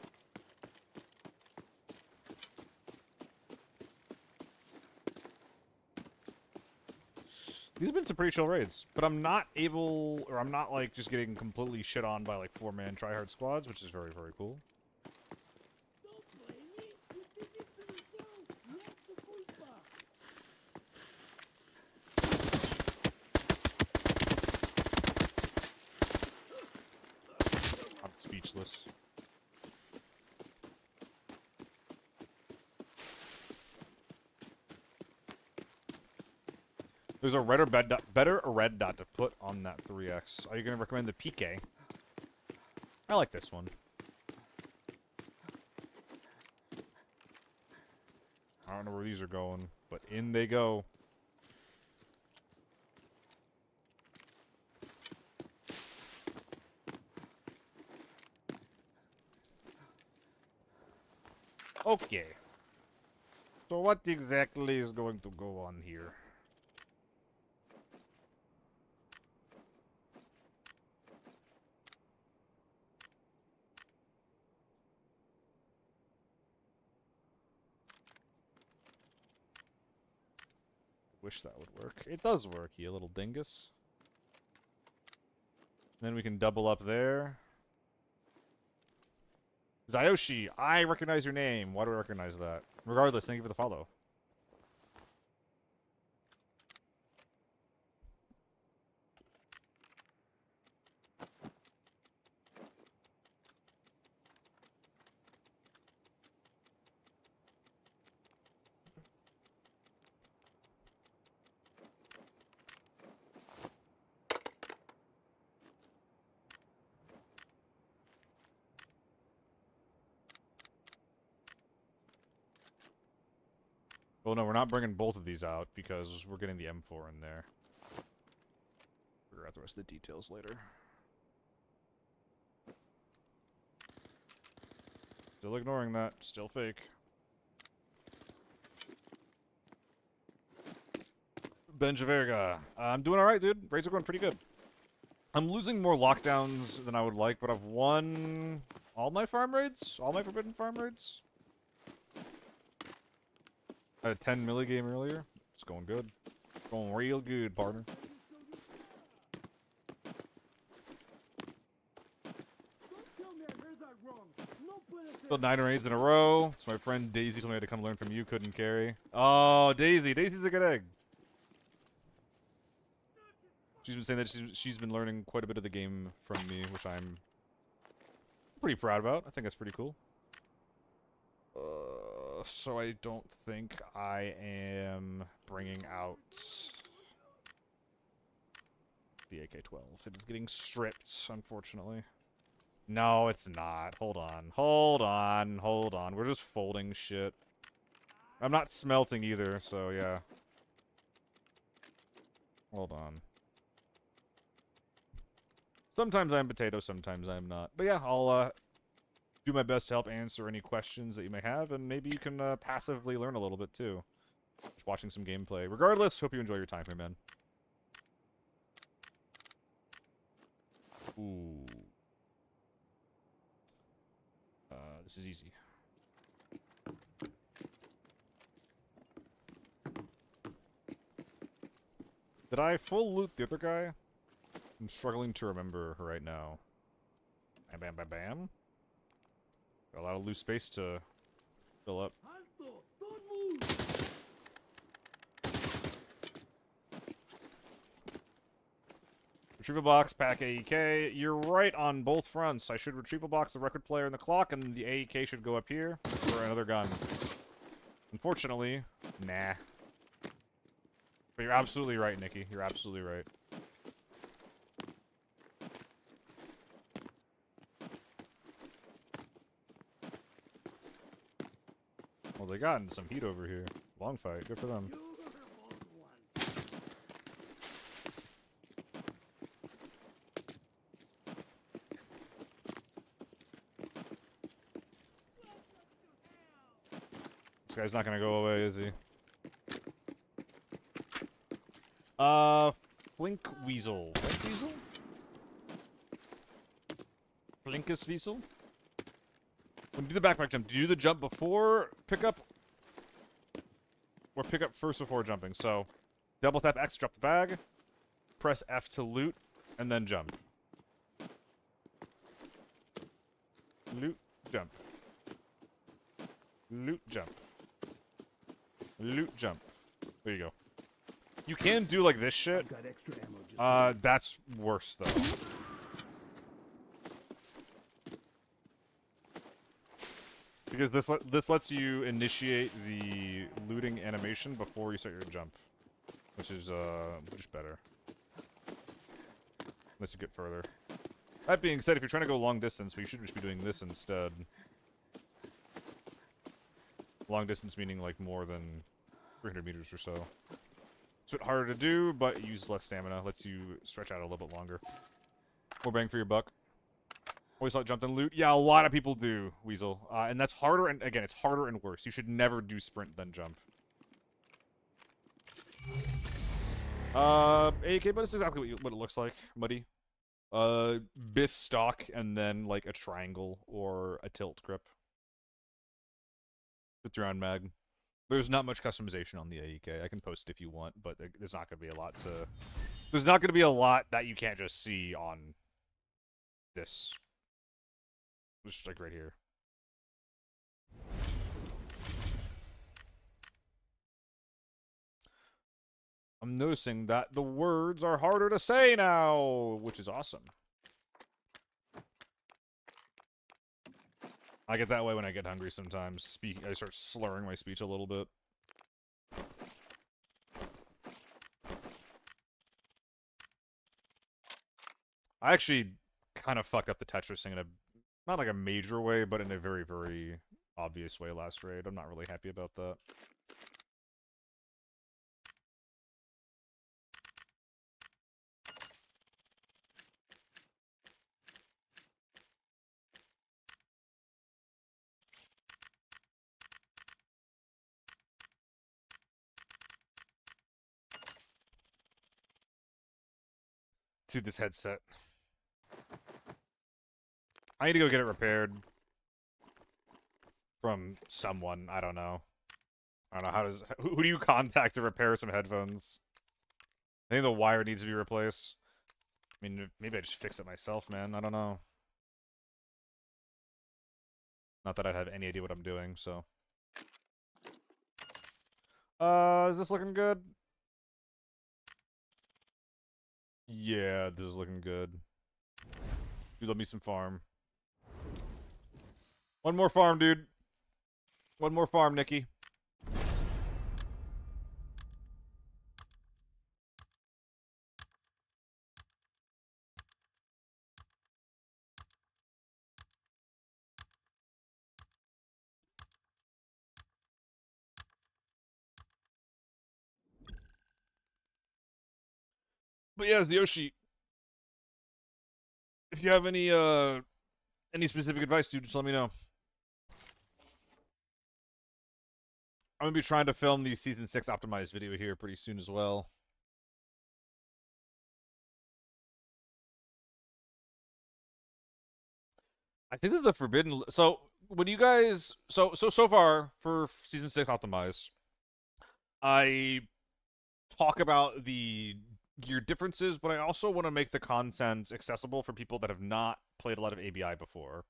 A: These have been some pretty chill raids, but I'm not able, or I'm not like just getting completely shit on by like 4-man tryhard squads, which is very, very cool. I'm speechless. There's a red or better or red dot to put on that 3x. Are you going to recommend the PK? I like this one. I don't know where these are going, but in they go. Okay. So what exactly is going to go on here? Wish that would work. It does work, you little dingus. Then we can double up there. Zayoshi, I recognize your name. Why do I recognize that? Regardless, thank you for the follow. Well, no, we're not bringing both of these out because we're getting the M4 in there. Figure out the rest of the details later. Still ignoring that. Still fake. Ben Javerga. I'm doing alright, dude. Raids are going pretty good. I'm losing more lockdowns than I would like, but I've won all my farm raids? All my forbidden farm raids? I had a 10 milli game earlier. It's going good. It's going real good, partner.
C: Don't tell me I heard that wrong. No bullets
A: Killed 9 raids in a row. So my friend Daisy told me I had to come learn from you. Couldn't carry. Oh, Daisy. Daisy's a good egg. She's been saying that she's been learning quite a bit of the game from me, which I'm pretty proud about. I think that's pretty cool. So I don't think I am bringing out the AK-12. It's getting stripped, unfortunately. No, it's not. Hold on. Hold on. Hold on. We're just folding shit. I'm not smelting either, so yeah. Hold on. Sometimes I'm potato, sometimes I'm not. But yeah, I'll do my best to help answer any questions that you may have, and maybe you can passively learn a little bit too. Just watching some gameplay. Regardless, hope you enjoy your time here, man. Ooh. This is easy. Did I full loot the other guy? I'm struggling to remember right now. Bam, bam, bam, bam. Got a lot of loose space to fill up.
C: Alto! Don't move!
A: Retrieval box, pack AEK. You're right on both fronts. I should retrieval box the record player and the clock, and the AEK should go up here for another gun. Unfortunately, nah. But you're absolutely right, Nikki. You're absolutely right. Well, they got into some heat over here. Long fight. Good for them.
C: You're both one.
A: This guy's not gonna go away, is he? Flink Weasel. Flink Weasel? Flinkus Weasel? When you do the backpack jump, do you do the jump before pickup? Or pick up first before jumping? So, double tap X, drop the bag. Press F to loot, and then jump. Loot, jump. Loot, jump. Loot, jump. There you go. You can do like this shit.
C: Got extra ammo just
A: That's worse though. Because this lets you initiate the looting animation before you start your jump, which is much better. Lets you get further. That being said, if you're trying to go long distance, we should just be doing this instead. Long distance meaning like more than 300 meters or so. It's a bit harder to do, but it uses less stamina. Lets you stretch out a little bit longer. More bang for your buck. Always like jump and loot. Yeah, a lot of people do, Weasel. And that's harder, and again, it's harder and worse. You should never do sprint then jump. AK, but it's exactly what it looks like, Muddy. Bis stock, and then like a triangle or a tilt grip. With your own mag. There's not much customization on the AEK. I can post it if you want, but there's not going to be a lot to... There's not going to be a lot that you can't just see on this. Just like right here. I'm noticing that the words are harder to say now, which is awesome. I get that way when I get hungry sometimes. I start slurring my speech a little bit. I actually kind of fucked up the Tetris thing in a, not like a major way, but in a very, very obvious way last raid. I'm not really happy about that. Dude, this headset. I need to go get it repaired. From someone. I don't know. I don't know, how does... Who do you contact to repair some headphones? I think the wire needs to be replaced. I mean, maybe I just fix it myself, man. I don't know. Not that I'd have any idea what I'm doing, so. Is this looking good? Yeah, this is looking good. Dude, let me some farm. One more farm, dude. One more farm, Nikki. But yeah, it's the Yoshi. If you have any specific advice, dude, just let me know. I'm gonna be trying to film the season 6 optimized video here pretty soon as well. I think that the forbidden. So when you guys, so far for season 6 optimized, I talk about the gear differences, but I also want to make the content accessible for people that have not played a lot of ABI before.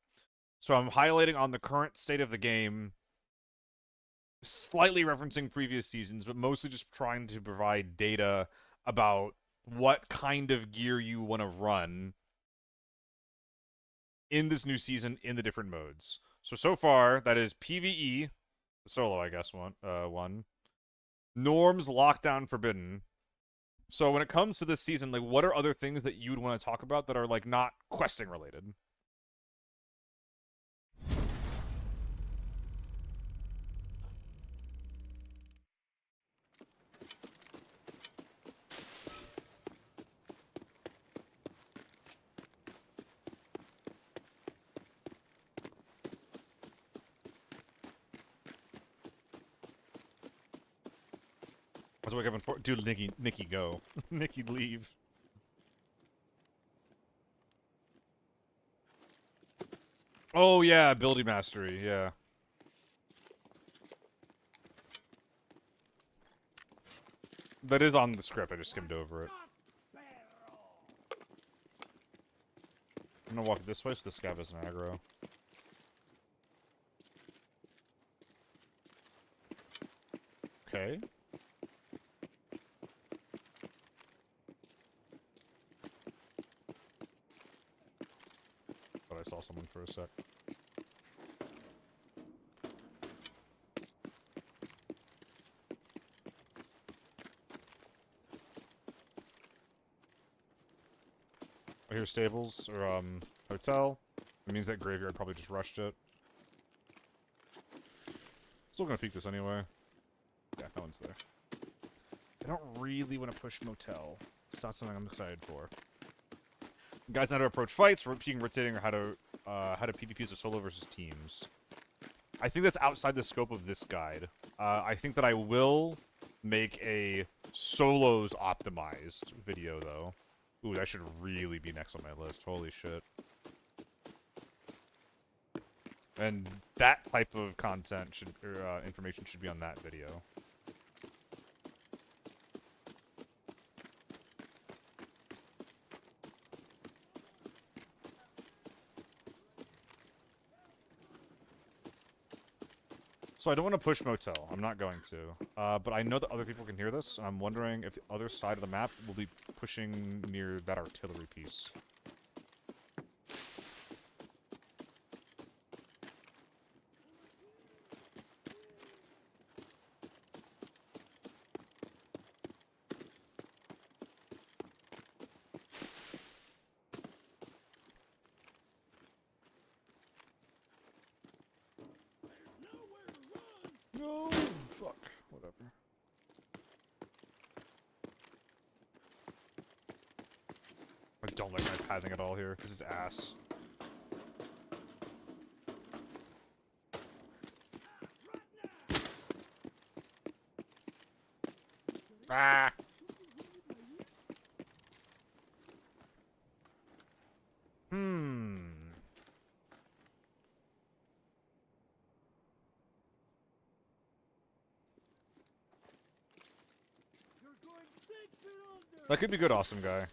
A: So I'm highlighting on the current state of the game, slightly referencing previous seasons, but mostly just trying to provide data about what kind of gear you want to run in this new season in the different modes. So far, that is PvE, solo, I guess, one. Norms, Lockdown, Forbidden. So when it comes to this season, like, what are other things that you would want to talk about that are, like, not questing related? That's what Kevin for. Dude, Nikki, go. Nikki, leave. Oh yeah, ability mastery. Yeah. That is on the script. I just skimmed over it. I'm gonna walk this way so this guy doesn't aggro. Okay. Thought I saw someone for a sec. I hear stables or hotel. It means that graveyard probably just rushed it. Still gonna peek this anyway. Yeah, no one's there. I don't really want to push motel. It's not something I'm excited for. Guys know how to approach fights, peeking, rotating, or how to PvP as a solo versus teams. I think that's outside the scope of this guide. I think that I will make a solos optimized video though. Ooh, that should really be next on my list. Holy shit. And that type of content should, or information should be on that video. So I don't want to push motel. I'm not going to. But I know that other people can hear this, and I'm wondering if the other side of the map will be pushing near that artillery piece. No, fuck, whatever. I don't like my pathing at all here. This is ass. Ah! That could be good, awesome guy.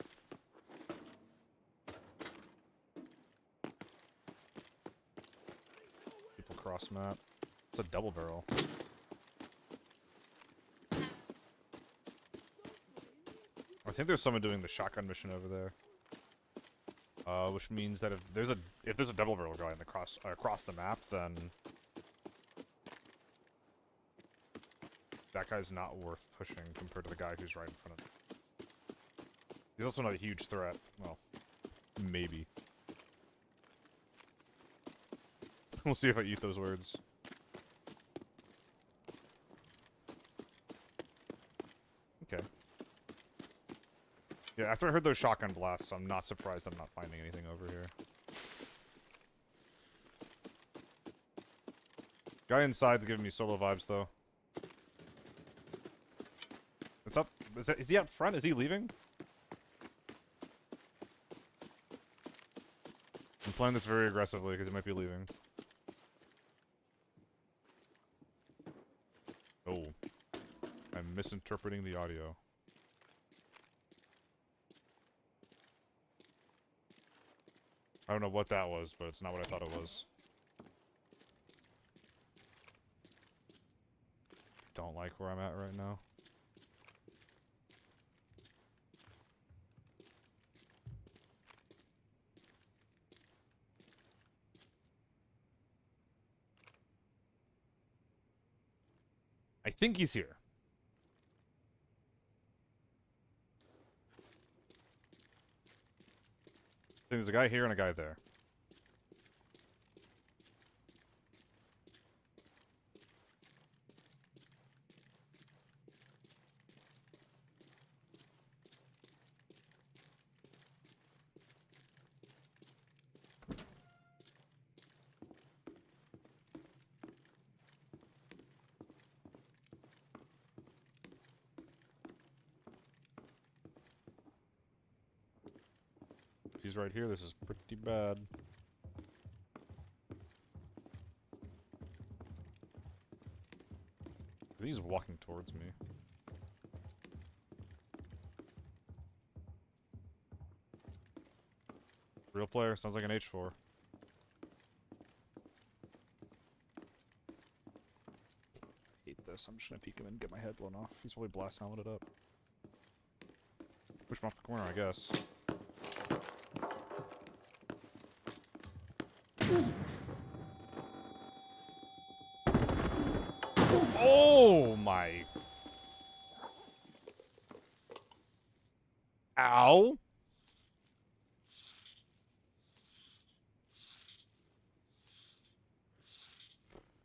A: People cross map. It's a double barrel. I think there's someone doing the shotgun mission over there. Which means that if there's a double barrel guy in the across the map, then that guy's not worth pushing compared to the guy who's right in front of him. He's also not a huge threat. Well, maybe. We'll see if I eat those words. Okay. Yeah, after I heard those shotgun blasts, I'm not surprised I'm not finding anything over here. Guy inside's giving me solo vibes, though. What's up? Is he up front? Is he leaving? I'm playing this very aggressively because he might be leaving. Oh. I'm misinterpreting the audio. I don't know what that was, but it's not what I thought it was. Don't like where I'm at right now. I think he's here. There's a guy here and a guy there. If he's right here, this is pretty bad. I think he's walking towards me. Real player, sounds like an H4. Hate this. I'm just gonna peek him and get my head blown off. He's probably blast helmeted up. Push him off the corner, I guess. Oh my. Ow.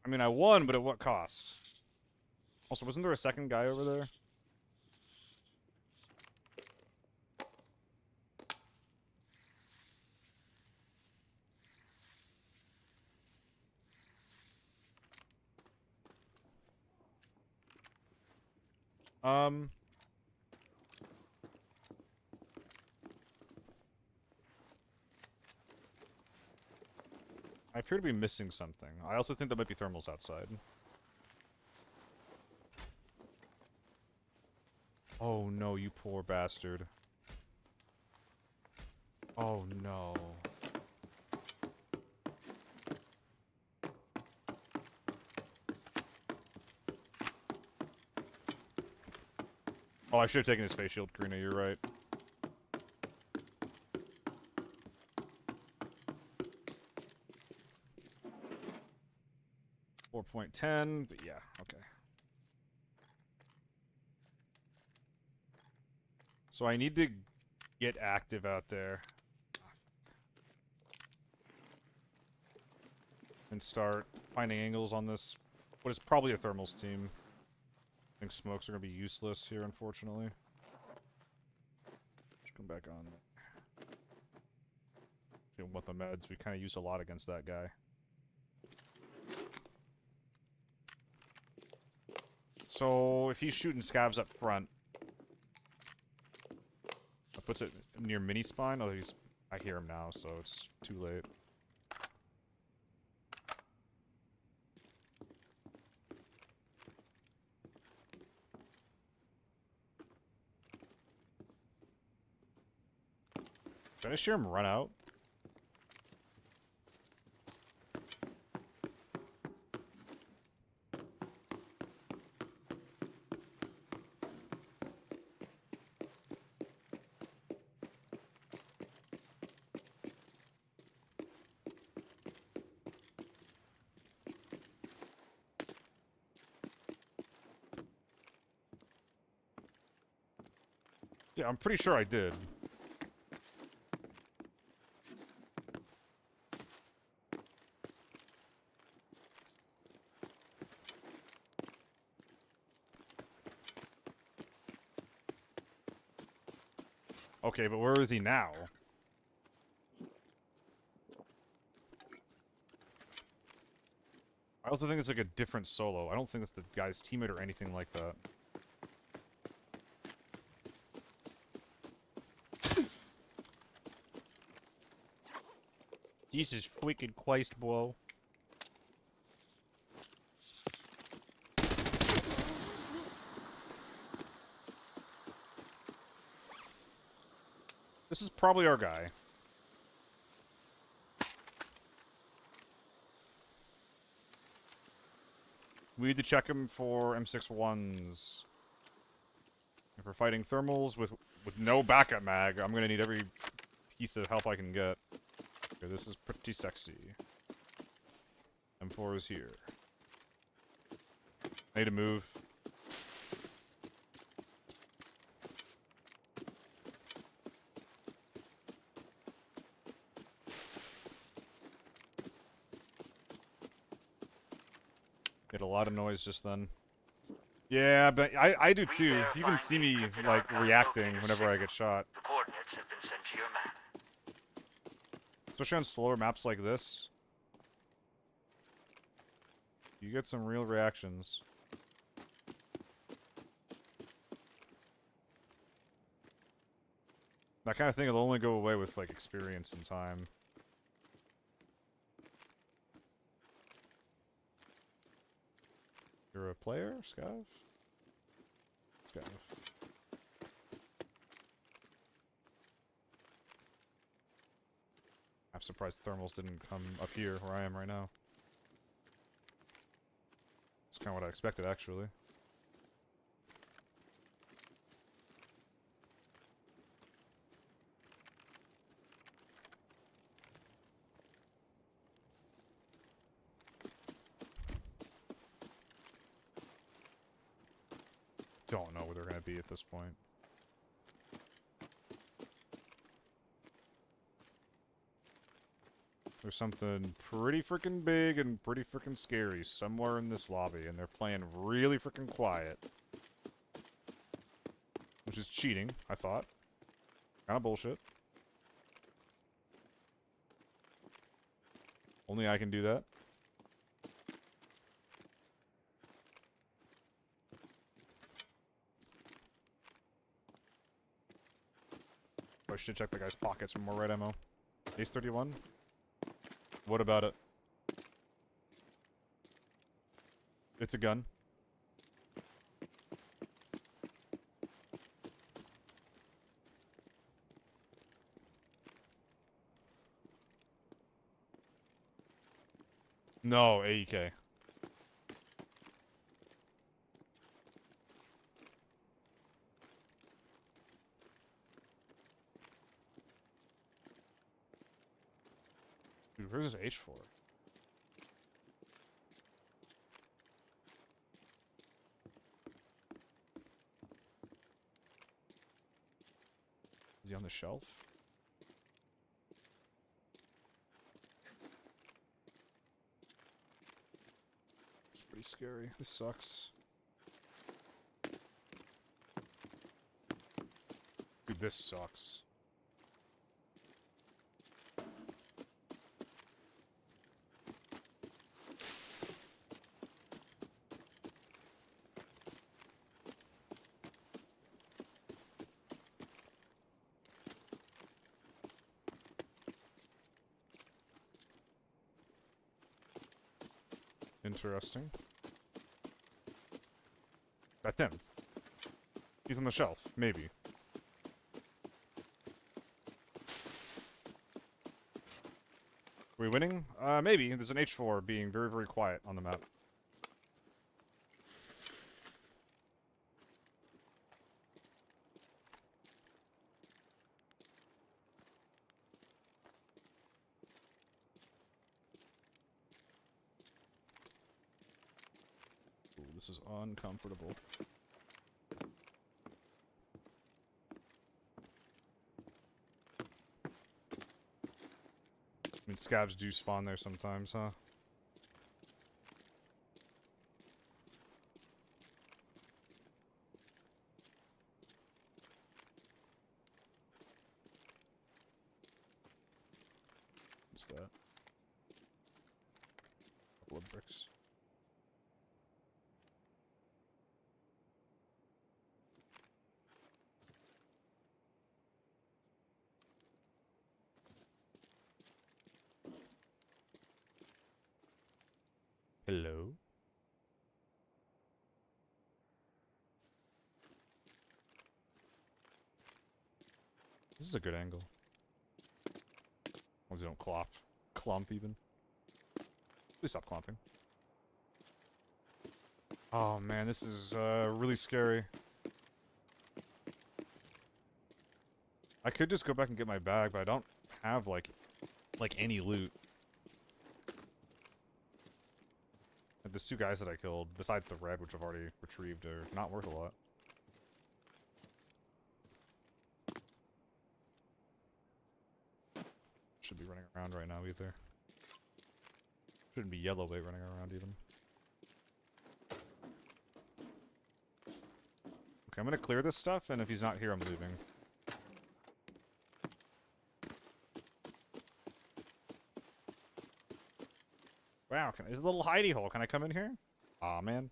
A: I mean, I won, but at what cost? Also, wasn't there a second guy over there? I appear to be missing something. I also think there might be thermals outside. Oh no, you poor bastard. Oh no. Oh, I should have taken his face shield, Karina, you're right. .10, but yeah, okay. So I need to get active out there. And start finding angles on this, what is probably a thermals team. I think smokes are going to be useless here, unfortunately. Let's come back on. Don't want the meds, we kind of use a lot against that guy. So, if he's shooting scabs up front, that puts it near mini spine. Oh, I hear him now, so it's too late. Did I just hear him run out? Yeah, I'm pretty sure I did. Okay, but where is he now? I also think it's like a different solo. I don't think it's the guy's teammate or anything like that. Jesus freaking Christ, bro. This is probably our guy. We need to check him for M61s. If we're fighting thermals with no backup mag, I'm gonna need every piece of help I can get. Okay, this is pretty sexy. M4 is here. I need to move. Get a lot of noise just then. Yeah, but I do too. You can see me, like, reacting whenever I get shot.
B: The coordinates have been sent to your map.
A: Especially on slower maps like this. You get some real reactions. That kind of thing will only go away with, like, experience and time. You're a player, Scav? Scav. I'm surprised thermals didn't come up here where I am right now. It's kind of what I expected, actually. Don't know where they're going to be at this point. There's something pretty freaking big and pretty freaking scary somewhere in this lobby, and they're playing really freaking quiet. Which is cheating, I thought. Kind of bullshit. Only I can do that. I should check the guy's pockets for more red ammo. Ace 31? What about it? It's a gun. No, AEK. Dude, where's this H4? Is he on the shelf? It's pretty scary. This sucks. Dude, this sucks. Interesting. That's him. He's on the shelf. Maybe. Are we winning? Maybe. There's an H4 being very, very quiet on the map. Ooh, this is uncomfortable. mean, scabs do spawn there sometimes, huh? What's that? Couple of bricks. Hello? This is a good angle. As long as you don't clump even. Please stop clumping. Oh man, this is really scary. I could just go back and get my bag, but I don't have like any loot. And there's 2 guys that I killed, besides the red, which I've already retrieved, are not worth a lot. Should be running around right now either. Shouldn't be yellow bait running around even. Okay, I'm gonna clear this stuff, and if he's not here, I'm leaving. Wow, there's a little hidey hole. Can I come in here? Aw, man.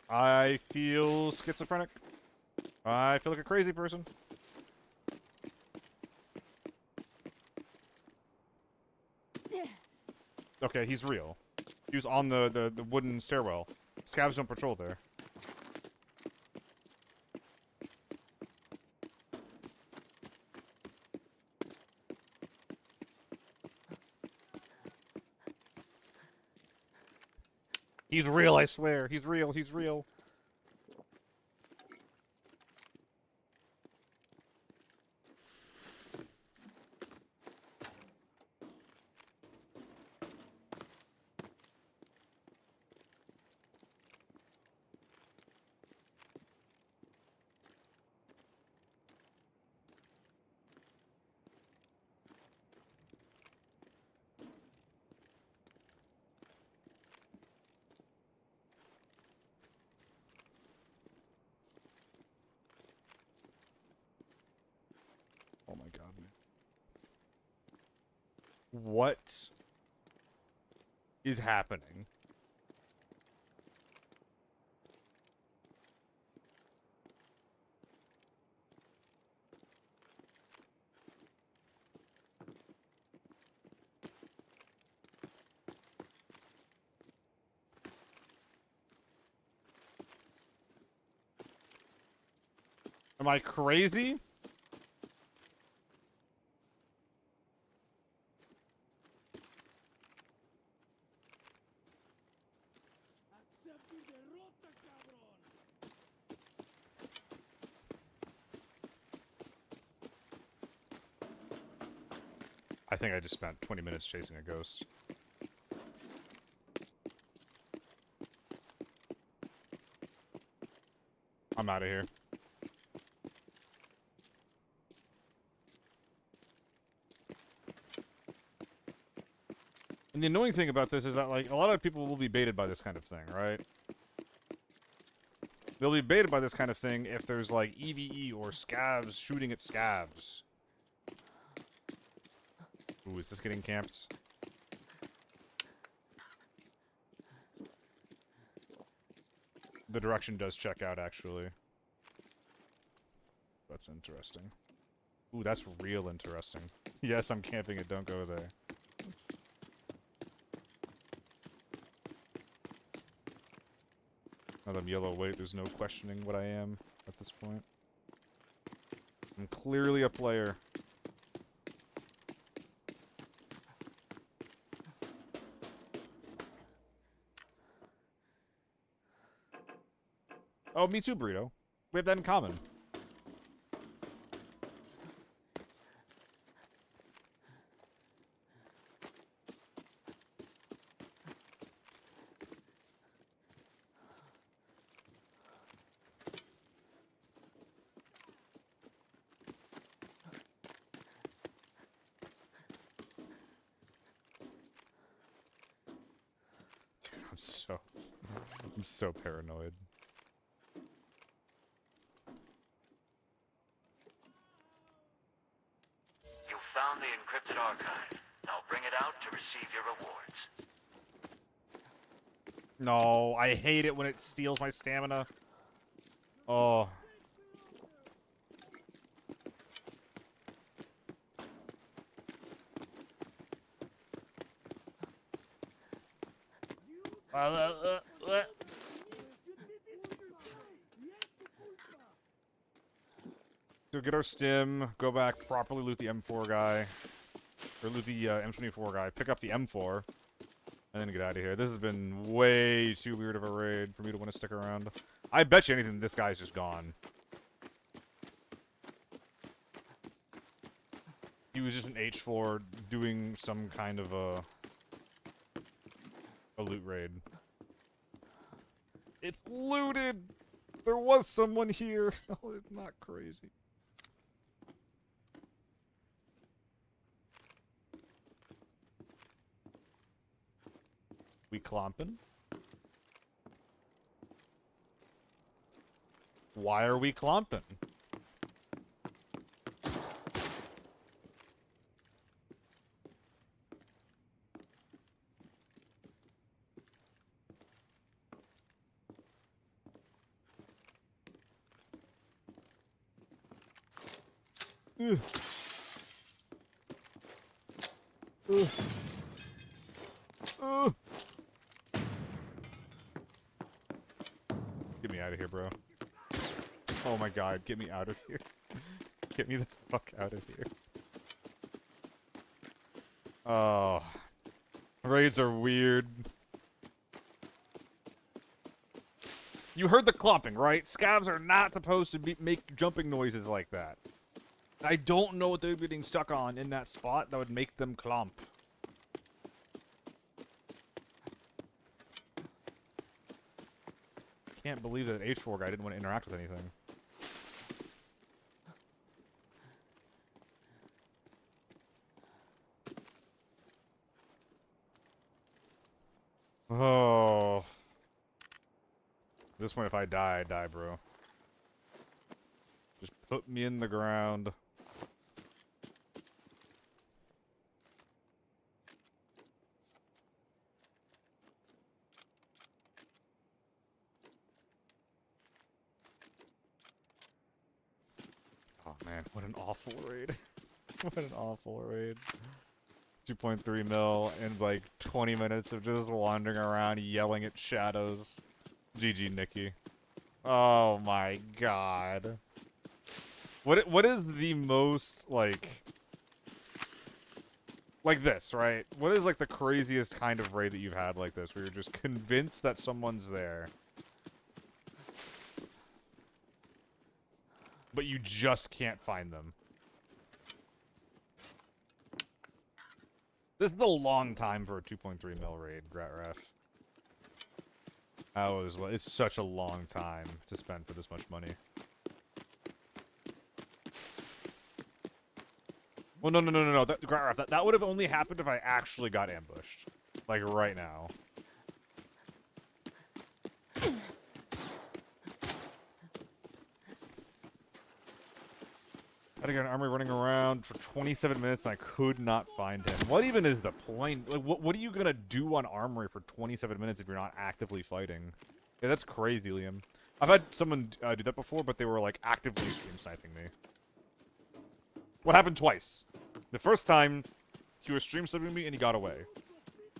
A: I feel schizophrenic. I feel like a crazy person. Okay, he's real. He was on the wooden stairwell. Scavs don't patrol there. He's real, I swear. He's real, he's real. Oh my god, man. What is happening? Am I crazy?
C: Accept tu derrota, cabrón.
A: I think I just spent 20 minutes chasing a ghost. I'm out of here. And the annoying thing about this is that, like, a lot of people will be baited by this kind of thing, right? They'll be baited by this kind of thing if there's, like, EVE or scavs shooting at scavs. Ooh, is this getting camped? The direction does check out, actually. That's interesting. Ooh, that's real interesting. Yes, I'm camping it, don't go there. Now that I'm yellow weight, there's no questioning what I am at this point. I'm clearly a player. Oh, me too, Burrito. We have that in common. I'm so paranoid.
B: You found the encrypted archive. Now bring it out to receive your rewards.
A: No, I hate it when it steals my stamina. Oh. So get our stim, go back, properly loot the M4 guy, or loot the M24 guy, pick up the M4, and then get out of here. This has been way too weird of a raid for me to want to stick around. I bet you anything this guy's just gone. He was just an H4 doing some kind of a loot raid. It's looted! There was someone here! Oh, it's not crazy. We clomping? Why are we clomping? Ugh. Ugh. Ugh. Get me out of here, bro. Oh my god, get me out of here. Get me the fuck out of here. Oh. Raids are weird. You heard the clomping, right? Scavs are not supposed to make jumping noises like that. I don't know what they're getting stuck on in that spot that would make them clomp. Can't believe that H4 guy didn't want to interact with anything. Oh. At this point, if I die, I die, bro. Just put me in the ground. Oh man, what an awful raid. What an awful raid. 2.3 mil and like 20 minutes of just wandering around yelling at shadows. GG, Nikki. Oh my god. What is the most, like this, right? What is, like, the craziest kind of raid that you've had like this, where you're just convinced that someone's there, but you just can't find them? This is a long time for a 2.3 mil raid, Gratref. It's such a long time to spend for this much money. Well, no. That would have only happened if I actually got ambushed. Like, right now. I had to get an army running around for 27 minutes and I could not find him. What even is the point? Like, what are you gonna do on armory for 27 minutes if you're not actively fighting? Yeah, that's crazy, Liam. I've had someone do that before, but they were, like, actively stream sniping me. What happened twice? The first time, he was stream sniping me and he got away.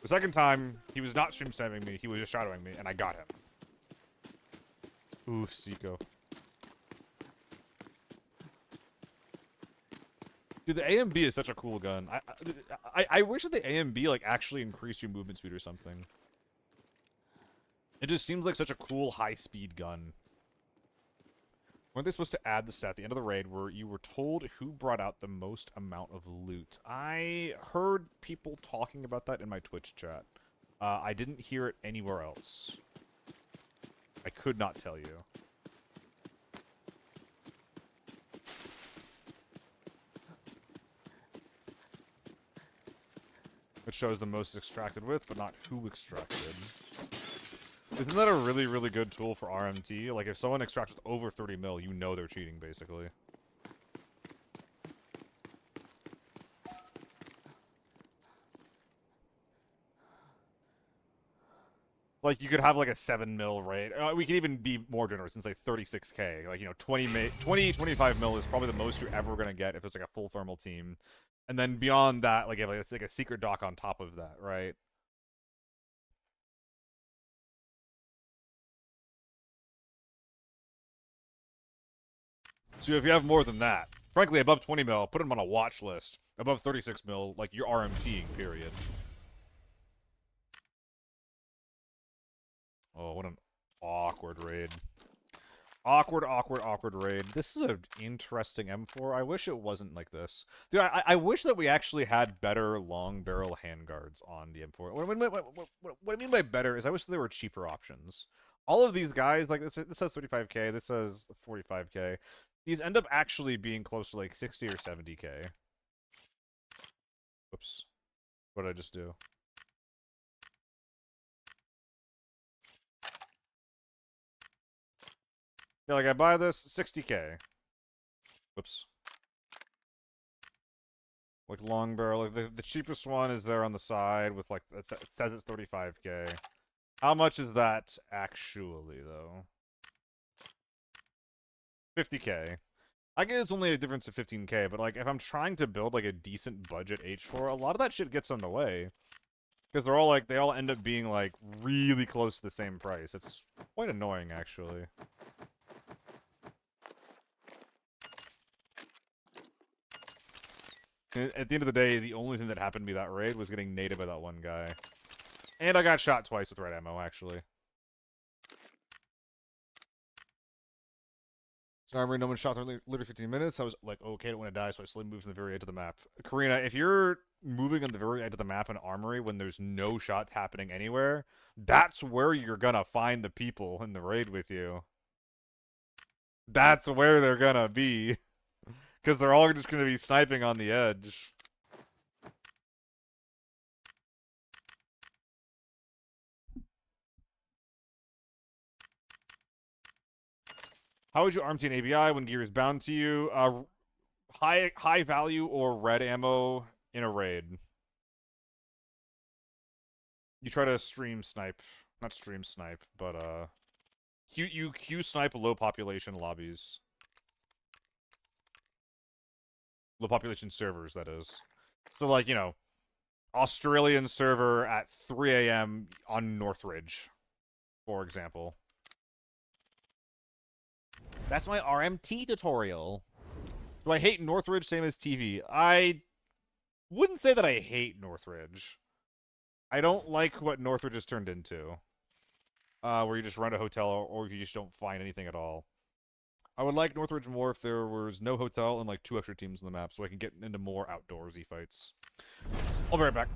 A: The second time, he was not stream sniping me, he was just shadowing me, and I got him. Ooh, Seiko. Dude, the AMB is such a cool gun. I wish that the AMB, like, actually increased your movement speed or something. It just seems like such a cool, high-speed gun. Weren't they supposed to add the stat at the end of the raid where you were told who brought out the most amount of loot? I heard people talking about that in my Twitch chat. I didn't hear it anywhere else. I could not tell you. It shows the most extracted with, but not who extracted. Isn't that a really, really good tool for RMT? Like, if someone extracts with over 30 mil, you know they're cheating, basically. Like, you could have, like, a 7 mil rate. We could even be more generous and say 36k. Like, you know, 25 mil is probably the most you're ever going to get if it's, like, a full thermal team. And then beyond that, like, if it's, like, a secret dock on top of that, right? So if you have more than that, frankly, above 20 mil, put them on a watch list. Above 36 mil, like, you're RMTing, period. Oh, what an awkward raid. Awkward, awkward, awkward raid. This is an interesting M4. I wish it wasn't like this. Dude, I wish that we actually had better long barrel handguards on the M4. What I mean by better is I wish there were cheaper options. All of these guys, like, this says 35k, this says 45k. These end up actually being close to, like, 60 or 70k. Whoops. What did I just do? Yeah, like, I buy this, 60k. Whoops. Like, long barrel. Like, the cheapest one is there on the side with, like, it says it's 35k. How much is that actually, though? 50k. I guess it's only a difference of 15k, but, like, if I'm trying to build, like, a decent budget H4, a lot of that shit gets in the way. Because they're all, like, they all end up being, like, really close to the same price. It's quite annoying, actually. And at the end of the day, the only thing that happened to me that raid was getting naded by that one guy. And I got shot twice with red ammo, actually. So armory, no one shot for literally 15 minutes. I was like, okay, I don't want to die, so I slowly moved to the very edge of the map. Karina, if you're moving on the very edge of the map in armory when there's no shots happening anywhere, that's where you're gonna find the people in the raid with you. That's where they're gonna be. Because they're all just gonna be sniping on the edge. How would you arm team ABI when gear is bound to you? High value or red ammo in a raid. You try to stream snipe, not stream snipe, but you Q snipe low population lobbies, low population servers. That is. So, like, you know, Australian server at 3 a.m. on Northridge, for example. That's my RMT tutorial. Do I hate Northridge same as TV? I wouldn't say that I hate Northridge. I don't like what Northridge has turned into. Where you just run a hotel or you just don't find anything at all. I would like Northridge more if there was no hotel and, like, 2 extra teams on the map so I can get into more outdoorsy fights. I'll be right back.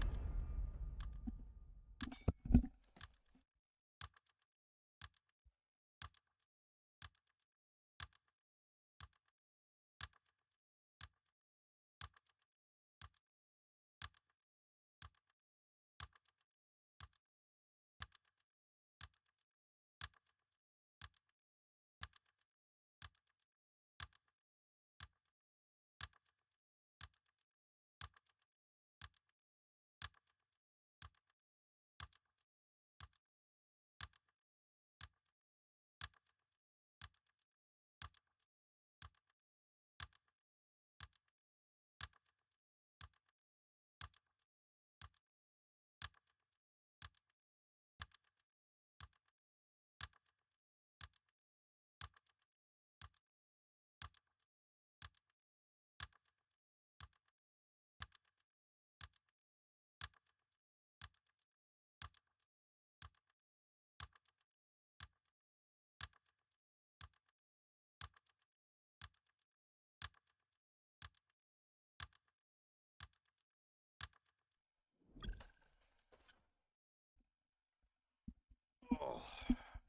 A: Oh,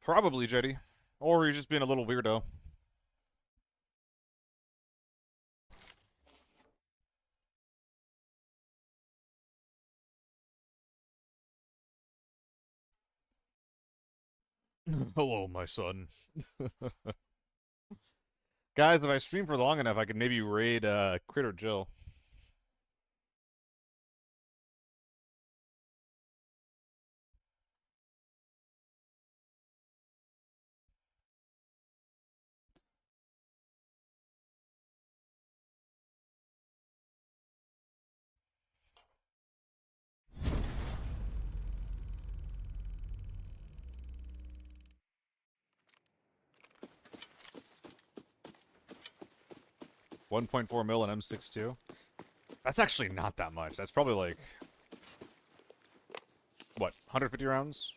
A: probably, JD. Or he's just being a little weirdo. Hello, my son. Guys, if I stream for long enough, I could maybe raid Crit or Jill. $1.4 mil in M62. That's actually not that much. That's probably like what, 150 rounds?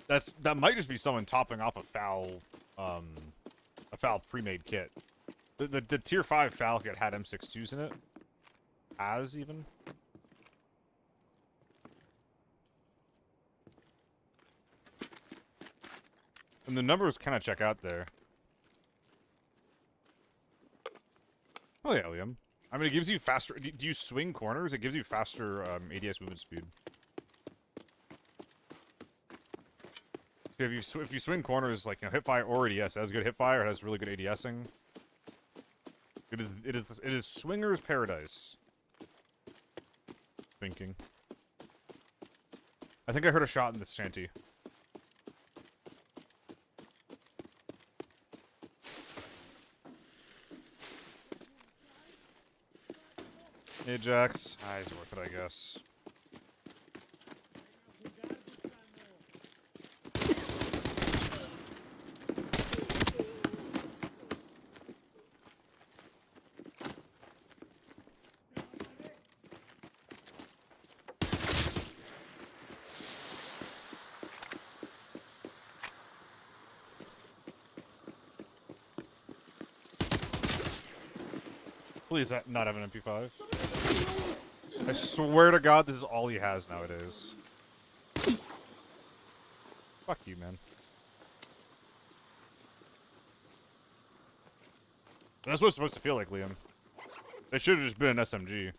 A: That might just be someone topping off a foul pre-made kit. The tier 5 foul kit had M62s in it. As even. And the numbers kind of check out there. Oh yeah, Liam. I mean, it gives you faster. Do you swing corners? It gives you faster ADS movement speed. So if you swing corners like hipfire or ADS, it has good hipfire. It has really good ADSing. It is swinger's paradise. Thinking. I think I heard a shot in this shanty. Ajax. Ah, he's worth it, I guess. Please not have an MP5. I swear to God, this is all he has nowadays. Fuck you, man. That's what it's supposed to feel like, Liam. It should have just been an SMG.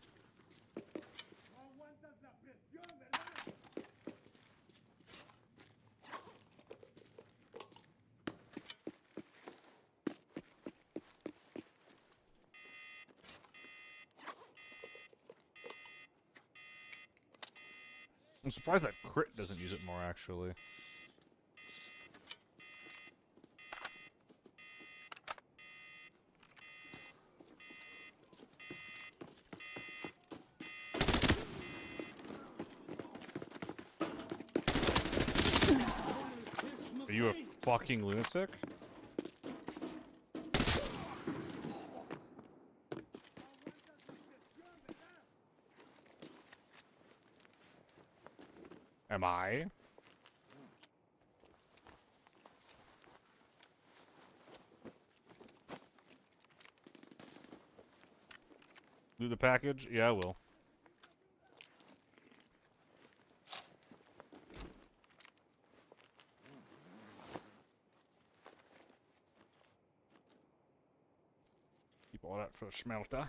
A: I'm surprised that Crit doesn't use it more, actually. Are you a fucking lunatic? Am I? Do the package? Yeah, I will. Keep all that for the smelter.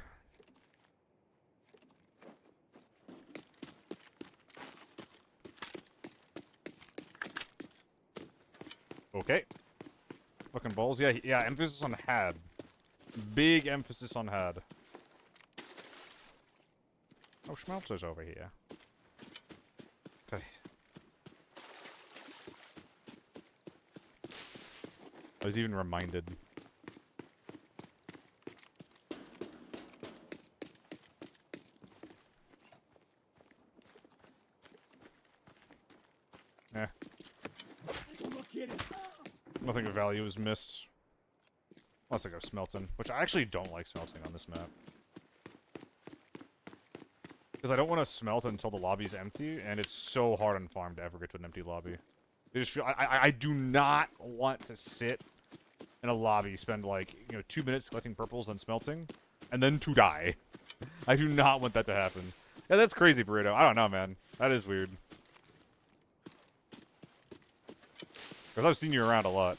A: Okay. Fucking balls. Yeah, yeah, emphasis on had. Big emphasis on had. Oh, Schmelter's over here. Okay. I was even reminded. Eh. Nothing of value is missed. Unless I go smelting, which I actually don't like smelting on this map. Because I don't want to smelt until the lobby's empty, and it's so hard on farm to ever get to an empty lobby. I just feel I do not want to sit in a lobby, spend like 2 minutes collecting purples, then smelting, and then to die. I do not want that to happen. Yeah, that's crazy, Burrito. I don't know, man. That is weird. Because I've seen you around a lot.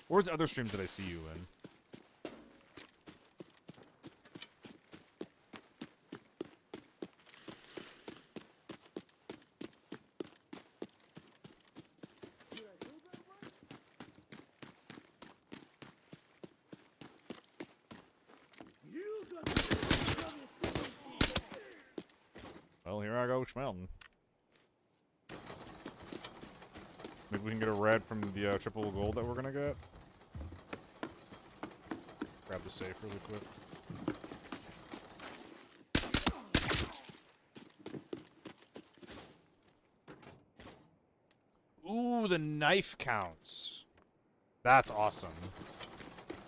A: Where's the other streams that I see you in? Well, here I go, schmelting. Maybe we can get a red from the triple gold that we're gonna get. Grab the safe really quick. Ooh, the knife counts. That's awesome.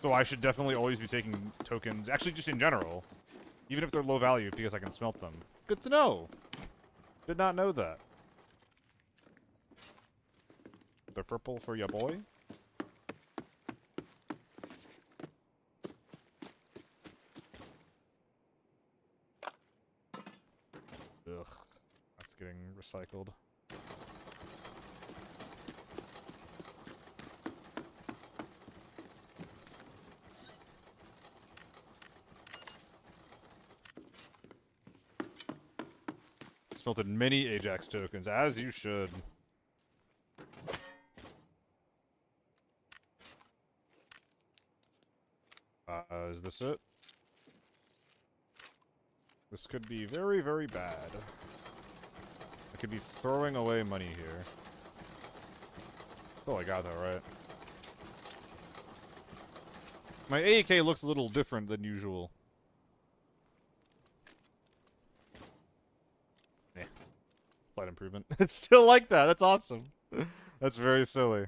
A: So I should definitely always be taking tokens, actually just in general. Even if they're low value, because I can smelt them. Good to know. Did not know that. The purple for ya boy. Ugh. That's getting recycled. Smelted many Ajax tokens, as you should. Is this it? This could be very, very bad. I could be throwing away money here. Oh, I got that right. My AAK looks a little different than usual. Eh. Slight improvement. It's still like that. That's awesome. That's very silly.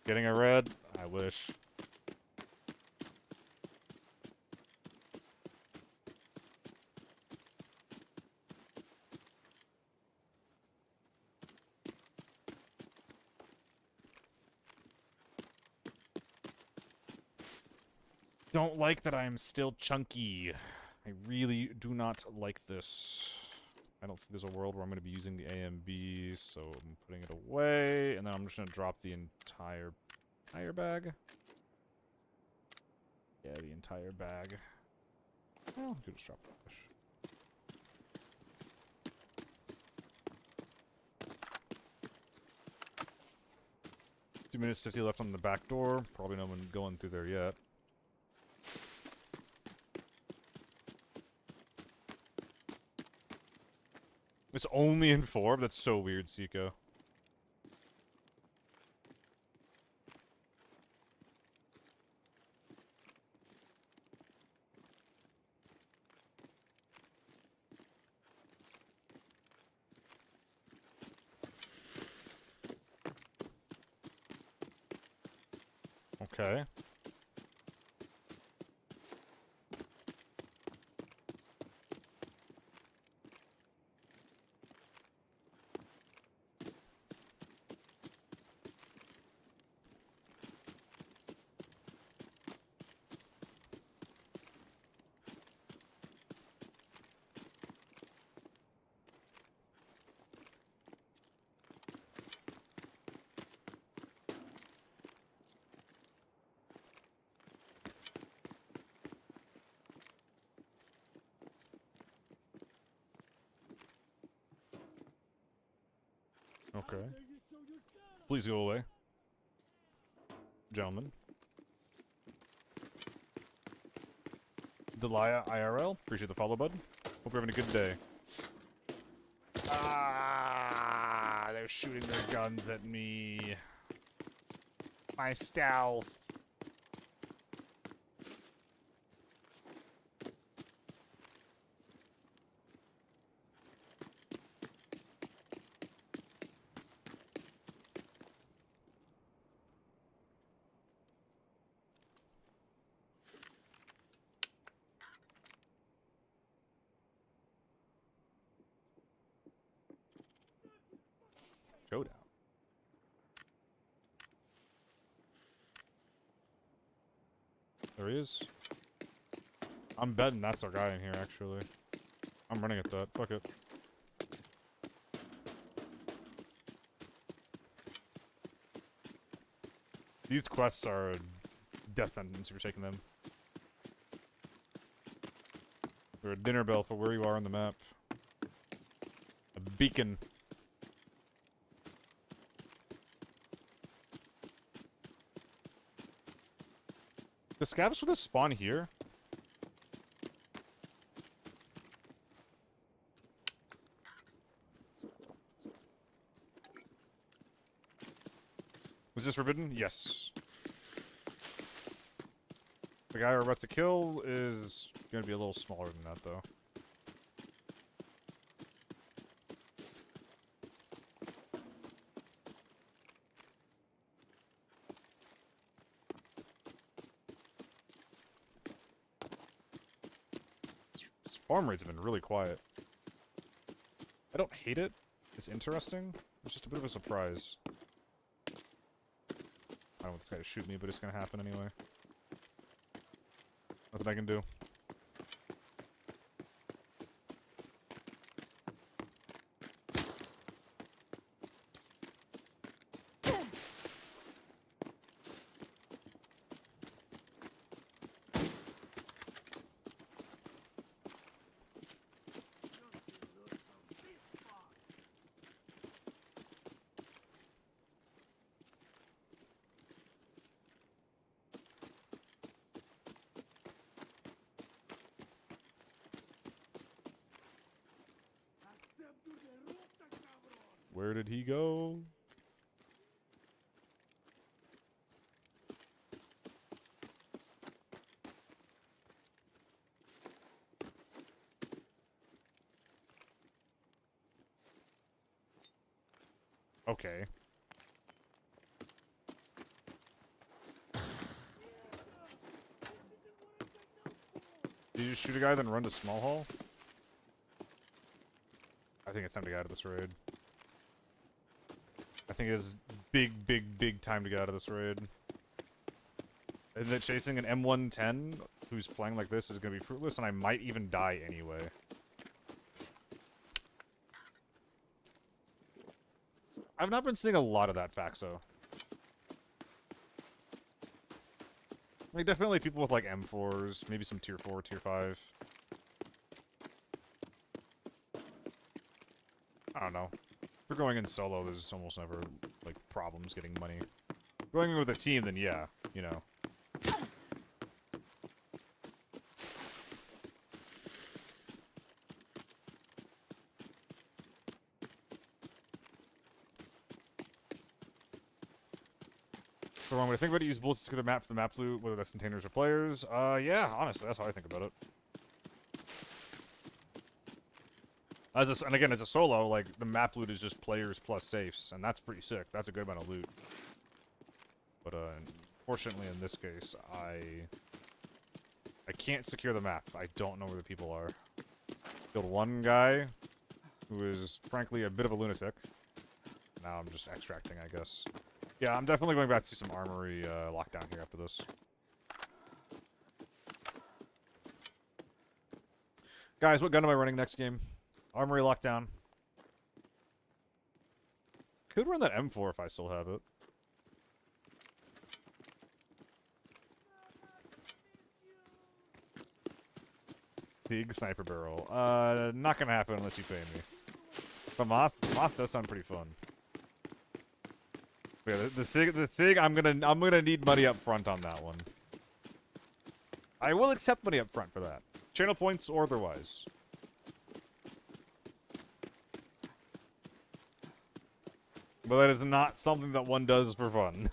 A: Getting a red? I wish. Don't like that I'm still chunky. I really do not like this. I don't think there's a world where I'm going to be using the AMB, so I'm putting it away, and then I'm just going to drop the entire bag. Yeah, the entire bag. Well, I could just drop the fish. Two minutes 50 left on the back door. Probably no one going through there yet. It's only in 4? That's so weird, Seiko. Okay. Okay. Please go away. Gentlemen. Delia IRL, appreciate the follow, bud. Hope you're having a good day. Ah, they're shooting their guns at me. My stealth. Showdown. There he is. I'm betting that's our guy in here, actually. I'm running at that. Fuck it. These quests are a death sentence if you're taking them. They're a dinner bell for where you are on the map. A beacon. The scavs for this spawn here? Was this forbidden? Yes. The guy we're about to kill is gonna be a little smaller than that, though. His farm rates have been really quiet. I don't hate it. It's interesting. It's just a bit of a surprise. I don't want this guy to shoot me, but it's gonna happen anyway. Nothing I can do. Where did he go? Okay. Did you just shoot a guy then run to small hall? I think it's time to get out of this raid. I think it is big time to get out of this raid. And that chasing an M110 who's playing like this is going to be fruitless, and I might even die anyway. I've not been seeing a lot of that Faxo. Like, definitely people with, like, M4s, maybe some tier 4, tier 5. I don't know. If you're going in solo, there's almost never, like, problems getting money. Going in with a team, then yeah, you know. The wrong way to think about it, use bullets to secure the map for the map loot, whether that's containers or players. Yeah, honestly, that's how I think about it. And again, as a solo, like, the map loot is just players plus safes, and that's pretty sick. That's a good amount of loot. But, unfortunately, in this case, I can't secure the map. I don't know where the people are. Killed one guy, who is, frankly, a bit of a lunatic. Now I'm just extracting, I guess. Yeah, I'm definitely going back to some armory lockdown here after this. Guys, what gun am I running next game? Armory lockdown. Could run that M4 if I still have it. Big sniper barrel. Not gonna happen unless you pay me. But Moth does sound pretty fun. But yeah, the SIG, I'm gonna need money up front on that one. I will accept money up front for that. Channel points or otherwise. But that is not something that one does for fun.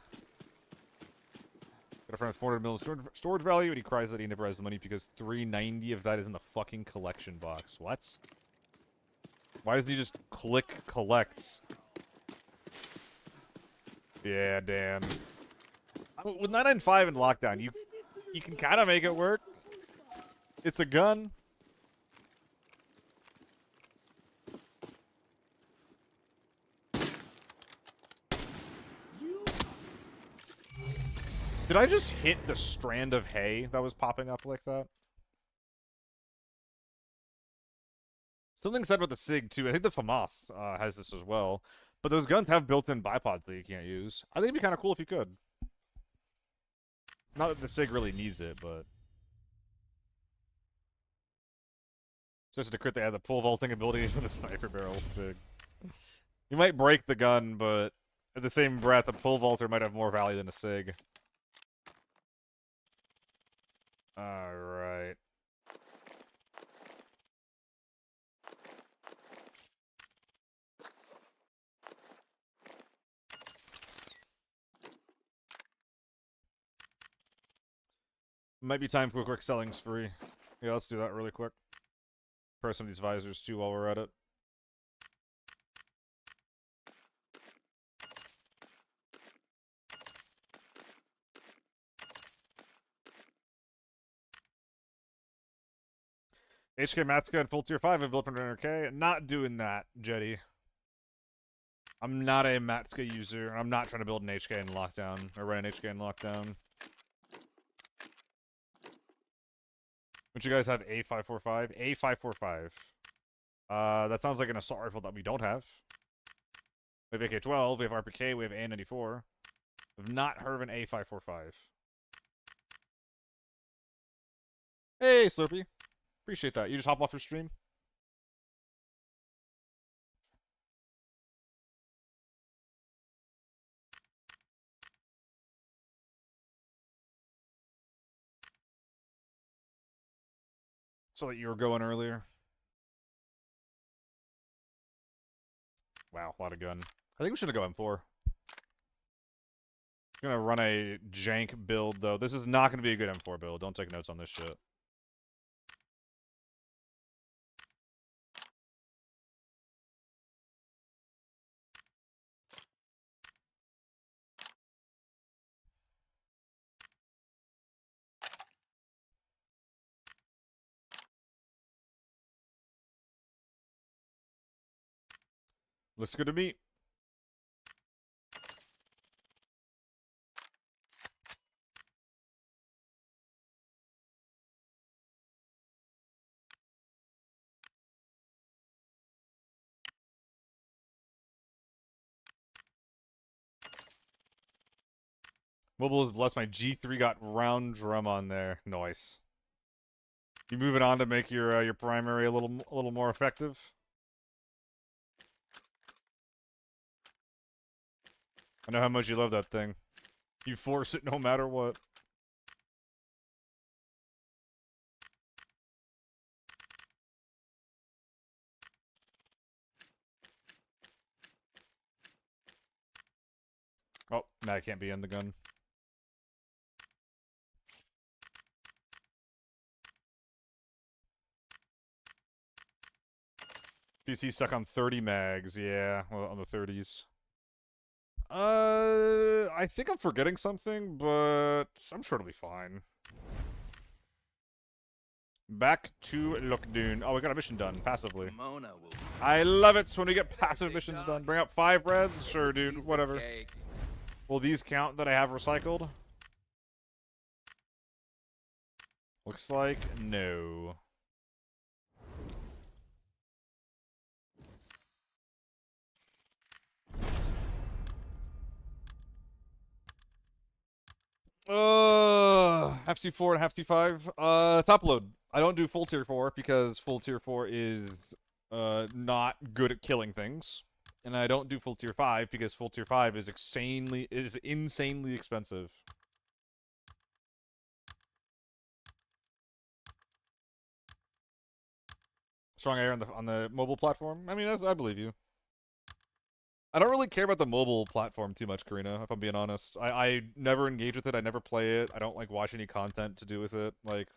A: Got a friend with 400 million storage value, and he cries that he never has the money because 390 of that is in the fucking collection box. What? Why doesn't he just click collect? Yeah, damn. With 995 in lockdown, you can kind of make it work. It's a gun. Did I just hit the strand of hay that was popping up like that? Something said about the SIG, too. I think the FAMAS has this as well. But those guns have built-in bipods that you can't use. I think it'd be kind of cool if you could. Not that the SIG really needs it, but... Just to crit, they have the pole vaulting ability for the sniper barrel SIG. You might break the gun, but... At the same breath, a pole vaulter might have more value than a SIG. Alright. Might be time for a quick selling spree. Yeah, let's do that really quick. Press some of these visors too while we're at it. HK Matska at full tier 5 and built for 100k. Not doing that, Jetty. I'm not a Matska user. I'm not trying to build an HK in lockdown, or run an HK in lockdown. Don't you guys have A545? A545. That sounds like an assault rifle that we don't have. We have AK-12, we have RPK, we have A94. We've not heard of an A545. Hey, Slurpee. Appreciate that. You just hop off your stream? So that you were going earlier. Wow, a lot of gun. I think we should have gone M4. I'm gonna run a jank build, though. This is not gonna be a good M4 build. Don't take notes on this shit. Looks good to me. Mobile is blessed. My G3 got round drum on there. Nice. You move it on to make your primary a little more effective. I know how much you love that thing. You force it no matter what. Oh, Matt can't be in the gun. PC stuck on 30 mags, yeah, well, on the 30s. I think I'm forgetting something, but I'm sure it'll be fine. Back to Lookdoon. Oh, we got a mission done, passively.
D: Mona will
A: I love it when we get passive missions done. Bring up 5 reds? Sure, dude, whatever. Will these count that I have recycled? Looks like no. Half C4 and half C5. Top load. I don't do full tier 4 because full tier 4 is not good at killing things. And I don't do full tier 5 because full tier 5 is insanely expensive. Strong air on the mobile platform. I mean, I believe you. I don't really care about the mobile platform too much, Karina, if I'm being honest. I never engage with it. I never play it. I don't like watch any content to do with it. Like,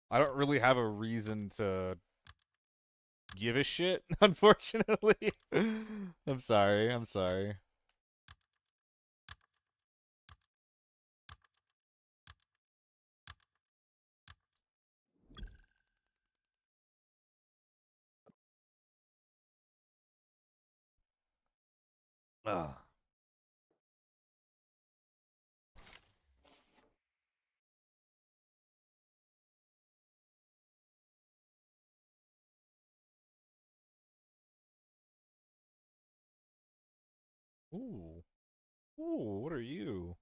A: I don't really have a reason to give a shit, unfortunately. I'm sorry. I'm sorry. Ugh. Ooh. Ooh, what are you?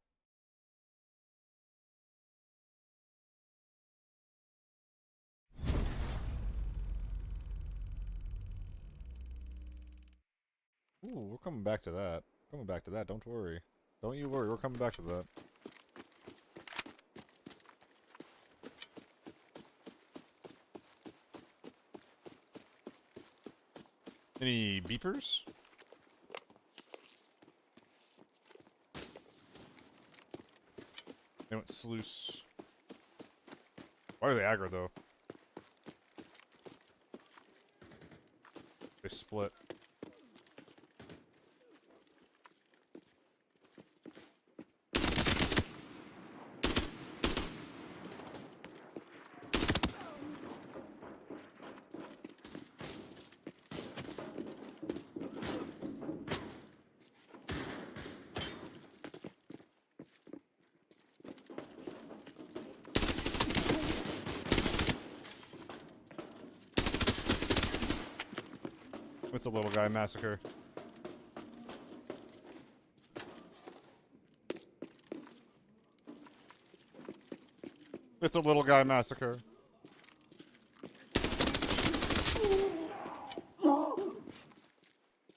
A: Ooh, we're coming back to that. Coming back to that, don't worry. Don't you worry, we're coming back to that. Any beepers? They went sluice. Why are they aggro though? They split. What's a little guy massacre? It's a little guy massacre.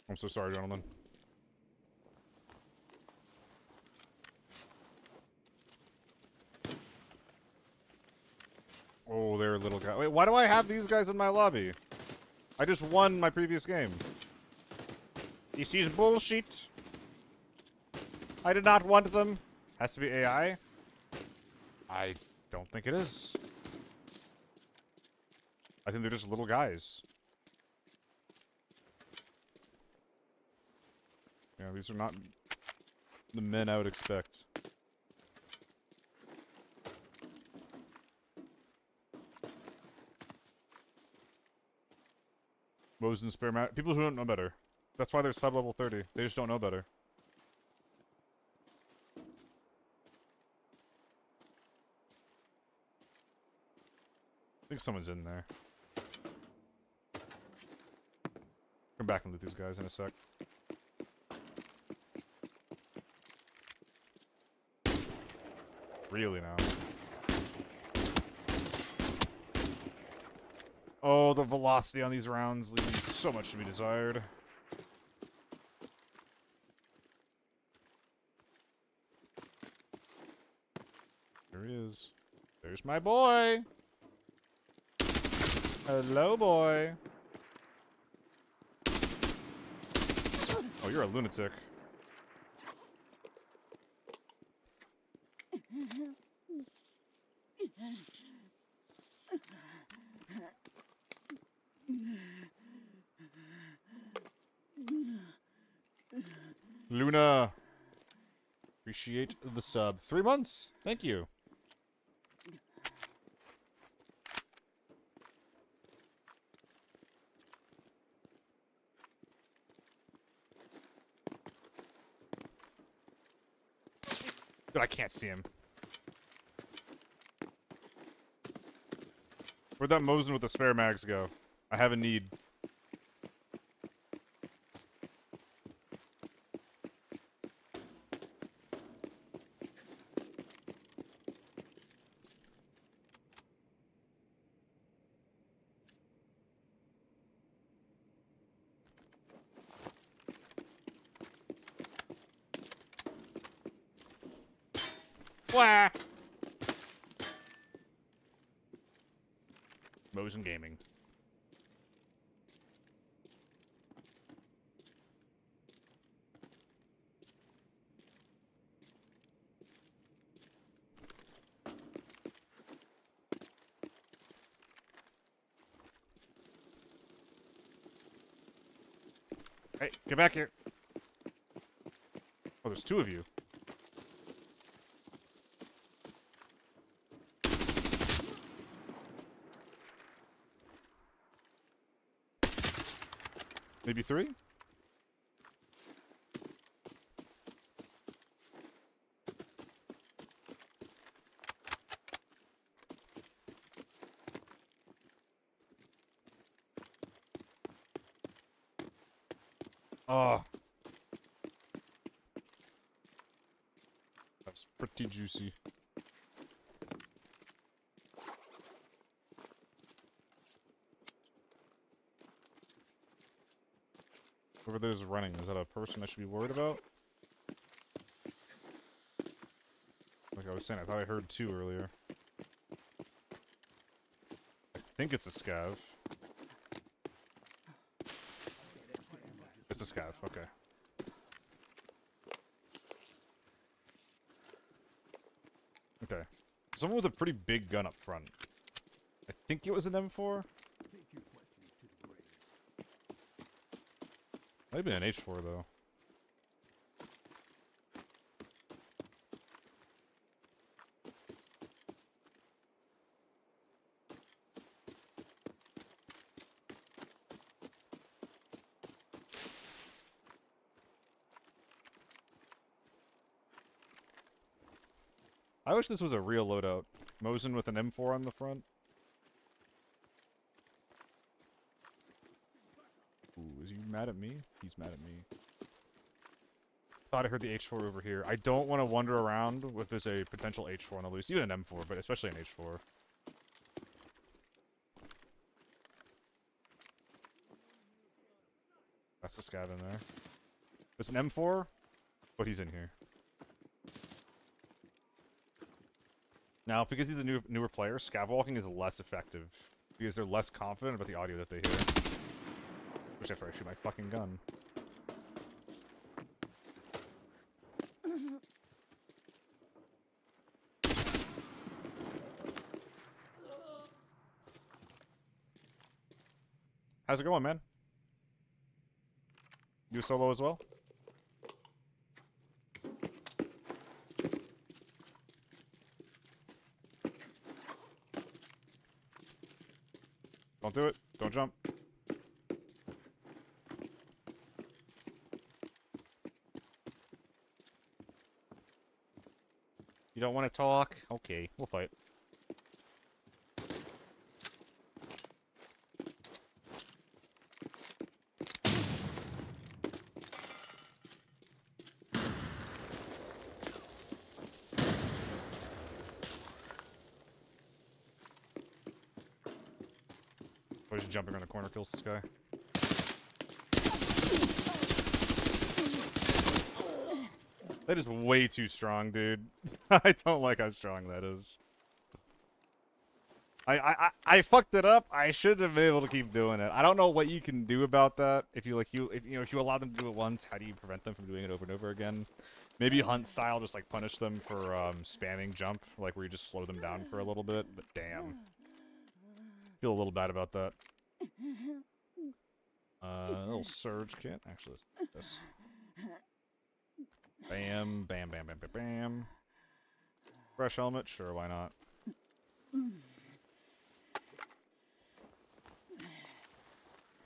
A: I'm so sorry, gentlemen. Oh, they're a little guy. Wait, why do I have these guys in my lobby? I just won my previous game. This is bullshit. I did not want them. Has to be AI? I don't think it is. I think they're just little guys. Yeah, these are not the men I would expect. Mosin spare mat. People who don't know better. That's why they're sub-level 30. They just don't know better. I think someone's in there. Come back and loot these guys in a sec. Really now. Oh, the velocity on these rounds leaves so much to be desired. There he is. There's my boy. Hello, boy. Oh, you're a lunatic. Luna. Appreciate the sub. 3 months. Thank you. Dude, I can't see him. Where'd that Mosin with the spare mags go? I have a need. Wah! Mosin Gaming. Hey, get back here. Oh, there's 2 of you. Maybe 3? Oh. That's pretty juicy. Whoever there's running, is that a person I should be worried about? Like I was saying, I thought I heard 2 earlier. I think it's a scav. a scav. Okay. Okay. Someone with a pretty big gun up front. I think it was an M4.
C: Take your questions to the grave.
A: Might have been an H4 though. I wish this was a real loadout. Mosin with an M4 on the front. Ooh, is he mad at me? He's mad at me. Thought I heard the H4 over here. I don't want to wander around with this a potential H4 on the loose. Even an M4, but especially an H4. That's the scav in there. It's an M4, but he's in here. Now, because he's a newer player, scav walking is less effective. Because they're less confident about the audio that they hear. Which after I shoot my fucking gun. How's it going, man? You solo as well? Don't do it. Don't jump. You don't want to talk? Okay, we'll fight. Oh, he's jumping around the corner, kills this guy. That is way too strong, dude. I don't like how strong that is. I fucked it up. I should have been able to keep doing it. I don't know what you can do about that. If you if you allow them to do it once, how do you prevent them from doing it over and over again? Maybe hunt style, just like punish them for spamming jump, like where you just slow them down for a little bit. But damn, feel a little bad about that. A little surge kit. Actually, let's do this. Bam, bam, bam, bam, bam, bam. Fresh helmet, sure, why not?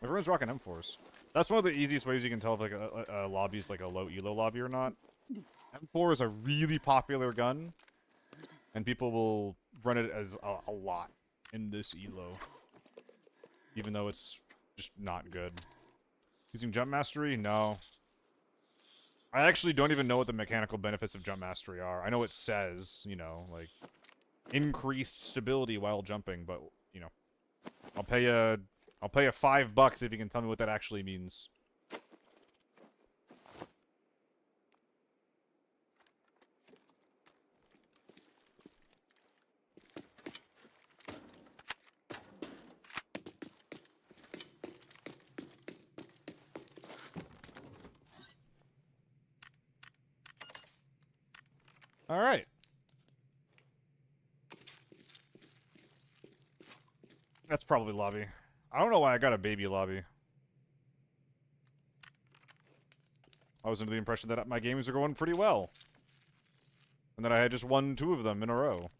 A: Everyone's rocking M4s. That's one of the easiest ways you can tell if like a lobby's like a low elo lobby or not. M4 is a really popular gun, and people will run it as a lot in this elo, even though it's just not good. Using jump mastery? No. I actually don't even know what the mechanical benefits of jump mastery are. I know it says, you know, like increased stability while jumping, but you know, I'll pay you $5 if you can tell me what that actually means. All right. That's probably lobby. I don't know why I got a baby lobby. I was under the impression that my games are going pretty well. And that I had just won 2 of them in a row.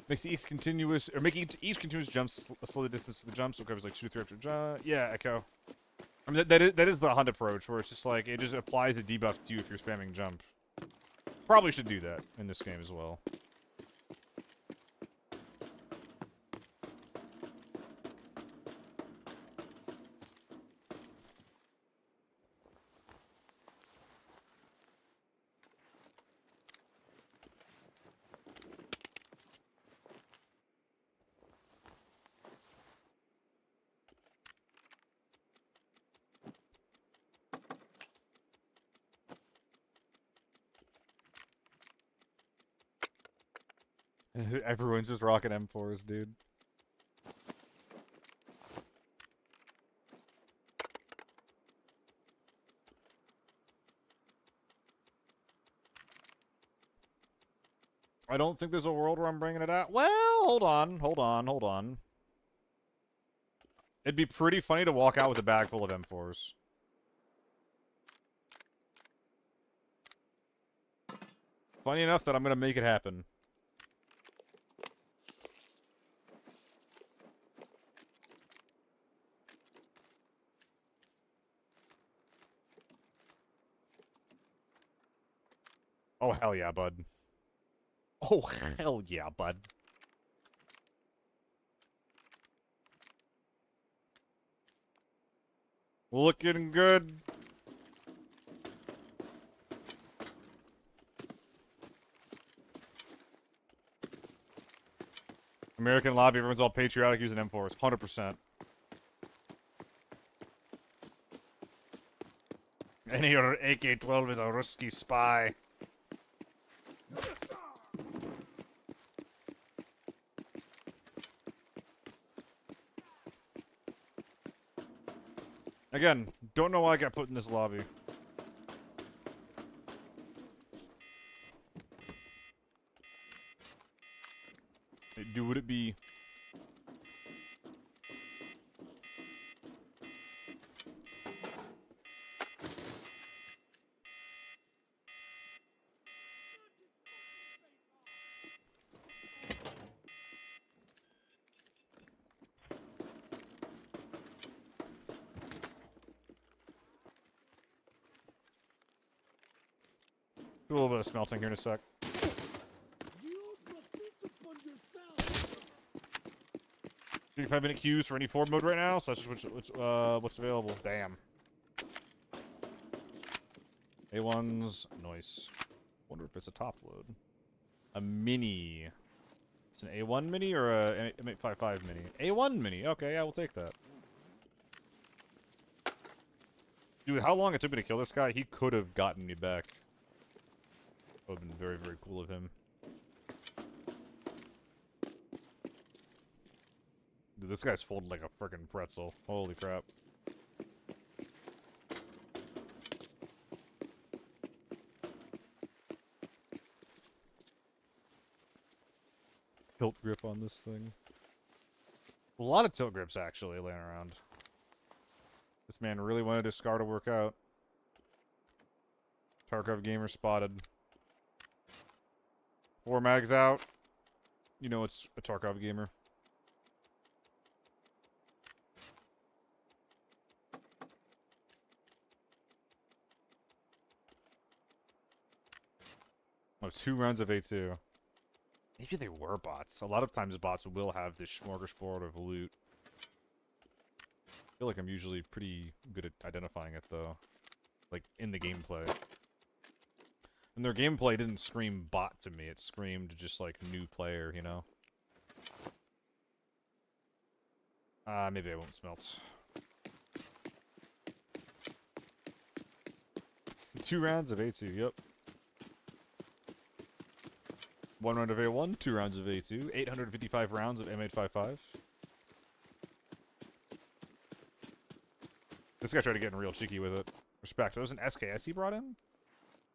A: Makes each continuous, or making each continuous jump slow the distance to the jump, so it covers like 2 to 3 after jump. Yeah, Echo. I mean, that is the hunt approach, where it's just like, it just applies a debuff to you if you're spamming jump. Probably should do that in this game as well. Everyone's just rocking M4s, dude. I don't think there's a world where I'm bringing it out. Well, hold on. It'd be pretty funny to walk out with a bag full of M4s. Funny enough that I'm gonna make it happen. Oh, hell yeah, bud. Oh, hell yeah, bud. Looking good. American lobby, everyone's all patriotic using M4s. 100%. And your AK-12 is a Ruski spy. Again, don't know why I got put in this lobby. Would it be... Do a little bit of smelting here in a sec.
C: You proceed upon yourself.
A: 35-minute queues for any Ford mode right now, so that's just what's available. Damn. A1's noise. Wonder if it's a top load. A mini. It's an A1 mini or a M855 mini? A1 mini. Okay, yeah, we'll take that. Dude, how long it took me to kill this guy, he could have gotten me back. That would have been very, very cool of him. Dude, this guy's folded like a frickin' pretzel. Holy crap. Tilt grip on this thing. A lot of tilt grips, actually, laying around. This man really wanted his scar to work out. Tarkov gamer spotted. 4 mags out. You know it's a Tarkov gamer. Oh, 2 rounds of A2. Maybe they were bots. A lot of times bots will have this smorgasbord of loot. I feel like I'm usually pretty good at identifying it, though. Like, in the gameplay. And their gameplay didn't scream bot to me. It screamed just, like, new player, you know? Maybe I won't smelt. 2 rounds of A2, yep. 1 round of A1, 2 rounds of A2, 855 rounds of M855. This guy tried to get in real cheeky with it. Respect. That was an SKS he brought in?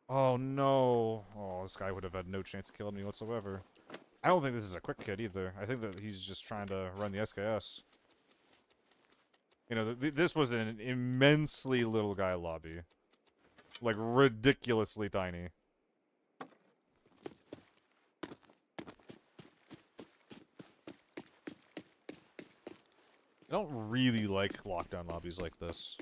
A: Oh no. Oh, this guy would have had no chance of killing me whatsoever. I don't think this is a quick kid either. I think that he's just trying to run the SKS. You know, this was an immensely little guy lobby. Like, ridiculously tiny. I don't really like lockdown lobbies like this.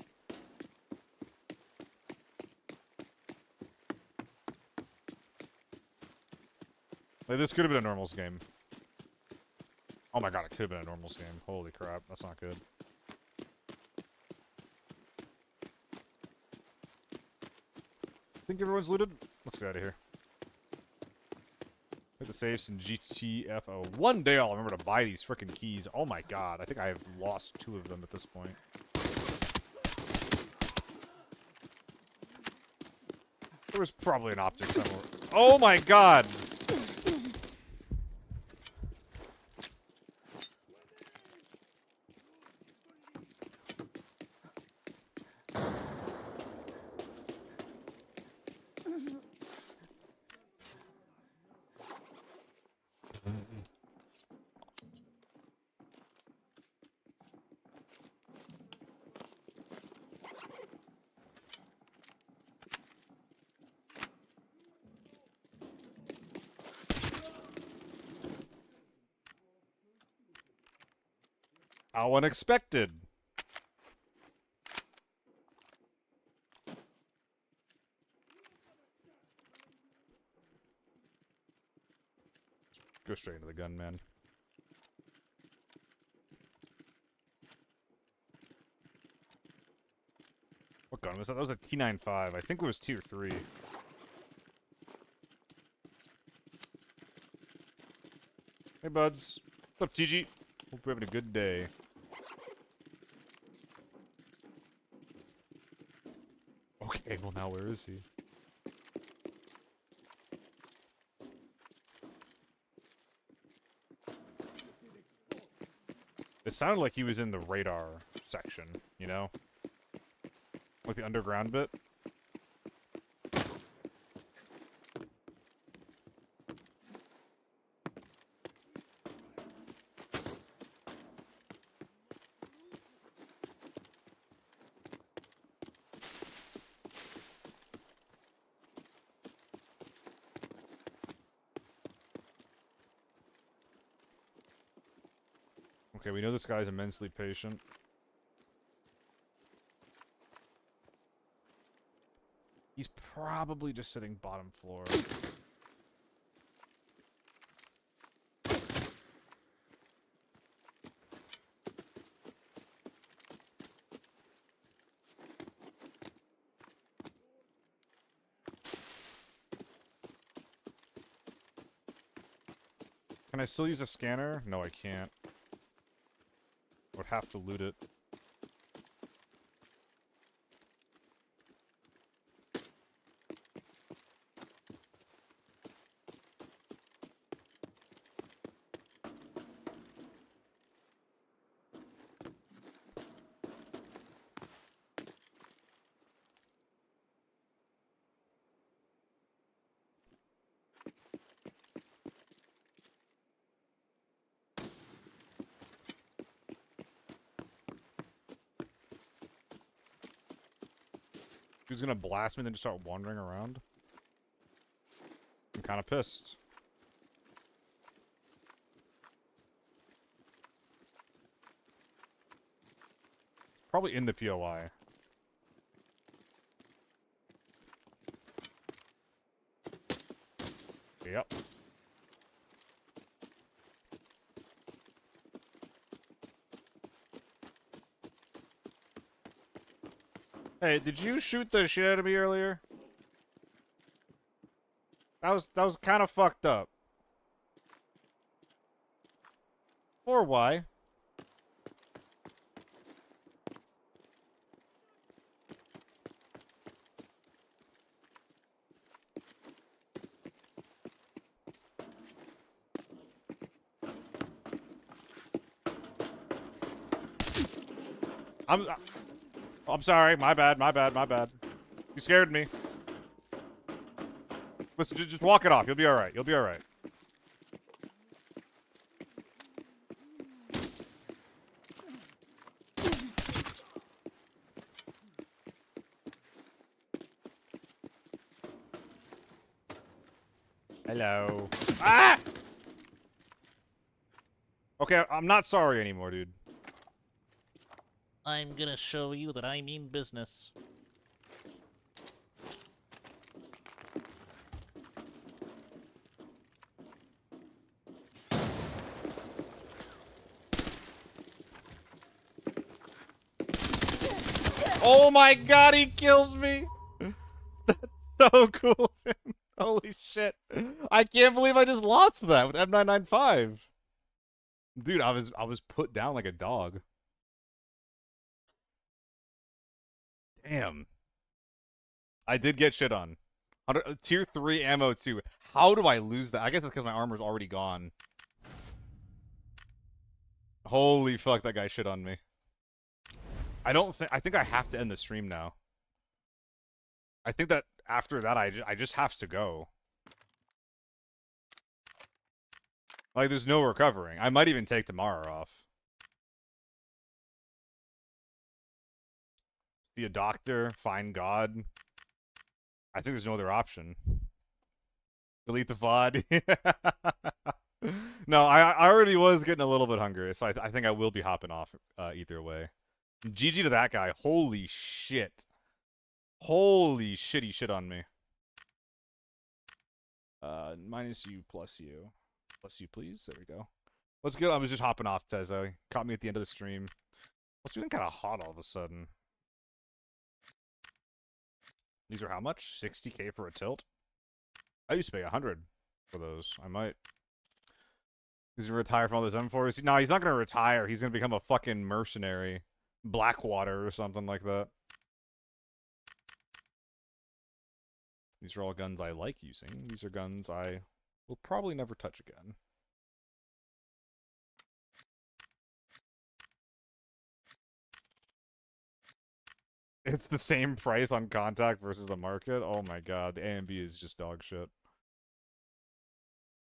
A: Like, this could have been a normals game. Oh my god, it could have been a normals game. Holy crap, that's not good. Think everyone's looted? Let's get out of here. Hit the safes in GTFO. One day I'll remember to buy these frickin' keys. Oh my god, I think I have lost 2 of them at this point. There was probably an optic somewhere. Oh my god! How unexpected. Go straight into the gun, man. What gun was that? That was a T95. I think it was tier 3. Hey, buds. What's up, TG? Hope you're having a good day. Okay, well now where is he? It sounded like he was in the radar section, you know? Like the underground bit. Okay, we know this guy's immensely patient. He's probably just sitting bottom floor. Can I still use a scanner? No, I can't. I would have to loot it. Who's gonna blast me and then just start wandering around? I'm kinda pissed. Probably in the POI. Yep. Hey, did you shoot the shit out of me earlier? That was kind of fucked up. Or why? I'm sorry. My bad. My bad. My bad. You scared me. Listen, just walk it off. You'll be all right. You'll be all right. Hello. Ah! Okay, I'm not sorry anymore, dude.
D: I'm gonna show you that I mean business.
A: Oh my god, he kills me! That's so cool. Holy shit. I can't believe I just lost that with M995. Dude, I was put down like a dog. Damn. I did get shit on. Tier 3 ammo too. How do I lose that? I guess it's because my armor's already gone. Holy fuck, that guy shit on me. I think I have to end the stream now. I think that after that I just have to go. Like, there's no recovering. I might even take tomorrow off. See a doctor, find God. I think there's no other option. Delete the VOD. No, I already was getting a little bit hungry, so I think I will be hopping off either way. GG to that guy. Holy shit. Holy shit, he shit on me. Minus you, plus you. Plus you, please. There we go. What's good? I was just hopping off, Tezo. Caught me at the end of the stream. It's feeling kind of hot all of a sudden. These are how much? 60k for a tilt? I used to pay 100 for those. I might. He's gonna retire from all those M4s. No, he's not gonna retire. He's gonna become a fucking mercenary. Blackwater or something like that. These are all guns I like using. These are guns I will probably never touch again. It's the same price on contact versus the market. Oh my god, the AMB is just dog shit.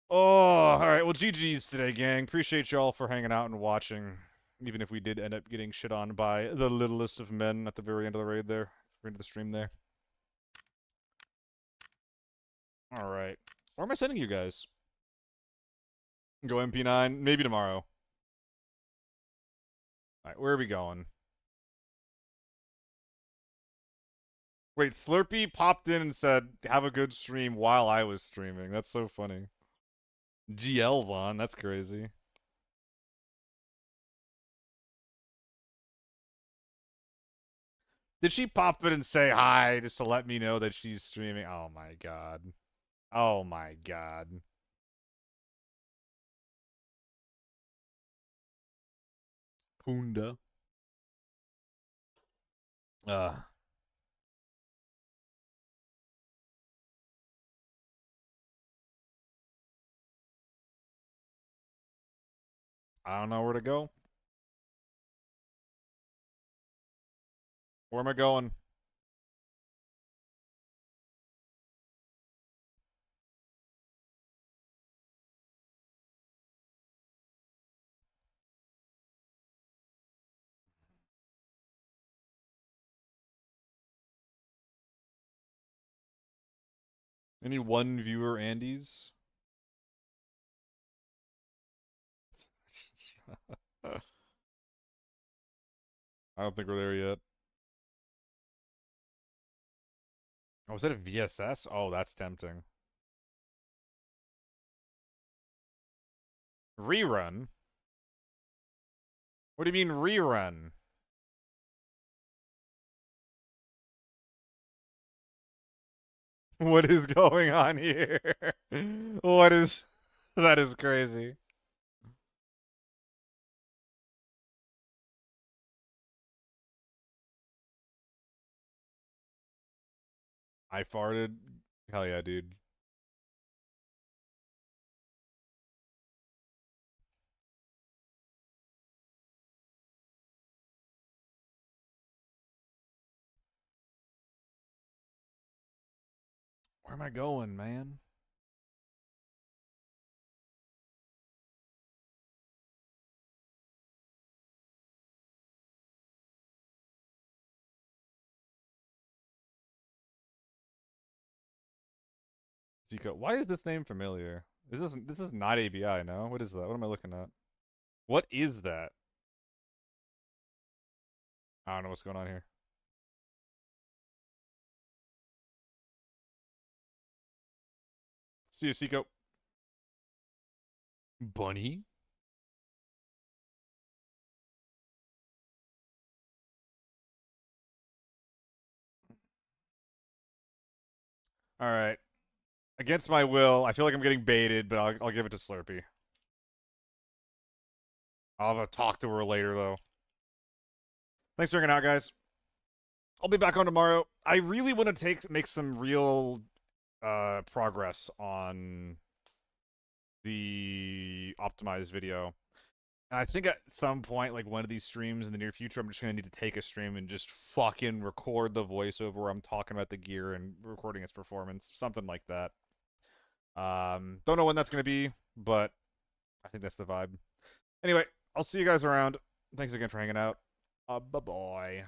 A: Oh, alright, well GG's today, gang. Appreciate y'all for hanging out and watching. Even if we did end up getting shit on by the littlest of men at the very end of the raid there. End of the stream there. Alright. Where am I sending you guys? Go MP9? Maybe tomorrow. Alright, where are we going? Wait, Slurpee popped in and said, have a good stream while I was streaming. That's so funny. GL's on. That's crazy. Did she pop in and say hi just to let me know that she's streaming? Oh my god. Oh my god. Punda. Uh. I don't know where to go. Where am I going? Any one viewer Andes? I don't think we're there yet. Oh, was that a VSS? Oh, that's tempting. Rerun? What do you mean rerun? What is going on here? What is... That is crazy. I farted? Hell yeah, dude. Where am I going, man? Zika. Why is this name familiar? This is not ABI, no? What is that? What am I looking at? What is that? I don't know what's going on here. See you, Seiko. Bunny? Alright. Against my will, I feel like I'm getting baited, but I'll give it to Slurpee. I'll have to talk to her later, though. Thanks for hanging out, guys. I'll be back on tomorrow. I really want to make some real progress on the optimized video. And I think at some point, like one of these streams in the near future, I'm just going to need to take a stream and just fucking record the voiceover where I'm talking about the gear and recording its performance. Something like that. Don't know when that's going to be, but I think that's the vibe. Anyway, I'll see you guys around. Thanks again for hanging out. Bye-bye.